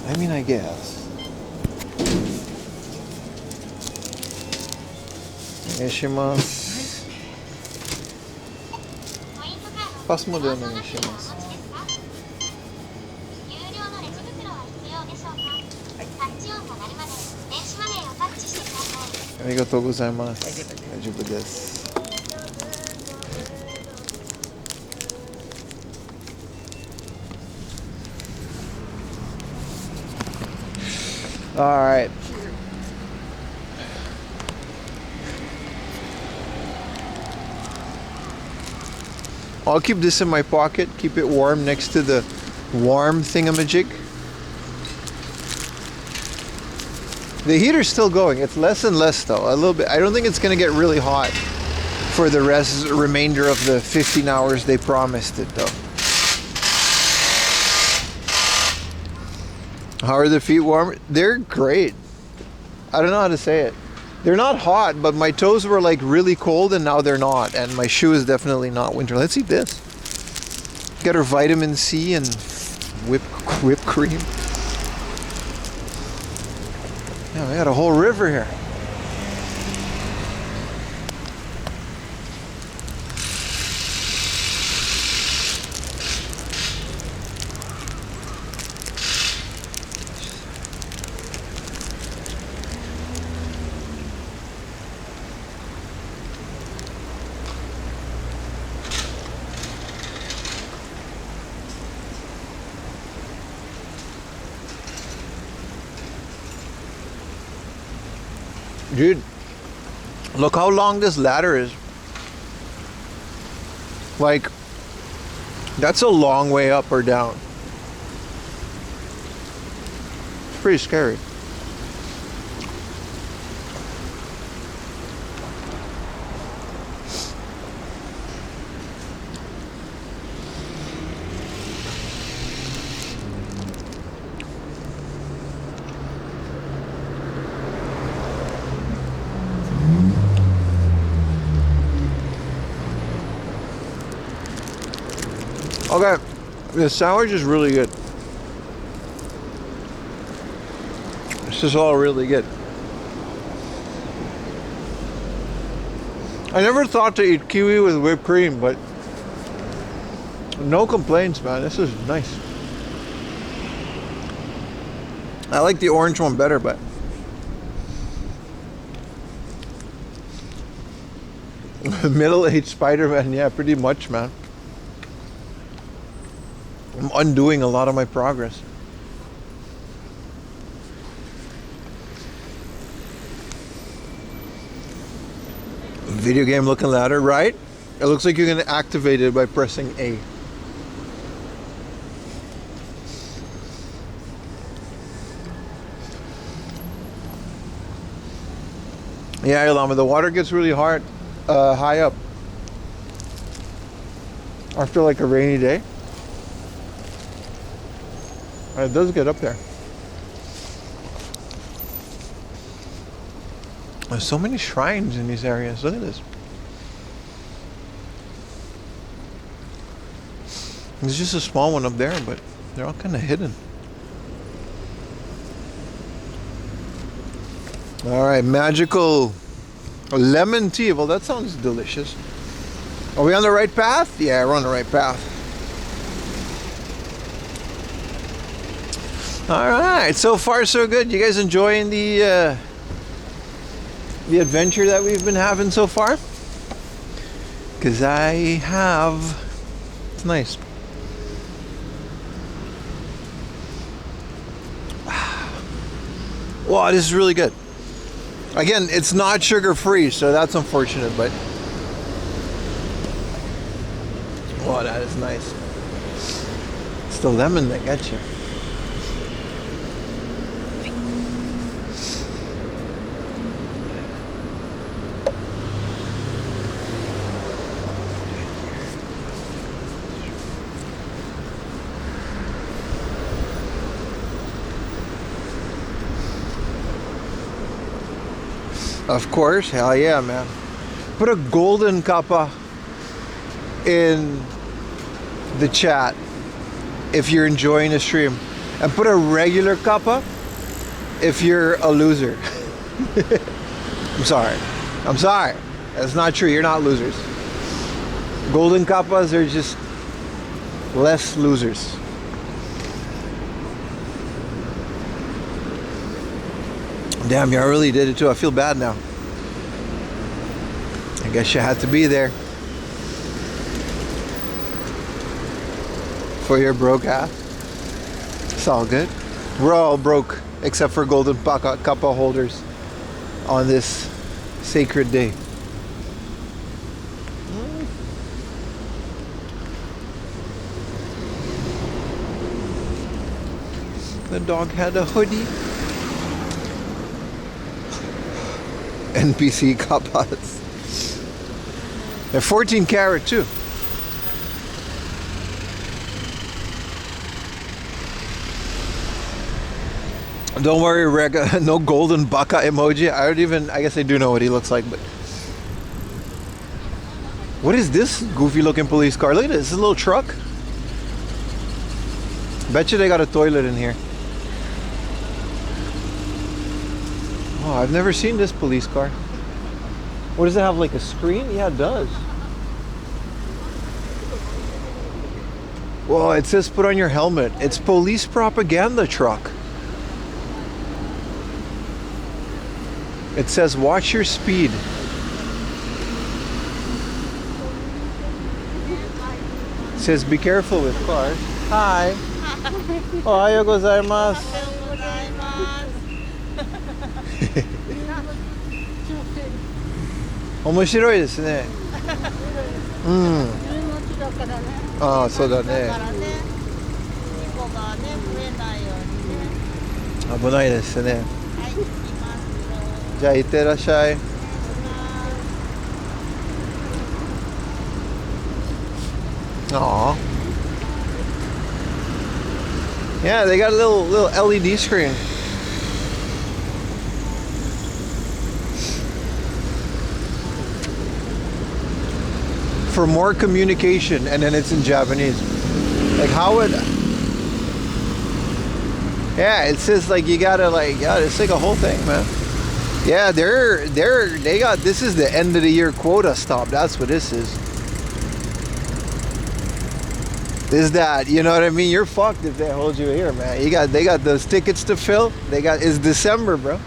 I mean, I guess. Onegaishimasu. Pass mo din onegaishimasu. Arigatou gozaimasu. Daijoubu desu. All right. I'll keep this in my pocket, keep it warm next to the warm thingamajig. The heater's still going. It's less and less though, a little bit. I don't think it's gonna get really hot for the remainder of the 15 hours they promised it though. How are the feet warm? They're great. I don't know how to say it. They're not hot, but my toes were like really cold and now they're not. And my shoe is definitely not winter. Let's eat this. Get our vitamin C and whipped cream. Yeah, we got a whole river here. Dude, look how long this ladder is. Like, that's a long way up or down. It's pretty scary. Okay, the sandwich is really good. This is all really good. I never thought to eat kiwi with whipped cream, but no complaints, man. This is nice. I like the orange one better, but middle-aged Spider-Man, yeah, pretty much, man. I'm undoing a lot of my progress. Video game looking ladder, right? It looks like you're gonna activate it by pressing A. Yeah, Ilama, the water gets really high up after like a rainy day. It does get up there. There's so many shrines in these areas. Look at this. There's just a small one up there, but they're all kind of hidden. All right, magical lemon tea. Well, that sounds delicious. Are we on the right path? Yeah, we're on the right path. All right, so far so good. You guys enjoying the adventure that we've been having so far? Because I have. It's nice. Wow, this is really good. Again, it's not sugar-free, so that's unfortunate, but wow, that is nice. It's the lemon that gets you. Of course, hell yeah, man. Put a golden kappa in the chat if you're enjoying the stream. And put a regular kappa if you're a loser. I'm sorry. I'm sorry. That's not true. You're not losers. Golden kappas are just less losers. Damn, you really did it too. I feel bad now. I guess you had to be there for your broke ass. It's all good. We're all broke except for golden kappa holders on this sacred day. The dog had a hoodie. NPC kappas. They're 14 karat too. Don't worry, Rega. No golden baka emoji. I guess I do know what he looks like, but. What is this goofy looking police car? Look at this. This is a little truck. Bet you they got a toilet in here. Oh, I've never seen this police car. What does it have, like a screen? Yeah, it does. Whoa, it says put on your helmet. It's police propaganda truck. It says watch your speed. It says be careful with cars. Hi. Ohayo gozaimasu. 面白いですね。うん。ああ、そうだね。危ないですね。じゃあ行ってらっしゃい。Aw. Yeah, they got a little LED screen. For more communication, and then it's in Japanese. Like how would? Yeah, it says like you gotta like yeah, it's like a whole thing, man. Yeah, they got this is the end of the year quota stop. That's what this is. Is that, you know what I mean? You're fucked if they hold you here, man. They got those tickets to fill. It's December, bro.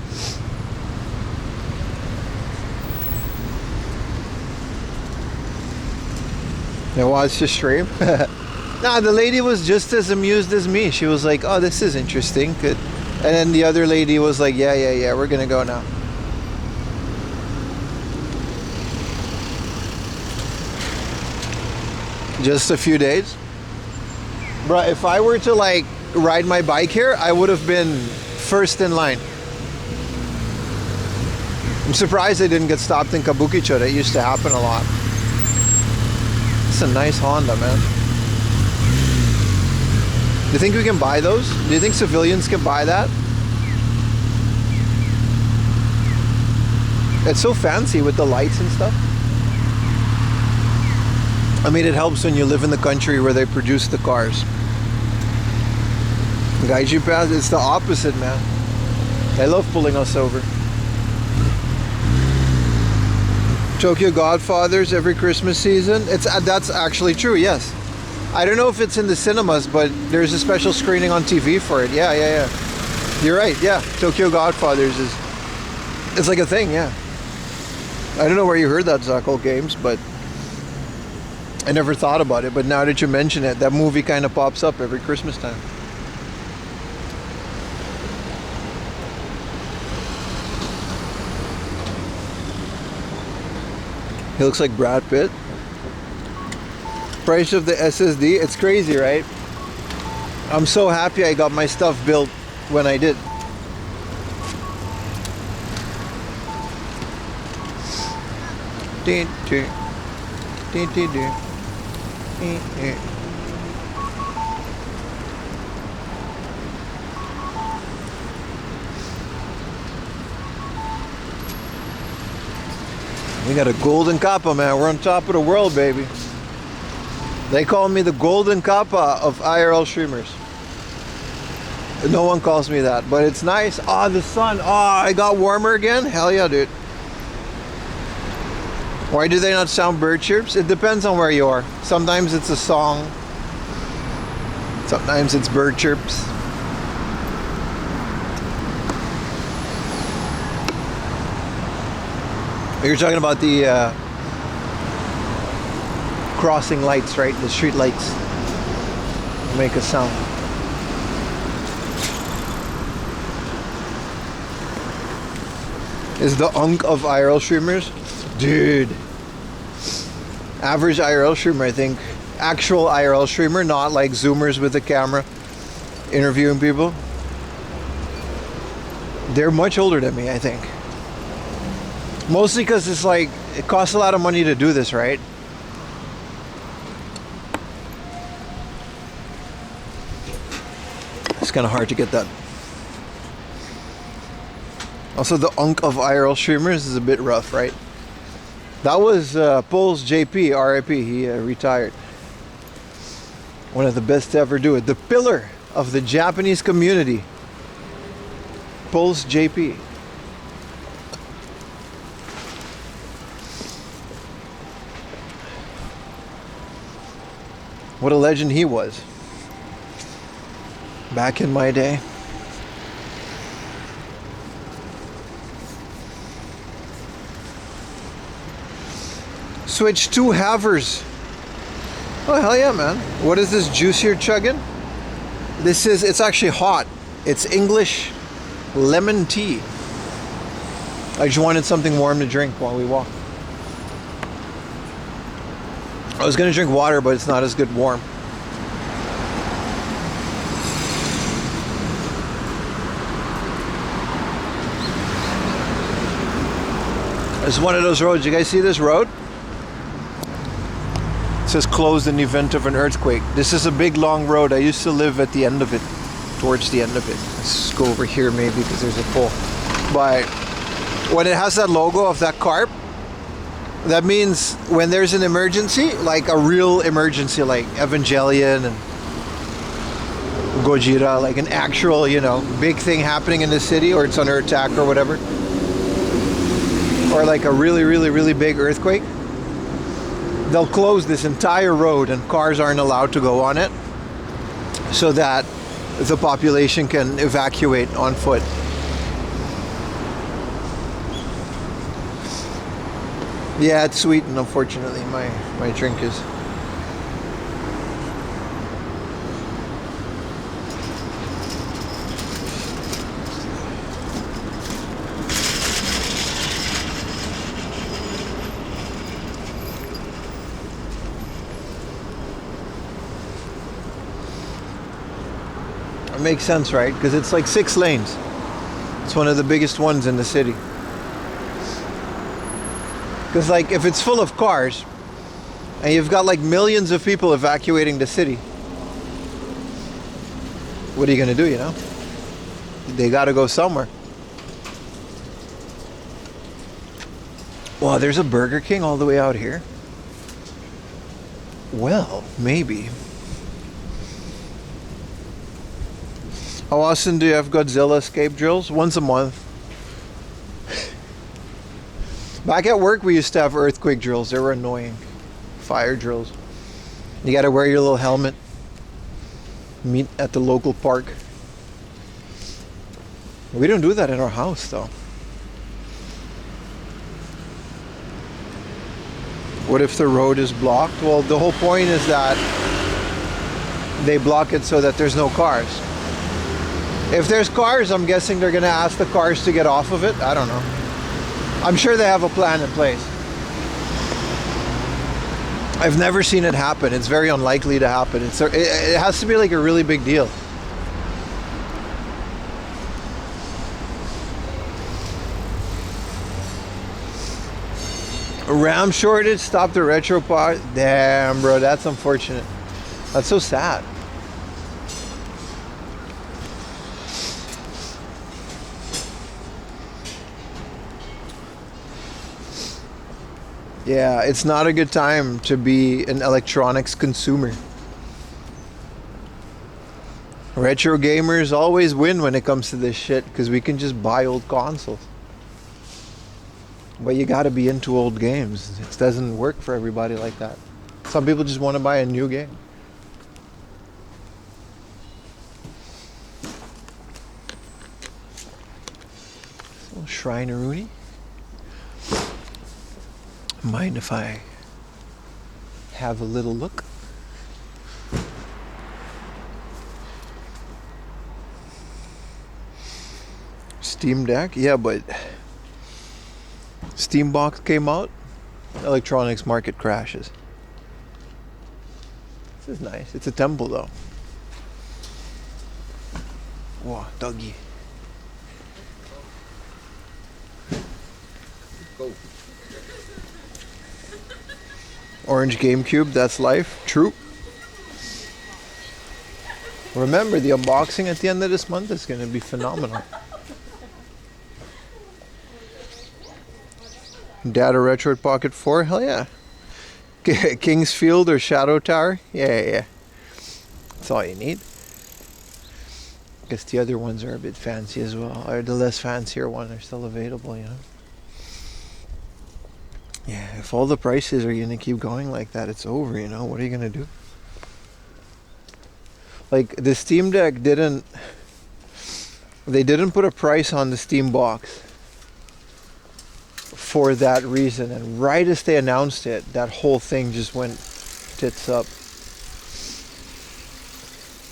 You watched the stream? Nah, the lady was just as amused as me. She was like, oh, this is interesting. Good. And then the other lady was like, yeah, we're gonna go now. Just a few days? Bro, if I were to like ride my bike here, I would have been first in line. I'm surprised I didn't get stopped in Kabukicho. That used to happen a lot. It's a nice Honda, man. Do you think we can buy those? Do you think civilians can buy that? It's so fancy with the lights and stuff. I mean, it helps when you live in the country where they produce the cars. Gaiji Pass, it's the opposite, man. They love pulling us over. Tokyo Godfathers every Christmas season. That's actually true, yes. I don't know if it's in the cinemas, but there's a special screening on TV for it. Yeah. You're right, yeah. Tokyo Godfathers it's like a thing, yeah. I don't know where you heard that, Zako Games, but I never thought about it, but now that you mention it, that movie kind of pops up every Christmas time. He looks like Brad Pitt. Price of the SSD, it's crazy, right? I'm so happy I got my stuff built when I did. We got a golden kappa, man. We're on top of the world, baby. They call me the golden kappa of IRL streamers. No one calls me that, but it's nice. Ah, the sun. Ah, I got warmer again. Hell yeah, dude. Why do they not sound bird chirps? It depends on where you are. Sometimes it's a song. Sometimes it's bird chirps. You're talking about the crossing lights, right? The street lights make a sound. Is the unk of IRL streamers? Dude. Average IRL streamer, I think. Actual IRL streamer, not like Zoomers with a camera interviewing people. They're much older than me, I think. Mostly because it's like, it costs a lot of money to do this, right? It's kind of hard to get that Also, the unk of IRL streamers is a bit rough, right? That was Pols JP, RIP. He retired. One of the best to ever do it. The pillar of the Japanese community. Pols JP. What a legend he was. Back in my day. Switch 2 havers. Oh, hell yeah, man. What is this juice you're chugging? It's actually hot. It's English lemon tea. I just wanted something warm to drink while we walk. I was gonna drink water, but it's not as good warm. It's one of those roads. You guys see this road? It says closed in the event of an earthquake. This is a big long road. I used to live at the end of it, towards the end of it. Let's go over here maybe because there's a pole. But when it has that logo of that carp, that means when there's an emergency, like a real emergency, like Evangelion and Godzilla, like an actual, big thing happening in the city, or it's under attack or whatever, or like a really, really, really big earthquake, they'll close this entire road and cars aren't allowed to go on it so that the population can evacuate on foot. Yeah, it's sweet, and unfortunately my drink is. It makes sense, right? Because it's like 6 lanes. It's one of the biggest ones in the city. Because like if it's full of cars and you've got like millions of people evacuating the city, what are you gonna do, They gotta go somewhere. Wow, there's a Burger King all the way out here. Well, maybe. How often do you have Godzilla escape drills? Once a month. Back at work, we used to have earthquake drills. They were annoying. Fire drills. You gotta wear your little helmet. Meet at the local park. We don't do that in our house, though. What if the road is blocked? Well, the whole point is that they block it so that there's no cars. If there's cars, I'm guessing they're gonna ask the cars to get off of it. I don't know. I'm sure they have a plan in place. I've never seen it happen. It's very unlikely to happen. It has to be like a really big deal. A RAM shortage stopped the retro part. Damn, bro, that's unfortunate. That's so sad. Yeah, it's not a good time to be an electronics consumer. Retro gamers always win when it comes to this shit because we can just buy old consoles. But you gotta be into old games. It doesn't work for everybody like that. Some people just want to buy a new game. So, Shrine-a-rooney. Mind if I have a little look? Steam Deck? Yeah, but Steam Box came out, electronics market crashes. This is nice. It's a temple though. Whoa, doggy. Go. Orange GameCube, that's life. True. Remember, the unboxing at the end of this month is going to be phenomenal. Data Retro Pocket 4, hell yeah. Kingsfield or Shadow Tower, yeah. That's all you need. Guess the other ones are a bit fancy as well, or the less fancier ones are still available, you know. Yeah, if all the prices are gonna keep going like that, it's over, you know. What are you gonna do? Like, the Steam Deck didn't put a price on the Steam box for that reason, and right as they announced it, that whole thing just went tits up.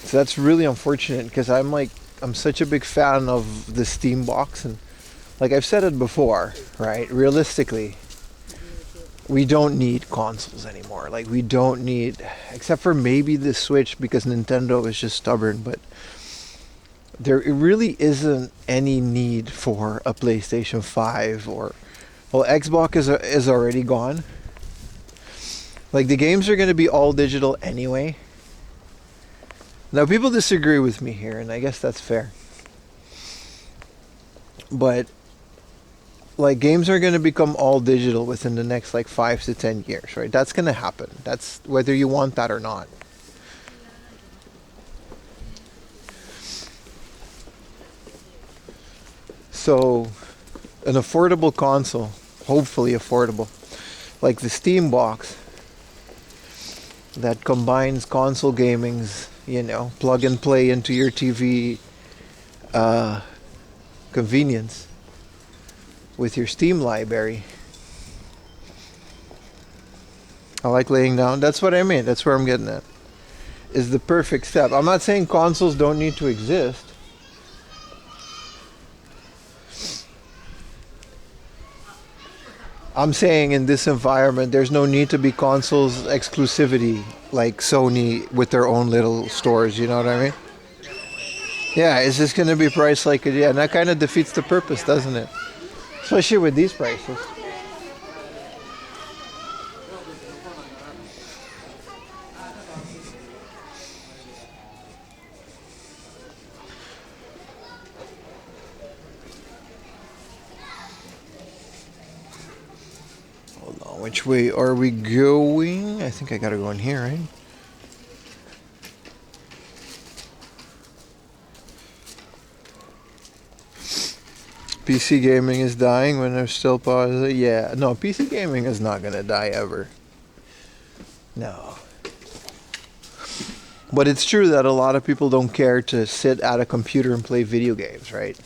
So that's really unfortunate, because I'm such a big fan of the Steam box, and like I've said it before, right? Realistically, we don't need consoles anymore. Like, we don't need, except for maybe the Switch, because Nintendo is just stubborn, but there really isn't any need for a PlayStation 5 or, well, Xbox is already gone. Like, the games are going to be all digital anyway. Now, people disagree with me here, and I guess that's fair. But, like, games are going to become all digital within the next, like, 5 to 10 years, right? That's going to happen. That's whether you want that or not. So, an affordable console, hopefully affordable, like the Steam box, that combines console gaming's, you know, plug and play into your TV convenience with your Steam library. I like laying down. That's what I mean. That's where I'm getting at. Is the perfect step. I'm not saying consoles don't need to exist. I'm saying in this environment, there's no need to be consoles exclusivity like Sony with their own little stores, you know what I mean? Yeah, it's just going to be priced like it. Yeah, and that kind of defeats the purpose, doesn't it? Especially with these prices. Hold on, which way are we going? I think I gotta go in here, right? PC gaming is dying when there's still pauses. Yeah, no, PC gaming is not gonna die ever. No. But it's true that a lot of people don't care to sit at a computer and play video games, right?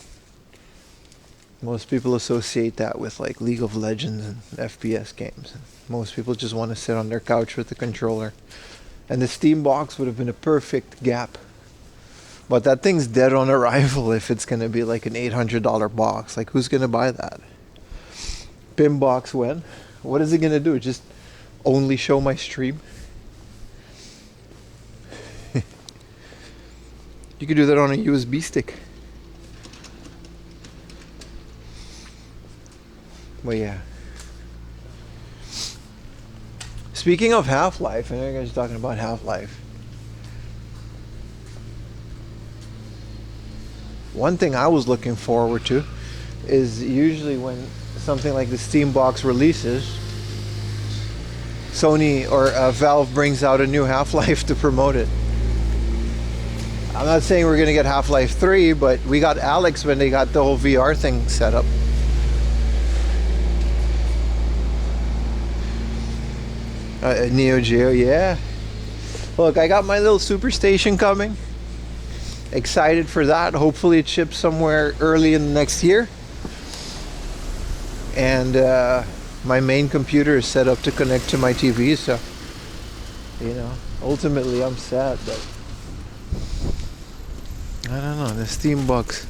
Most people associate that with like League of Legends and FPS games. Most people just want to sit on their couch with the controller. And the Steam box would have been a perfect gap. But that thing's dead on arrival if it's going to be like an $800 box. Like, who's going to buy that? PIM box when? What is it going to do? Just only show my stream? You could do that on a USB stick. But yeah. Speaking of Half-Life, I know you guys are talking about Half-Life. One thing I was looking forward to is usually when something like the Steam box releases, Sony or Valve brings out a new Half-Life to promote it. I'm not saying we're going to get Half-Life 3, but we got Alex when they got the whole VR thing set up. Neo Geo, yeah. Look, I got my little Superstation coming. Excited for that. Hopefully it ships somewhere early in the next year. And my main computer is set up to connect to my TV, so, you know, ultimately I'm sad, but I don't know, the Steam box,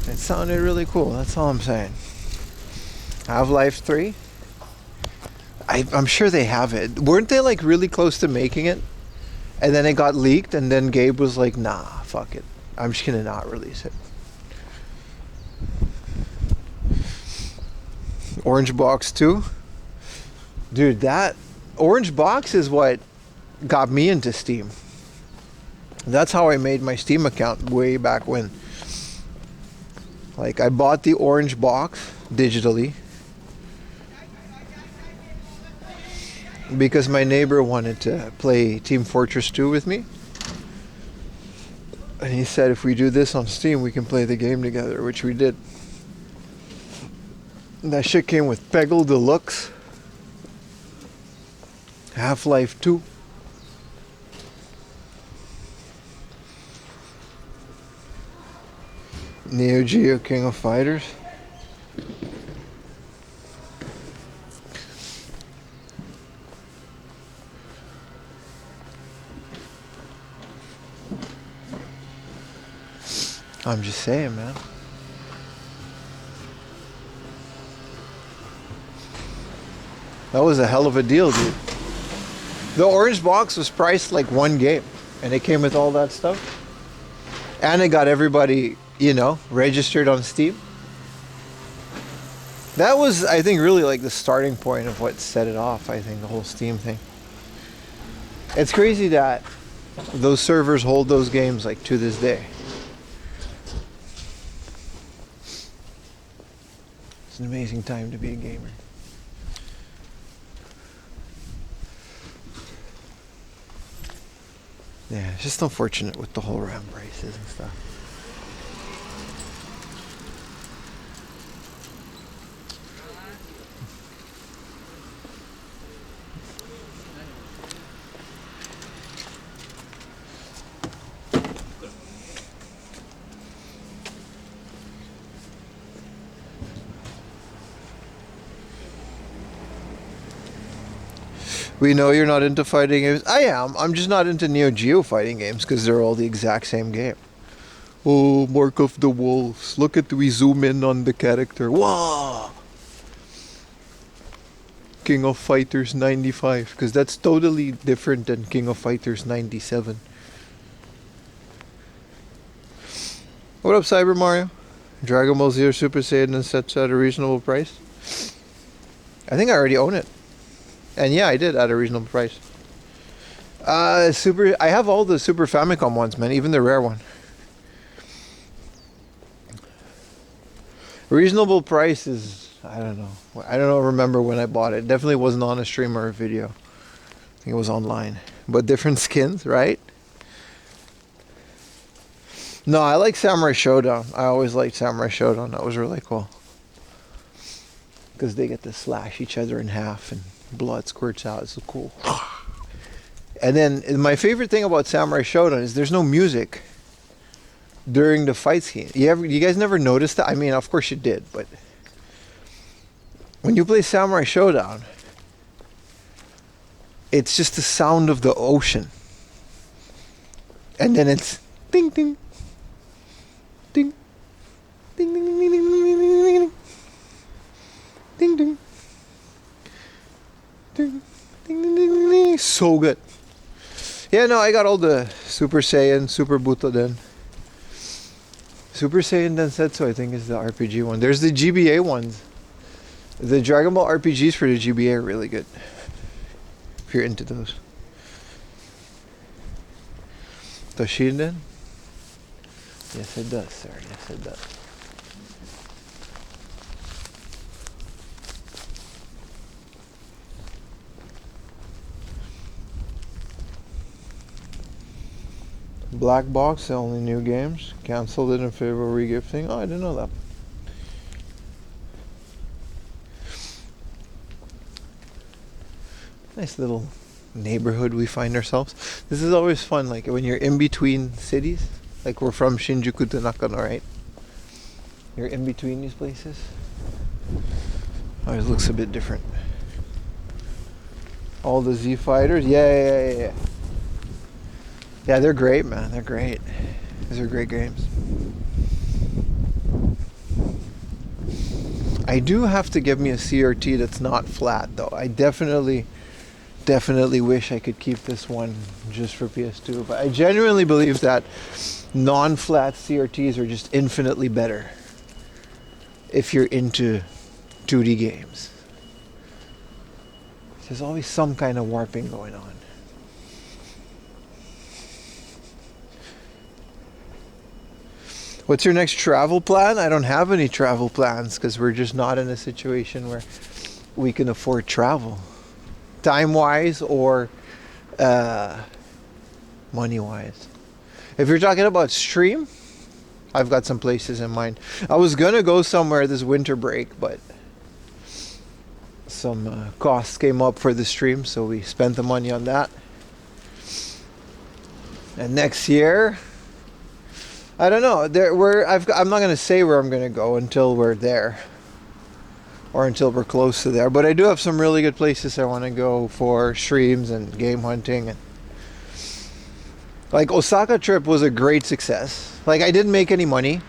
it sounded really cool, that's all I'm saying. Half-Life 3? I'm sure they have it. Weren't they like really close to making it? And then it got leaked, and then Gabe was like, nah, fuck it. I'm just gonna not release it. Orange Box 2? Dude, that Orange Box is what got me into Steam. That's how I made my Steam account way back when. Like, I bought the Orange Box digitally. because my neighbor wanted to play Team Fortress 2 with me. And he said if we do this on Steam, we can play the game together, which we did. And that shit came with Peggle Deluxe, Half-Life 2, Neo Geo King of Fighters. I'm just saying, man. That was a hell of a deal, dude. The orange box was priced like one game, and it came with all that stuff. And it got everybody, you know, registered on Steam. That was, I think, really like the starting point of what set it off, I think, the whole Steam thing. It's crazy that those servers hold those games like to this day. It's an amazing time to be a gamer. Yeah, it's just unfortunate with the whole RAM prices and stuff. We know you're not into fighting games. I am. I'm just not into Neo Geo fighting games because they're all the exact same game. Oh, Mark of the Wolves. Look at, we zoom in on the character. Wow! King of Fighters 95. Because that's totally different than King of Fighters 97. What up, Cyber Mario? Dragon Ball Z Super Saiyan and sets at a reasonable price? I think I already own it. And yeah, I did at a reasonable price. I have all the Super Famicom ones, man, even the rare one. Reasonable price is, I don't know, remember when I bought it. Definitely wasn't on a stream or a video. I think it was online. But different skins, right? No, I like Samurai Showdown. I always liked Samurai Showdown. That was really cool. Because they get to slash each other in half and blood squirts out. It's so cool. And then my favorite thing about Samurai Showdown is there's no music during the fight scene. You guys never noticed that? I mean, of course you did, but when you play Samurai Showdown, it's just the sound of the ocean. And then it's ding ding ding ding ding ding ding ding ding ding ding. Ding, ding, ding, ding, ding. So good. Yeah, no, I got all the Super Saiyan, Super Butoden. Super Saiyan Densetsu, I think, is the RPG one. There's the GBA ones. The Dragon Ball RPGs for the GBA are really good. If you're into those. Toshinden? Yes, it does, sir. Yes, it does. Black box, only new games. Cancelled it in favor of regifting. Oh, I didn't know that. Nice little neighborhood we find ourselves. This is always fun, like when you're in between cities. Like we're from Shinjuku to Nakano, right? You're in between these places. Always looks a bit different. All the Z fighters, yeah. Yeah, they're great, man. They're great. These are great games. I do have to get me a CRT that's not flat, though. I definitely wish I could keep this one just for PS2. But I genuinely believe that non-flat CRTs are just infinitely better if you're into 2D games. There's always some kind of warping going on. What's your next travel plan? I don't have any travel plans because we're just not in a situation where we can afford travel. time-wise or money-wise. If you're talking about stream, I've got some places in mind. I was gonna go somewhere this winter break, but some costs came up for the stream, so we spent the money on that. And next year, I don't know. I'm not gonna say where I'm gonna go until we're there, or until we're close to there. But I do have some really good places I want to go for streams and game hunting. And like Osaka trip was a great success. Like I didn't make any money,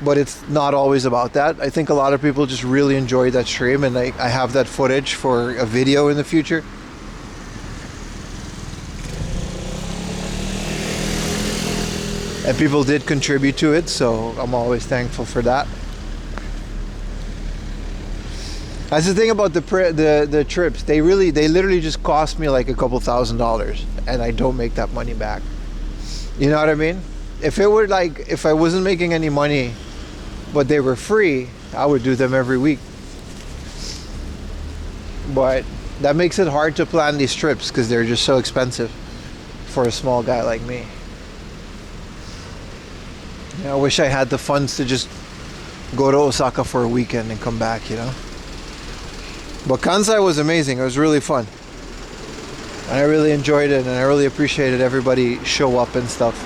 but it's not always about that. I think a lot of people just really enjoyed that stream, and I have that footage for a video in the future. And people did contribute to it, so I'm always thankful for that. That's the thing about the trips. They literally just cost me like a couple $1,000s, and I don't make that money back. You know what I mean? If it were like, if I wasn't making any money, but they were free, I would do them every week. But that makes it hard to plan these trips because they're just so expensive for a small guy like me. I wish I had the funds to just go to Osaka for a weekend and come back, you know. But Kansai was amazing. It was really fun. And I really enjoyed it, and I really appreciated everybody show up and stuff.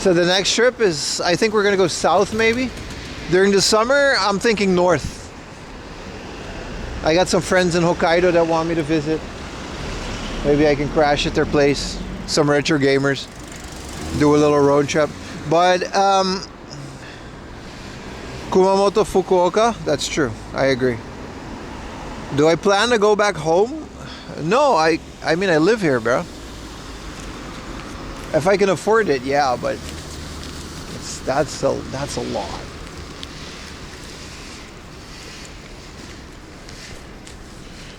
So the next trip is, I think we're going to go south maybe. During the summer, I'm thinking north. I got some friends in Hokkaido that want me to visit. Maybe I can crash at their place. Some retro gamers. Do a little road trip. But Kumamoto, Fukuoka, that's true. I agree. Do I plan to go back home? No, I mean I live here, bro. If I can afford it, yeah, but that's a lot.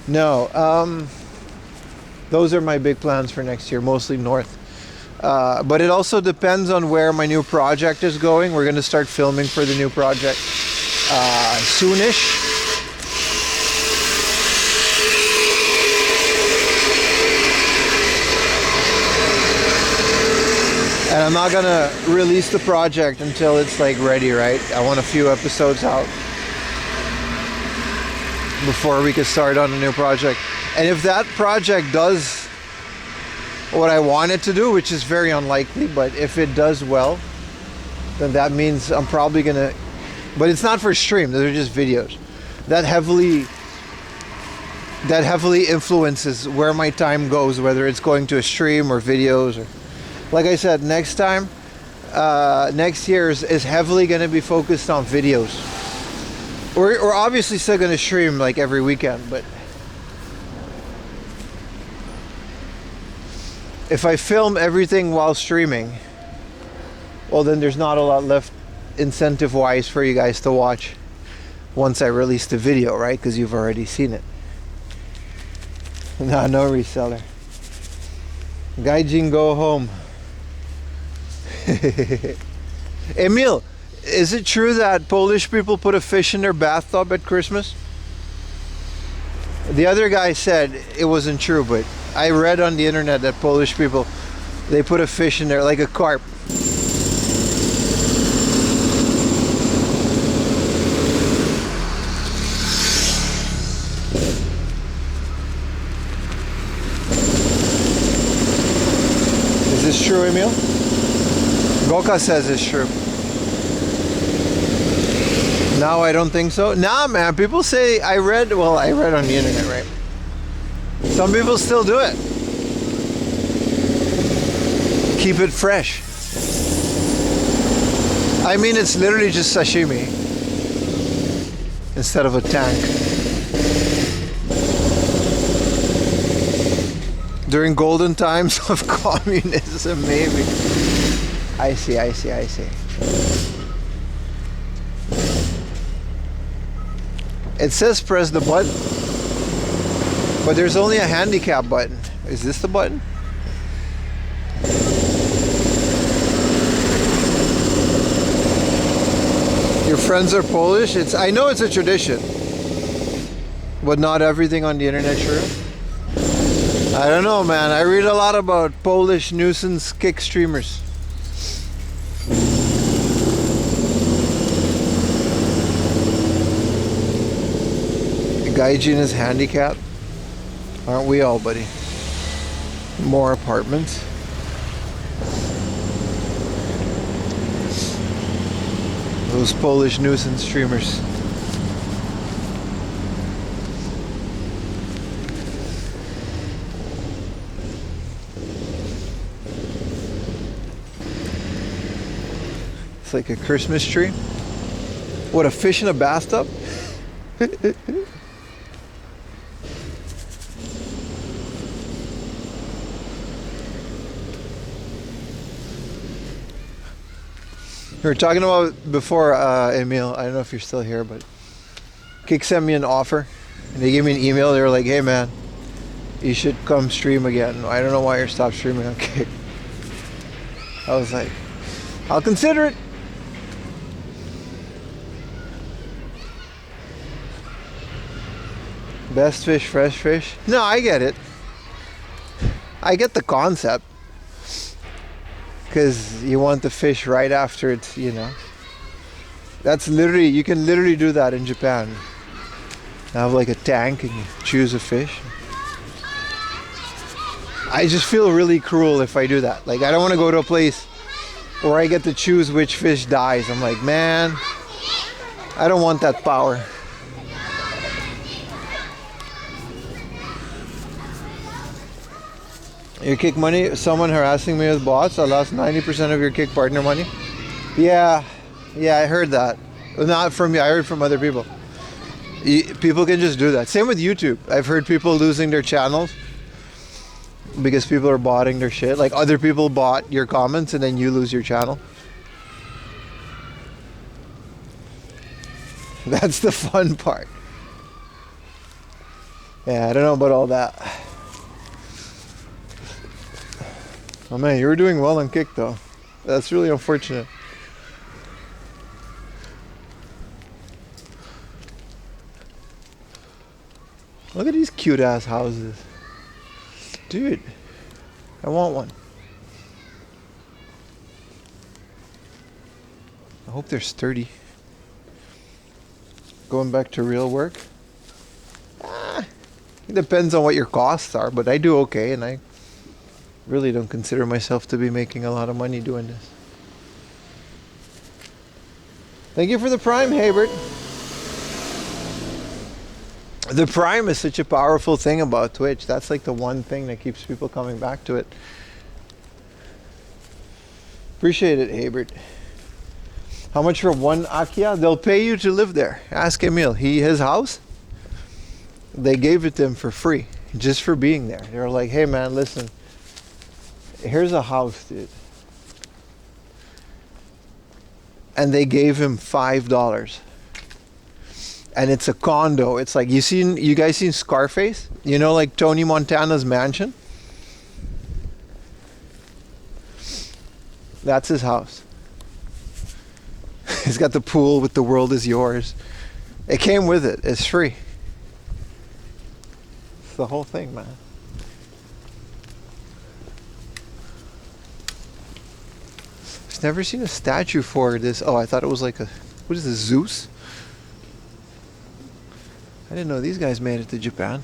No, those are my big plans for next year, mostly north. But it also depends on where my new project is going. We're going to start filming for the new project soonish. And I'm not going to release the project until it's like ready, right? I want a few episodes out before we can start on a new project. And if that project does what I want it to do, which is very unlikely, but if it does well, then that means I'm probably gonna, but it's not for stream, those are just videos. That heavily influences where my time goes, whether it's going to a stream or videos. Or like I said, next year is heavily going to be focused on videos. We're obviously still going to stream like every weekend, but if I film everything while streaming, well then there's not a lot left incentive wise for you guys to watch once I release the video, right? Because you've already seen it. No reseller. Gaijin, go home. Emil, is it true that Polish people put a fish in their bathtub at Christmas? The other guy said it wasn't true, but I read on the internet that Polish people, they put a fish in there, like a carp. Is this true, Emil? Goka says it's true. No, I don't think so. Nah, man, people say, I read on the internet, right? Some people still do it. Keep it fresh. I mean, it's literally just sashimi instead of a tank. During golden times of communism, maybe. I see. It says press the button, but there's only a handicap button. Is this the button? Your friends are Polish? I know it's a tradition, But not everything on the internet true? I don't know, man. I read a lot about Polish nuisance kick streamers. Gaijin is handicapped. Aren't we all, buddy? More apartments. Those Polish nuisance streamers. It's like a Christmas tree. What, a fish in a bathtub? We were talking about before, Emil, I don't know if you're still here, but Kik sent me an offer and they gave me an email. They were like, hey man, you should come stream again. I don't know why you're stopped streaming on Kik. I was like, I'll consider it. Best fish, fresh fish. No, I get it. I get the concept. Because you want the fish right after it's, you know. That's literally, you can literally do that in Japan. Have like a tank and you choose a fish. I just feel really cruel if I do that. Like, I don't want to go to a place where I get to choose which fish dies. I'm like, man, I don't want that power. Your kick money, someone harassing me with bots, I lost 90% of your kick partner money. Yeah, I heard that. Not from me, I heard from other people. People can just do that. Same with YouTube. I've heard people losing their channels because people are botting their shit. Like, other people bot your comments and then you lose your channel. That's the fun part. Yeah, I don't know about all that. Oh man, you were doing well on Kick though. That's really unfortunate. Look at these cute ass houses. Dude, I want one. I hope they're sturdy. Going back to real work? It depends on what your costs are, but I do okay and I really don't consider myself to be making a lot of money doing this. Thank you for the Prime, Habert. The Prime is such a powerful thing about Twitch. That's like the one thing that keeps people coming back to it. Appreciate it, Habert. How much for one Akia? They'll pay you to live there. Ask Emil. His house, they gave it to him for free, just for being there. They were like, hey man, listen, here's a house, dude. And they gave him $5. And it's a condo. It's like, you guys seen Scarface? You know, like Tony Montana's mansion? That's his house. He's got the pool with the world is yours. It came with it. It's free. It's the whole thing, man. I've never seen a statue for this. Oh, I thought it was like a, what is this, Zeus? I didn't know these guys made it to Japan.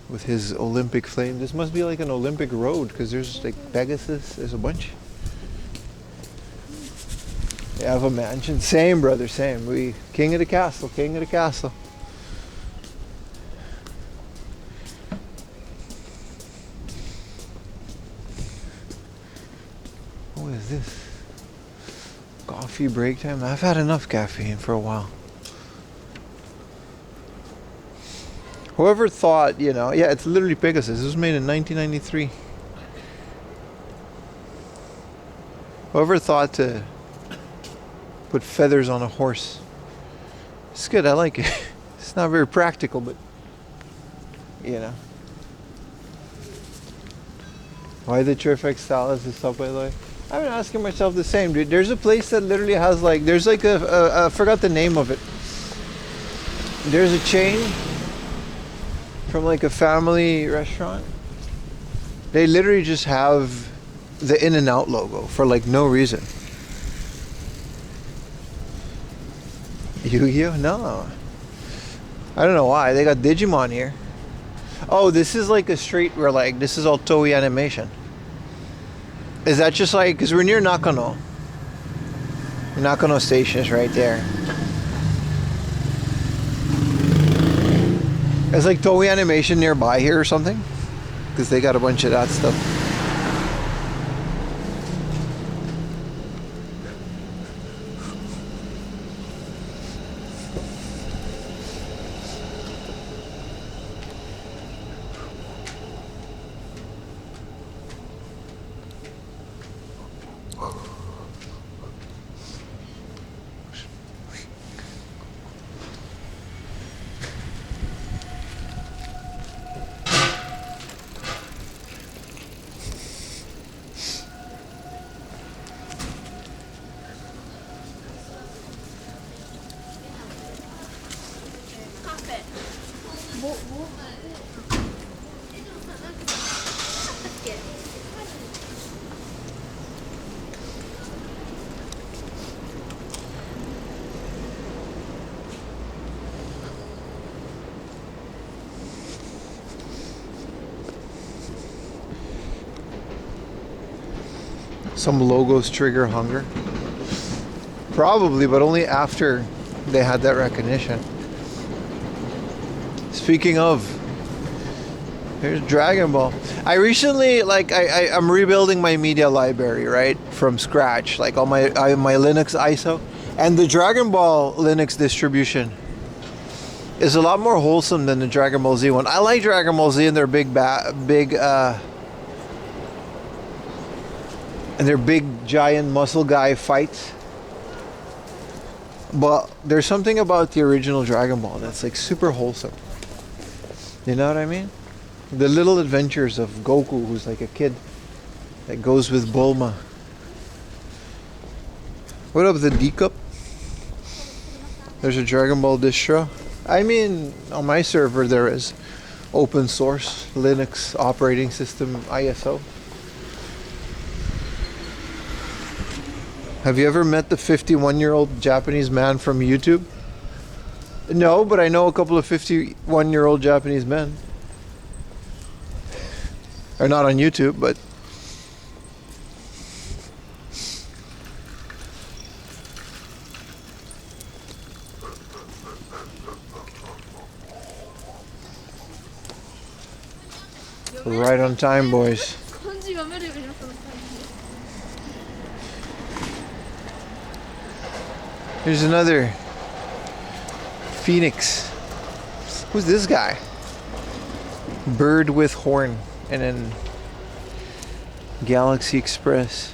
With his Olympic flame. This must be like an Olympic road, because there's like Pegasus, there's a bunch. They have a mansion. Same, brother, same. We king of the castle, king of the castle. What is this? Coffee break time? I've had enough caffeine for a while. Whoever thought, you know, yeah, it's literally Pegasus. This was made in 1993. Whoever thought to put feathers on a horse. It's good, I like it. It's not very practical, but, you know. Why the Trifex style is the subway like? I've been asking myself the same, dude. There's a place that literally has like, there's like I forgot the name of it. There's a chain from like a family restaurant. They literally just have the In-N-Out logo for like no reason. Yu-Gi-Oh? No. I don't know why. They got Digimon here. Oh, this is like a street where like this is all Toei Animation. Is that just like, because we're near Nakano. Nakano Station is right there. It's like Toei Animation nearby here or something. Because they got a bunch of that stuff. Some logos trigger hunger. Probably, but only after they had that recognition. Speaking of, here's Dragon Ball. I recently, like, I'm rebuilding my media library, right? From scratch, like all my Linux ISO. And the Dragon Ball Linux distribution is a lot more wholesome than the Dragon Ball Z one. I like Dragon Ball Z and their big giant muscle guy fights. But there's something about the original Dragon Ball that's like super wholesome. You know what I mean? The little adventures of Goku, who's like a kid that goes with Bulma. What up, the D-Cup? There's a Dragon Ball distro. I mean, on my server there is open source Linux operating system ISO. Have you ever met the 51-year-old Japanese man from YouTube? No, but I know a couple of 51-year-old Japanese men. Or not on YouTube, but... Right on time, boys. Here's another Phoenix. Who's this guy? Bird with horn. And then Galaxy Express.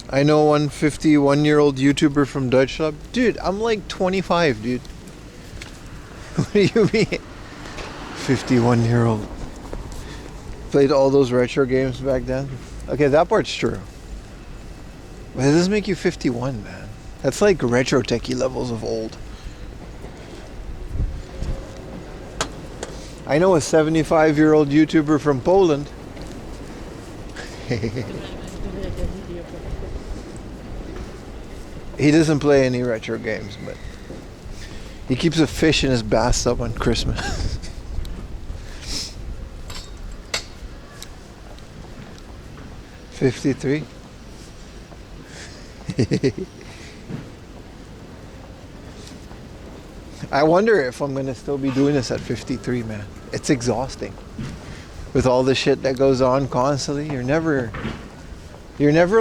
I know one 51-year-old YouTuber from Deutschland. Dude, I'm like 25, dude. What do you mean? 51-year-old. Played all those retro games back then. Okay, that part's true. But it doesn't make you 51, man. That's like retro techie levels of old. I know a 75-year-old YouTuber from Poland. He doesn't play any retro games, but he keeps a fish in his bathtub on Christmas. $53. I wonder if I'm gonna still be doing this at 53, man. It's exhausting. With all the shit that goes on constantly, you're never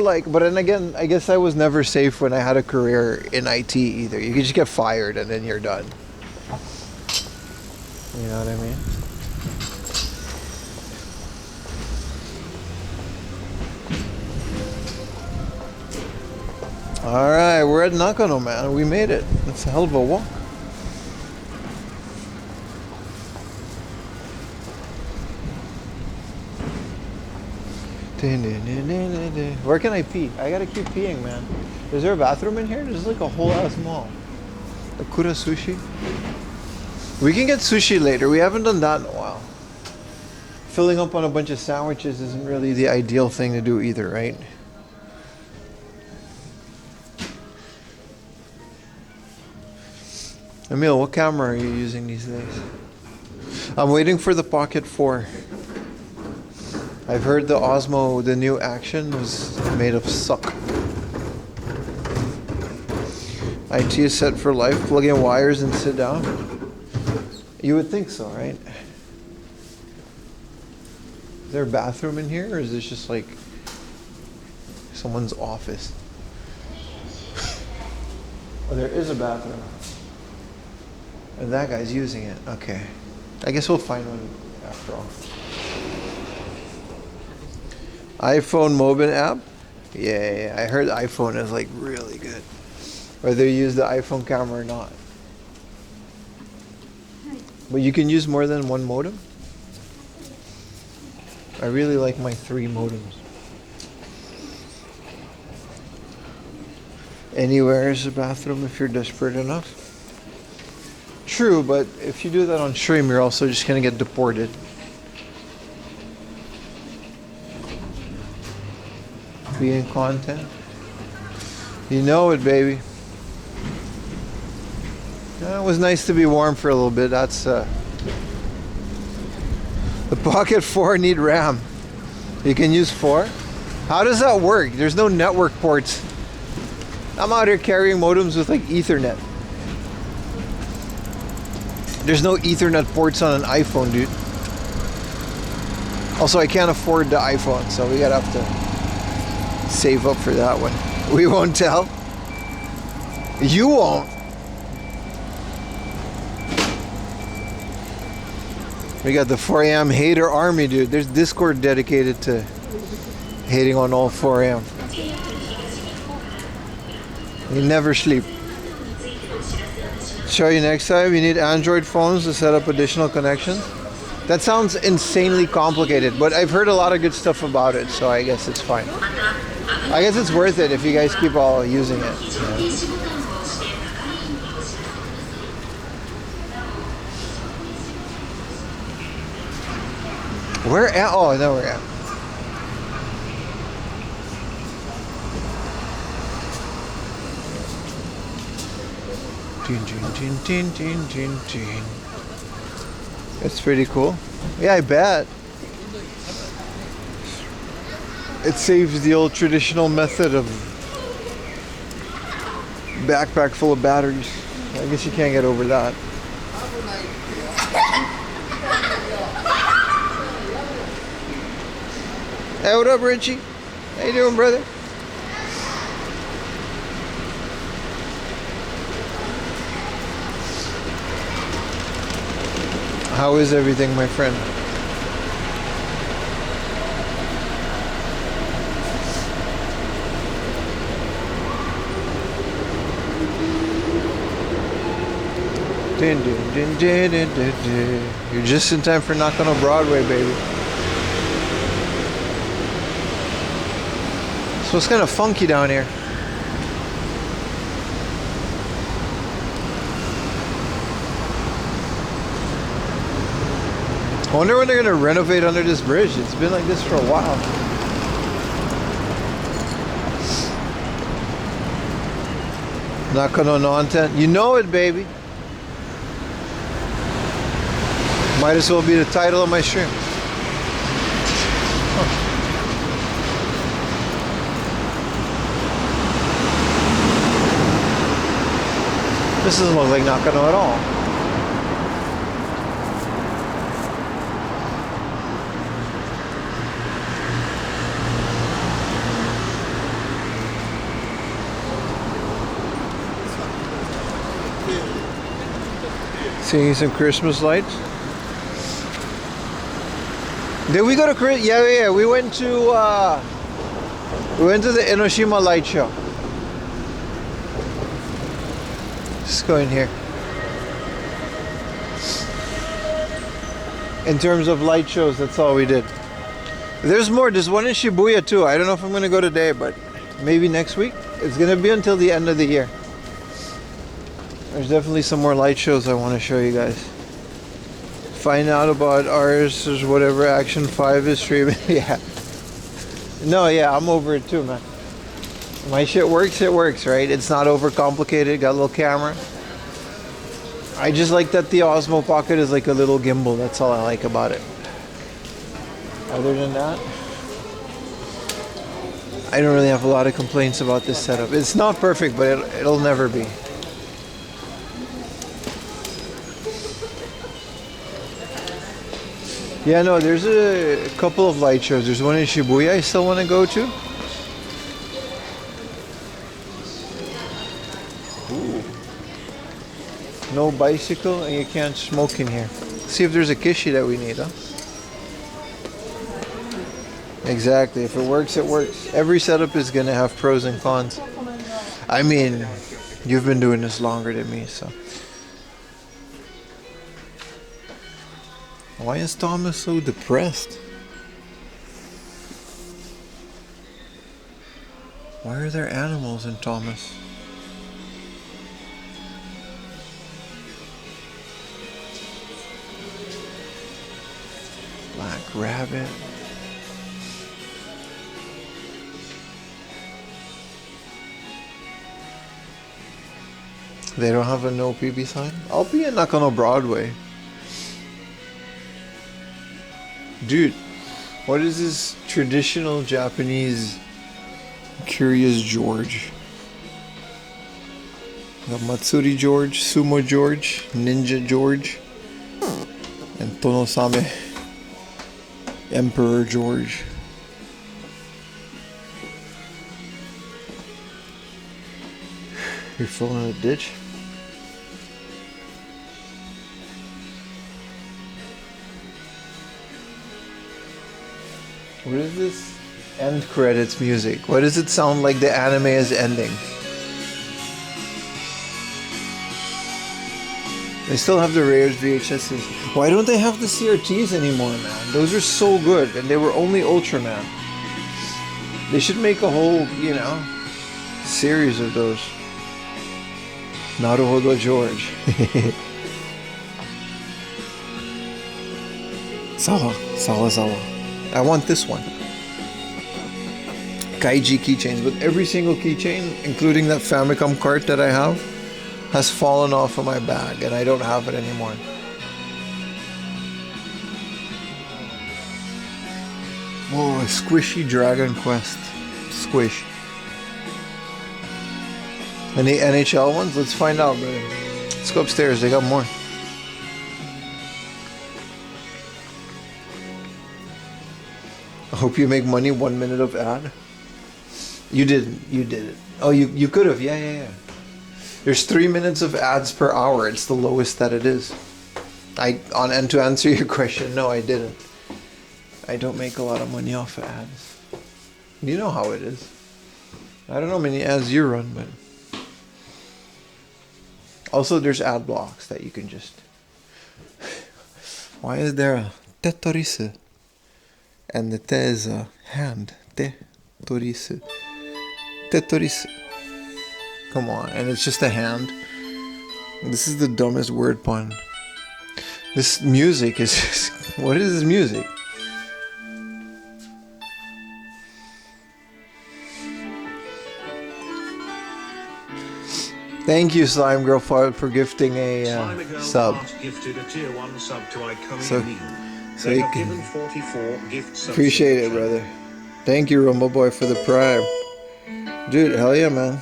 like, but then again, I guess I was never safe when I had a career in IT either. You could just get fired and then you're done. You know what I mean? Alright, we're at Nakano, man. We made it. That's a hell of a walk. Where can I pee? I gotta keep peeing, man. Is there a bathroom in here? There's like a whole ass mall. Akura sushi. We can get sushi later. We haven't done that in a while. Filling up on a bunch of sandwiches isn't really the ideal thing to do either, right? Emil, what camera are you using these days? I'm waiting for the Pocket 4. I've heard the Osmo, the new Action, was made of suck. IT is set for life. Plug in wires and sit down. You would think so, right? Is there a bathroom in here, or is this just like someone's office? Oh, there is a bathroom. And that guy's using it. Okay. I guess we'll find one after all. iPhone Mobin app? Yeah, I heard iPhone is like really good. Whether you use the iPhone camera or not. But you can use more than one modem? I really like my 3 modems. Anywhere is a bathroom if you're desperate enough. True, but if you do that on stream, you're also just gonna get deported. Being content. You know it, baby. It was nice to be warm for a little bit. That's the Pocket 4 need RAM. You can use 4. How does that work? There's no network ports. I'm out here carrying modems with like Ethernet. There's no Ethernet ports on an iPhone, dude. Also, I can't afford the iPhone, so we gotta have to save up for that one. We won't tell. You won't. We got the 4 a.m. hater army, dude. There's Discord dedicated to hating on all 4 a.m. You never sleep. Show you next time. You need Android phones to set up additional connections. That sounds insanely complicated, but I've heard a lot of good stuff about it, so I guess it's fine. I guess it's worth it if you guys keep all using it. Yeah. Where at? Oh, no, we're at. It's pretty cool. Yeah, I bet. It saves the old traditional method of backpack full of batteries. I guess you can't get over that. Hey, what up, Richie? How you doing, brother? How is everything, my friend? You're just in time for Nakano Broadway, baby. So it's kind of funky down here. I wonder when they're going to renovate under this bridge. It's been like this for a while. Nakano non-tent. You know it, baby. Might as well be the title of my stream. Huh. This doesn't look like Nakano at all. Seeing some Christmas lights. Did we go to Chris? Yeah. We went to the Enoshima light show. Let's go in here. In terms of light shows, that's all we did. There's more. There's one in Shibuya too. I don't know if I'm gonna go today, but maybe next week. It's gonna be until the end of the year. There's definitely some more light shows I want to show you guys. Find out about ours or whatever Action 5 is streaming. Yeah. No, yeah, I'm over it too, man. My shit works, it works, right? It's not overcomplicated. Got a little camera. I just like that the Osmo Pocket is like a little gimbal. That's all I like about it. Other than that, I don't really have a lot of complaints about this setup. It's not perfect, but it'll never be. Yeah, no, there's a couple of light shows. There's one in Shibuya I still want to go to. Ooh. No bicycle and you can't smoke in here. See if there's a Keshi that we need, huh? Exactly. If it works, it works. Every setup is going to have pros and cons. I mean, you've been doing this longer than me, so. Why is Thomas so depressed? Why are there animals in Thomas? Black rabbit. They don't have a no PB sign? I'll be at Nakano Broadway. Dude, what is this traditional Japanese Curious George? The Matsuri George, Sumo George, Ninja George, and Tonosame Emperor George. You're filling a ditch? What is this end credits music? Why does it sound like the anime is ending? They still have the rare VHSs. Why don't they have the CRTs anymore, man? Those are so good, and they were only Ultraman. They should make a whole, series of those. Naruhodo George. Sawa. I want this one. Kaiji keychains, but every single keychain, including that Famicom cart that I have, has fallen off of my bag, and I don't have it anymore. Whoa, a squishy Dragon Quest. Squish. Any NHL ones? Let's find out, brother. Let's go upstairs, they got more. I hope you make money 1 minute of ad. You didn't. You did it. Oh, you could have. Yeah. There's 3 minutes of ads per hour. It's the lowest that it is. And to answer your question, no, I didn't. I don't make a lot of money off of ads. You know how it is. I don't know how many ads you run, but also there's ad blocks that you can just. Why is there a Tetris? And the te is a hand. Tetris. Come on, and it's just a hand. This is the dumbest word pun. This music is just, what is this music? Thank you, Slime Girl, for gifting a sub. Gifted a tier 1 sub to Iconic So they you have can given 44 gifts. appreciate it, brother. Thank you, Rumble Boy, for the prime. Dude, hell yeah, man.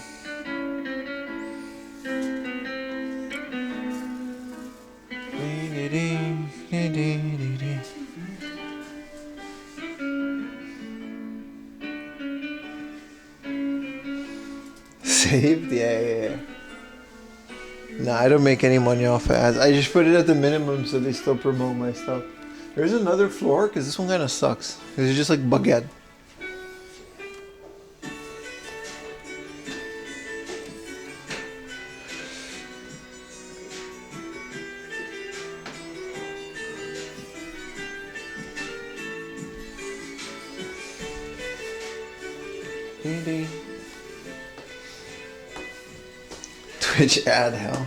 Saved? Yeah. Nah, I don't make any money off of ads. I just put it at the minimum so they still promote my stuff. There's another floor, because this one kind of sucks. It's just like baguette. Twitch ad hell.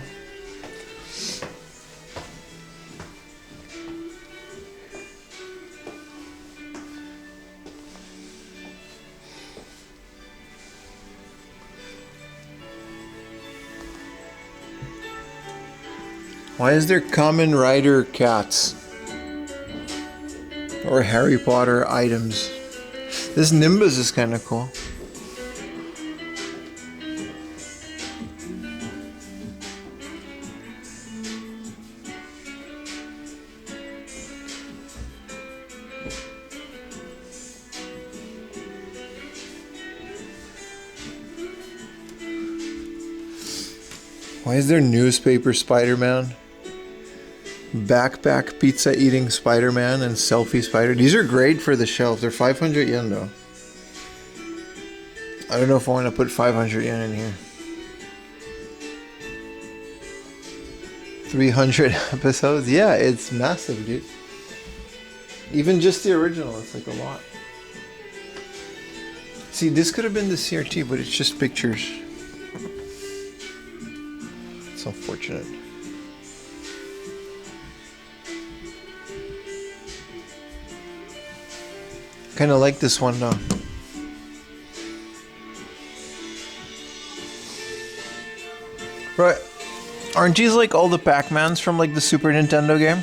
Why is there Kamen Rider cats? Or Harry Potter items? This Nimbus is kind of cool. Why is there newspaper Spider-Man? Backpack pizza eating Spider-Man and selfie spider. These are great for the shelf. They're 500 yen though. I don't know if I want to put 500 yen in here. 300 episodes? Yeah, it's massive, dude. Even just the original, it's like a lot. See, this could have been the CRT, but it's just pictures. It's unfortunate. Kind of like this one though. Right. Aren't these like all the Pac-Mans from like the Super Nintendo game?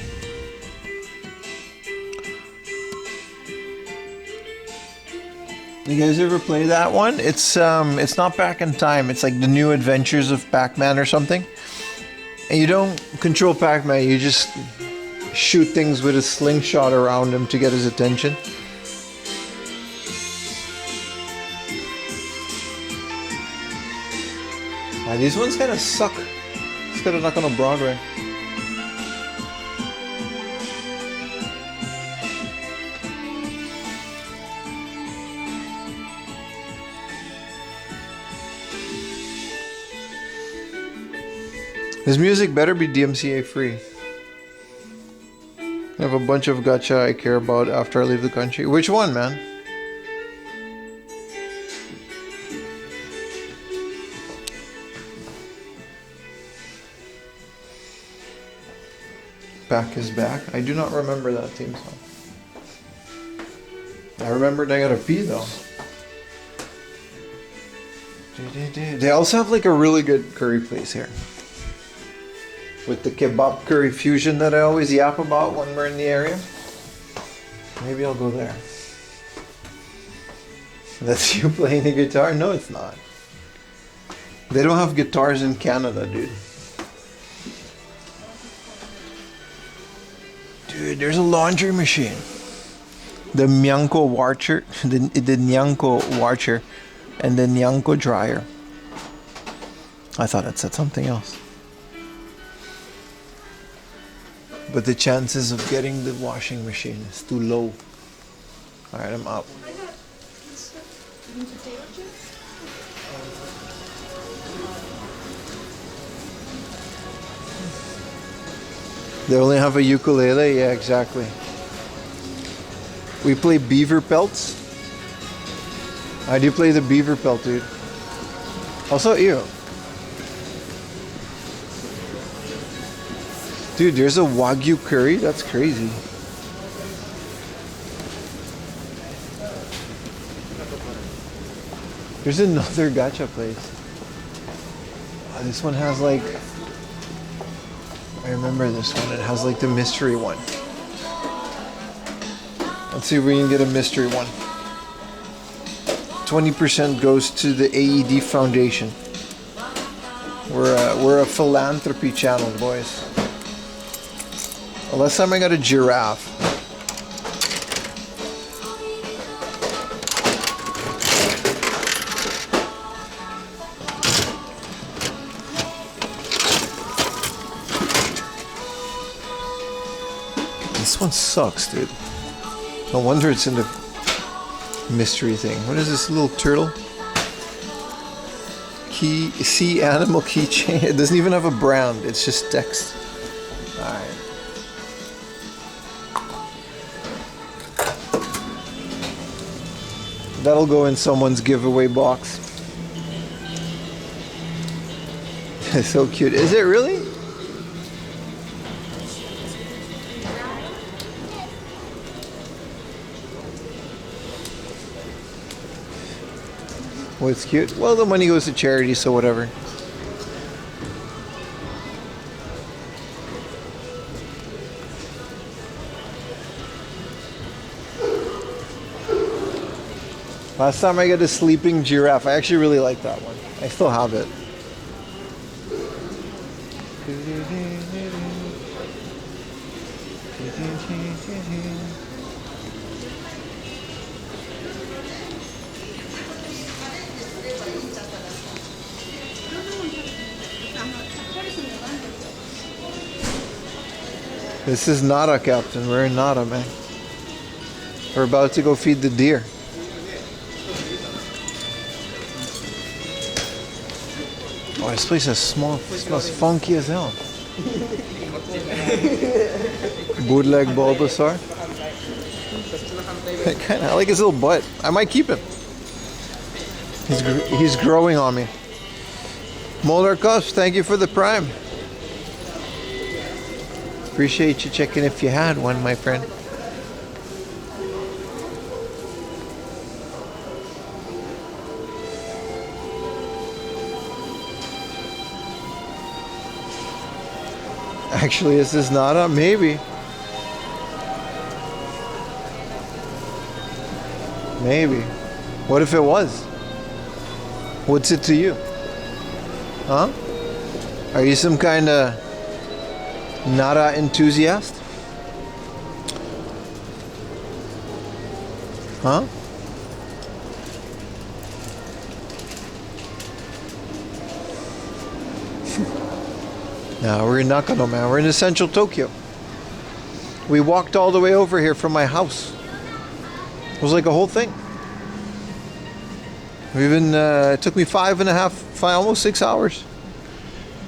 You guys ever play that one? It's not Back in Time. It's like the New Adventures of Pac-Man or something. And you don't control Pac-Man. You just shoot things with a slingshot around him to get his attention. These ones kind of suck. Let's go to Nakano Broadway. This music better be DMCA free. I have a bunch of gacha I care about after I leave the country. Which one, man? Back is Back. I do not remember that theme song. I remembered I gotta pee though. They also have like a really good curry place here. With the kebab curry fusion that I always yap about when we're in the area. Maybe I'll go there. That's you playing the guitar? No, it's not. They don't have guitars in Canada, dude. Dude, there's a laundry machine. The Nyanko washer, the Nyanko washer, and the Nyanko dryer. I thought it said something else. But the chances of getting the washing machine is too low. Alright, I'm out. They only have a ukulele? Yeah, exactly. We play beaver pelts. How do you play the beaver pelt, dude? Also, ew. Dude, there's a Wagyu curry? That's crazy. There's another gacha place. Oh, this one has like... I remember this one. It has like the mystery one. Let's see if we can get a mystery one. 20% goes to the AED Foundation. We're a philanthropy channel, boys. Well, last time I got a giraffe. This one sucks, dude. No wonder it's in the mystery thing. What is this little turtle? Sea animal keychain. It doesn't even have a brand. It's just text. Alright. That'll go in someone's giveaway box. It's so cute. Is it really? Well, it's cute. Well, the money goes to charity, so whatever. Last time I got a sleeping giraffe. I actually really like that one. I still have it. This is Nara, Captain. We're in Nara, man. We're about to go feed the deer. Oh, this place is small. It smells funky as hell. Bootleg Bulbasaur. I like his little butt. I might keep him. He's growing on me. Molder Cuffs, thank you for the prime. Appreciate you checking if you had one, my friend. Actually, is this Nara? Maybe. Maybe. What if it was? What's it to you? Huh? Are you some kind of Nara enthusiast? Huh? Now we're in Nakano, man. We're in essential Tokyo. We walked all the way over here from my house. It was like a whole thing. It took me 5.5, almost 6 hours.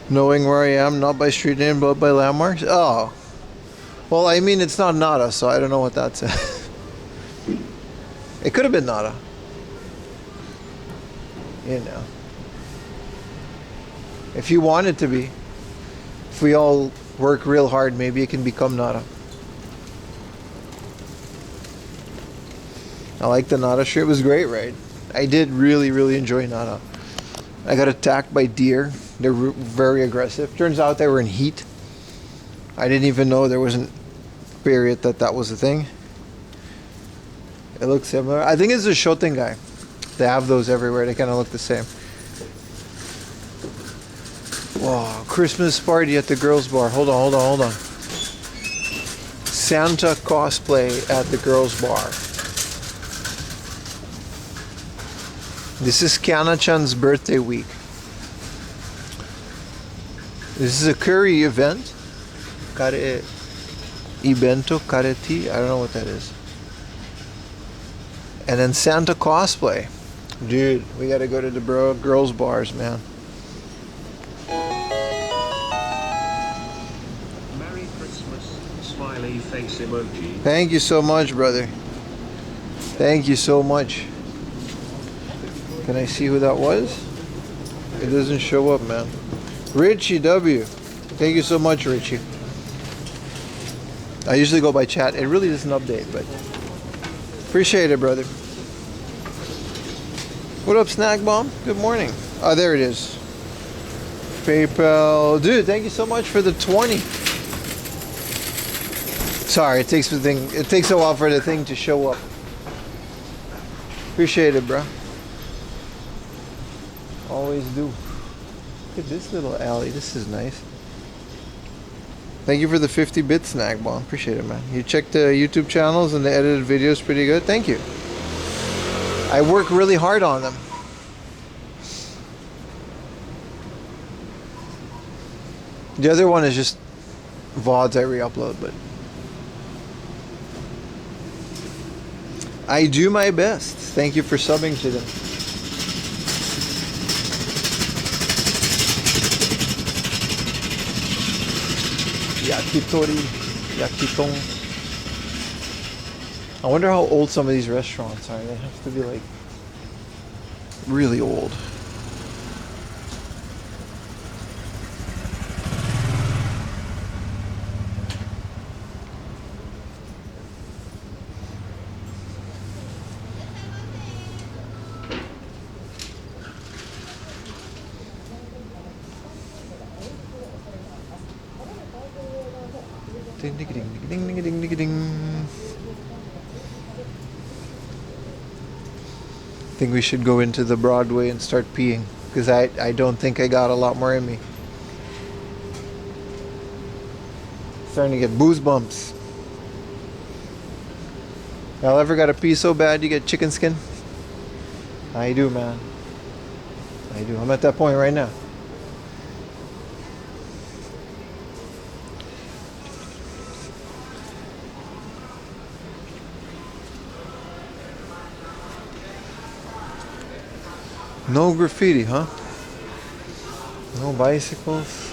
Knowing where I am, not by street name, but by landmarks. Oh. Well, I mean, it's not Nara, so I don't know what that says. It could have been Nara. You know. If you want it to be. If we all work real hard, maybe it can become Nara. I like the Nara shirt. It was great, right? I did really, really enjoy Nara. I got attacked by deer. They're very aggressive. Turns out they were in heat. I didn't even know there was a period that was a thing. It looks similar. I think it's a Shoutengai. They have those everywhere. They kind of look the same. Wow, Christmas party at the girls' bar. Hold on. Santa cosplay at the girls' bar. This is Kana-chan's birthday week. This is a curry event. Kare Ibento, kareti. I don't know what that is. And then Santa cosplay. Dude, we gotta go to the girls' bars, man. Merry Christmas, smiley face emoji. Thank you so much, brother. Thank you so much. Can I see who that was? It doesn't show up, man. Richie W. Thank you so much, Richie. I usually go by chat. It really doesn't update, but appreciate it, brother. What up, Snack Bomb? Good morning. Oh, there it is. PayPal. Dude, thank you so much for the 20. Sorry, it takes a while for the thing to show up. Appreciate it, bro. Always do. Look at this little alley. This is nice. Thank you for the 50-bit Snack Bomb. Appreciate it, man. You check the YouTube channels and the edited videos pretty good. Thank you. I work really hard on them. The other one is just VODs I re-upload, but I do my best. Thank you for subbing to them. Yakitori, Yakitong. I wonder how old some of these restaurants are. They have to be like really old. Ding ding ding ding ding ding ding ding. I think we should go into the Broadway and start peeing, because I don't think I got a lot more in me. Starting to get booze bumps. Y'all ever got to pee so bad you get chicken skin? I do, man. I do. I'm at that point right now. No graffiti, huh? No bicycles.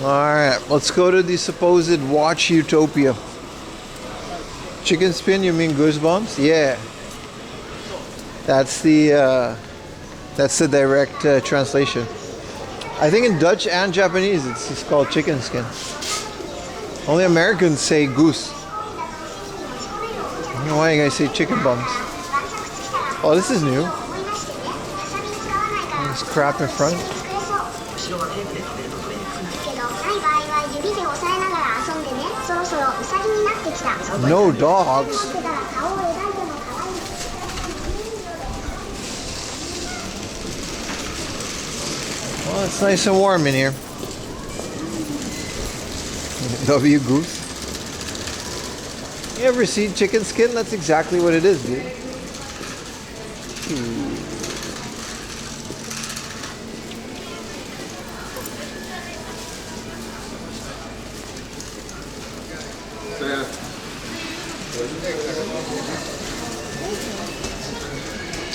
Alright, let's go to the supposed Watch Utopia. Chicken spin, you mean goosebumps? Yeah. That's the direct translation. I think in Dutch and Japanese it's just called chicken skin. Only Americans say goose. I don't know why you guys say chicken bums. Oh, this is new. This crap in front. No dogs. Well, it's nice and warm in here. W goose. You ever seen chicken skin? That's exactly what it is, dude.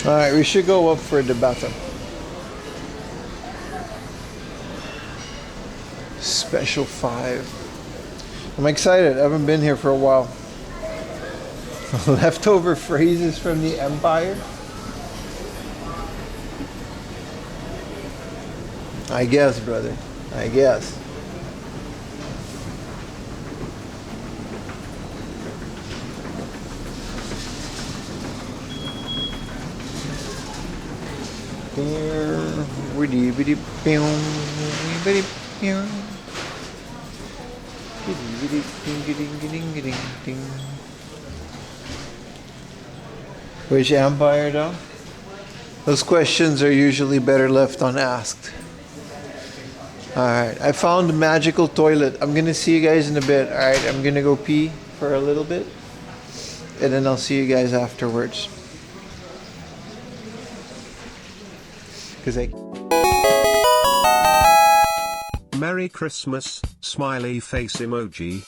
Alright, we should go up for the bathroom. Special 5. I'm excited. I haven't been here for a while. Leftover phrases from the Empire. I guess, brother. I guess. Which empire though? Those questions are usually better left unasked. Alright, I found a magical toilet. I'm gonna see you guys in a bit. Alright, I'm gonna go pee for a little bit. And then I'll see you guys afterwards. Merry Christmas, smiley face emoji.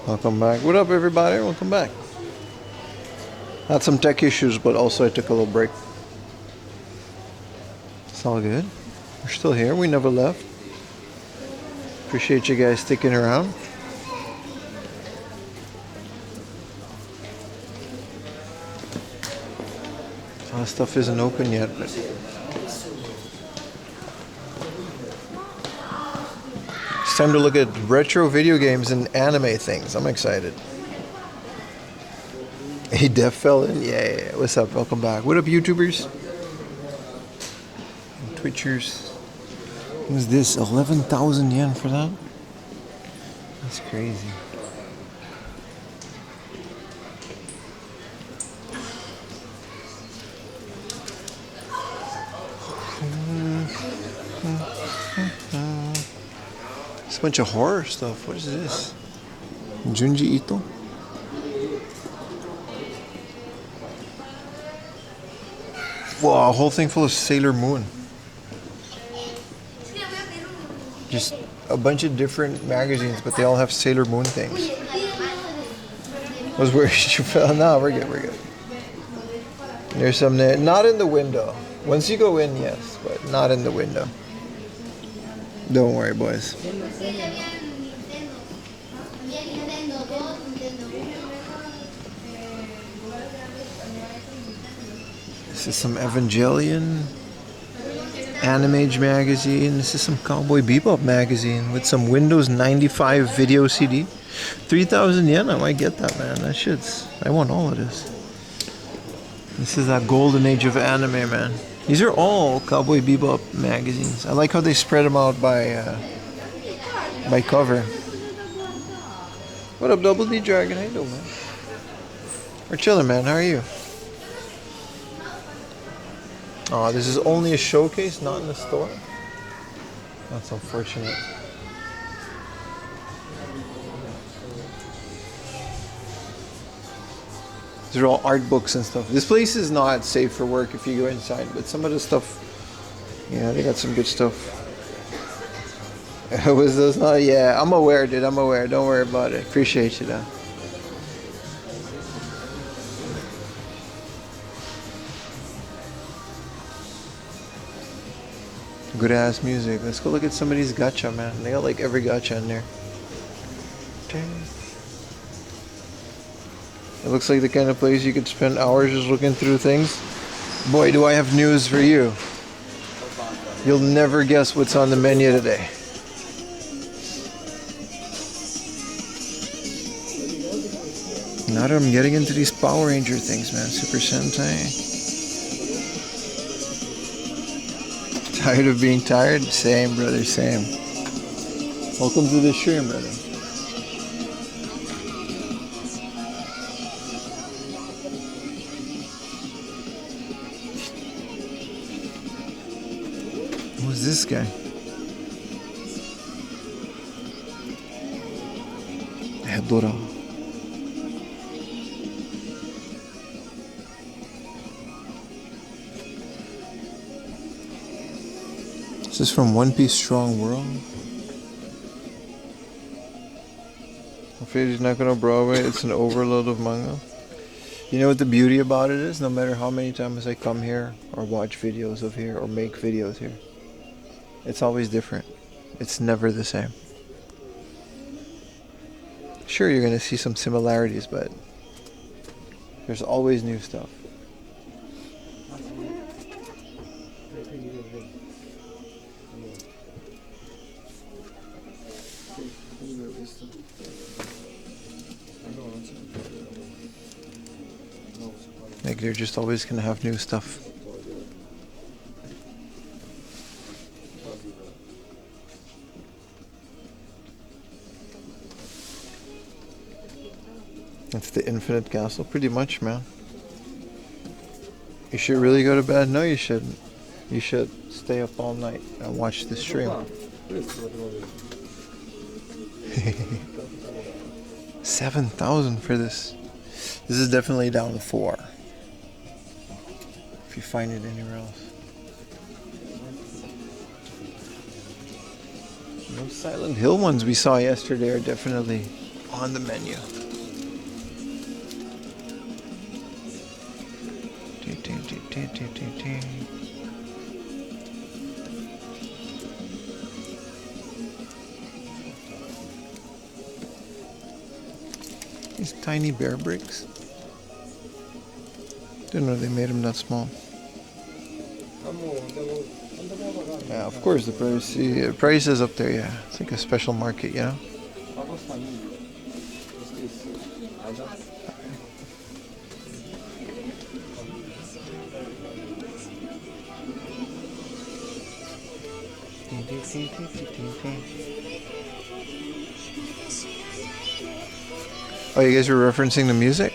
Welcome back. What up, everybody? Welcome back. Had some tech issues, but also I took a little break. It's all good. We're still here. We never left. Appreciate you guys sticking around. A lot of stuff isn't open yet, but it's time to look at retro video games and anime things. I'm excited. Hey, Def fell in. Yeah. What's up? Welcome back. What up, YouTubers? And Twitchers. What's this? 11,000 yen for that? That's crazy. It's a bunch of horror stuff. What is this? Junji Ito? Wow, a whole thing full of Sailor Moon. Just a bunch of different magazines, but they all have Sailor Moon things. Was where you fell? No, we're good, we're good. There's some there. Not in the window. Once you go in, yes, but not in the window. Don't worry, boys. This is some Evangelion Anime magazine. This is some Cowboy Bebop magazine with some Windows 95 video CD. 3,000 yen, I might get that, man. That shit's... I want all of this. This is that golden age of anime, man. These are all Cowboy Bebop magazines. I like how they spread them out by cover. What up, Double D Dragon? How you doing, man? We're chilling, man. How are you? Oh, this is only a showcase, not in the store? That's unfortunate. These are all art books and stuff. This place is not safe for work if you go inside, but some of the stuff, yeah, they got some good stuff. Was those not? Yeah, I'm aware, dude. I'm aware. Don't worry about it. Appreciate you, though. Good ass music. Let's go look at some of these gacha, man. They got like every gacha in there. It looks like the kind of place you could spend hours just looking through things. Boy, do I have news for you. You'll never guess what's on the menu today. Now that I'm getting into these Power Ranger things, man. Super Sentai. Tired of being tired? Same, brother, same. Welcome to the stream, brother. Who's this guy? Hedora. This is from One Piece Strong World. My favorite is Nakano Broadway. It's an overload of manga. You know what the beauty about it is? No matter how many times I come here or watch videos of here or make videos here, it's always different. It's never the same. Sure, you're going to see some similarities, but there's always new stuff. Like they're just always gonna have new stuff. That's the infinite castle, pretty much, man. You should really go to bed? No, you shouldn't. You should stay up all night and watch the stream. 7,000 for this. This is definitely down to 4. If you find it anywhere else. Those Silent Hill ones we saw yesterday are definitely on the menu. These tiny bear bricks. Didn't know they made them that small. Yeah, of course the price is up there. Yeah, it's like a special market, you know. Oh, you guys were referencing the music?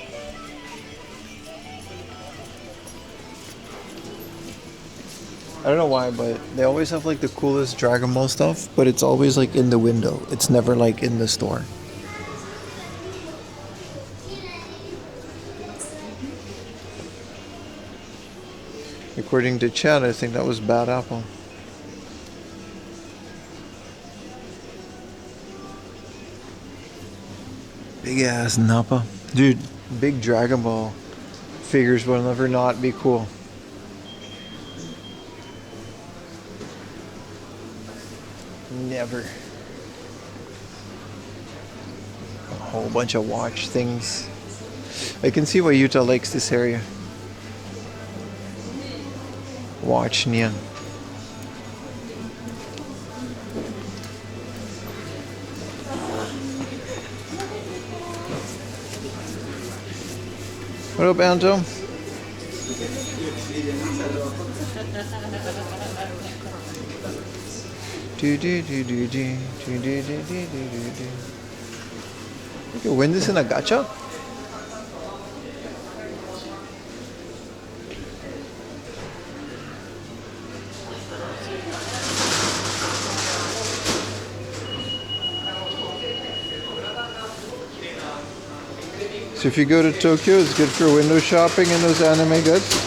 I don't know why, but they always have like the coolest Dragon Ball stuff, but it's always like in the window. It's never like in the store. According to chat, I think that was Bad Apple. Big ass Nappa. Dude, big Dragon Ball figures will never not be cool. Never. A whole bunch of watch things. I can see why Utah likes this area. Watch Nian. What up, Anto? You can win this in a gacha? So if you go to Tokyo, it's good for window shopping and those anime goods.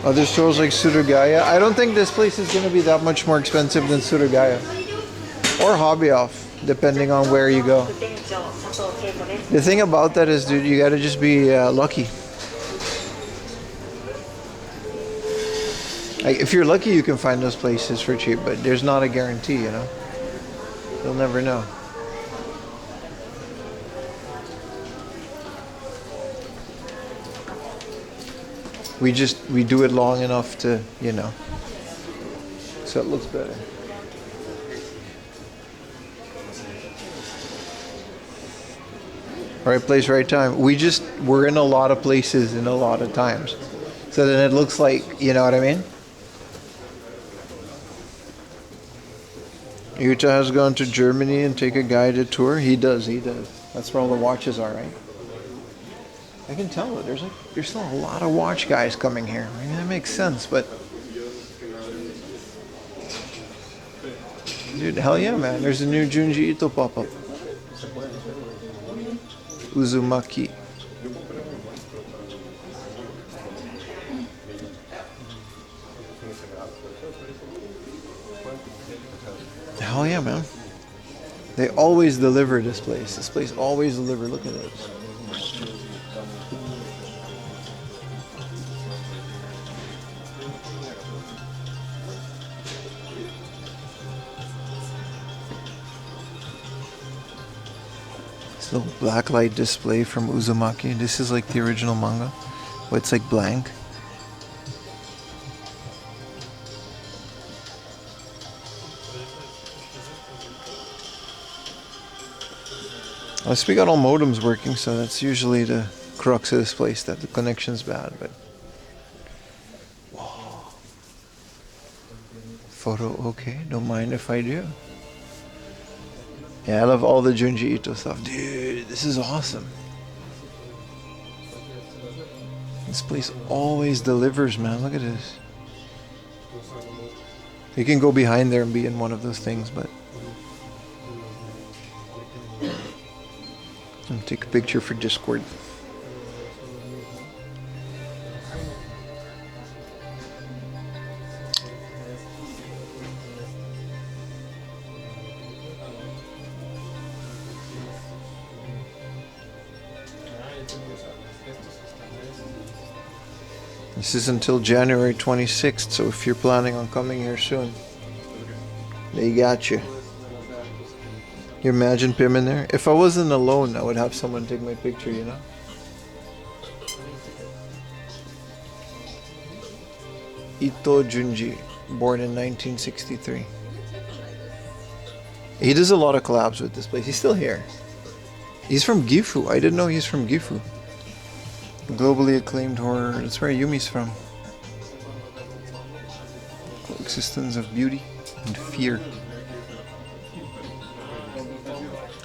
Other stores like Surugaya. I don't think this place is going to be that much more expensive than Surugaya. Or Hobby Off, depending on where you go. The thing about that is, dude, you got to just be lucky. Like, if you're lucky, you can find those places for cheap, but there's not a guarantee, you know? You'll never know. We do it long enough to, you know, so it looks better. Right place, right time. We're in a lot of places in a lot of times. So then it looks like, you know what I mean? Utah has gone to Germany and take a guided tour. He does. That's where all the watches are, right? I can tell that there's still a lot of watch guys coming here. I mean, that makes sense, but dude, hell yeah, man! There's a new Junji Ito pop-up. Uzumaki. Hell yeah, man! They always deliver this place. This place always delivers. Look at this. Little blacklight display from Uzumaki. This is like the original manga, but it's like blank. At least we got all modems working, so that's usually the crux of this place, that the connection's bad, but whoa. Photo okay, don't mind if I do. Yeah, I love all the Junji Ito stuff. Dude, this is awesome. This place always delivers, man. Look at this. You can go behind there and be in one of those things, but I'll take a picture for Discord. This is until January 26th, so if you're planning on coming here soon, they got you. You imagine Pim in there? If I wasn't alone, I would have someone take my picture, you know? Ito Junji, born in 1963. He does a lot of collabs with this place. He's still here. He's from Gifu. I didn't know he's from Gifu. Globally acclaimed horror. That's where Yumi's from. Coexistence of beauty and fear.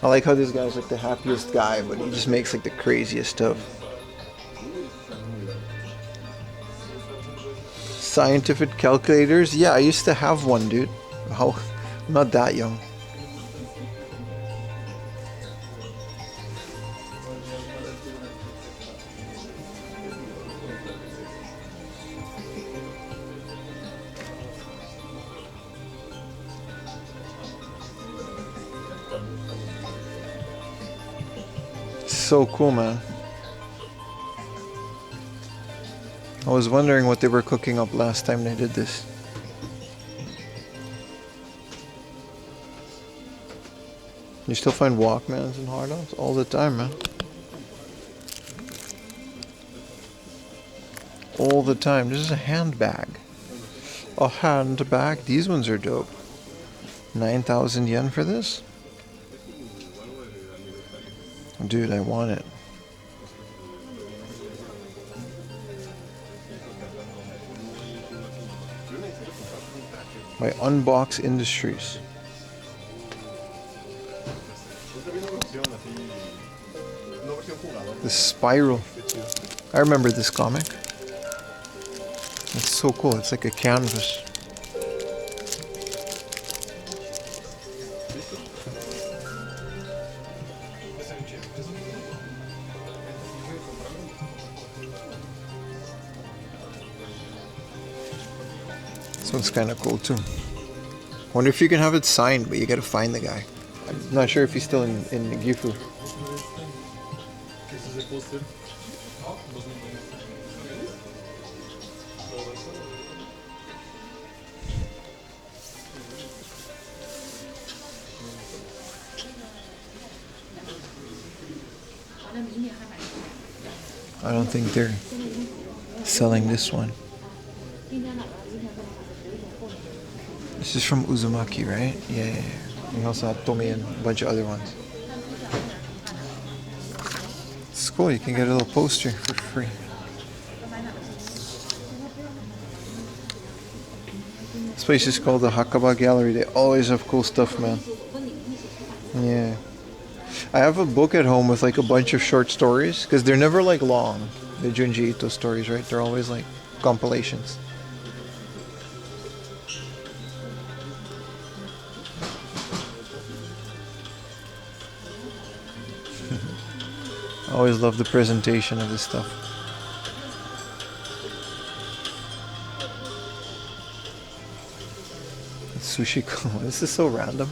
I like how this guy's like the happiest guy, but he just makes like the craziest stuff. Scientific calculators? Yeah, I used to have one, dude. How? I'm not that young. So cool, man. I was wondering what they were cooking up last time they did this. You still find Walkmans and hard-ons all the time, man. All the time. This is a handbag. A handbag? These ones are dope. 9,000 yen for this? Dude, I want it. By Unbox Industries. The Spiral. I remember this comic. It's so cool. It's like a canvas. This one's kind of cool too. Wonder if you can have it signed, but you gotta find the guy. I'm not sure if he's still in Gifu. I don't think they're selling this one. This is from Uzumaki, right? Yeah. We also have Tomi and a bunch of other ones. It's cool, you can get a little poster for free. This place is called the Hakaba Gallery. They always have cool stuff, man. Yeah. I have a book at home with like a bunch of short stories, because they're never like long. The Junji Ito stories, right? They're always like compilations. I always love the presentation of this stuff. It's sushi. This is so random.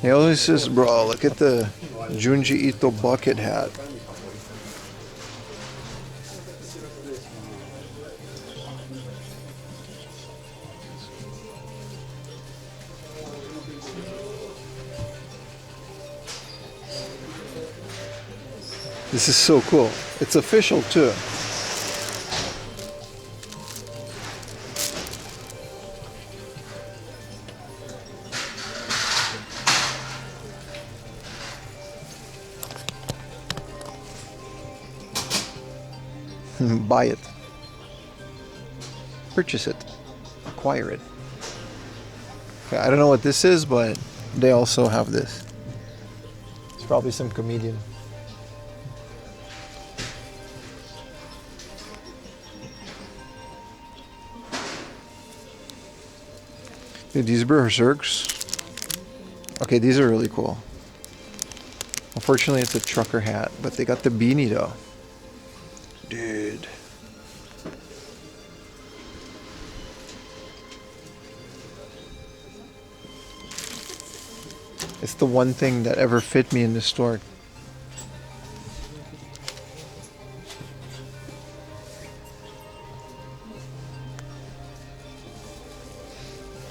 He always says, bro, look at the Junji Ito bucket hat. This is so cool. It's official too. Buy it. Purchase it. Acquire it. Okay, I don't know what this is, but they also have this. It's probably some comedian. Dude, these berserks. Okay, these are really cool. Unfortunately, it's a trucker hat, but they got the beanie though. Dude. It's the one thing that ever fit me in the store.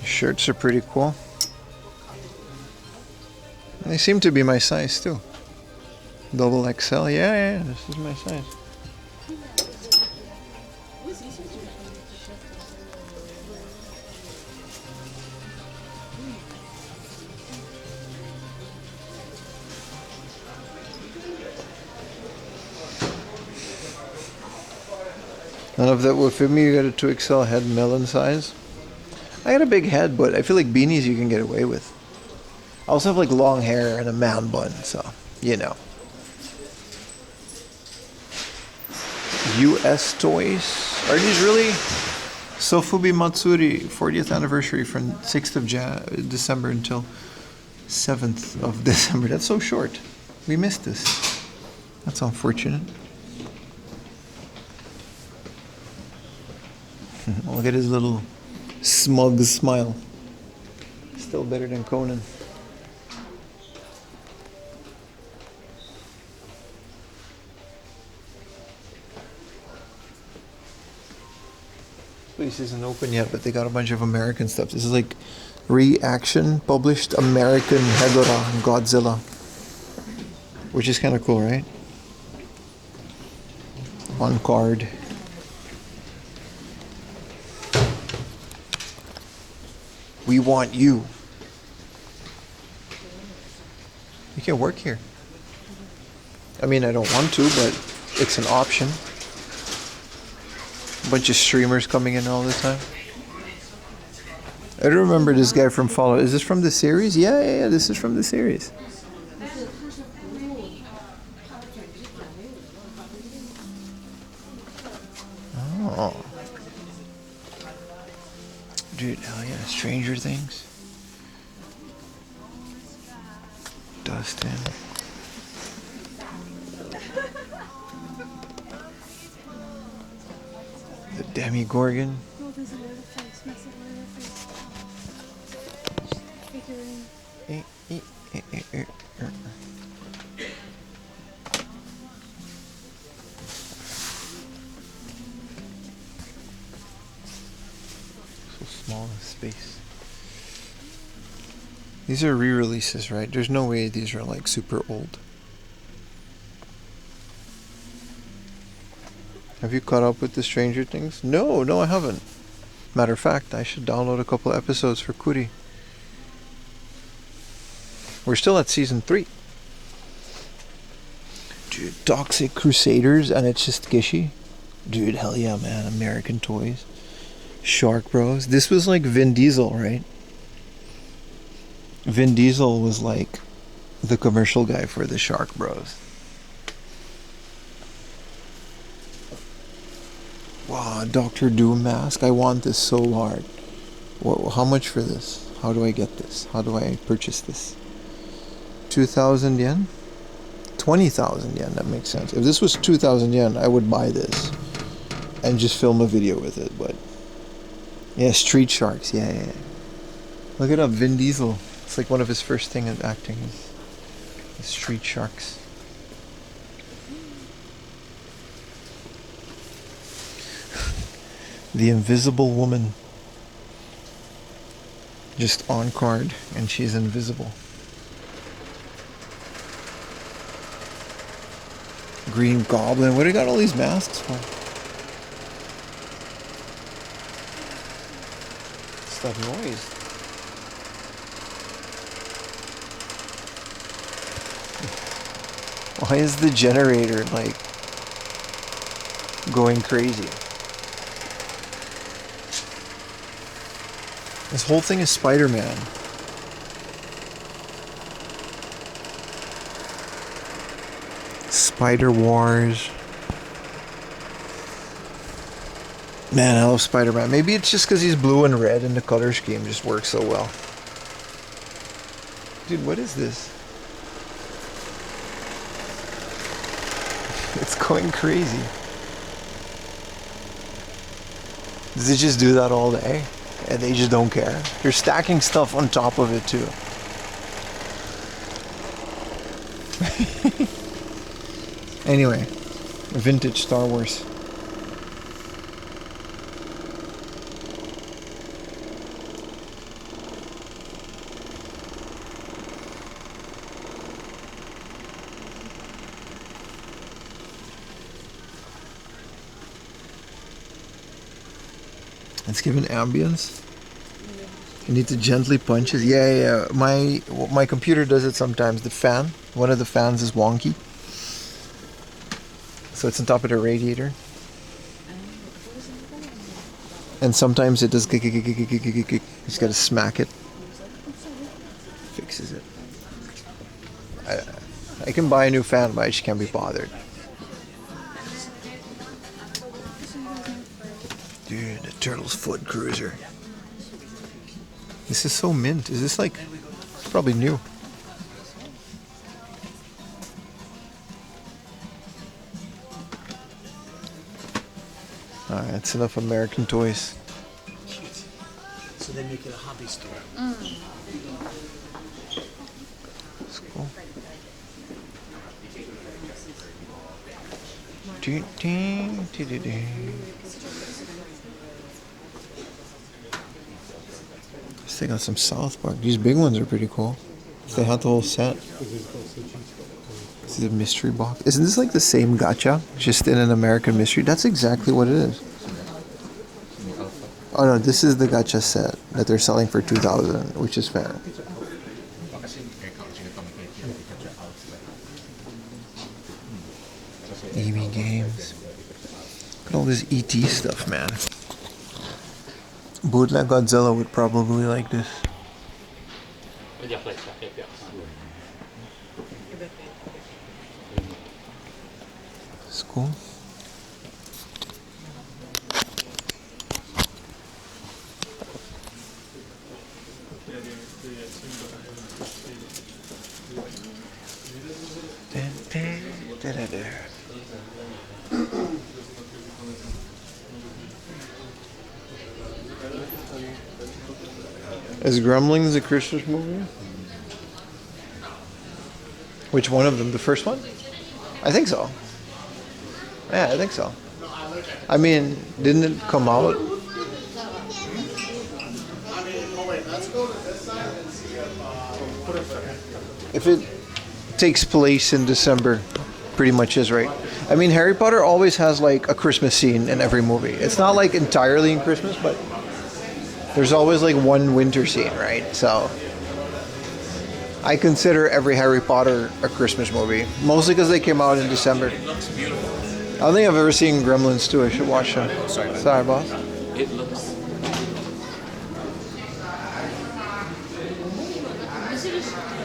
Shirts are pretty cool. They seem to be my size too. Double XL, yeah, this is my size. None of that will fit me. You got a 2XL head, melon size. I got a big head, but I feel like beanies you can get away with. I also have like long hair and a man bun, so you know. US toys. Are these really? Sofubi Matsuri, 40th anniversary from 6th of December until 7th of December. That's so short. We missed this. That's unfortunate. Look at his little smug smile. Still better than Conan. This place isn't open yet, but they got a bunch of American stuff. This is like Reaction published American Hedorah and Godzilla, which is kind of cool, right? On card. We want you. You can work here. I mean, I don't want to, but it's an option. A bunch of streamers coming in all the time. I don't remember this guy from Follow. Is this from the series? Yeah, this is from the series. Oh. Dude, hell yeah, Stranger Things. Dustin. The Demigorgon. So small in space. These are re-releases, right? There's no way these are like super old. Have you caught up with the Stranger Things? No, I haven't. Matter of fact, I should download a couple episodes for Kuri. We're still at season 3. Dude, Toxic Crusaders, and it's just Keshi. Dude, hell yeah, man. American Toys. Shark Bros. This was like Vin Diesel, right? Vin Diesel was like the commercial guy for the Shark Bros. Wow, Doctor Doom mask. I want this so hard. How much for this? How do I get this? How do I purchase this? 2,000 yen? 20,000 yen, that makes sense. If this was 2,000 yen, I would buy this and just film a video with it, but yeah, Street Sharks, yeah. Look it up, Vin Diesel. It's like one of his first things in acting is Street Sharks. The Invisible Woman. Just on card, and she's invisible. Green Goblin. What do you got all these masks for? What's that noise? Why is the generator like going crazy? This whole thing is Spider-Man. Spider Wars. Man, I love Spider-Man. Maybe it's just because he's blue and red and the color scheme just works so well. Dude, what is this? It's going crazy. Does it just do that all day? And they just don't care. You're stacking stuff on top of it too. Anyway, vintage Star Wars. Let's give an ambience. You need to gently punch it. Yeah. My computer does it sometimes. The fan, one of the fans is wonky. So it's on top of the radiator. And sometimes it does. You just gotta smack it. Fixes it. I can buy a new fan, but I just can't be bothered. Dude, the Turtle's Foot Cruiser. This is so mint. Is this like... It's probably new. Alright, that's enough American toys. So they make it a hobby store. That's cool. Ding, ding, ding, ding, ding. Let's take out some South Park. These big ones are pretty cool. If they had the whole set. This is a mystery box. Isn't this like the same gacha? Just in an American mystery? That's exactly what it is. Oh no, this is the gacha set that they're selling for $2,000, which is fair. EB Games. Look at all this ET stuff, man. Bootleg Godzilla would probably like this. It's cool. Is Gremlins a Christmas movie? Which one of them? The first one? I think so. Yeah, I think so. I mean, didn't it come out? If it takes place in December, pretty much is, right? I mean, Harry Potter always has like a Christmas scene in every movie. It's not like entirely in Christmas, but there's always like one winter scene, right? So I consider every Harry Potter a Christmas movie, mostly because they came out in December. It looks beautiful. I don't think I've ever seen Gremlins 2. I should watch them. Sorry, boss. It looks.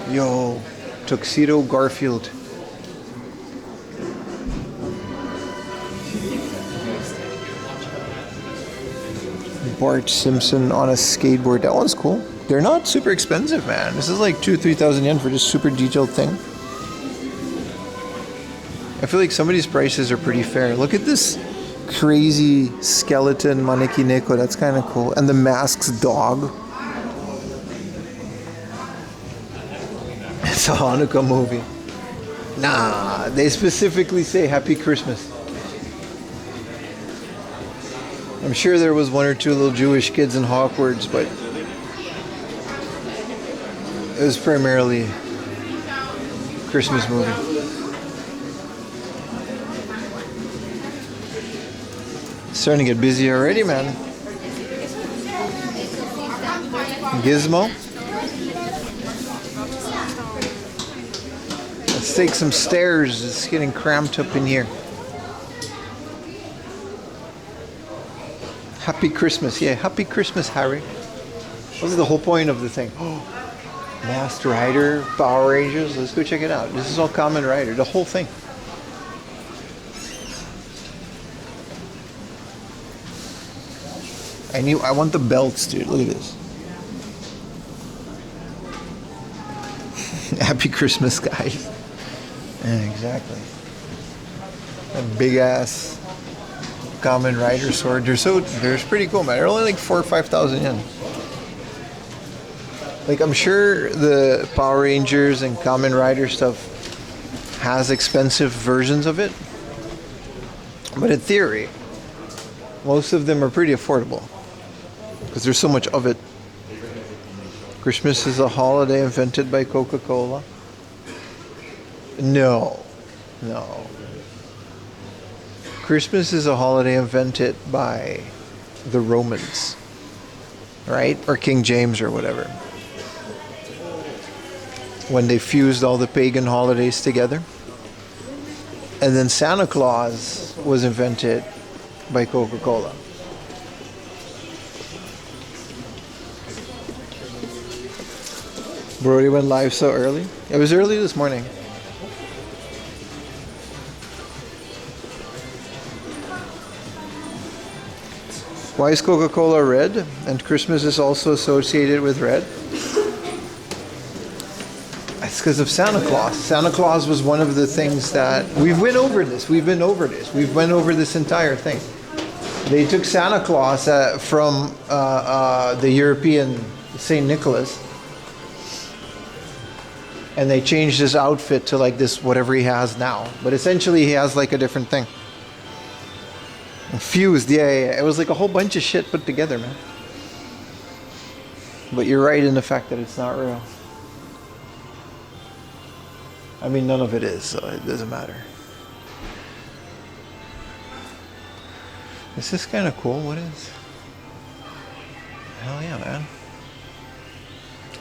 Yo, Tuxedo Garfield. Bart Simpson on a skateboard. That one's cool. They're not super expensive, man. This is like 2,000-3,000 yen for this super detailed thing. I feel like some of these prices are pretty fair. Look at this crazy skeleton Maneki Neko. That's kind of cool. And the Mask's dog. It's a Hanukkah movie. Nah, they specifically say Happy Christmas. I'm sure there was one or two little Jewish kids in Hogwarts, but it was primarily a Christmas movie. It's starting to get busy already, man. Gizmo. Let's take some stairs. It's getting cramped up in here. Happy Christmas. Yeah, Happy Christmas, Harry. This is the whole point of the thing. Oh, Masked Rider, Power Rangers. Let's go check it out. This is all Kamen Rider. The whole thing. I want the belts, dude. Look at this. Happy Christmas, guys. Yeah, exactly. That big ass Kamen Rider sword. They're pretty cool, man. They're only like 4,000 or 5,000 yen. Like, I'm sure the Power Rangers and Kamen Rider stuff has expensive versions of it. But in theory, most of them are pretty affordable because there's so much of it. Christmas is a holiday invented by Coca-Cola. No. Christmas is a holiday invented by the Romans, right? Or King James or whatever. When they fused all the pagan holidays together. And then Santa Claus was invented by Coca-Cola. Brody went live so early. It was early this morning. Why is Coca-Cola red? And Christmas is also associated with red? It's because of Santa Claus. Santa Claus was one of the things that... We've went over this entire thing. They took Santa Claus from the European St. Nicholas, and they changed his outfit to like this, whatever he has now. But essentially he has like a different thing. Fused, yeah. It was like a whole bunch of shit put together, man. But you're right in the fact that it's not real. I mean, none of it is, so it doesn't matter. This is kind of cool. What is? Hell yeah, man.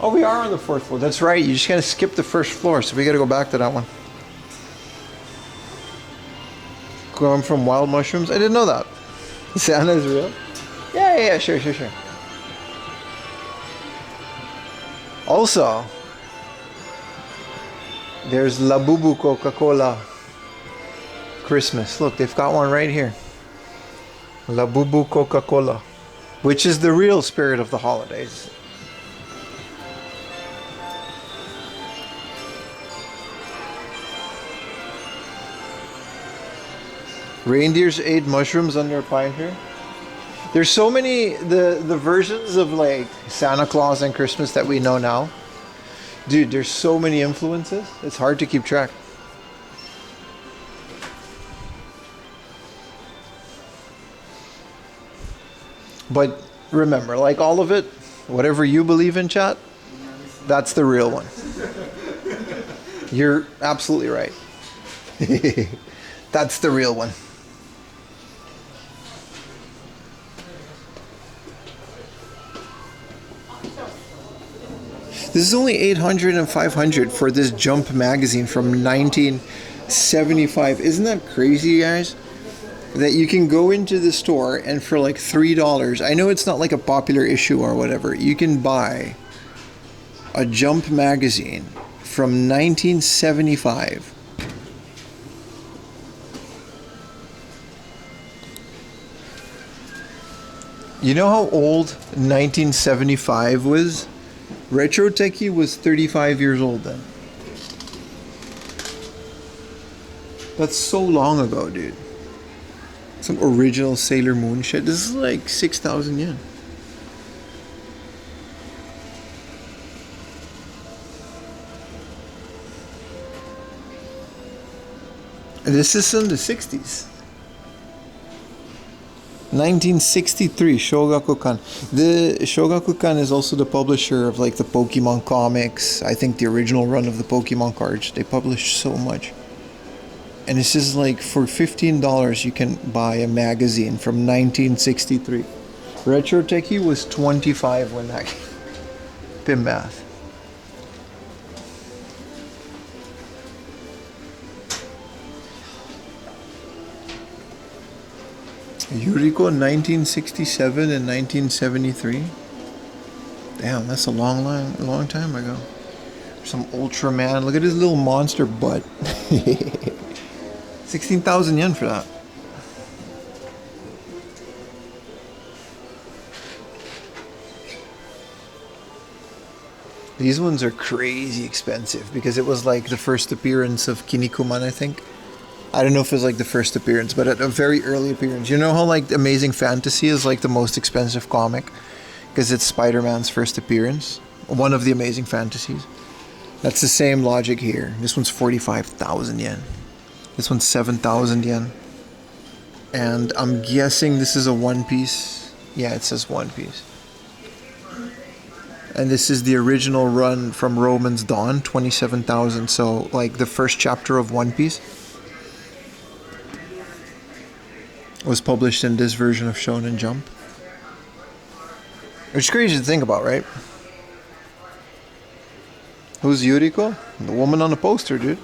Oh, we are on the 4th floor. That's right. You just gotta skip the 1st floor, so we gotta go back to that one. Going from wild mushrooms? I didn't know that. Santa is real? Yeah, sure. Also, there's Labubu Coca-Cola Christmas. Look, they've got one right here. Labubu Coca-Cola, which is the real spirit of the holidays. Reindeers ate mushrooms under a pine tree. There's so many the versions of like Santa Claus and Christmas that we know now. Dude, there's so many influences. It's hard to keep track. But remember, like all of it, whatever you believe in, chat, that's the real one. You're absolutely right. That's the real one. This is only 800 and 500 for this Jump magazine from 1975. Isn't that crazy, guys? That you can go into the store and for like $3, I know it's not like a popular issue or whatever, you can buy a Jump magazine from 1975. You know how old 1975 was? Retro Techie was 35 years old then. That's so long ago, dude. Some original Sailor Moon shit. This is like 6,000 yen. And this is in the 60s. 1963, Shogakukan. The Shogakukan is also the publisher of like the Pokemon comics. I think the original run of the Pokemon cards. They published so much. And this is like for $15 you can buy a magazine from 1963. Retro Techie was 25 when that came. Pim math. Yuriko 1967 and 1973. Damn, that's a long time ago. Some Ultraman. Look at his little monster butt. 16,000 yen for that. These ones are crazy expensive because it was like the first appearance of Kinnikuman, I think. I don't know if it was like the first appearance, but at a very early appearance. You know how like Amazing Fantasy is like the most expensive comic? Because it's Spider-Man's first appearance. One of the Amazing Fantasies. That's the same logic here. This one's 45,000 yen. This one's 7,000 yen. And I'm guessing this is a one piece. Yeah, it says one piece. And this is the original run from Roman's Dawn, 27,000. So, like, the first chapter of One Piece was published in this version of Shonen Jump. Which is crazy to think about, right? Who's Yuriko? The woman on the poster, dude.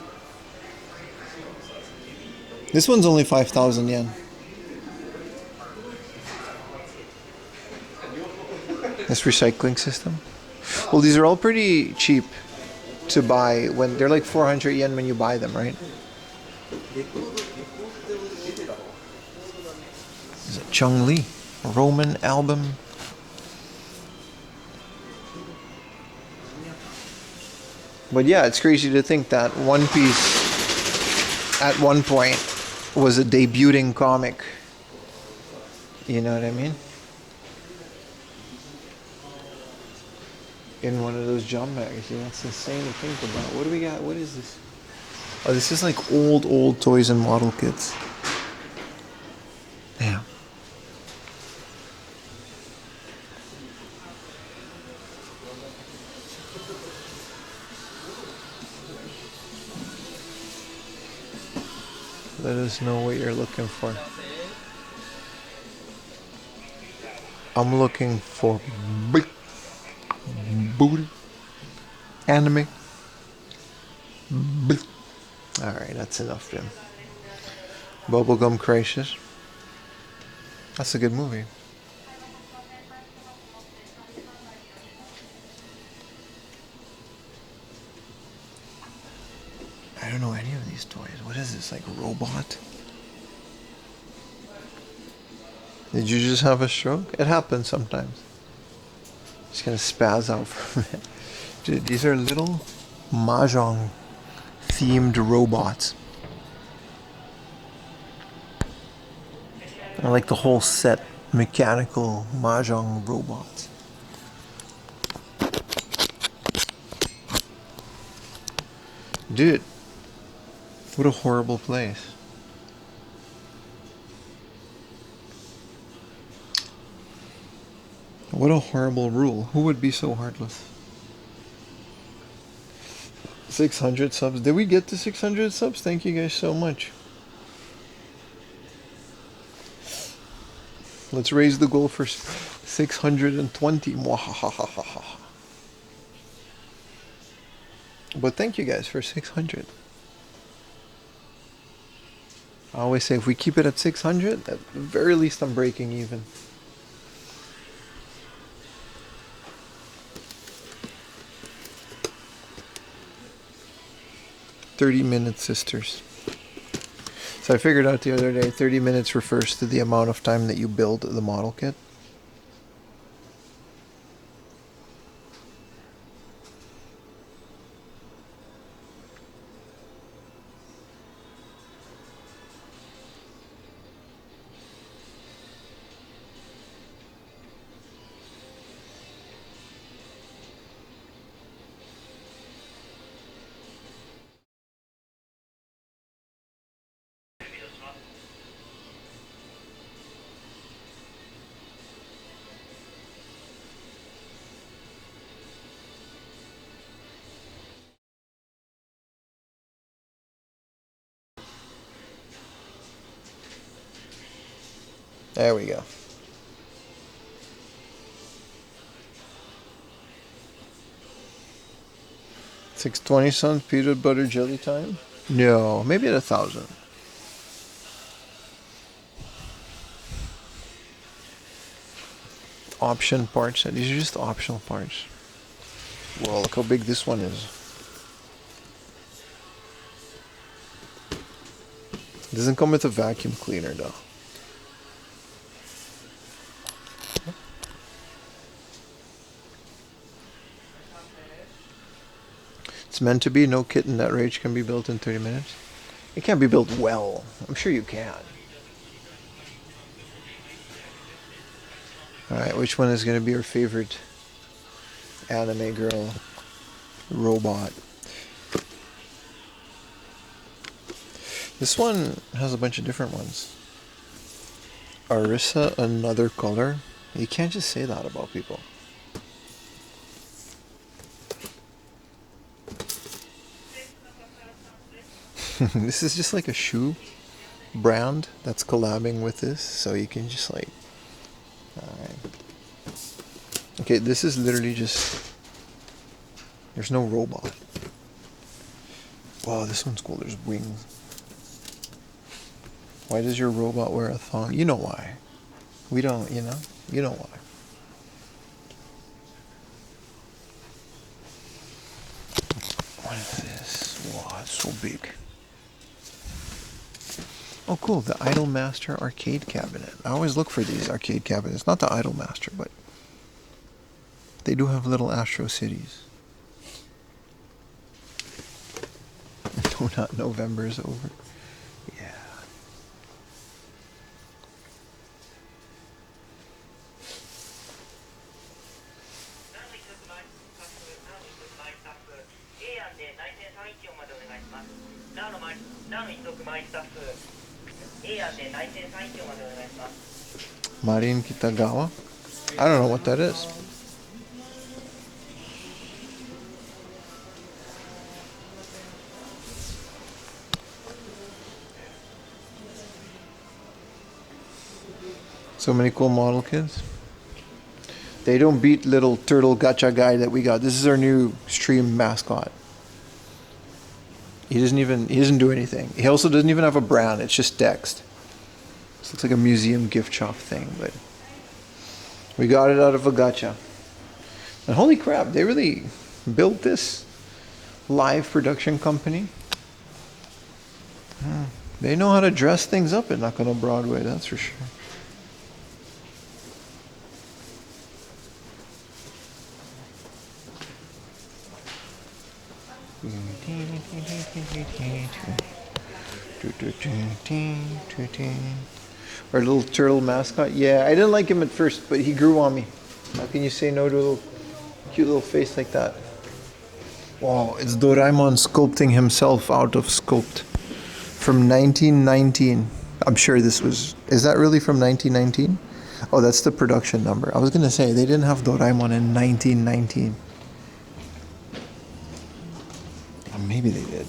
This one's only 5,000 yen. This recycling system. Well, these are all pretty cheap to buy when they're like 400 yen when you buy them, right? Is it Chung Lee? Roman album. But yeah, it's crazy to think that One Piece at one point was a debuting comic. You know what I mean? In one of those Jump magazines. That's insane to think about. What do we got? What is this? Oh, this is like old toys and model kits. Damn. Let us know what you're looking for. I'm looking for big booty anime. Alright, that's enough, Jim. Bubblegum Crisis. That's a good movie. I don't know any of these toys. What is this, like a robot? Did you just have a stroke? It happens sometimes. Just gonna spaz out for a minute. Dude, these are little mahjong themed robots. I like the whole set, mechanical mahjong robots. Dude, what a horrible place. What a horrible rule. Who would be so heartless? 600 subs. Did we get to 600 subs? Thank you guys so much. Let's raise the goal for 620. But thank you guys for 600. I always say if we keep it at 600, at the very least I'm breaking even. "30-minute sisters." So I figured out the other day, 30 minutes refers to the amount of time that you build the model kit. There we go. 620 cents peanut butter jelly time? No, maybe at 1,000. Option parts. These are just optional parts. Whoa, look how big this one is. It doesn't come with a vacuum cleaner though. It's meant to be. No kitten that rage can be built in 30 minutes. It can't be built well. I'm sure you can. Alright, which one is going to be your favorite anime girl robot? This one has a bunch of different ones. Arissa, another color. You can't just say that about people. This is just like a shoe brand that's collabing with this, so you can just like... Alright. Okay, this is literally just... There's no robot. Wow, this one's cool. There's wings. Why does your robot wear a thong? You know why. We don't, you know? You know why. What is this? Wow, it's so big. Oh, cool. The Idolmaster arcade cabinet. I always look for these arcade cabinets. Not the Idolmaster, but they do have little Astro Cities. No, not November's over. Yeah. Marin Kitagawa? I don't know what that is. So many cool model kits. They don't beat little turtle gacha guy that we got. This is our new stream mascot. He doesn't do anything. He also doesn't even have a brand. It's just text. So it's like a museum gift shop thing, but we got it out of a gacha. And holy crap, they really built this live production company. They know how to dress things up at Nakano Broadway, that's for sure. Our little turtle mascot. Yeah, I didn't like him at first, but he grew on me. How can you say no to a little cute little face like that? Wow, it's Doraemon sculpting himself out of sculpt from 1919. I'm sure this was... Is that really from 1919? Oh, that's the production number. I was going to say, they didn't have Doraemon in 1919. Maybe they did.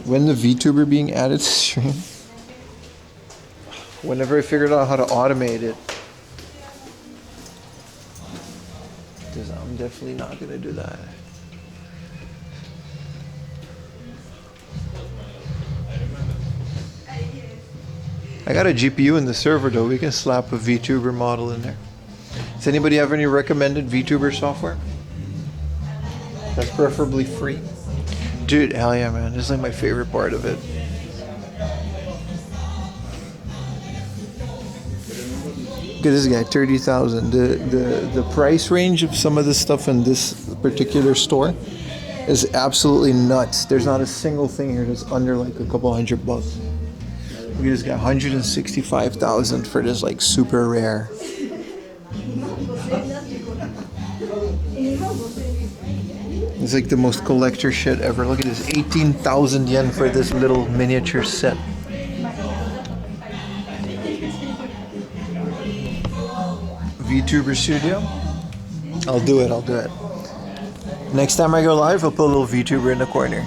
When the VTuber being added to stream? Whenever I figured out how to automate it. Because I'm definitely not going to do that. I got a GPU in the server though. We can slap a VTuber model in there. Does anybody have any recommended VTuber software? That's preferably free. Dude, hell yeah, man. This is like my favorite part of it. Look at this guy, 30,000. The price range of some of this stuff in this particular store is absolutely nuts. There's not a single thing here that's under like a couple $100. Look at this guy, 165,000 for this like super rare. It's like the most collector shit ever. Look at this, 18,000 yen for this little miniature set. VTuber Studio? I'll do it. Next time I go live, I'll put a little VTuber in the corner.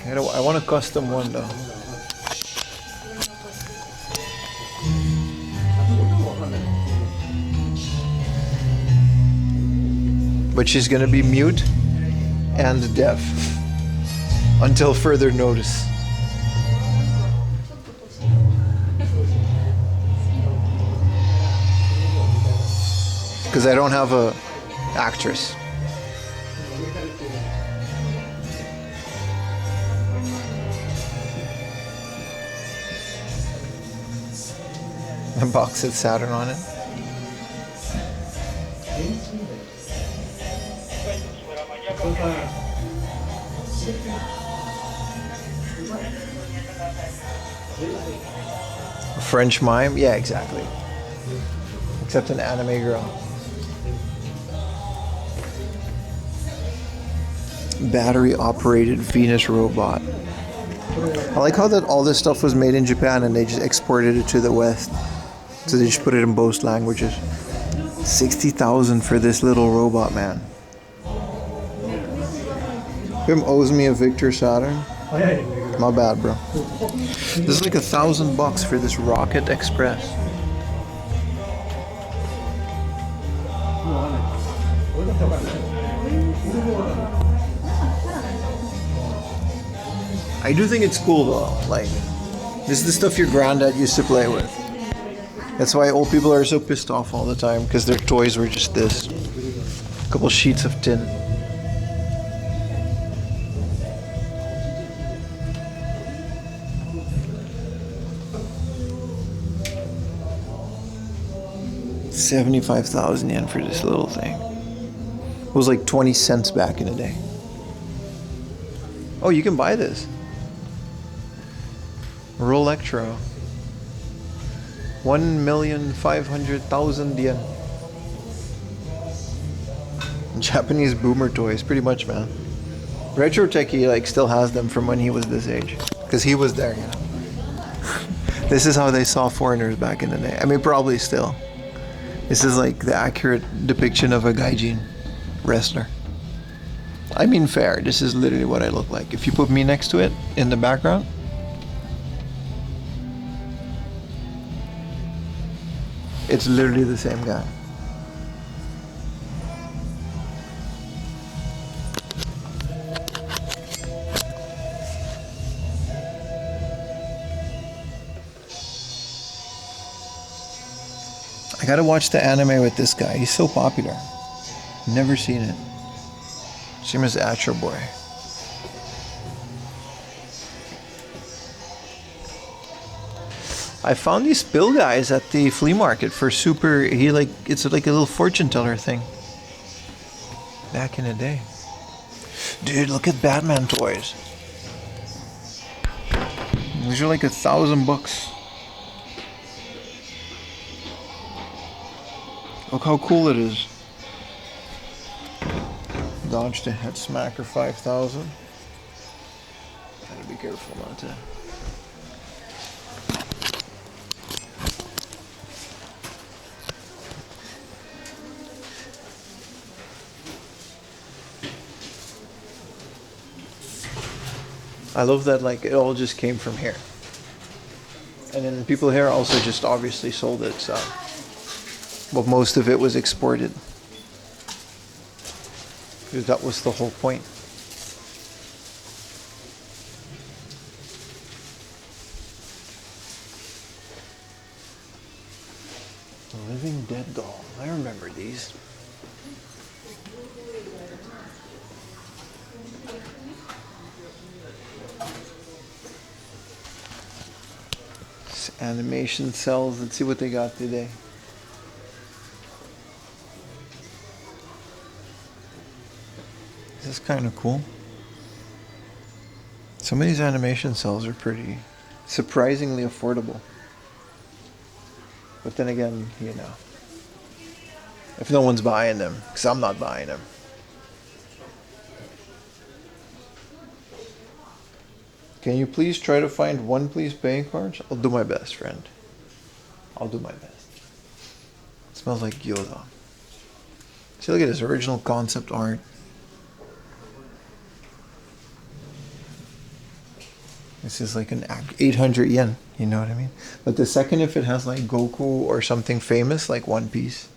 I want a custom one though. But she's gonna be mute and deaf until further notice. Because I don't have a actress. The box said Saturn on it. A French mime? Yeah, exactly. Except an anime girl. battery operated Venus robot. I like how that all this stuff was made in Japan and they just exported it to the West. So they just put it in both languages. 60,000 for this little robot, man. Him owes me a Victor Saturn. My bad, bro. This is like $1,000 for this Rocket Express. I do think it's cool though. Like, this is the stuff your granddad used to play with. That's why old people are so pissed off all the time, because their toys were just this. A couple sheets of tin. $75,000 for this little thing. It was like 20 cents back in the day. Oh, you can buy this. Rolectro. 1,500,000 yen. Japanese boomer toys, pretty much, man. Retro Techie like still has them from when he was this age, because he was there, you know. This is how they saw foreigners back in the day. I mean, probably still. This is like the accurate depiction of a gaijin wrestler. I mean, fair. This is literally what I look like. If you put me next to it in the background, it's literally the same guy. I gotta watch the anime with this guy. He's so popular. Never seen it. Same as Astro Boy. I found these spill guys at the flea market for super. It's like a little fortune teller thing. Back in the day. Dude, look at Batman toys. These are like $1,000. Look how cool it is. Dodge the head smacker 5,000. Gotta be careful not to. I love that, like, it all just came from here. And then people here also just obviously sold it, so. But most of it was exported. Because that was the whole point. Living Dead doll. I remember these. Animation cells. Let's see what they got today. This is kind of cool. Some of these animation cells are pretty surprisingly affordable. But then again, you know, if no one's buying them, because I'm not buying them. Can you please try to find One Please paying cards? I'll do my best, friend. I'll do my best. It smells like gyoza. See, look at this original concept art. This is like an 800 yen, you know what I mean? But the second if it has like Goku or something famous like One Piece,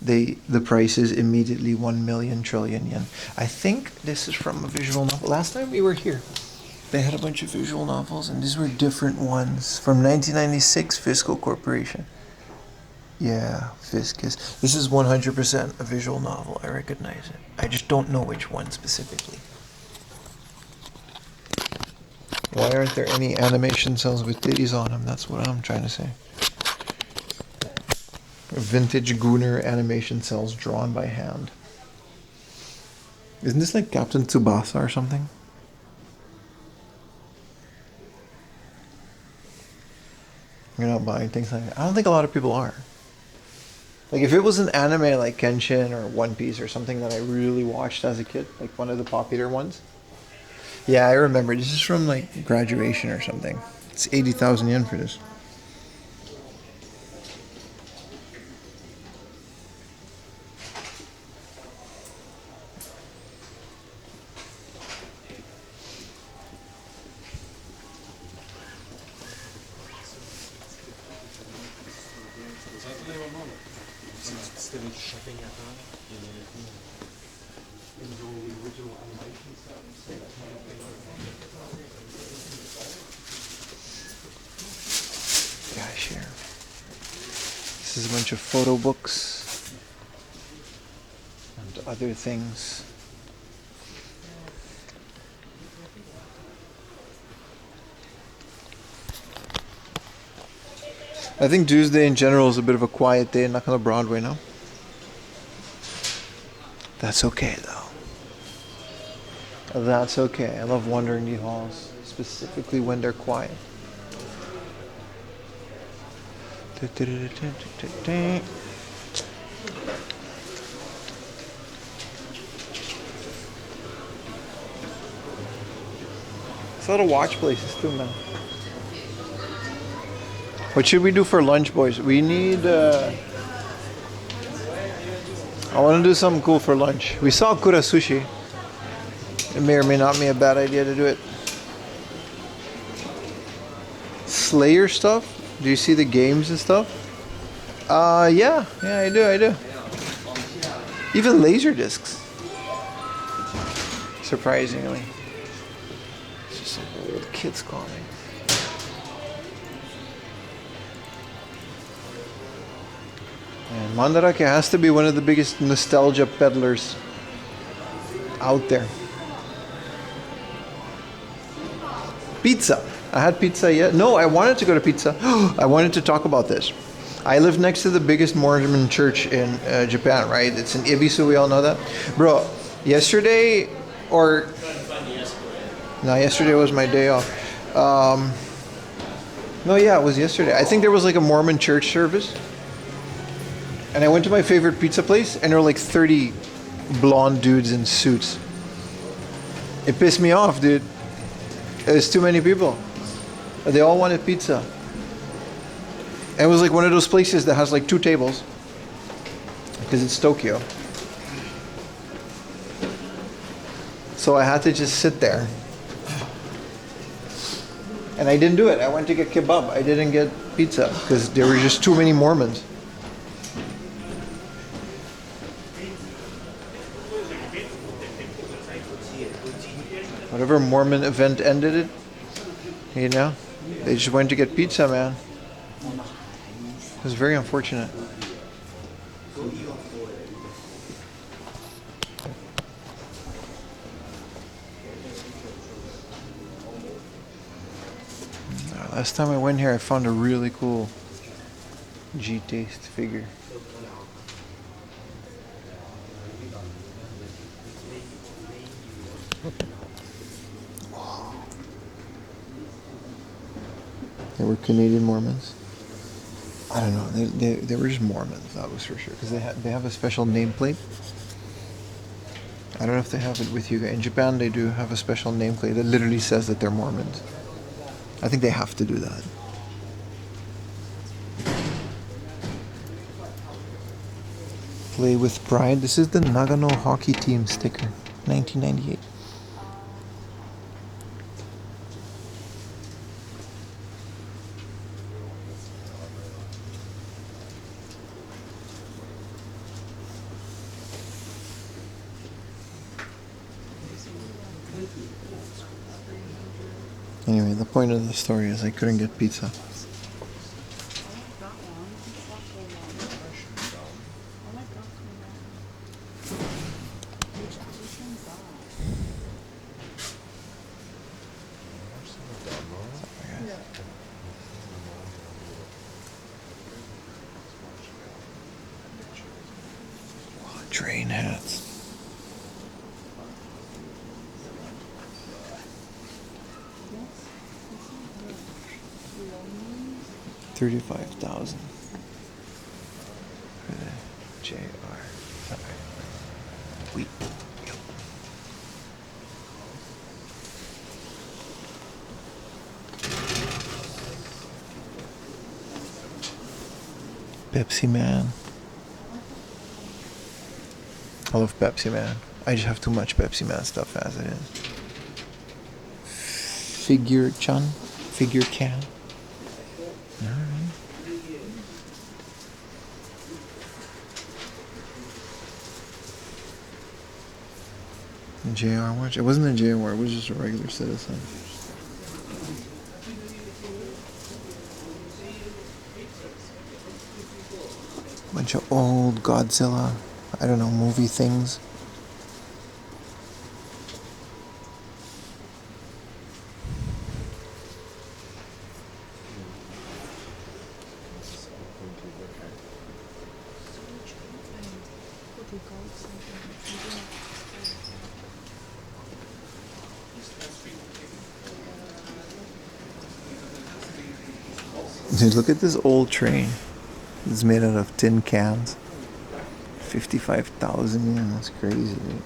the price is immediately 1,000,000 trillion yen. I think this is from a visual novel. Last time we were here, they had a bunch of visual novels, and these were different ones. From 1996, Fiscal Corporation. Yeah, Fiscus. This is 100% a visual novel. I recognize it. I just don't know which one specifically. Why aren't there any animation cells with titties on them? That's what I'm trying to say. Vintage Gooner animation cells drawn by hand. Isn't this like Captain Tsubasa or something? You're not buying things like that. I don't think a lot of people are. Like if it was an anime like Kenshin or One Piece or something that I really watched as a kid, like one of the popular ones. Yeah, I remember. This is from like graduation or something. It's 80,000 yen for this. Gosh, here. This is a bunch of photo books and other things. I think Tuesday in general is a bit of a quiet day in Nakano Broadway now. That's okay though. That's okay. I love wandering the halls, specifically when they're quiet. It's a lot of watch places too, man. What should we do for lunch, boys? We need... I want to do something cool for lunch. We saw Kura Sushi. It may or may not be a bad idea to do it. Slayer stuff? Do you see the games and stuff? Yeah, I do. Even laser discs. Surprisingly. It's just some old kids comic. And Mandarake has to be one of the biggest nostalgia peddlers out there. Pizza. I had pizza yet? No, I wanted to go to pizza. I wanted to talk about this. I live next to the biggest Mormon church in Japan, right? It's in Ibisu, we all know that. Bro, yesterday, or... No, yesterday was my day off. No, yeah, it was yesterday. I think there was like a Mormon church service. And I went to my favorite pizza place, and there were like 30 blonde dudes in suits. It pissed me off, dude. There's too many people. They all wanted pizza. And it was like one of those places that has like 2 tables. Because it's Tokyo. So I had to just sit there. And I didn't do it. I went to get kebab. I didn't get pizza. Because there were just too many Mormons. Whatever Mormon event ended it, you know, they just went to get pizza, man. It was very unfortunate. Last time I went here, I found a really cool G-Taste figure. They were Canadian Mormons. I don't know. They were just Mormons, that was for sure. Because they have a special nameplate. I don't know if they have it with you guys. In Japan, they do have a special nameplate that literally says that they're Mormons. I think they have to do that. Play with pride. This is the Nagano hockey team sticker, 1998. Anyway, the point of the story is I couldn't get pizza. Train hats. $35,000. JR. Sorry. Wheat. Pepsi Man. I love Pepsi Man. I just have too much Pepsi Man stuff as it is. Figure can. Alright. JR watch? It wasn't a JR, it was just a regular citizen. Bunch of old Godzilla, I don't know, movie things. Dude, look at this old train. It's made out of tin cans. 55,000 yen, that's crazy, dude.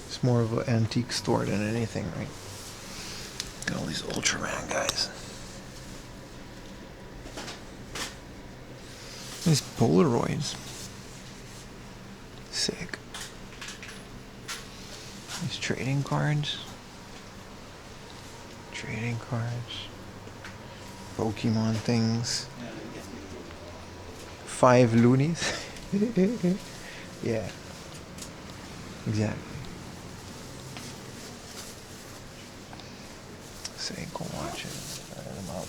It's more of an antique store than anything, right? Look at all these Ultraman guys. These Polaroids. Sick. These trading cards. Trading cards. Pokemon things. 5 loonies. Yeah. Exactly. Say, go watch it. Alright, I'm out.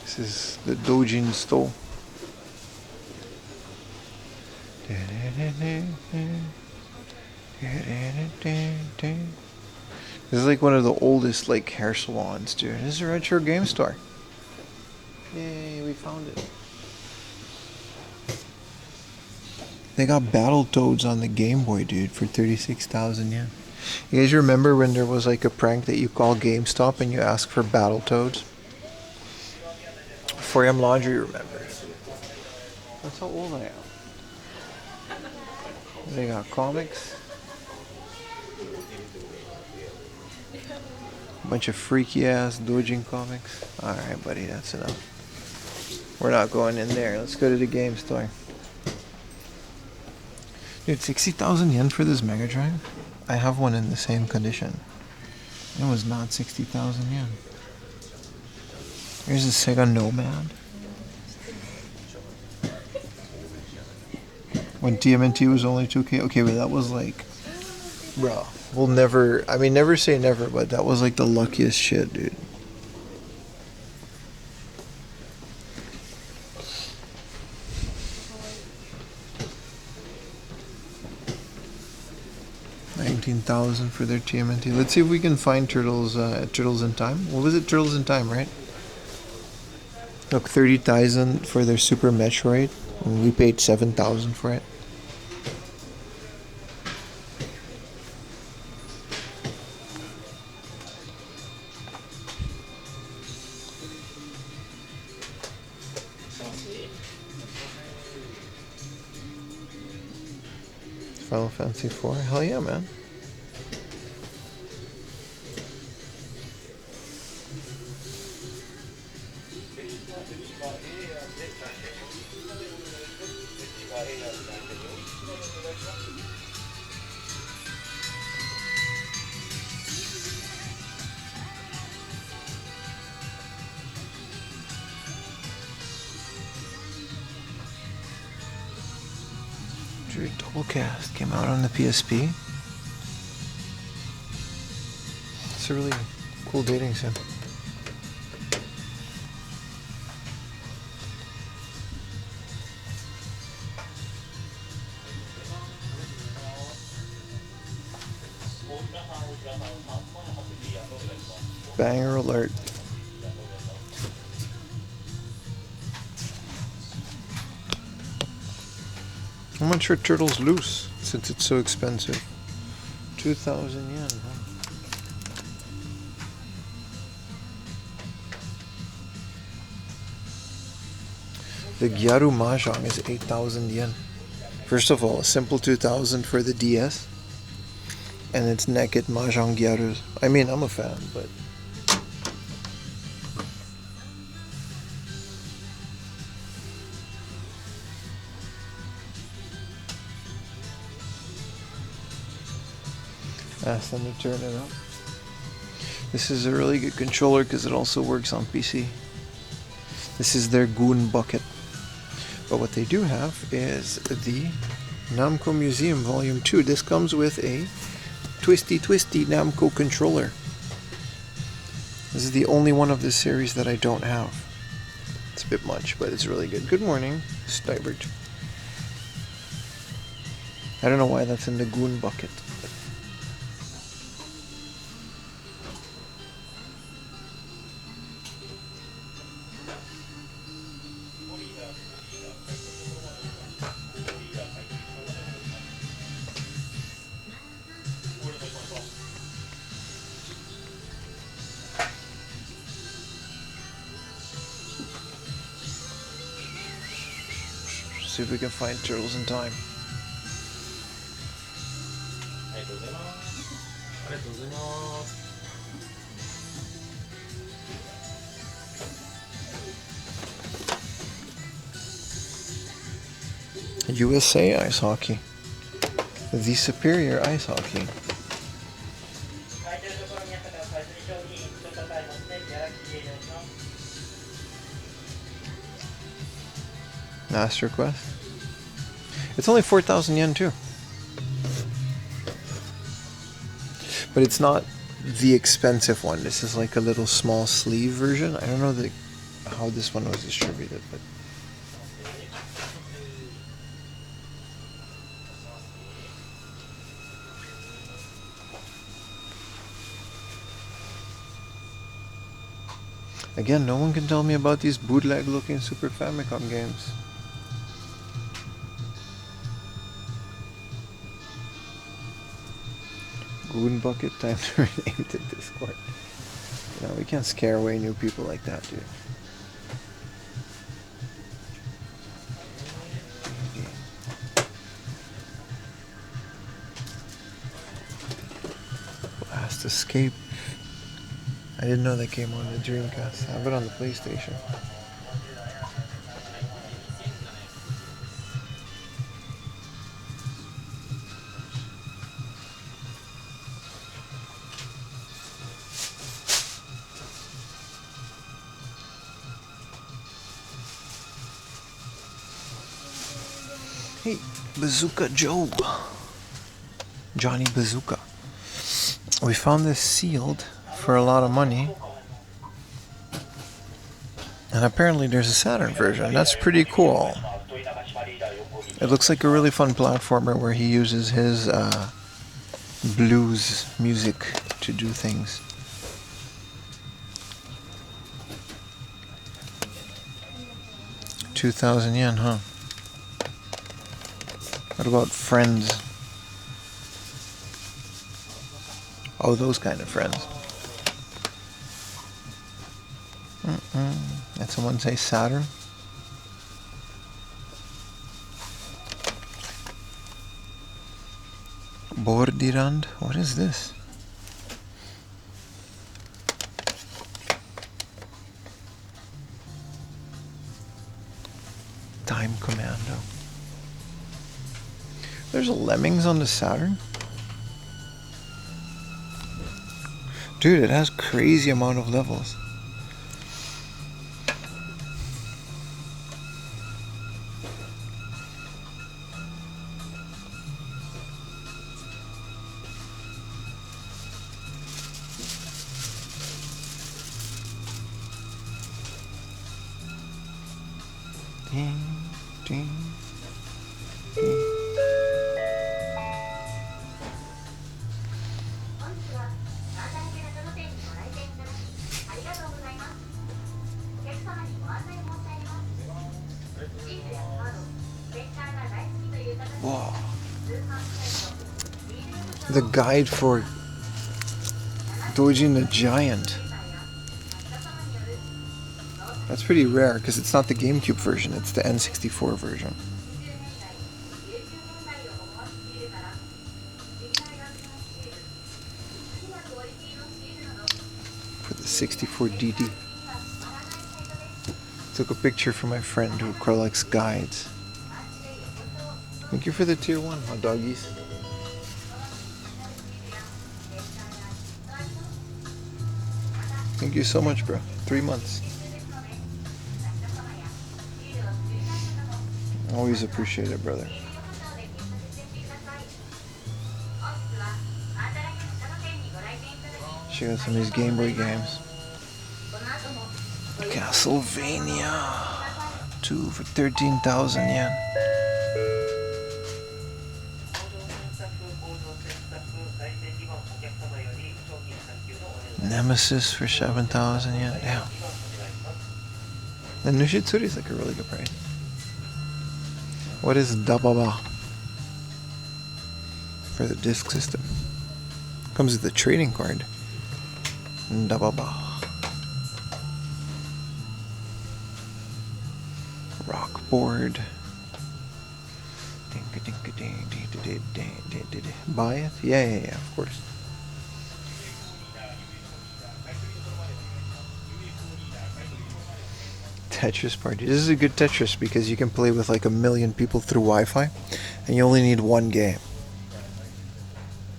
This is the Dojin store. This is like one of the oldest like hair salons, dude. This is a retro game store. Yay, we found it. They got Battletoads on the Game Boy, dude, for 36,000 yen. You guys remember when there was like a prank that you call GameStop and you ask for Battletoads? 4M Laundry remembers. That's how old I am. They got comics. Bunch of freaky ass doujin comics. Alright, buddy, that's enough. We're not going in there. Let's go to the game store. Dude, 60,000 yen for this Mega Drive? I have one in the same condition. It was not 60,000 yen. Here's a Sega Nomad. When TMNT was only 2K. Okay, but that was like, bro, we'll never, I mean, never say never, but that was like the luckiest shit, dude. $19,000 for their TMNT. Let's see if we can find Turtles in Time. What was it? Turtles in Time, right? Look, 30,000 for their Super Metroid. And we paid 7,000 for it. Final Fantasy 4? Hell yeah, man. Doublecast came out on the PSP. It's a really Cool dating sim. Banger alert. How much are turtles loose since it's so expensive? 2,000 yen, huh? The Gyaru Mahjong is 8,000 yen. First of all, a simple 2,000 for the DS. And it's naked Mahjong Gyarus. I mean, I'm a fan, but... ask them to turn it up. This is a really good controller because it also works on PC. This is their Goon Bucket. But what they do have is the Namco Museum Volume 2. This comes with a twisty Namco controller. This is the only one of this series that I don't have. It's a bit much, but it's really good. Good morning, Stybert. I don't know why that's in the Goon Bucket. See if we can find turtles in time. USA Ice Hockey. The superior ice hockey. Master Quest. It's only 4,000 yen too. But it's not the expensive one. This is like a little small sleeve version. I don't know how this one was distributed, but... Again, no one can tell me about these bootleg looking Super Famicom games. Goon Bucket, time to rename to Discord. No, we can't scare away new people like that, dude. Last Escape. I didn't know that came on the Dreamcast. I have it on the PlayStation. Hey, Bazooka Joe. Johnny Bazooka. We found this sealed for a lot of money. And apparently there's a Saturn version. That's pretty cool. It looks like a really fun platformer where he uses his blues music to do things. $2,000 yen, huh? What about Friends? Oh, those kind of friends. Did someone say Saturn? Bordirand? What is this? Time Commando. There's a Lemmings on the Saturn? Dude, it has crazy amount of levels. Ding, ding. Whoa. The guide for Dojin the Giant. That's pretty rare because it's not the GameCube version, it's the N64 version. For the 64 DD. Took a picture for my friend who collects guides. Thank you for the tier 1, hot doggies. Thank you so much, bro. 3 months. Always appreciate it, brother. Check out some of these Game Boy games. Castlevania 2 for 13,000 yen. Nemesis for 7,000 yen. Damn. The Nushitsuri is like a really good price. What is Dababa? For the disc system. Comes with the trading card. Dababa. Rock board. Buy it? Yeah, of course. Tetris party. This is a good Tetris because you can play with like 1 million people through Wi-Fi, and you only need one game.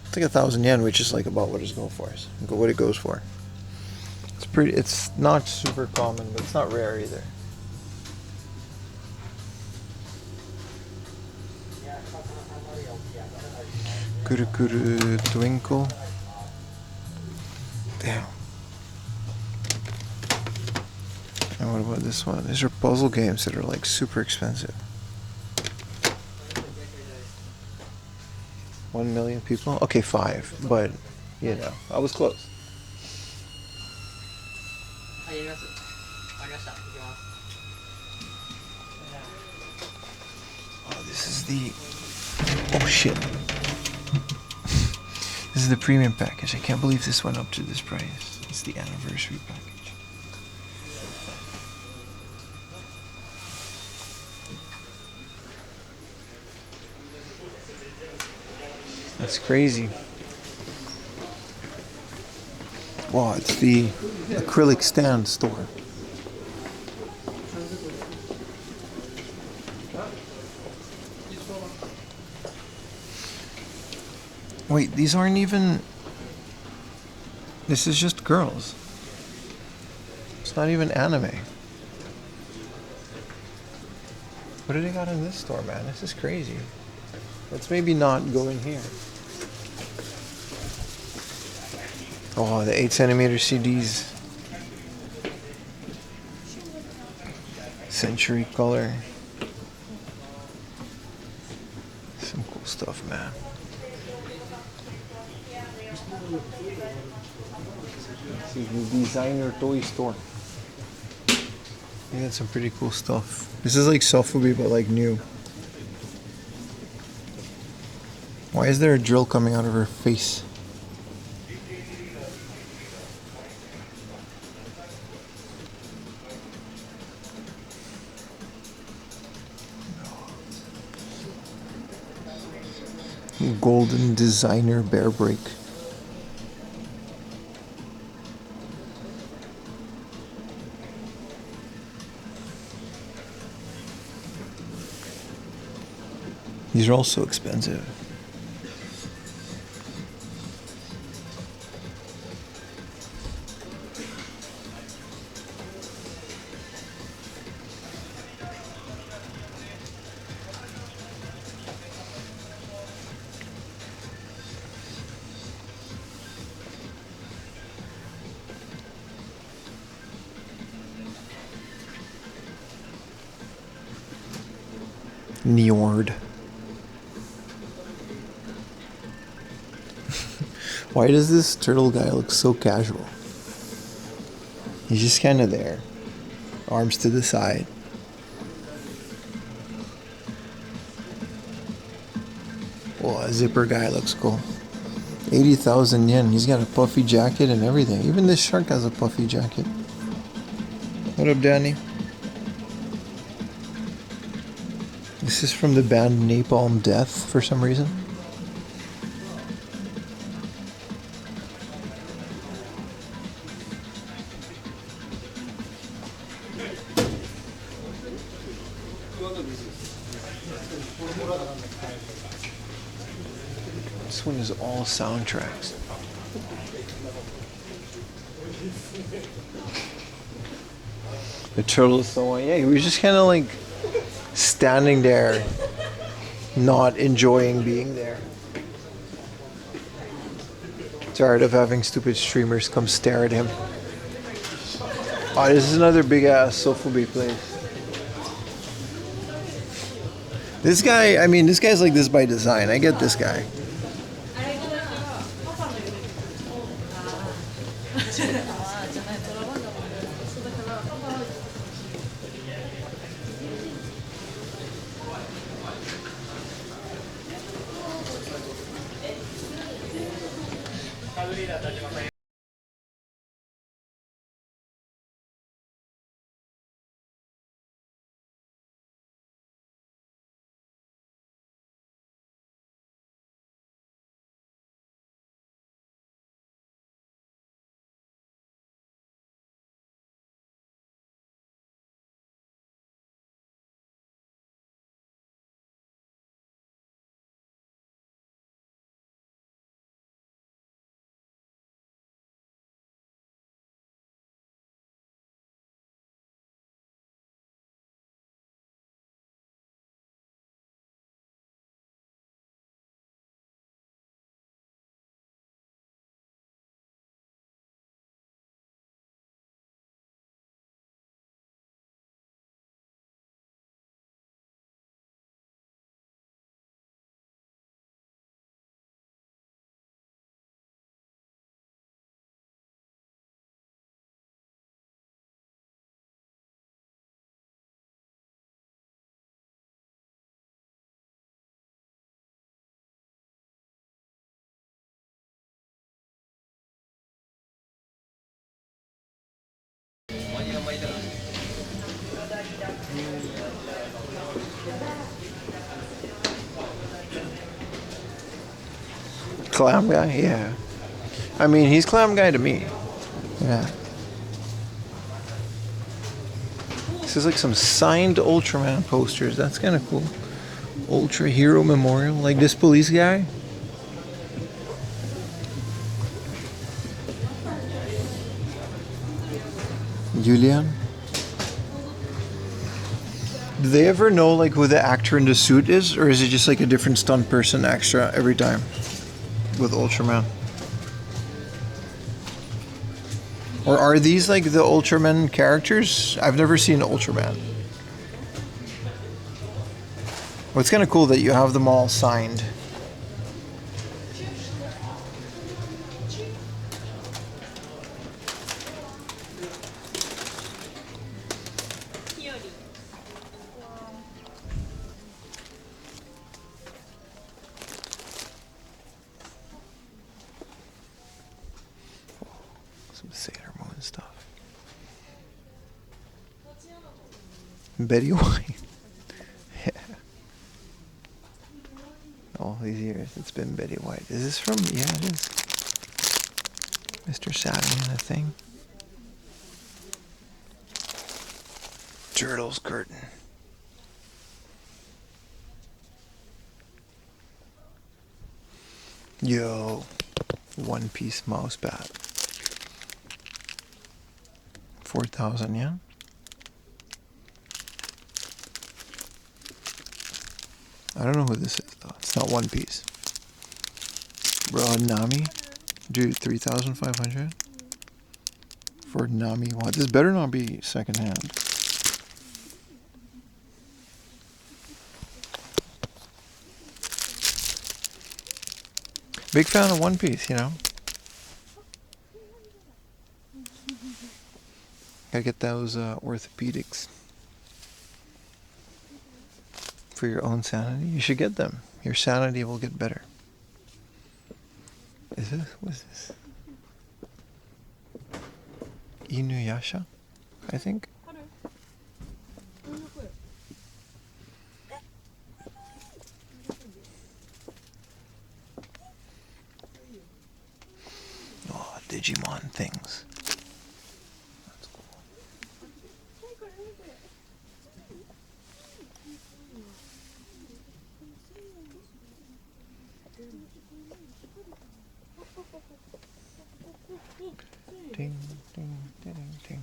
It's like 1,000 yen, which is like about what it's going for. What it goes for. It's pretty. It's not super common, but it's not rare either. Kuru Kuru Twinkle. Damn. And what about this one? These are puzzle games that are like super expensive. 1 million people? Okay, 5, but you know, I was close. Oh, this is the... Oh shit. This is the premium package. I can't believe this went up to this price. It's the anniversary package. That's crazy. Wow, it's the acrylic stand store. Wait, these aren't even... This is just girls. It's not even anime. What do they got in this store, man? This is crazy. Let's maybe not go in here. Oh, the 8cm CDs. Century color. Some cool stuff, man. This is the designer toy store. They got some pretty cool stuff. This is like sofubi, but like new. Why is there a drill coming out of her face? Golden designer bear break. These are also expensive. Njord. Why does this turtle guy look so casual? He's just kind of there. Arms to the side. Oh, a zipper guy looks cool. 80,000 yen. He's got a puffy jacket and everything. Even this shark has a puffy jacket. What up, Danny? This is from the band Napalm Death for some reason. This one is all soundtracks. The turtle is so yeah, he was just kind of like standing there, not enjoying being there. Tired of having stupid streamers come stare at him. Oh, this is another big ass sofubi place. This guy, I mean, this guy's like this by design. I get this guy. Clam guy? Yeah. I mean, he's clam guy to me. Yeah. This is like some signed Ultraman posters. That's kind of cool. Ultra Hero Memorial. Like this police guy. Julian. Do they ever know like who the actor in the suit is? Or is it just like a different stunt person extra every time? With Ultraman. Or are these like the Ultraman characters? I've never seen Ultraman. Well, it's kind of cool that you have them all signed. Betty White. Yeah. All these years it's been Betty White. Is this from? Yeah, it is. Mr. Saturn, I think. Turtles curtain. Yo, One Piece mouse pad. 4,000, yeah. I don't know who this is though. It's not One Piece. Bro, Nami? Dude, 3,500? For Nami. What? This better not be secondhand. Big fan of One Piece, you know. Gotta get those orthopedics for your own sanity. You should get them. Your sanity will get better. Is this? What is this? Inuyasha, I think. Oh, Digimon things. That's cool. Ding, ding, ding, ding.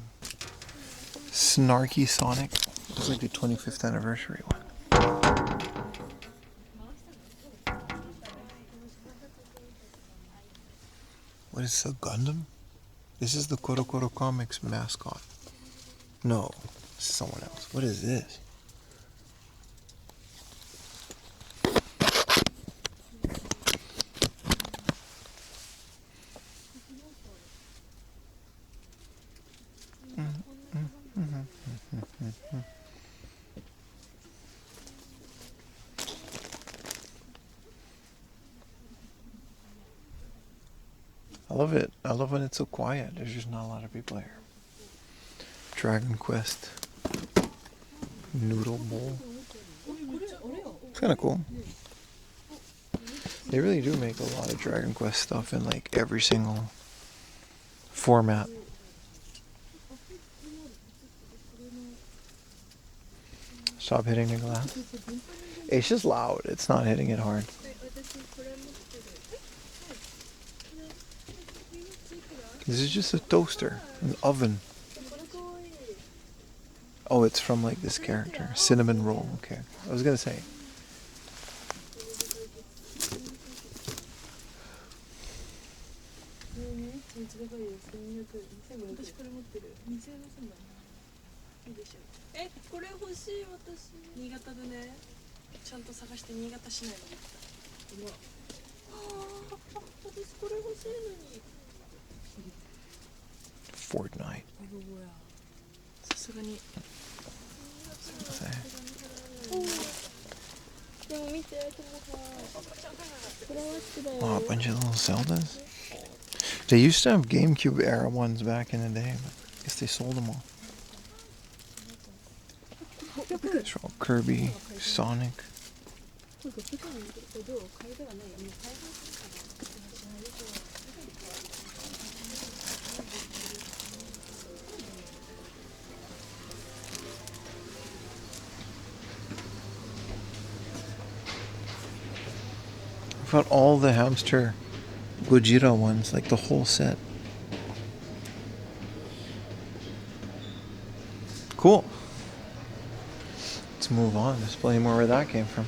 Snarky Sonic. It's like the 25th anniversary one. What is this, a Gundam? This is the Koro Koro Comics mascot. No, this is someone else. What is this? I love it. I love when it's so quiet. There's just not a lot of people here. Dragon Quest. Noodle Bowl. It's kind of cool. They really do make a lot of Dragon Quest stuff in like every single format. Stop hitting the glass. It's just loud. It's not hitting it hard. This is just a toaster, an oven. Oh, it's from like this character. Cinnamon roll, okay. I was gonna say. Fortnite. Oh, a bunch of little Zeldas. They used to have GameCube era ones back in the day, but I guess they sold them all. It's all Kirby, Sonic. I've got all the hamster Gojira ones, like the whole set. Cool. Let's move on. There's plenty more where that came from.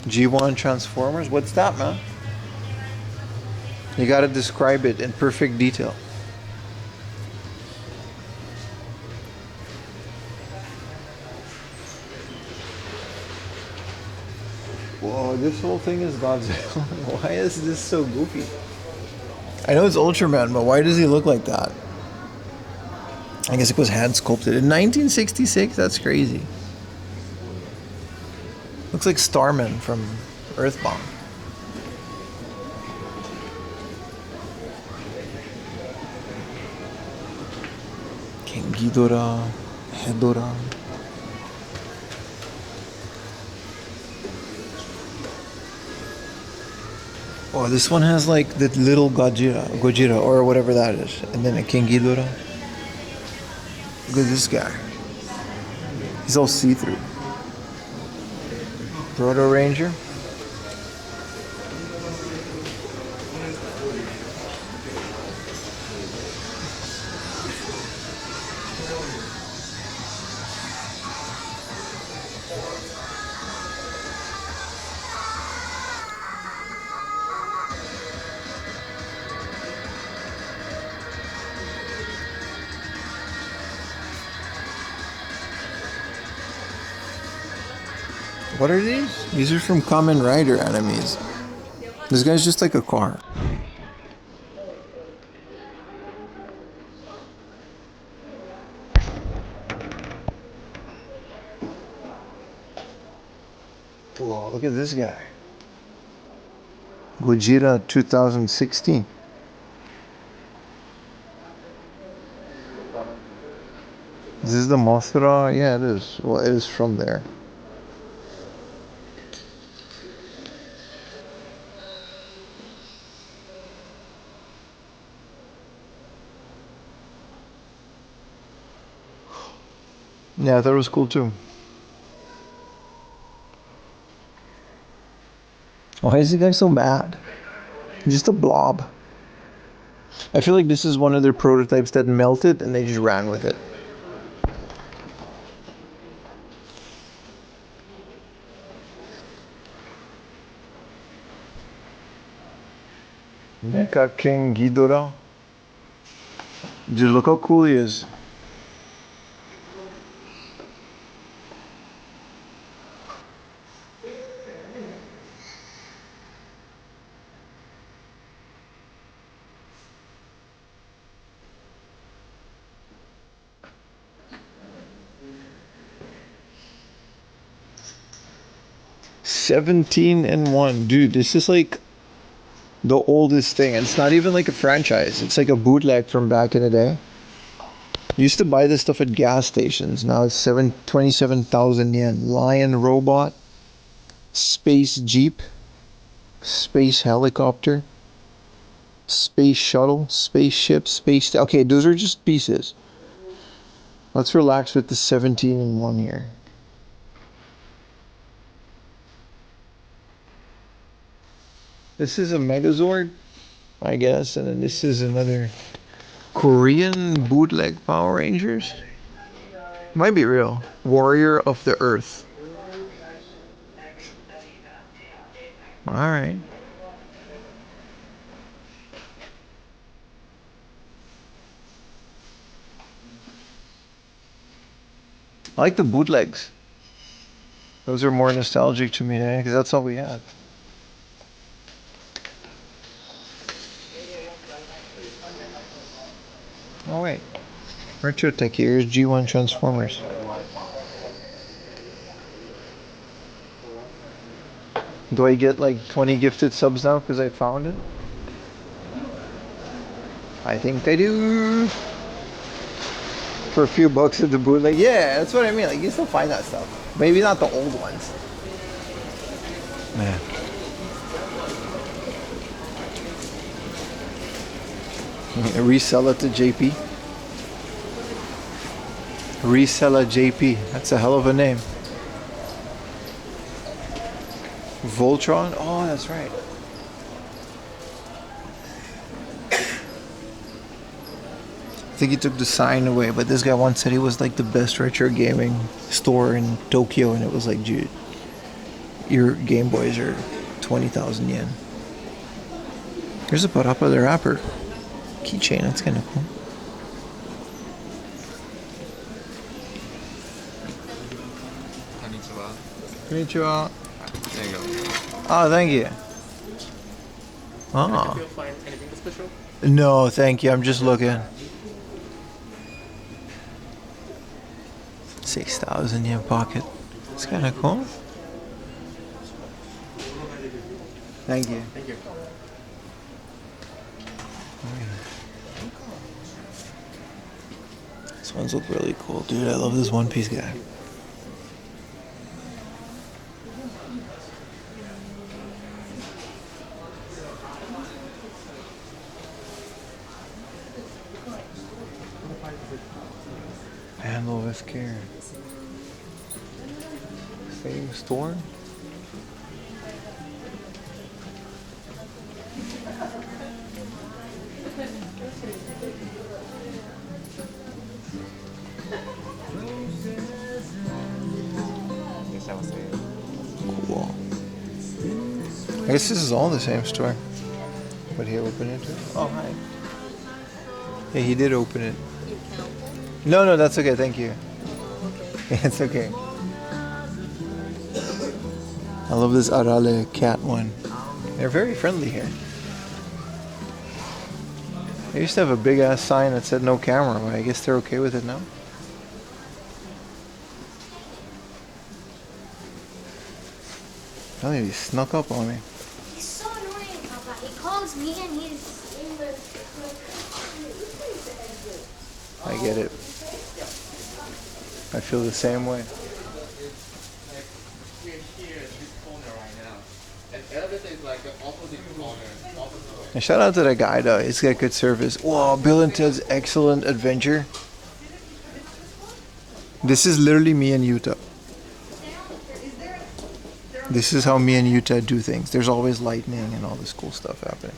G1 Transformers? What's that, man? You gotta describe it in perfect detail. Whoa, this whole thing is Godzilla. Why is this so goofy? I know it's Ultraman, but why does he look like that? I guess it was hand sculpted in 1966. That's crazy. Looks like Starman from Earthbound. King Ghidorah, Hedorah. Oh, this one has like the little Gojira or whatever that is, and then a King Ghidorah. Look at this guy. He's all see-through. Proto Ranger. What are these? These are from Kamen Rider enemies. This guy's just like a car. Whoa, look at this guy. Gojira 2016. This is the Mothra? Yeah, it is. Well, it is from there. Yeah, I thought it was cool too. Why is the guy so mad? Just a blob. I feel like this is one of their prototypes that melted and they just ran with it. Mecha King Ghidorah. Dude, look how cool he is. $17.1, dude. This is like the oldest thing. It's not even like a franchise. It's like a bootleg from back in the day. You used to buy this stuff at gas stations. Now it's 27,000 yen. Lion robot, space jeep, space helicopter, space shuttle, spaceship, space. Okay, those are just pieces. Let's relax with the 17.1 here. This is a Megazord, I guess, and then this is another Korean bootleg Power Rangers. Might be real. Warrior of the Earth. Alright. I like the bootlegs. Those are more nostalgic to me, eh? Because that's all we had. Oh wait. Retro Tech, here's G1 Transformers. Do I get like 20 gifted subs now because I found it? I think I do. For a few bucks at the bootleg. Yeah, that's what I mean. Like, you still find that stuff. Maybe not the old ones. Man. Reseller to JP. Reseller JP. That's a hell of a name. Voltron? Oh, that's right. I think he took the sign away, but this guy once said he was like the best retro gaming store in Tokyo, and it was like, dude, your Game Boys are 20,000 yen. Here's a Parappa the Rapper keychain. That's kind of cool. Konnichiwa. There you go. Oh, thank you. Oh. You'll find anything special? No, thank you. I'm just looking. 6,000 yen pocket. It's kind of cool. Thank you. Thank you. These ones look really cool, dude. I love this One Piece guy. Handle with care. Same store? Cool. I guess this is all the same store. But he opened it too? Oh, hi. Yeah, he did open it. No, no, that's okay. Thank you. It's okay. I love this Arale cat one. They're very friendly here. They used to have a big ass sign that said no camera, but I guess they're okay with it now. I think he snuck up on me. He's so annoying, Papa. He calls me and he's in the... I get it. I feel the same way. We're here in this corner right now. And elevator is like the opposite corner. And shout out to that guy though, he's got good service. Whoa, Bill and Ted's Excellent Adventure. This is literally me and Utah. This is how me and Utah do things. There's always lightning and all this cool stuff happening.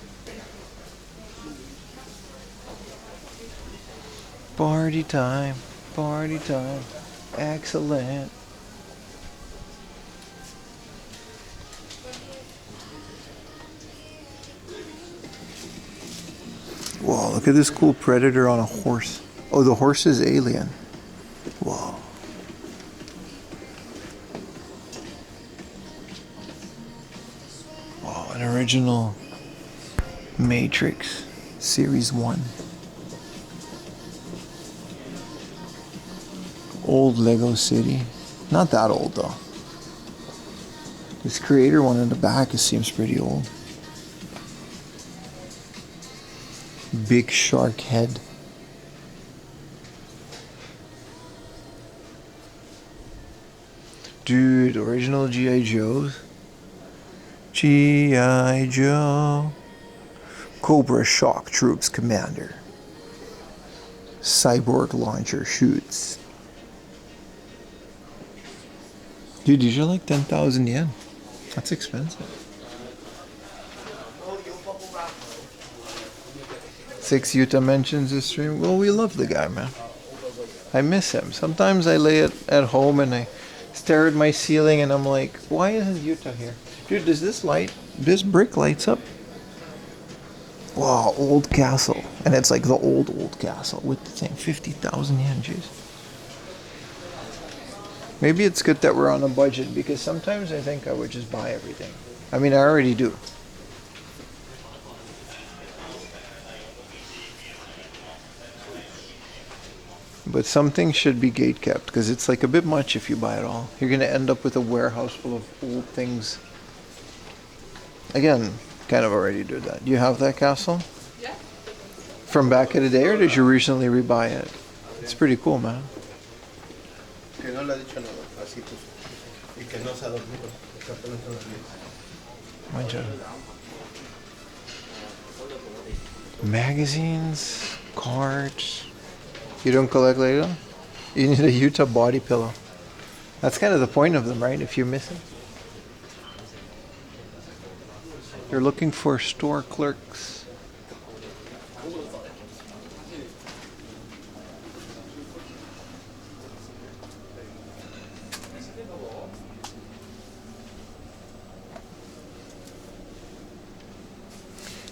Party time, party time. Excellent. Whoa, look at this cool predator on a horse. Oh, the horse is alien. Whoa. Wow, an original Matrix Series 1. Old Lego City. Not that old though. This creator one in the back seems pretty old. Big shark head. Dude, original G.I. Joes. G.I. Joe. Cobra Shock Troops Commander. Cyborg launcher shoots. Dude, these are like 10,000 yen. That's expensive. 6 Utah mentions this stream. Well, we love the guy, man. I miss him. Sometimes I lay at home and I stare at my ceiling and I'm like, why isn't Utah here? Dude, does this brick lights up? Wow, old castle. And it's like the old castle with the thing. 50,000 yen, jeez. Maybe it's good that we're on a budget because sometimes I think I would just buy everything. I mean, I already do. But some things should be gate kept because it's like a bit much if you buy it all. You're going to end up with a warehouse full of old things. Again, kind of already do that. Do you have that castle? Yeah. From back in the day or did you recently rebuy it? It's pretty cool, man. Magazines, cards. You don't collect Lego? You need a Utah body pillow. That's kind of the point of them, right? If you're missing. You're looking for store clerks.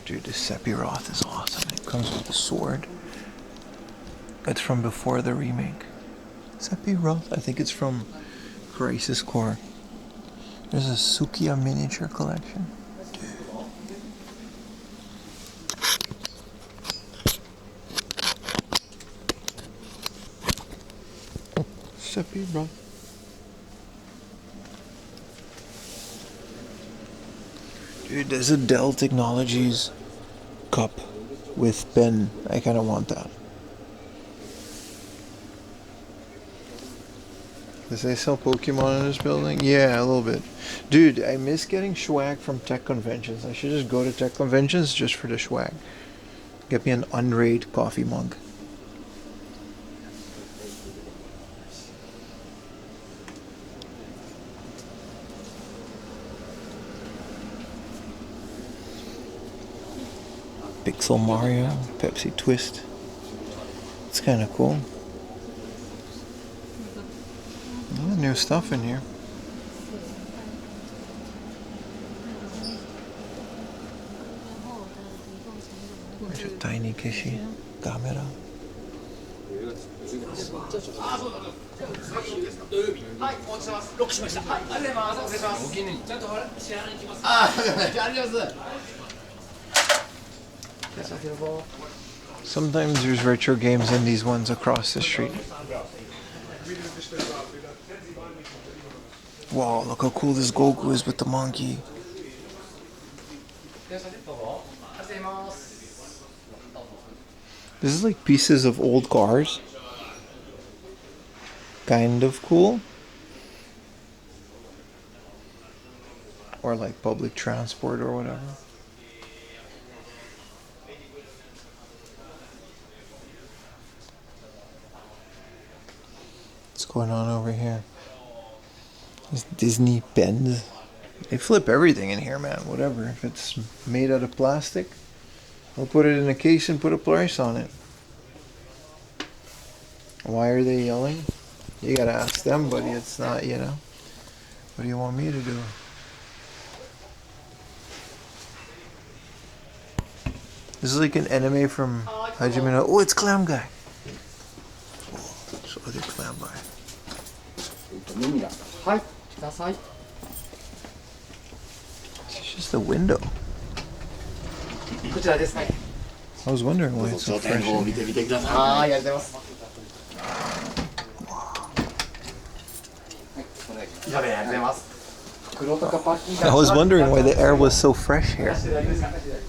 Dude, this Sephiroth is awesome. It comes with a sword. It's from before the remake. Sephiroth, I think it's from Crisis Core. There's a Sukiya miniature collection. Dude. Sephiroth. Dude, there's a Dell Technologies cup with pen. I kind of want that. Does they sell Pokemon in this building? Yeah, a little bit. Dude, I miss getting swag from tech conventions. I should just go to tech conventions just for the swag. Get me an Unraid coffee mug. Pixel Mario, Pepsi Twist. It's kind of cool. New stuff in here. There's a tiny Keshi camera. Sometimes there's retro games in these ones across the street. Wow, look how cool this Goku is with the monkey. This is like pieces of old cars. Kind of cool. Or like public transport or whatever. What's going on over here? These Disney pens. They flip everything in here, man. Whatever. If it's made out of plastic, I'll put it in a case and put a price on it. Why are they yelling? You gotta ask them, buddy. It's not, you know. What do you want me to do? This is like an anime from Hajime no... Oh, it's Clam Guy. Oh, it's other Clam Guy. It's just a window. I was wondering why it's so fresh. I was wondering why the air was so fresh here.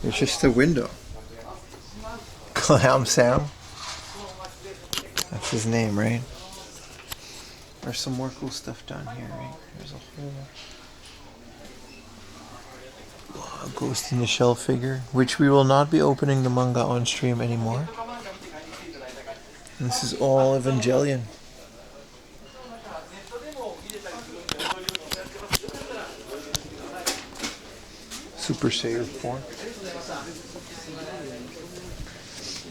It's just a window. Clam Sam. That's his name, right? There's some more cool stuff down here, right? There's a whole Ghost in the Shell figure, which we will not be opening the manga on stream anymore. And this is all Evangelion. Super Saiyan 4.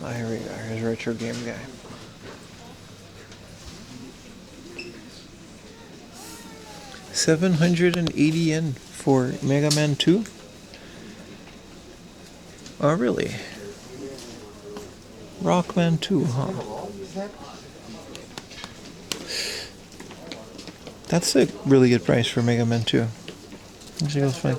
Oh, here we go. Here's Retro Game Guy. $780 for Mega Man 2? Oh, really? Rockman 2, huh? That's a really good price for Mega Man 2. Actually, it was fine.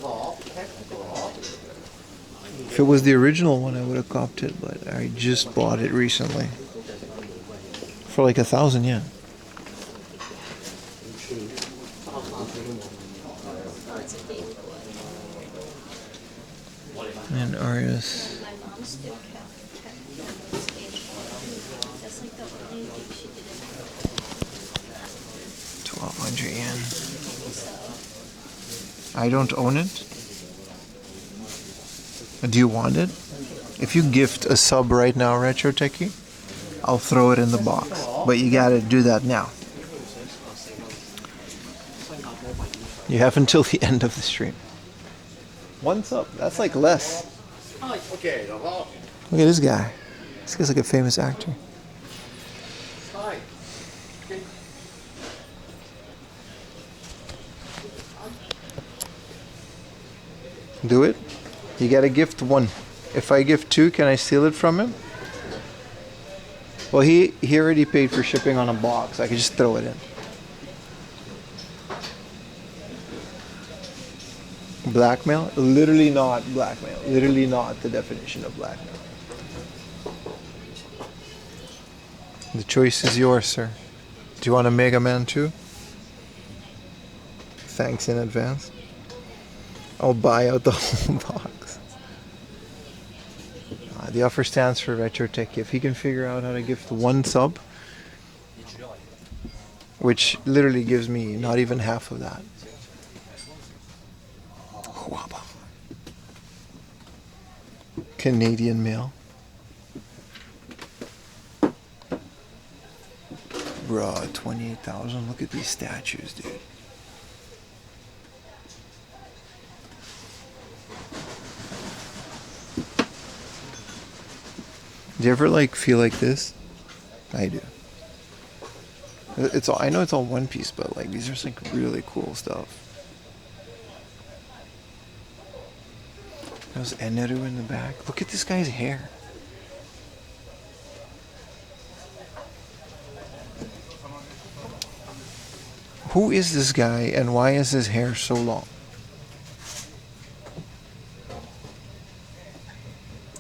If it was the original one, I would have copped it, but I just bought it recently. For like 1,000 yen. And Arius. 1,200 yen. I don't own it. Do you want it? If you gift a sub right now, Retro Techie, I'll throw it in the box. But you gotta do that now. You have until the end of the stream. One sub. That's like less. Look at this guy. This guy's like a famous actor. Do it. You gotta gift one. If I gift two, can I steal it from him? Well, he already paid for shipping on a box. I could just throw it in. Blackmail? Literally not blackmail. Literally not the definition of blackmail. The choice is yours, sir. Do you want a Mega Man 2? Thanks in advance. I'll buy out the whole box. The offer stands for Retro Tech. If he can figure out how to gift one sub, which literally gives me not even half of that. Canadian mail. Bruh, 28,000. Look at these statues, dude. Do you ever like feel like this? I do. It's all, I know it's all One Piece, but like these are like really cool stuff. There's Eneru in the back. Look at this guy's hair. Who is this guy and why is his hair so long?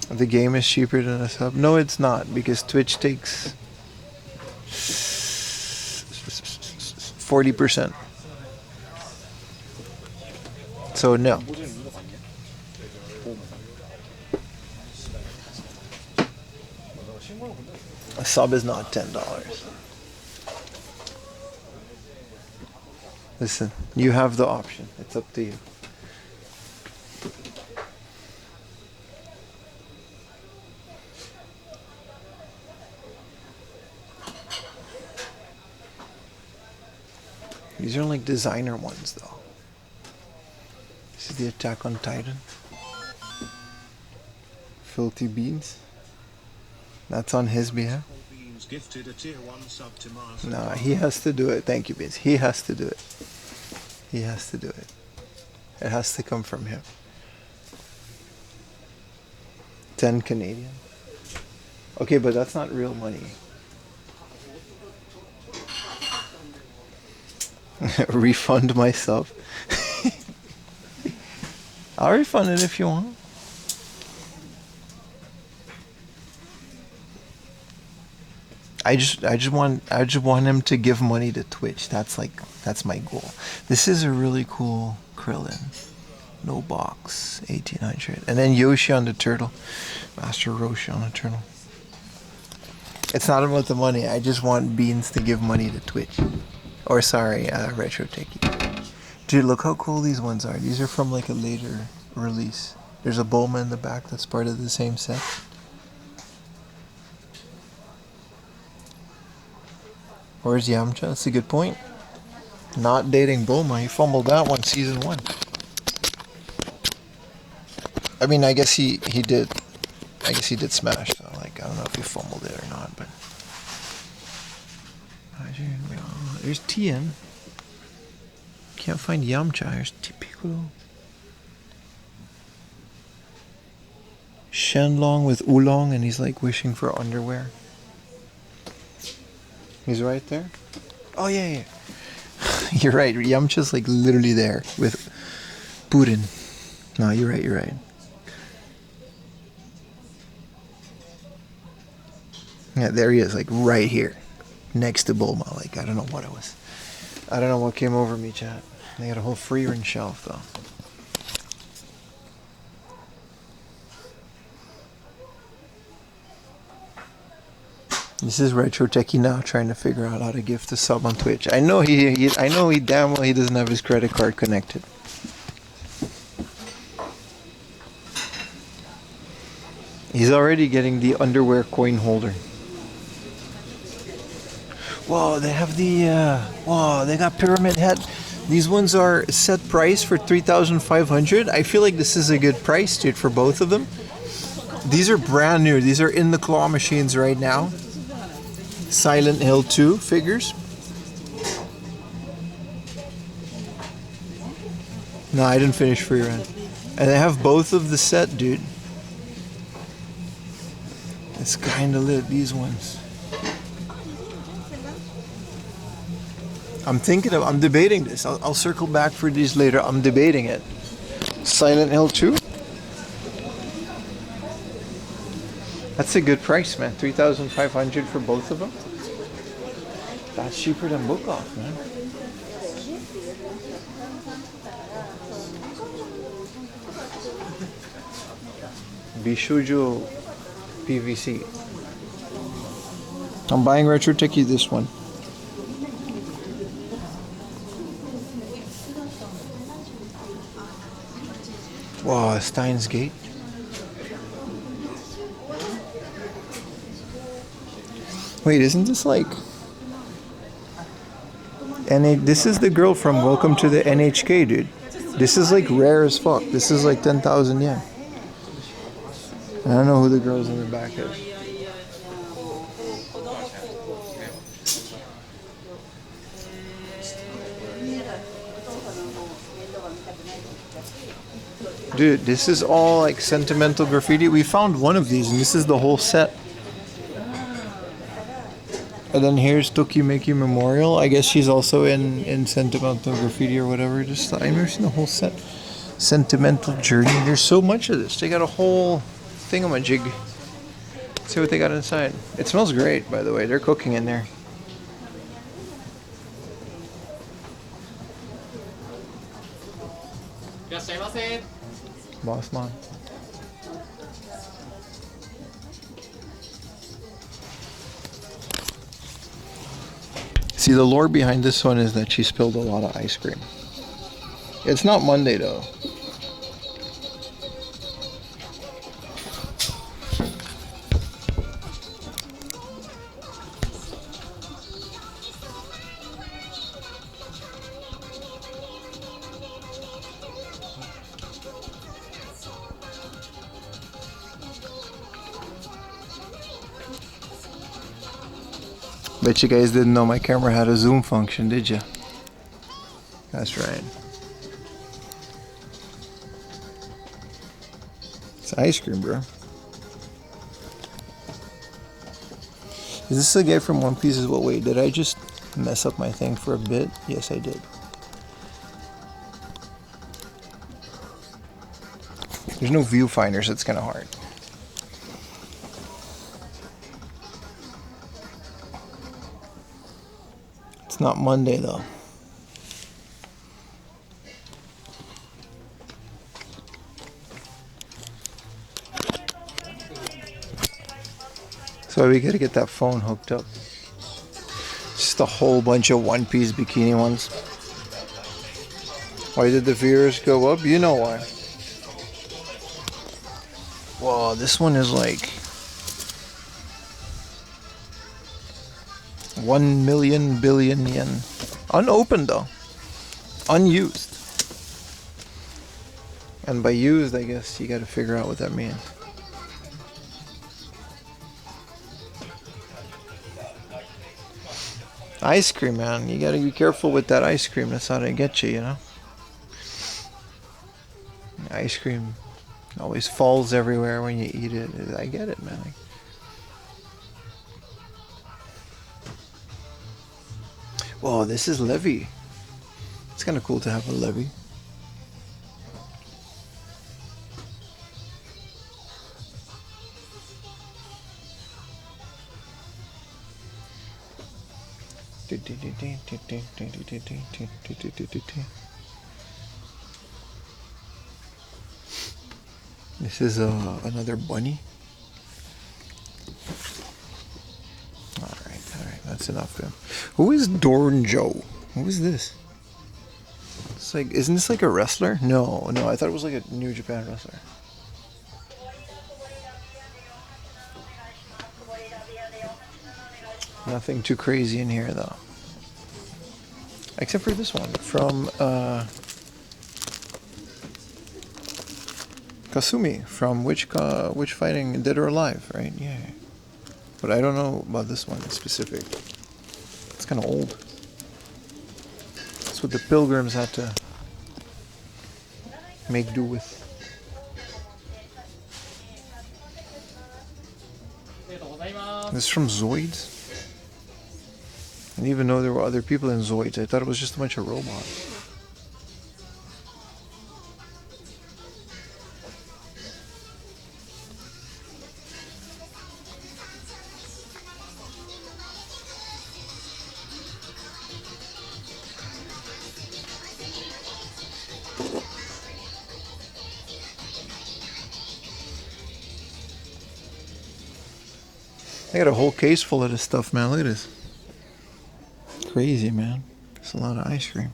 The game is cheaper than a sub? No, it's not, because Twitch takes 40%. So no. A sub is not $10. Listen, you have the option. It's up to you. These are like designer ones though. This is the Attack on Titan. Filthy Beans. That's on his behalf. Beans gifted a tier 1 sub to Mars. Nah, he has to do it. Thank you, Beans. He has to do it. He has to do it. It has to come from him. 10 Canadian. Okay, but that's not real money. Refund myself. I'll refund it if you want. I just want him to give money to Twitch. That's my goal. This is a really cool Krillin. No box, 1800. And then Yoshi on the turtle. Master Roshi on the turtle. It's not about the money. I just want Beans to give money to Twitch. Or sorry, Retro Techie. Dude, look how cool these ones are. These are from like a later release. There's a Bulma in the back that's part of the same set. Where's Yamcha? That's a good point. Not dating Bulma. He fumbled that one season 1. I mean, I guess he did. I guess he did smash. So like, I don't know if he fumbled it or not, but. There's Tien. Can't find Yamcha. There's Piccolo. Shenlong with Oolong, and he's like wishing for underwear. He's right there. Oh yeah. You're right. Yamcha's like literally there with Purin. No, you're right. Yeah, there he is, like right here. Next to Bulma. Like, I don't know what it was. I don't know what came over me, chat. They got a whole free ring shelf, though. This is Retro Techie now trying to figure out how to gift a sub on Twitch. I know he damn well he doesn't have his credit card connected. He's already getting the underwear coin holder. Whoa, they have the, they got Pyramid Head. These ones are set price for 3,500. I feel like this is a good price, dude, for both of them. These are brand new. These are in the claw machines right now. Silent Hill 2 figures. No, I didn't finish Free Run. And they have both of the set, dude. It's kind of lit, these ones. I'm debating this. I'll circle back for these later. I'm debating it. Silent Hill 2? That's a good price, man. 3,500 for both of them. That's cheaper than Book Off, man. Bishujo PVC. I'm buying Retro Techie this one. Wow, Steins Gate. Wait, isn't this like... this is the girl from Welcome to the NHK, dude. This is like rare as fuck. This is like 10,000 yen. I don't know who the girls in the back is. Dude, this is all like sentimental graffiti. We found one of these and this is the whole set. And then here's Tokimeki Memorial. I guess she's also in Sentimental Graffiti or whatever. Just I've never seen the whole set. Sentimental Journey. There's so much of this. They got a whole thingamajig. See what they got inside. It smells great, by the way. They're cooking in there. Boss man. See, the lore behind this one is that she spilled a lot of ice cream. It's not Monday though. Bet you guys didn't know my camera had a zoom function, did you? That's right. It's ice cream, bro. Is this the guy from One Piece as well? Wait, did I just mess up my thing for a bit? Yes, I did. There's no viewfinder, so it's kind of hard. It's not Monday though. So we gotta get that phone hooked up. Just a whole bunch of One Piece bikini ones. Why did the viewers go up? You know why. Whoa, this one is like 1 million billion yen. Unopened though. Unused. And by used, I guess you gotta figure out what that means. Ice cream, man. You gotta be careful with that ice cream. That's how they get you, you know? Ice cream always falls everywhere when you eat it. I get it, man. Whoa, this is levy. It's kind of cool to have a levy. This is another bunny. Alright, that's enough of him. Who is Dornjo? Who is this? It's like, isn't this like a wrestler? No, I thought it was like a New Japan wrestler. Nothing too crazy in here though. Except for this one from Kasumi from which fighting Dead or Alive, right? Yeah. But I don't know about this one in specific. It's kind of old. That's what the pilgrims had to make do with. This is from Zoids? I didn't even know there were other people in Zoids. I thought it was just a bunch of robots. I got a whole case full of this stuff, man. Look at this. Crazy, man. It's a lot of ice cream.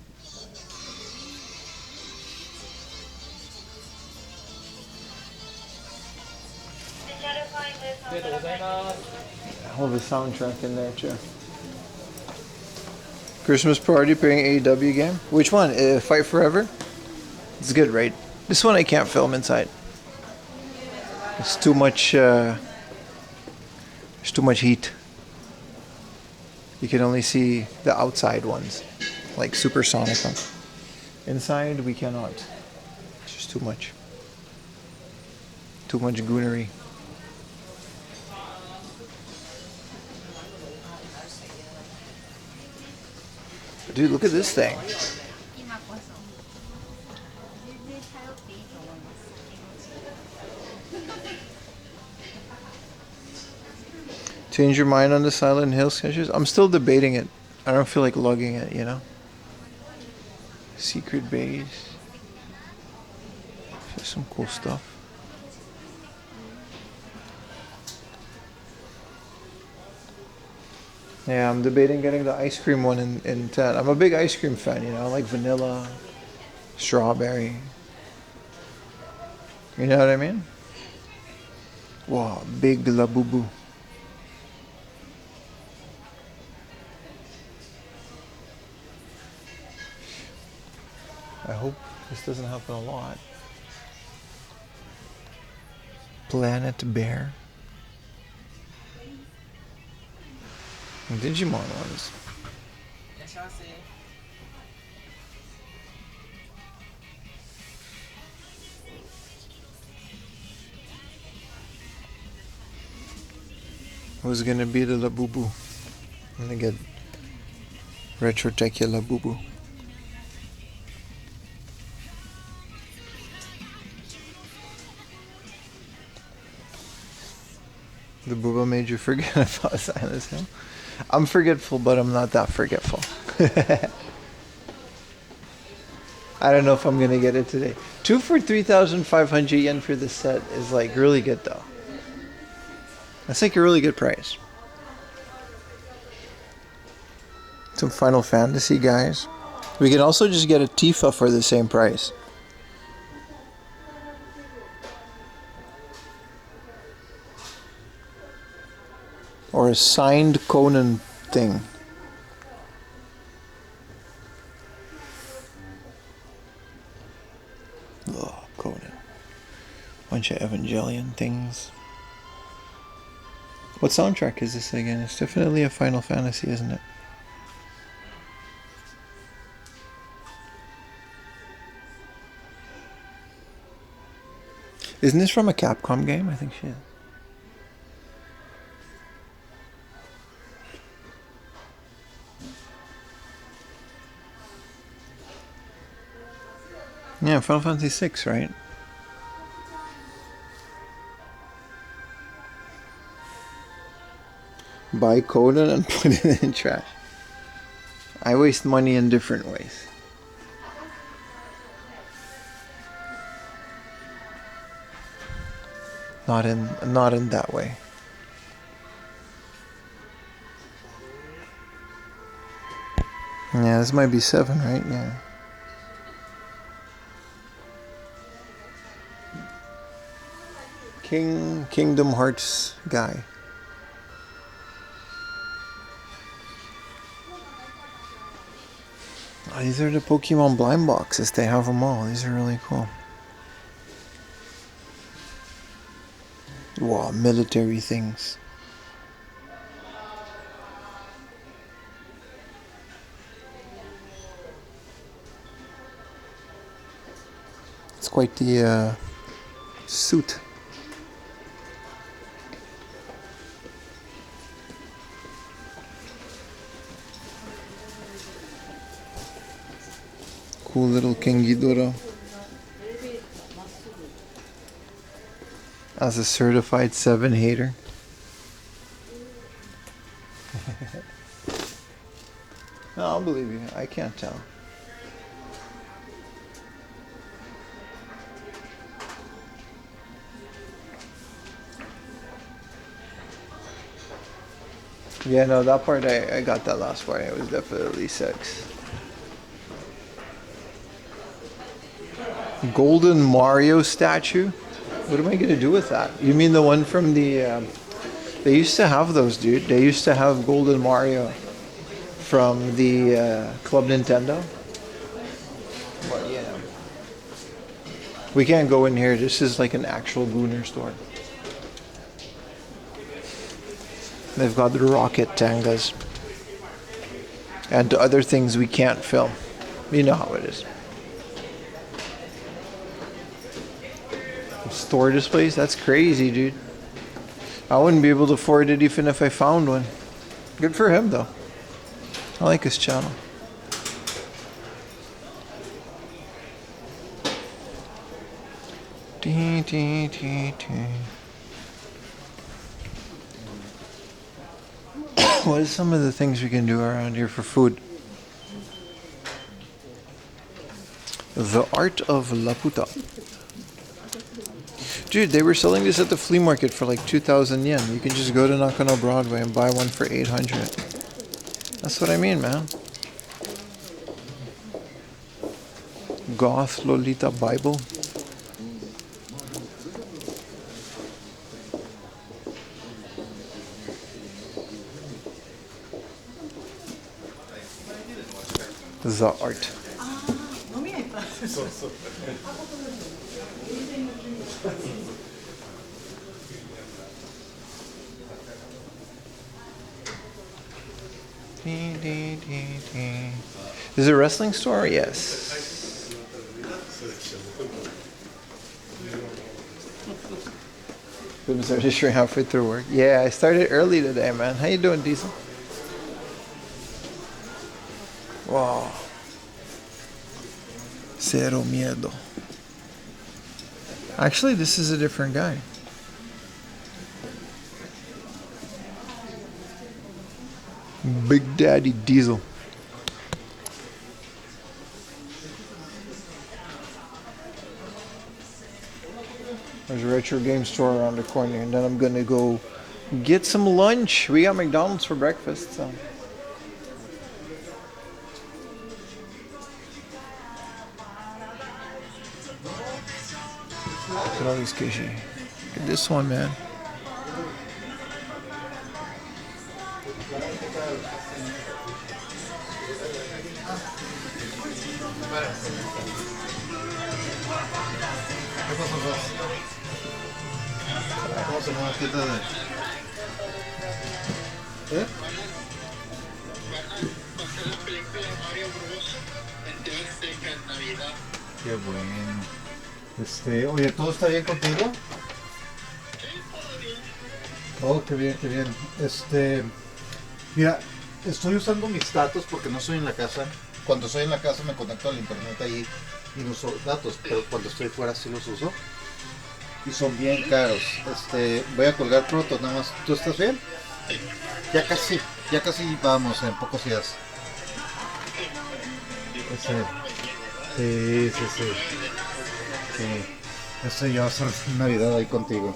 Hell of a soundtrack in there, too. Christmas party playing AEW game. Which one? Fight Forever? It's good, right? This one I can't film inside. It's too much. There's too much heat. You can only see the outside ones, like supersonic ones. Inside, we cannot. It's just too much. Too much goonery. Dude, look at this thing. Change your mind on the Silent Hill sketches? I'm still debating it. I don't feel like lugging it, you know? Secret base. There's some cool stuff. Yeah, I'm debating getting the ice cream one in 10. I'm a big ice cream fan, you know? I like vanilla, strawberry. You know what I mean? Wow, big Labubu. I hope this doesn't happen a lot. Planet Bear. Digimon ones. Who's gonna be the Labubu? I'm gonna get Retro Techia Labubu. The booba made you forget about Silent Hill. I'm forgetful, but I'm not that forgetful. I don't know if I'm gonna get it today. 2 for 3,500 yen for this set is like really good though. That's like a really good price. Some Final Fantasy guys. We can also just get a Tifa for the same price. Or a signed Conan thing. Oh, Conan. Bunch of Evangelion things. What soundtrack is this again? It's definitely a Final Fantasy, isn't it? Isn't this from a Capcom game? I think she is. Yeah, Final Fantasy 6, right? Buy Conan and put it in trash. I waste money in different ways. Not in that way. Yeah, this might be 7, right? Yeah. Kingdom Hearts guy. Oh, these are the Pokemon blind boxes. They have them all. These are really cool. Wow, military things. It's quite the suit. Cool little King Ghidorah. As a certified 7 hater. No, I'll believe you. I can't tell. Yeah, no, that part I got that last part. It was definitely 6. Golden Mario statue? What am I gonna do with that? You mean the one from the... they used to have those, dude. They used to have Golden Mario from the Club Nintendo. But yeah. We can't go in here. This is like an actual Gooner store. They've got the rocket tangas. And other things we can't film. You know how it is. Store displays? That's crazy, dude. I wouldn't be able to afford it even if I found one. Good for him, though. I like his channel. Dee, dee, dee, dee. What are some of the things we can do around here for food? The art of Laputa. Dude, they were selling this at the flea market for like 2,000 yen. You can just go to Nakano Broadway and buy one for 800. That's what I mean, man. Goth Lolita Bible. The art. Is it a wrestling store? Yes. I'm just halfway through work. Yeah, I started early today, man. How you doing, Diesel? Wow. Cero miedo. Actually, this is a different guy. Big Daddy Diesel. There's a retro game store around the corner, and then I'm gonna go get some lunch. We got McDonald's for breakfast, so. Look at all these Keshi. Look at this one, man. ¿Cómo se llama la tienda de...? ¿Eh? Qué bueno. Oye, ¿todo está bien contigo? Oh, qué bien, qué bien. Mira, estoy usando mis datos porque no estoy en la casa. Cuando estoy en la casa me conecto al internet ahí y no uso datos, pero cuando estoy fuera sí los uso. Y son bien caros. Voy a colgar pronto, nada más. ¿Tú estás bien? Ya casi vamos en pocos días. Sí. Ya va a ser Navidad ahí contigo.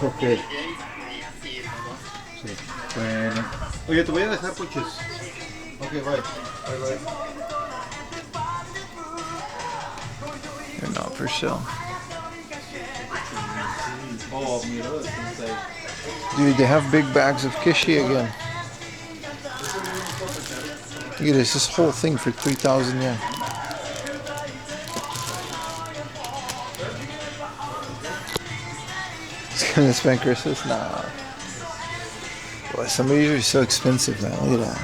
Ok. Sí. Bueno. Oye, te voy a dejar, Puches. Ok, bye. Bye. They're not for sale. Oh, mira, insane. Dude, they have big bags of Keshi again. Look at this whole thing for 3,000 yen. It's gonna spend Christmas? Nah. Boy, some of these are so expensive, man. Look at that.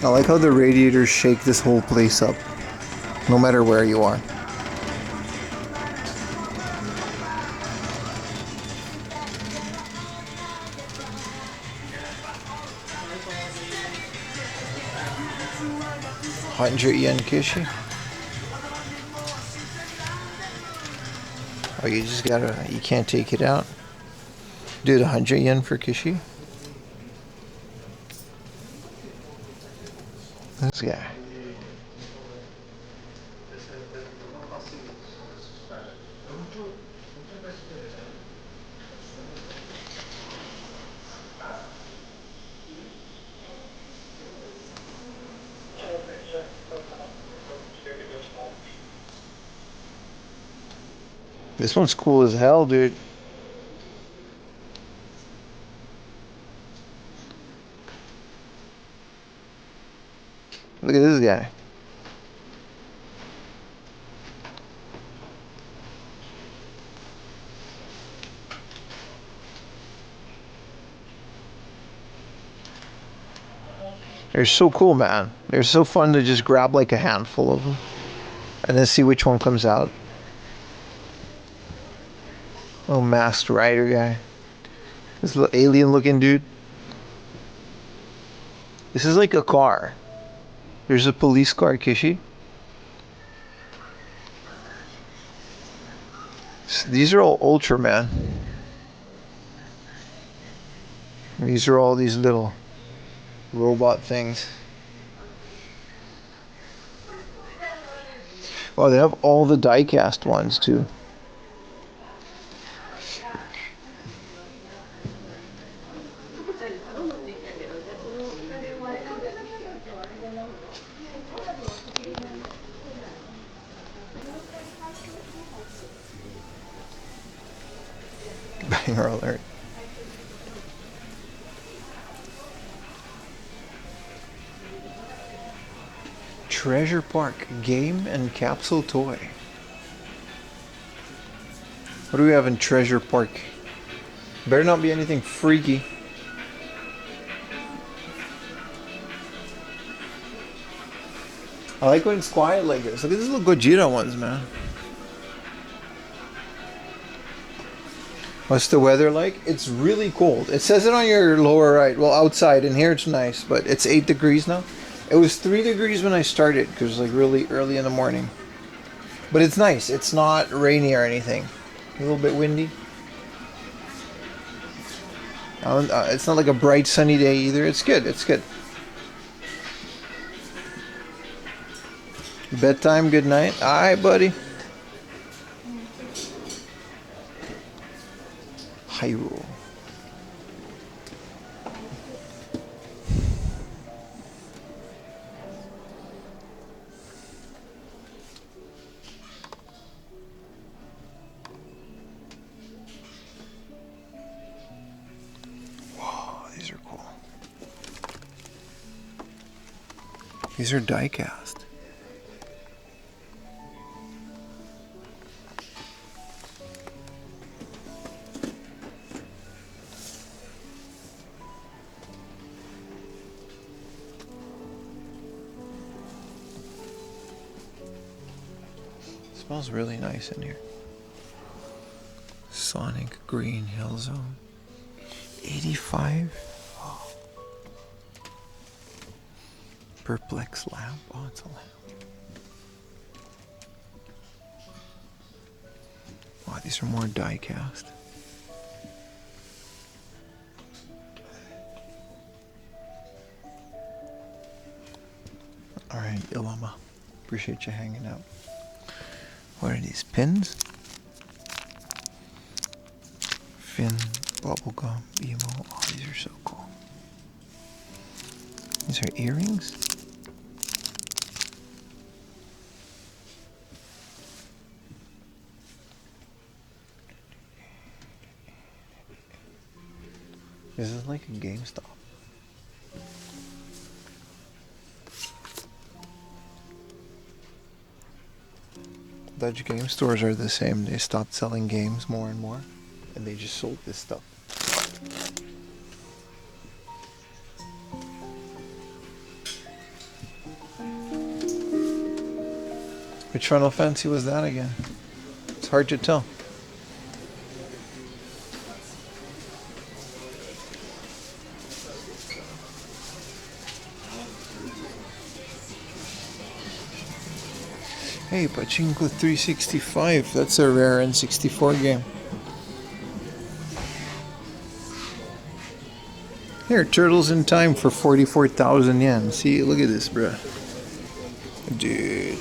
I like how the radiators shake this whole place up, no matter where you are. yen Keshi. Oh, you can't take it out. Dude, 100 yen for Keshi? This guy. This one's cool as hell, dude. Look at this guy. They're so cool, man. They're so fun to just grab like a handful of them and then see which one comes out. Little masked rider guy. This little alien looking dude. This is like a car. There's a police car, Keshi. These are all Ultraman. These are all these little robot things. Oh, they have all the die-cast ones too. Banger alert. Treasure Park game and capsule toy. What do we have in Treasure Park? Better not be anything freaky. I like when it's quiet like this. Look at these little Gojira ones, man. What's the weather like? It's really cold. It says it on your lower right. Well, outside. In here it's nice, but it's 8 degrees now. It was 3 degrees when I started because it was like really early in the morning. But it's nice. It's not rainy or anything. A little bit windy. It's not like a bright sunny day either. It's good. It's good. Bedtime, good night. Alright, buddy. Hyrule. Whoa, these are cool. These are die-cast. Smells really nice in here. Sonic Green Hill Zone. 85. Oh. Perplex lamp. Oh, it's a lamp. Wow, these are more die cast. Alright, Ilama. Appreciate you hanging out. What are these? Pins? Fin, bubblegum, emo. Oh, these are so cool. These are earrings? This is like a GameStop. Dutch game stores are the same. They stopped selling games more and more, and they just sold this stuff. Which Final Fantasy was that again? It's hard to tell. Hey, Pachinko 365, that's a rare N64 game. Here, Turtles in Time for 44,000 yen. See, look at this, bruh. Dude.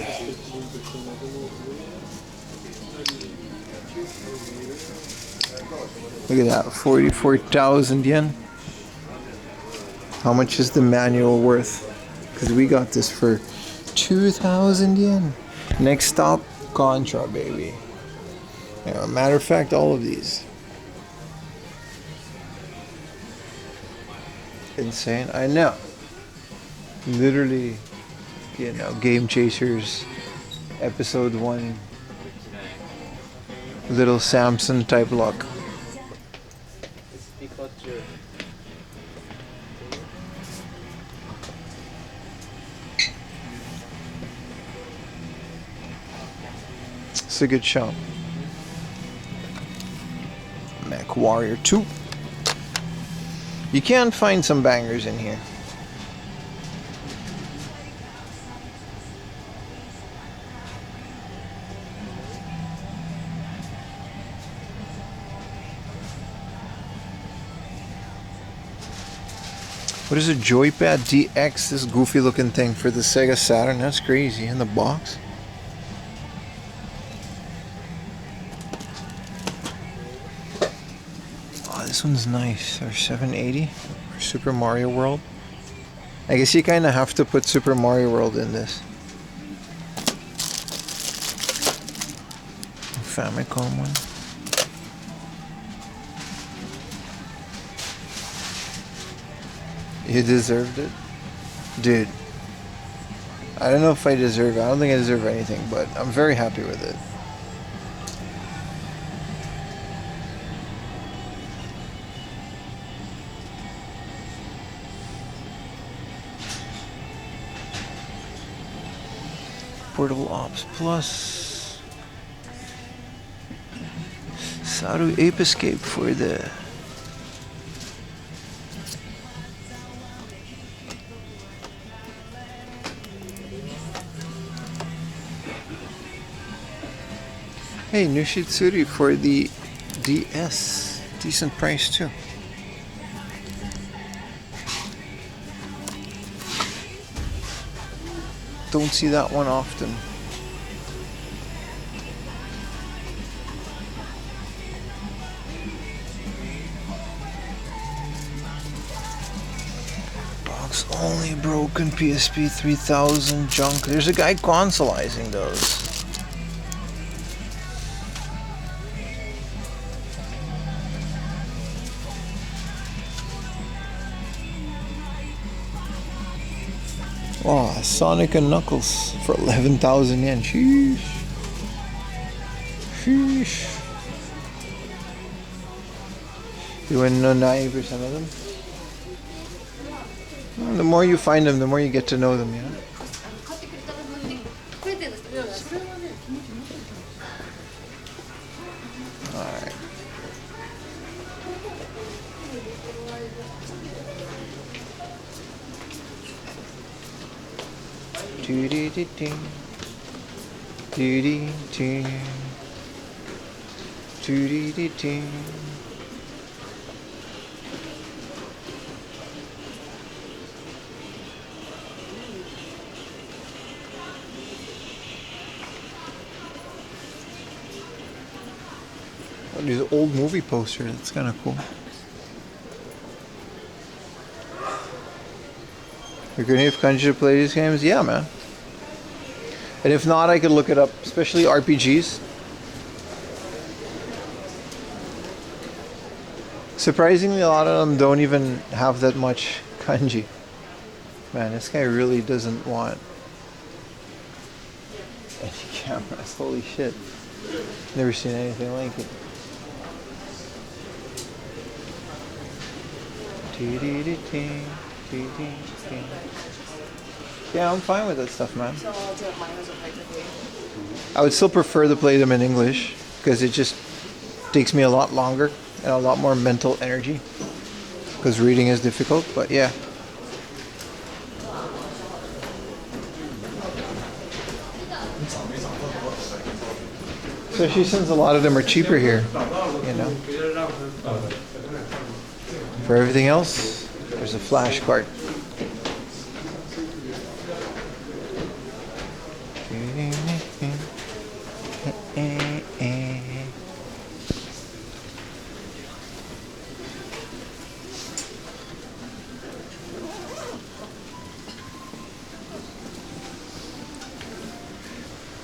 Look at that, 44,000 yen. How much is the manual worth? Because we got this for 2,000 yen. Next stop, Contra, baby. Yeah, matter of fact, all of these. Insane, I know. Literally, you know, Game Chasers, episode 1. Little Samson type luck. It's a good shot. Mech Warrior 2. You can find some bangers in here. What is a Joypad DX? This goofy looking thing for the Sega Saturn. That's crazy. In the box. Oh, this one's nice. Or 780 for Super Mario World. I guess you kind of have to put Super Mario World in this. Famicom one. You deserved it? Dude. I don't know if I deserve it. I don't think I deserve anything, but I'm very happy with it. Portable Ops Plus. Saru Ape Escape for the... Hey, new Shitsuri for the DS. Decent price too. Don't see that one often. Box only broken PSP 3000 junk. There's a guy consoleizing those. Oh, Sonic and Knuckles for 11,000 yen. Sheesh. Sheesh. You wouldn't know 90% of them? Well, the more you find them, the more you get to know them, you know? Alright. Do-dee-dee-dee. Do-dee-dee. Do-dee-dee-dee. Oh, these old movie posters, that's kind of cool. You're gonna have Kanji to play these games? Yeah, man. And if not, I could look it up, especially RPGs. Surprisingly, a lot of them don't even have that much kanji. Man, this guy really doesn't want any cameras. Holy shit. Never seen anything like it. Yeah, I'm fine with that stuff, man. I would still prefer to play them in English because it just takes me a lot longer and a lot more mental energy because reading is difficult, but yeah. Especially since a lot of them are cheaper here, you know. For everything else, there's a flash card.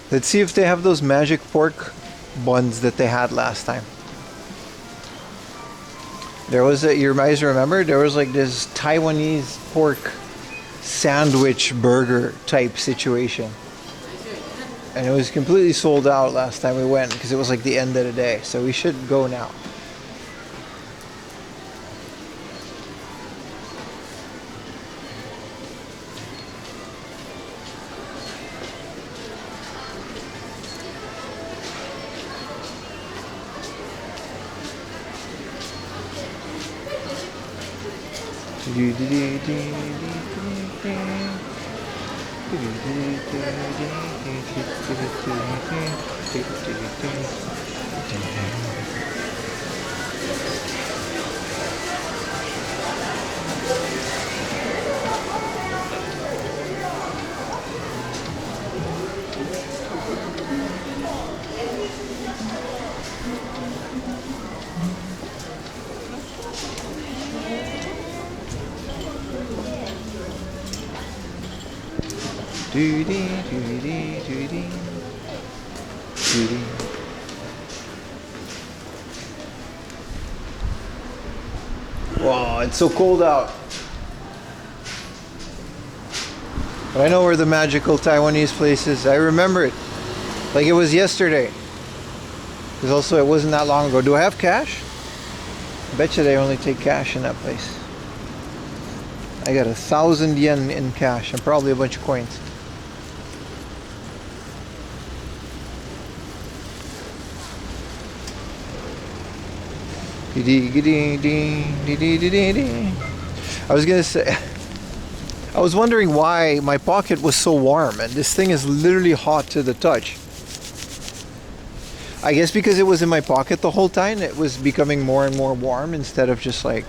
Let's see if they have those magic pork buns that they had last time. There was a, you guys remember? There was like this Taiwanese pork sandwich burger type situation. And it was completely sold out last time we went because it was like the end of the day. So we should go now. Doo-dee, doo-dee, doo-dee. Doo-dee. Wow, it's so cold out. But I know where the magical Taiwanese place is. I remember it like it was yesterday. Because also it wasn't that long ago. Do I have cash? I bet you they only take cash in that place. I got 1,000 yen in cash and probably a bunch of coins. I was gonna say, I was wondering why my pocket was so warm, and this thing is literally hot to the touch. I guess because it was in my pocket the whole time, it was becoming more and more warm instead of just like,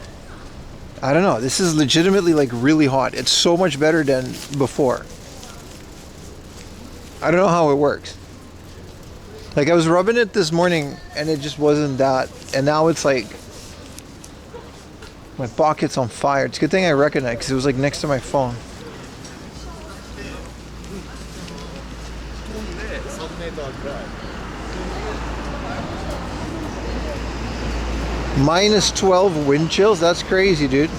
I don't know, this is legitimately like really hot. It's so much better than before. I don't know how it works. Like I was rubbing it this morning and it just wasn't that, and now it's like my pocket's on fire. It's a good thing I recognized because it was like next to my phone. Minus 12 wind chills? That's crazy, dude.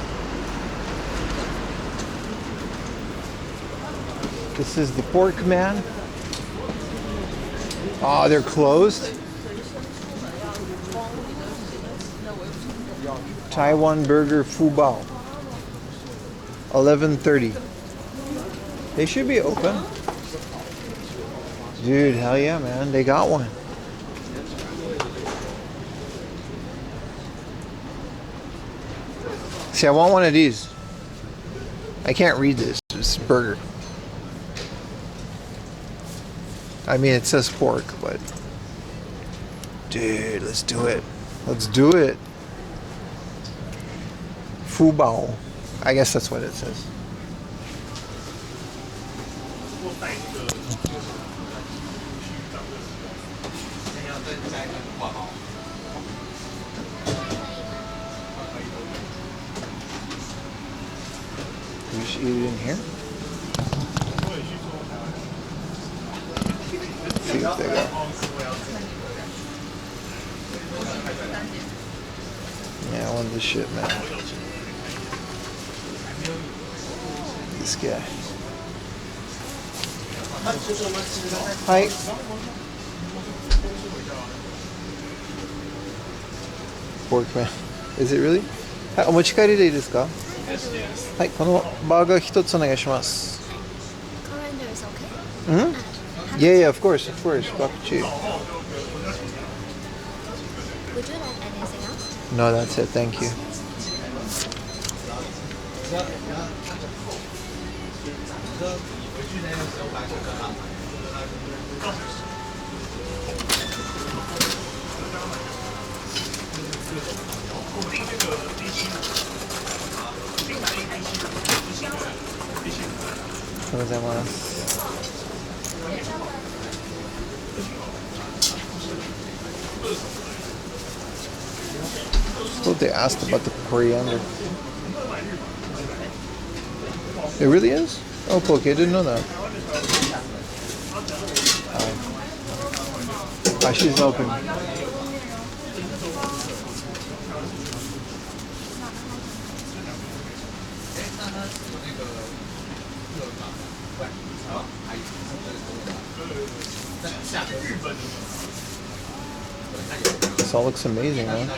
This is the Pork Man. Oh, they're closed. Taiwan Burger Fubao. 11:30. They should be open. Dude, hell yeah, man. They got one. See, I want one of these. I can't read this. It's burger. I mean, it says pork, but... Dude, let's do it. Let's do it. Fubao. I guess that's what it says. You just eat it in here? See if they got. Yeah, I want this shit, man. This guy. Hi. Pork man. Is it really? はい、お持ち帰りでいいですか？はい、このバーガー一つお願いします。Coriander is okay? Yeah, yeah, of course, fuck you. Would you like anything else? No, that's it, thank you. That's what they asked about the coriander. It really is? Oh, Poke, I didn't know that. She's open. This all looks amazing, man.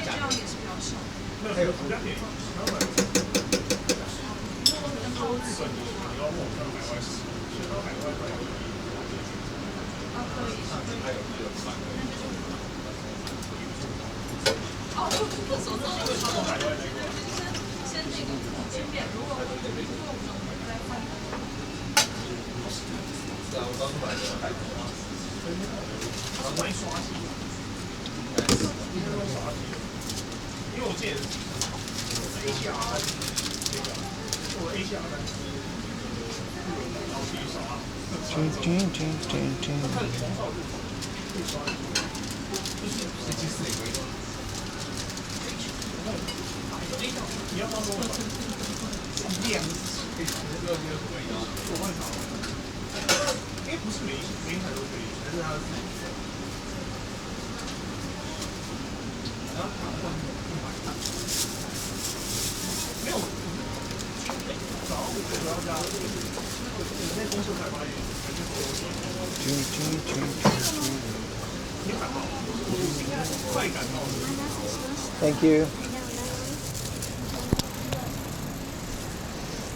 Thank you.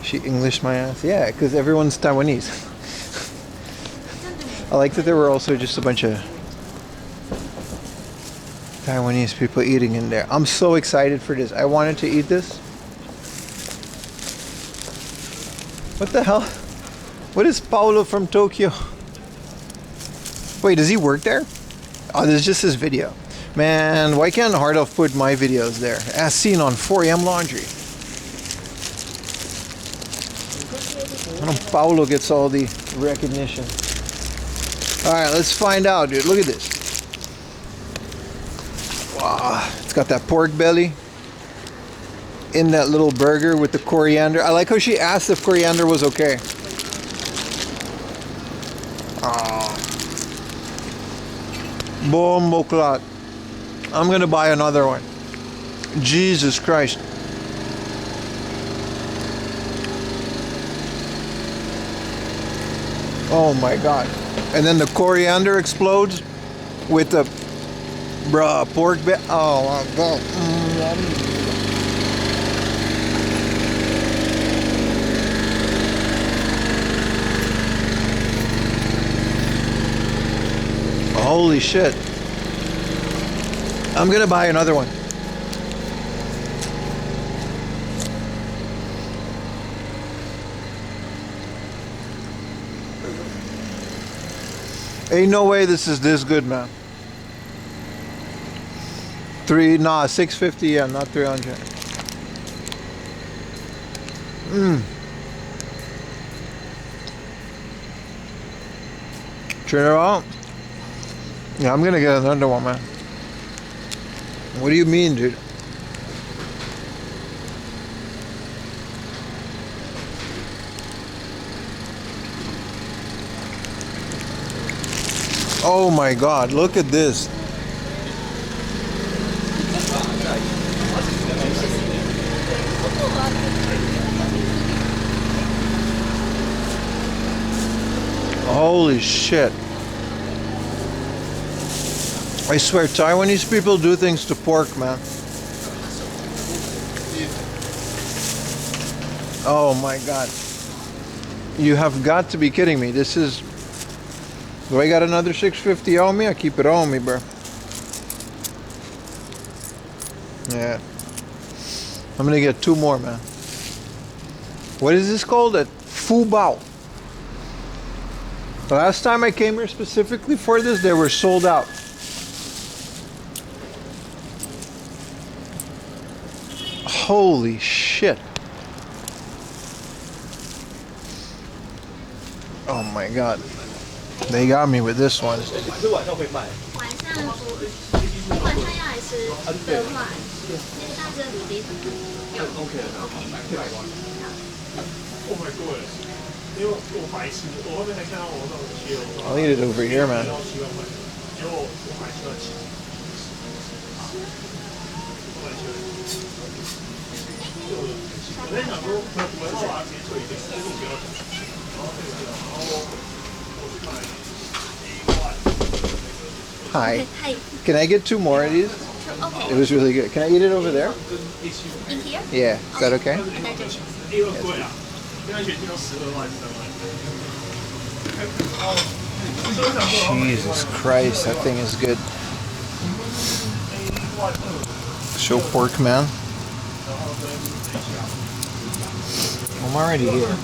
She Englished my ass. Yeah, because everyone's Taiwanese. I like that there were also just a bunch of Taiwanese people eating in there. I'm so excited for this. I wanted to eat this. What the hell? What is Paulo from Tokyo? Wait, does he work there? Oh, this is just his video. Man, why can't Hardoff put my videos there? As seen on 4am Laundry. Paulo gets all the recognition. Alright, let's find out, dude. Look at this. Wow, it's got that pork belly in that little burger with the coriander. I like how she asked if coriander was okay. Boom, boklat. I'm gonna buy another one. Jesus Christ. Oh my God. And then the coriander explodes with the pork belly. Oh my God. Holy shit. I'm gonna buy another one. Ain't no way this is this good, man. 650, yeah, not 300. Turn it out. Yeah, I'm gonna get another one, man. What do you mean, dude? Oh my God, look at this. Holy shit. I swear, Taiwanese people do things to pork, man. Oh my God. You have got to be kidding me. This is... Do I got another 650 on me? I keep it on me, bro. Yeah. I'm gonna get 2 more, man. What is this called? A Fubao. The last time I came here specifically for this, they were sold out. Holy shit. Oh my God. They got me with this one. 晚上要来吃的话，那个大只的卤鸡有 OK。Oh my god！ 因为我白痴，我后面才看到我那种切哦。I'll eat it over here, man. 结果我白痴要切。我在想说，我要把它切脆一点，但是我不要讲。然后这个，然后我去买。Hi. Can I get 2 more of these? Okay. It was really good. Can I eat it over there? In here? Yeah. Is that okay? Jesus Christ, that thing is good. Show pork, man. I'm already here.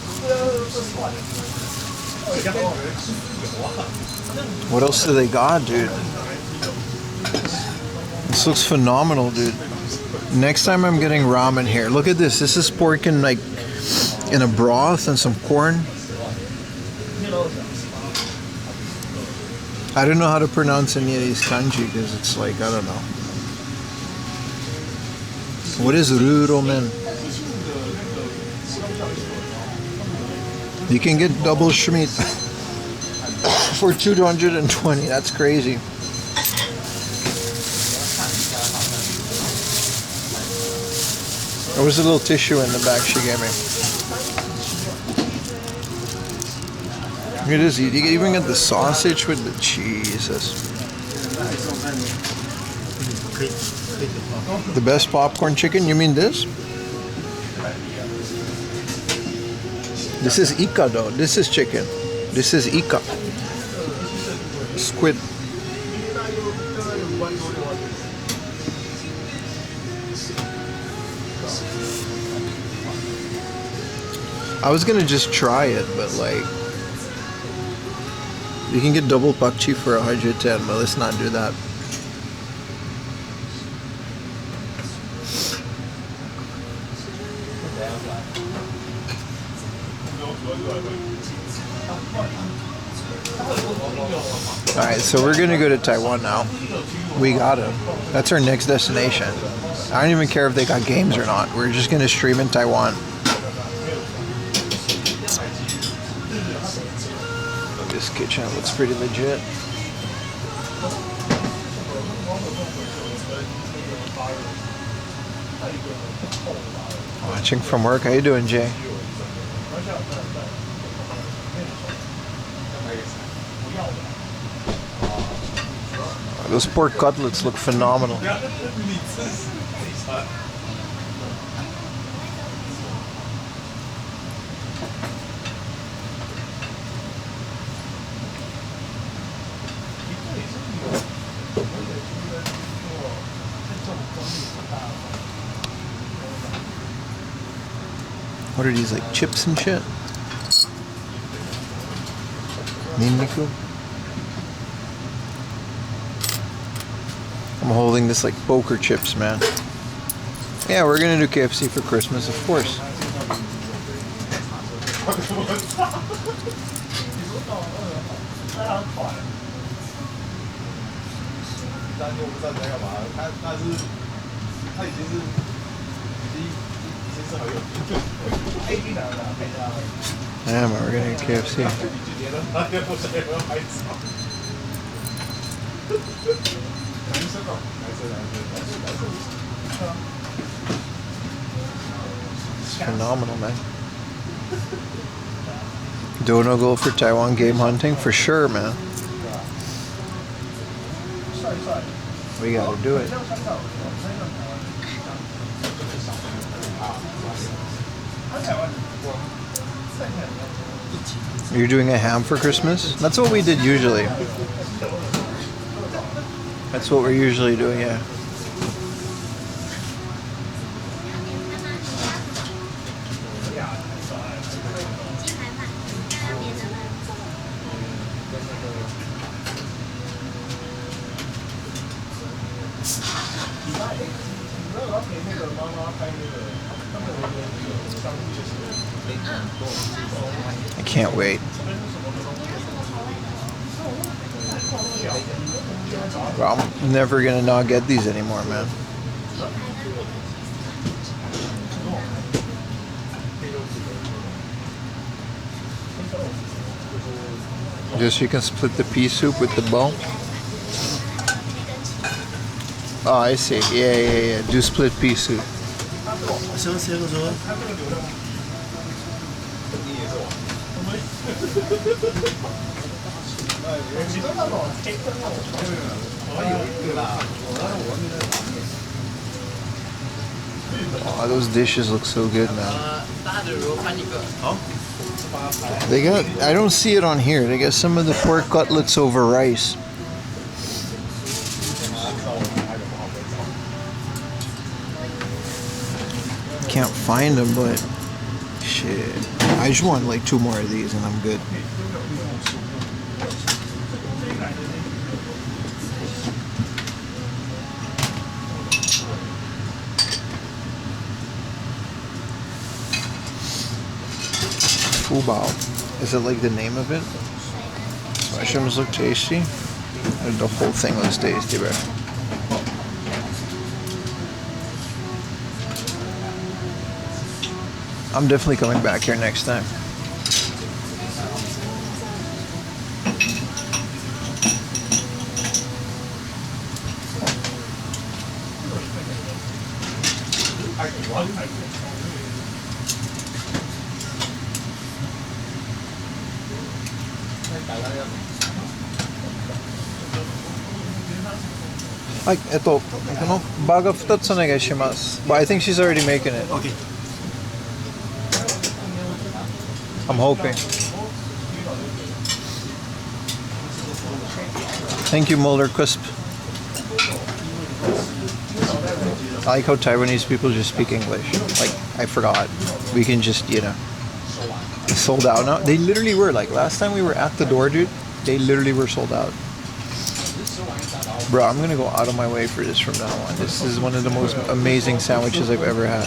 What else do they got, dude? This looks phenomenal, dude. Next time I'm getting ramen here. Look at this. This is pork in like in a broth and some corn. I don't know how to pronounce any of these kanji because it's like, I don't know. What is ruromen? You can get double schmeat. For 220, that's crazy. There was a little tissue in the back she gave me. Look at this, you even get the sausage with the Jesus. The best popcorn chicken, you mean this? This is Ika though, this is chicken. This is Ika. Squid. I was gonna just try it, but like, you can get double pakchi for 110, but let's not do that. Alright, so we're gonna go to Taiwan now. We gotta. That's our next destination. I don't even care if they got games or not. We're just gonna stream in Taiwan. This kitchen looks pretty legit. Watching from work. How you doing, Jay? Those pork cutlets look phenomenal. What are these, like chips and shit? Ninniku? I'm holding this like poker chips, man. Yeah, we're gonna do KFC for Christmas, of course. Yeah, man, we're gonna get KFC. It's phenomenal, man. Dono go for Taiwan game hunting? For sure, man. We gotta do it. You're doing a ham for Christmas? That's what we did usually. That's what we're usually doing, yeah. I can't wait. Well, I'm never gonna not get these anymore, man. Just you can split the pea soup with the bowl. Oh, I see. Yeah. Do split pea soup. Oh, those dishes look so good, man. They got, I don't see it on here. They got some of the pork cutlets over rice. Can't find them, but shit. I just want like 2 more of these and I'm good. Fubao. Is it like the name of it? Mushrooms look tasty. The whole thing looks tasty, bro. I'm definitely coming back here next time. Like, ito, baga 2つお願いします. But I think she's already making it. Okay. I'm hoping. Thank you, Mulder Crisp. I like how Taiwanese people just speak English. Like, I forgot. We can just, it's sold out now. They literally were. Like, last time we were at the door, dude, they literally were sold out. Bro, I'm going to go out of my way for this from now on. This is one of the most amazing sandwiches I've ever had.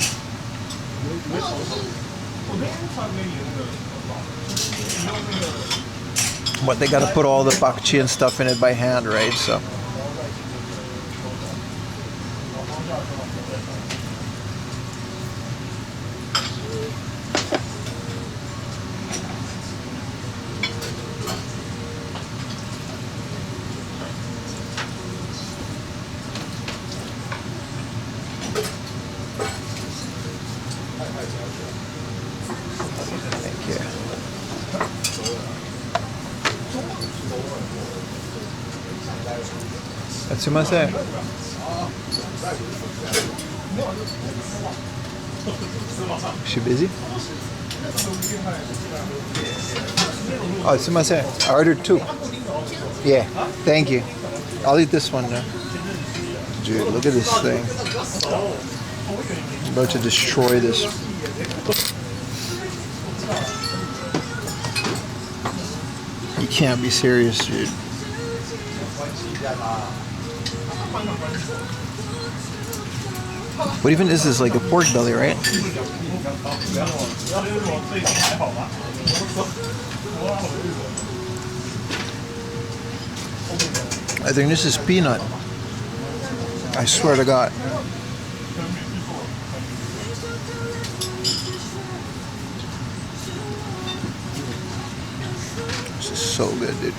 But they got to put all the pakchi and stuff in it by hand, right? So. Sumimasen. Is she busy? Oh, sumimasen. I ordered 2. Yeah, thank you. I'll eat this one now. Dude, look at this thing. I'm about to destroy this. You can't be serious, dude. What even is this? Like a pork belly, right? I think this is peanut. I swear to God. This is so good, dude.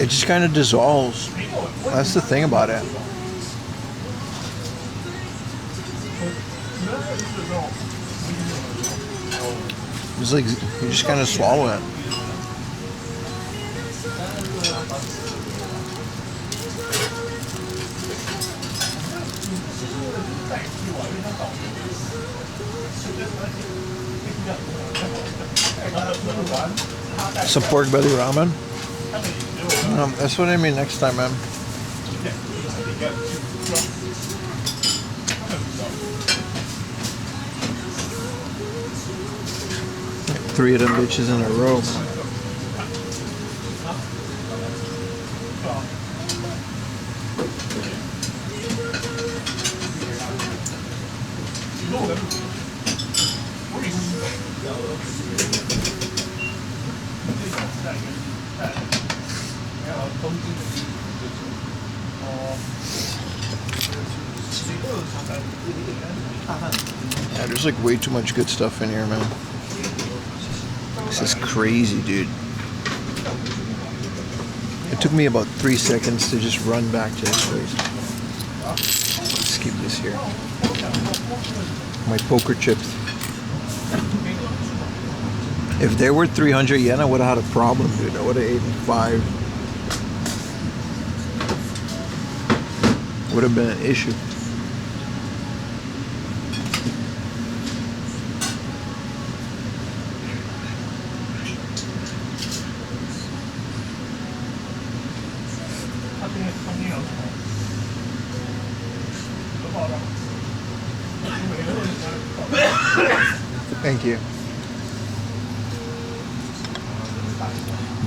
It just kind of dissolves. That's the thing about it. It's like you just kind of swallow it. Some pork belly ramen. That's what I mean next time, man. Like 3 of them bitches in a row. Yeah, there's like way too much good stuff in here, man. This is crazy, dude. It took me about 3 seconds to just run back to this place. Let's keep this here. My poker chips. If they were 300 yen, I would have had a problem, dude. I would have eaten 5. Would have been an issue. Thank you.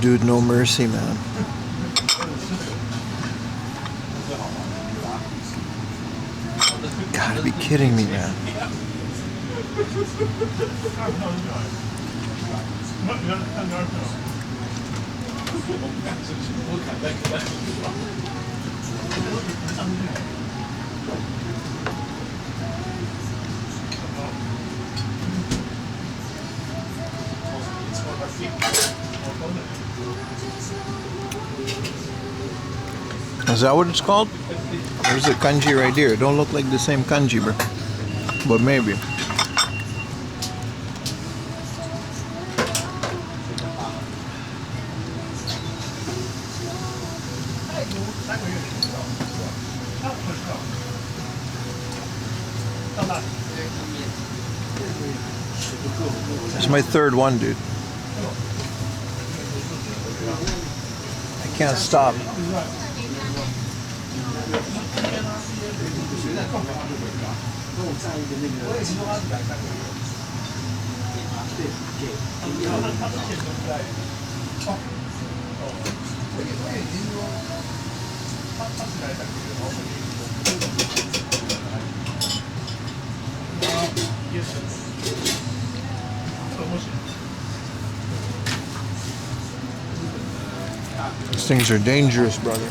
Dude, no mercy, man. Gotta be kidding me, man. Is that what it's called? There's a kanji right here. It don't look like the same kanji, bro. But maybe. It's my third one, dude. I can't stop. These things are dangerous, brother.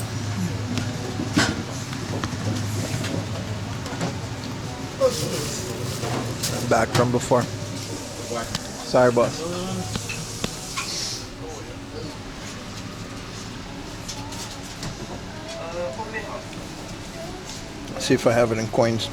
Back from before. Sorry, boss. See if I have it in coins.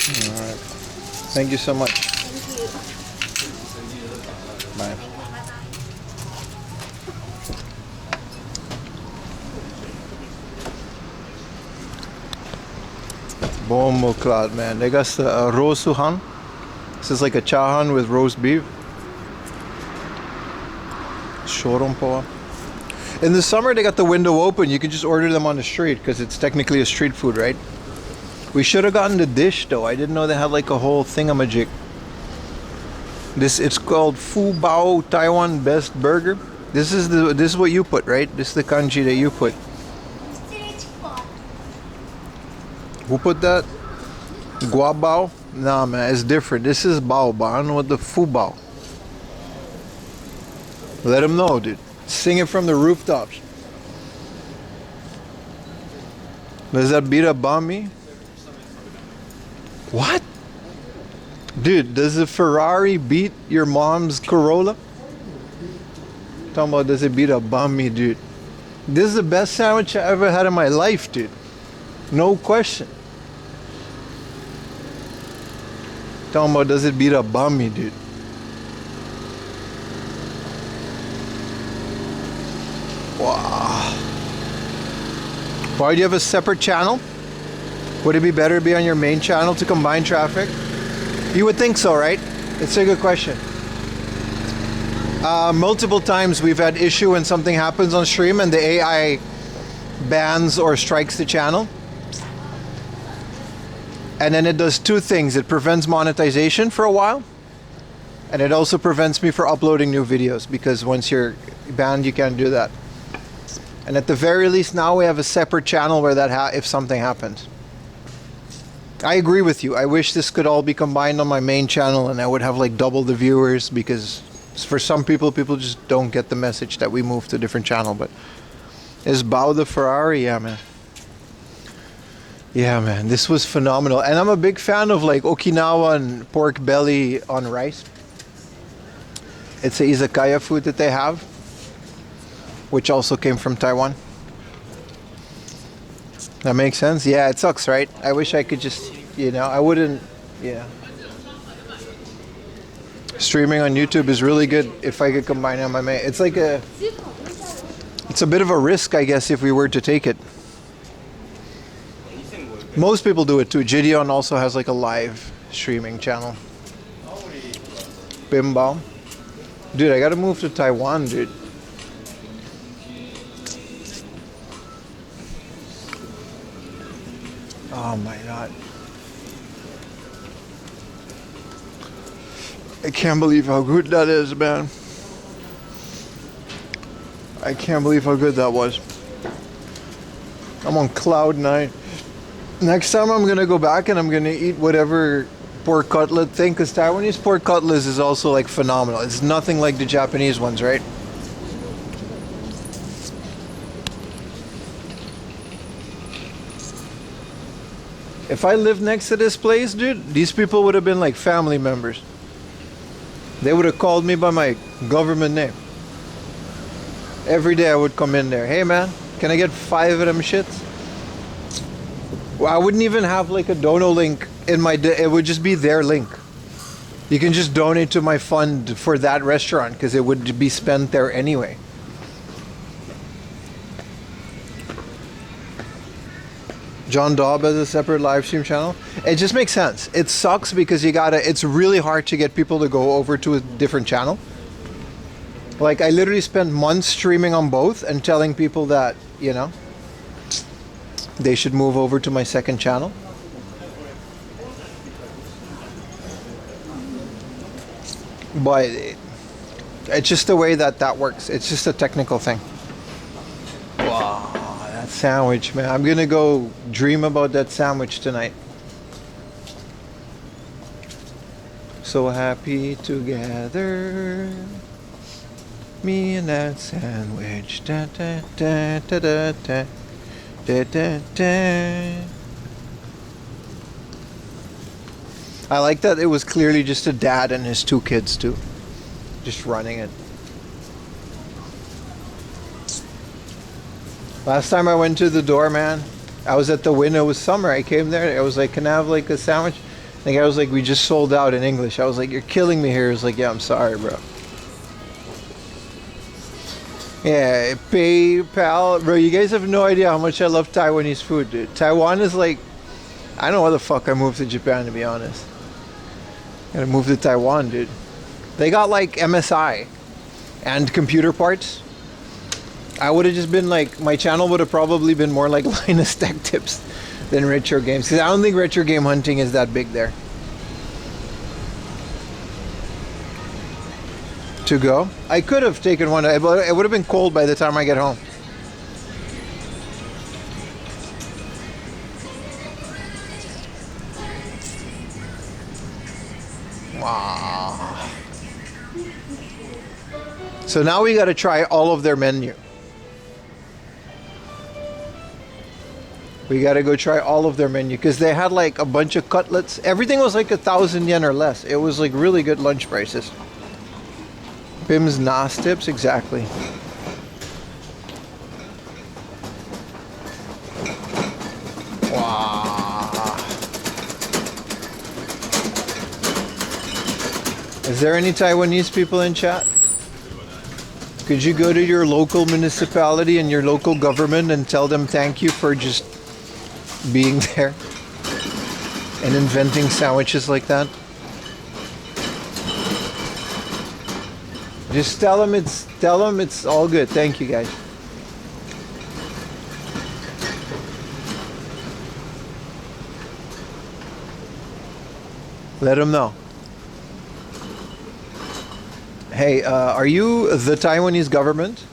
Alright. Thank you so much. Bye. Bombo cloud, man. They got the rosuhan. This is like a chahan with roast beef. Shorompoa. In the summer, they got the window open. You can just order them on the street because it's technically a street food, right? We should have gotten the dish though. I didn't know they had like a whole thingamajig. It's called Fubao Taiwan Best Burger. This is what you put, right? This is the kanji that you put. Who put that? Guabao? Nah, man, it's different. This is Baobao. I don't know what the Fubao. Let them know, dude. Sing it from the rooftops. Does that beat up on me? What? Dude, does the Ferrari beat your mom's Corolla? Talking about does it beat up on me, dude? This is the best sandwich I ever had in my life, dude. No question. Talking about does it beat up on me, dude? Wow. Why do you have a separate channel? Would it be better to be on your main channel to combine traffic? You would think so, right? It's a good question. Multiple times we've had issue when something happens on stream and the AI bans or strikes the channel. And then it does two things. It prevents monetization for a while. And it also prevents me from uploading new videos because once you're banned, you can't do that. And at the very least now we have a separate channel where that if something happens. I agree with you. I wish this could all be combined on my main channel and I would have like double the viewers because for some people just don't get the message that we moved to a different channel. But is Bao the Ferrari? Yeah, man. Yeah, man. This was phenomenal. And I'm a big fan of like Okinawa and pork belly on rice. It's a izakaya food that they have, which also came from Taiwan. That makes sense? Yeah, it sucks, right? I wish I could just, I wouldn't, yeah. Streaming on YouTube is really good if I could combine it on my main. It's like it's a bit of a risk, I guess, if we were to take it. Most people do it too. Gideon also has like a live streaming channel. Bimbao. Dude, I gotta move to Taiwan, dude. Oh my god. I can't believe how good that is, man. I can't believe how good that was. I'm on cloud 9. Next time I'm gonna go back and I'm gonna eat whatever pork cutlet thing, because Taiwanese pork cutlet is also like phenomenal. It's nothing like the Japanese ones, right? If I lived next to this place, dude, these people would have been like family members. They would have called me by my government name. Every day I would come in there. Hey man, can I get 5 of them shits? Well, I wouldn't even have like a dono link in my... It would just be their link. You can just donate to my fund for that restaurant because it would be spent there anyway. John Dobb has a separate live stream channel. It just makes sense. It sucks because you gotta... It's really hard to get people to go over to a different channel. Like, I literally spent months streaming on both and telling people that, you know, they should move over to my second channel. But it's just the way that that works. It's just a technical thing. Wow, that sandwich, man. I'm gonna go dream about that sandwich tonight. So happy together. Me and that sandwich. Da, da, da, da, da, da. Da, da, da. I like that it was clearly just a dad and his 2 kids too, just running it. Last time I went to the door, man, I was at the window. It was summer. I came there. I was like, can I have like a sandwich? The guy was like, we just sold out in English. I was like, you're killing me here. He was like, yeah, I'm sorry, bro. Yeah, PayPal. Bro, you guys have no idea how much I love Taiwanese food, dude. Taiwan is like... I don't know why the fuck I moved to Japan, to be honest. Gotta move to Taiwan, dude. They got like MSI and computer parts. I would have just been like... My channel would have probably been more like Linus Tech Tips than retro games. Because I don't think retro game hunting is that big there. To go. I could have taken one, but it would have been cold by the time I get home. Wow. So now we got to try all of their menu. We got to go try all of their menu because they had like a bunch of cutlets. Everything was like 1,000 yen or less. It was like really good lunch prices. Bim's Nas tips, exactly. Wow. Is there any Taiwanese people in chat? Could you go to your local municipality and your local government and tell them thank you for just being there and inventing sandwiches like that? Just tell them it's all good. Thank you, guys. Let them know. Hey, are you the Taiwanese government?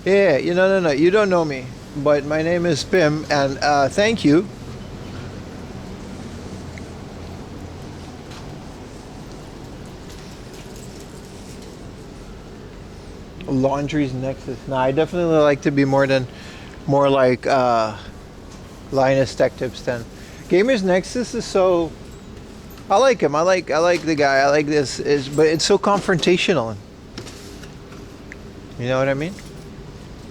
Yeah, no, you don't know me, but my name is Pim, and thank you. Laundry's Nexus. Nah, I definitely like to be more like Linus Tech Tips 10. Gamers Nexus is so... I like him. I like the guy. I like this. But it's so confrontational. You know what I mean?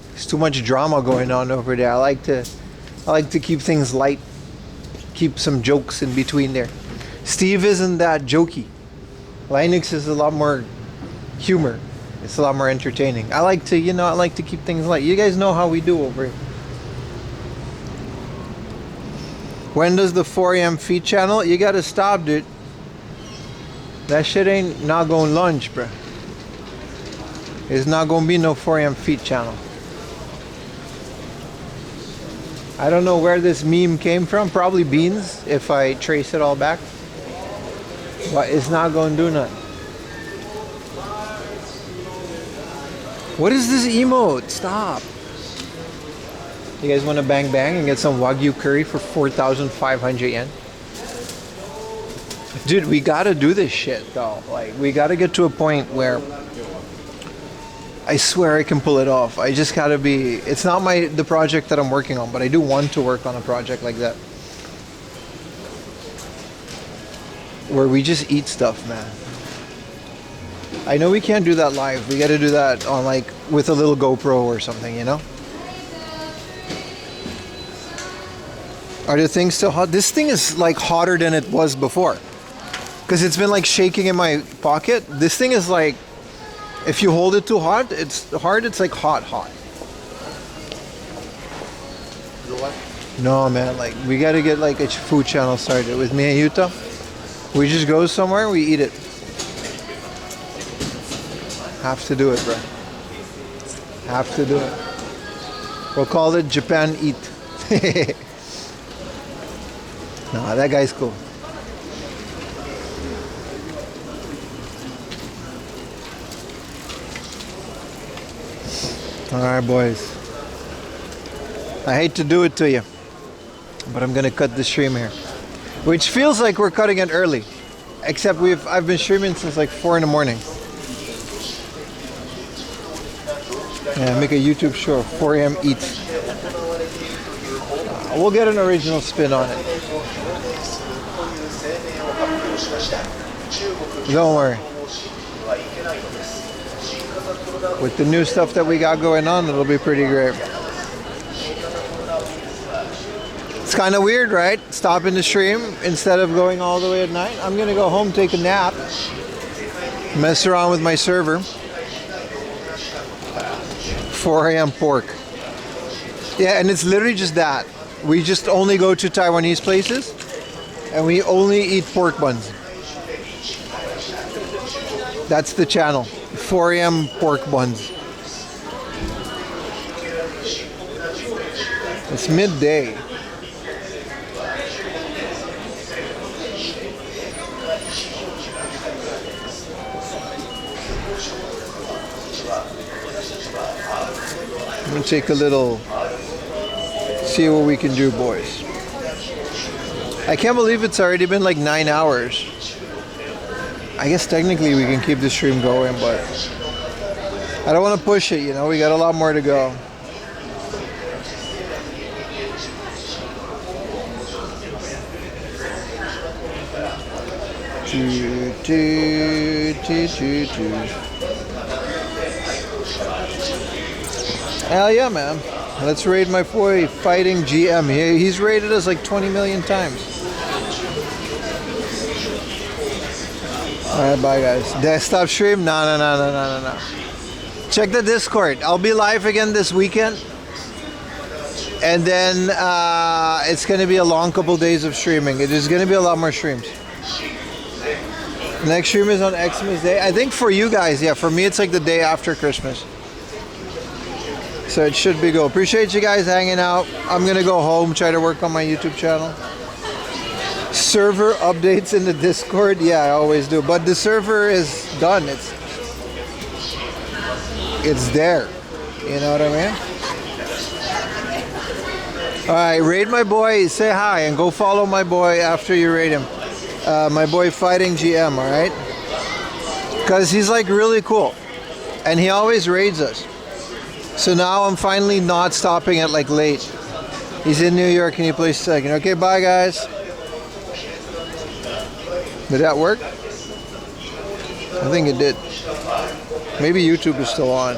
There's too much drama going on over there. I like to keep things light. Keep some jokes in between there. Steve isn't that jokey. Linux is a lot more humor. It's a lot more entertaining. I like to keep things light. You guys know how we do over here. When does the 4 a.m. feed channel? You gotta stop, dude. That shit ain't not going lunch, bruh. There's not gonna be no 4 a.m. feed channel. I don't know where this meme came from. Probably Beans, if I trace it all back. But it's not gonna do nothing. What is this emote? Stop. You guys want to bang bang and get some Wagyu curry for 4,500 yen? Dude, we gotta do this shit though. Like, we gotta get to a point where I swear I can pull it off. I just gotta be. It's not the project that I'm working on, but I do want to work on a project like that, where we just eat stuff, man. I know we can't do that live. We gotta do that on like with a little GoPro or something, you know? Are the things still hot? This thing is like hotter than it was before. Because it's been like shaking in my pocket. This thing is like, if you hold it too hot, it's like hot. No, man, like we gotta get like a food channel started with me and Yuta. We just go somewhere, we eat it. Have to do it, bro. Have to do it. We'll call it Japan Eat. Nah, that guy's cool. Alright, boys. I hate to do it to you, but I'm gonna cut the stream here. Which feels like we're cutting it early. Except I've been streaming since like 4 in the morning. Yeah, make a YouTube show, 4 a.m. Eat. We'll get an original spin on it. Don't worry. With the new stuff that we got going on, it'll be pretty great. It's kind of weird, right? Stopping the stream instead of going all the way at night. I'm gonna go home, take a nap, mess around with my server. 4 a.m. pork. Yeah, and it's literally just that. We just only go to Taiwanese places and we only eat pork buns. That's the channel. 4 a.m. pork buns. It's midday. I'm gonna take a little, see what we can do, boys. I can't believe it's already been like 9 hours. I guess technically we can keep the stream going, but I don't want to push it, you know, we got a lot more to go. Hell yeah, man. Let's raid my boy Fighting GM. He's raided us like 20 million times. Alright, bye guys. Desktop stream? No. Check the Discord. I'll be live again this weekend. And then it's going to be a long couple days of streaming. There's going to be a lot more streams. Next stream is on Xmas Day. I think for you guys, yeah. For me, it's like the day after Christmas. So it should be good. Appreciate you guys hanging out. I'm going to go home, try to work on my YouTube channel. Server updates in the Discord. Yeah, I always do. But the server is done. It's there. You know what I mean? Alright, raid my boy. Say hi and go follow my boy after you raid him. My boy Fighting GM, alright? Because he's like really cool. And he always raids us. So now I'm finally not stopping at like late. He's in New York and he plays second. Okay, bye guys. Did that work? I think it did. Maybe YouTube is still on.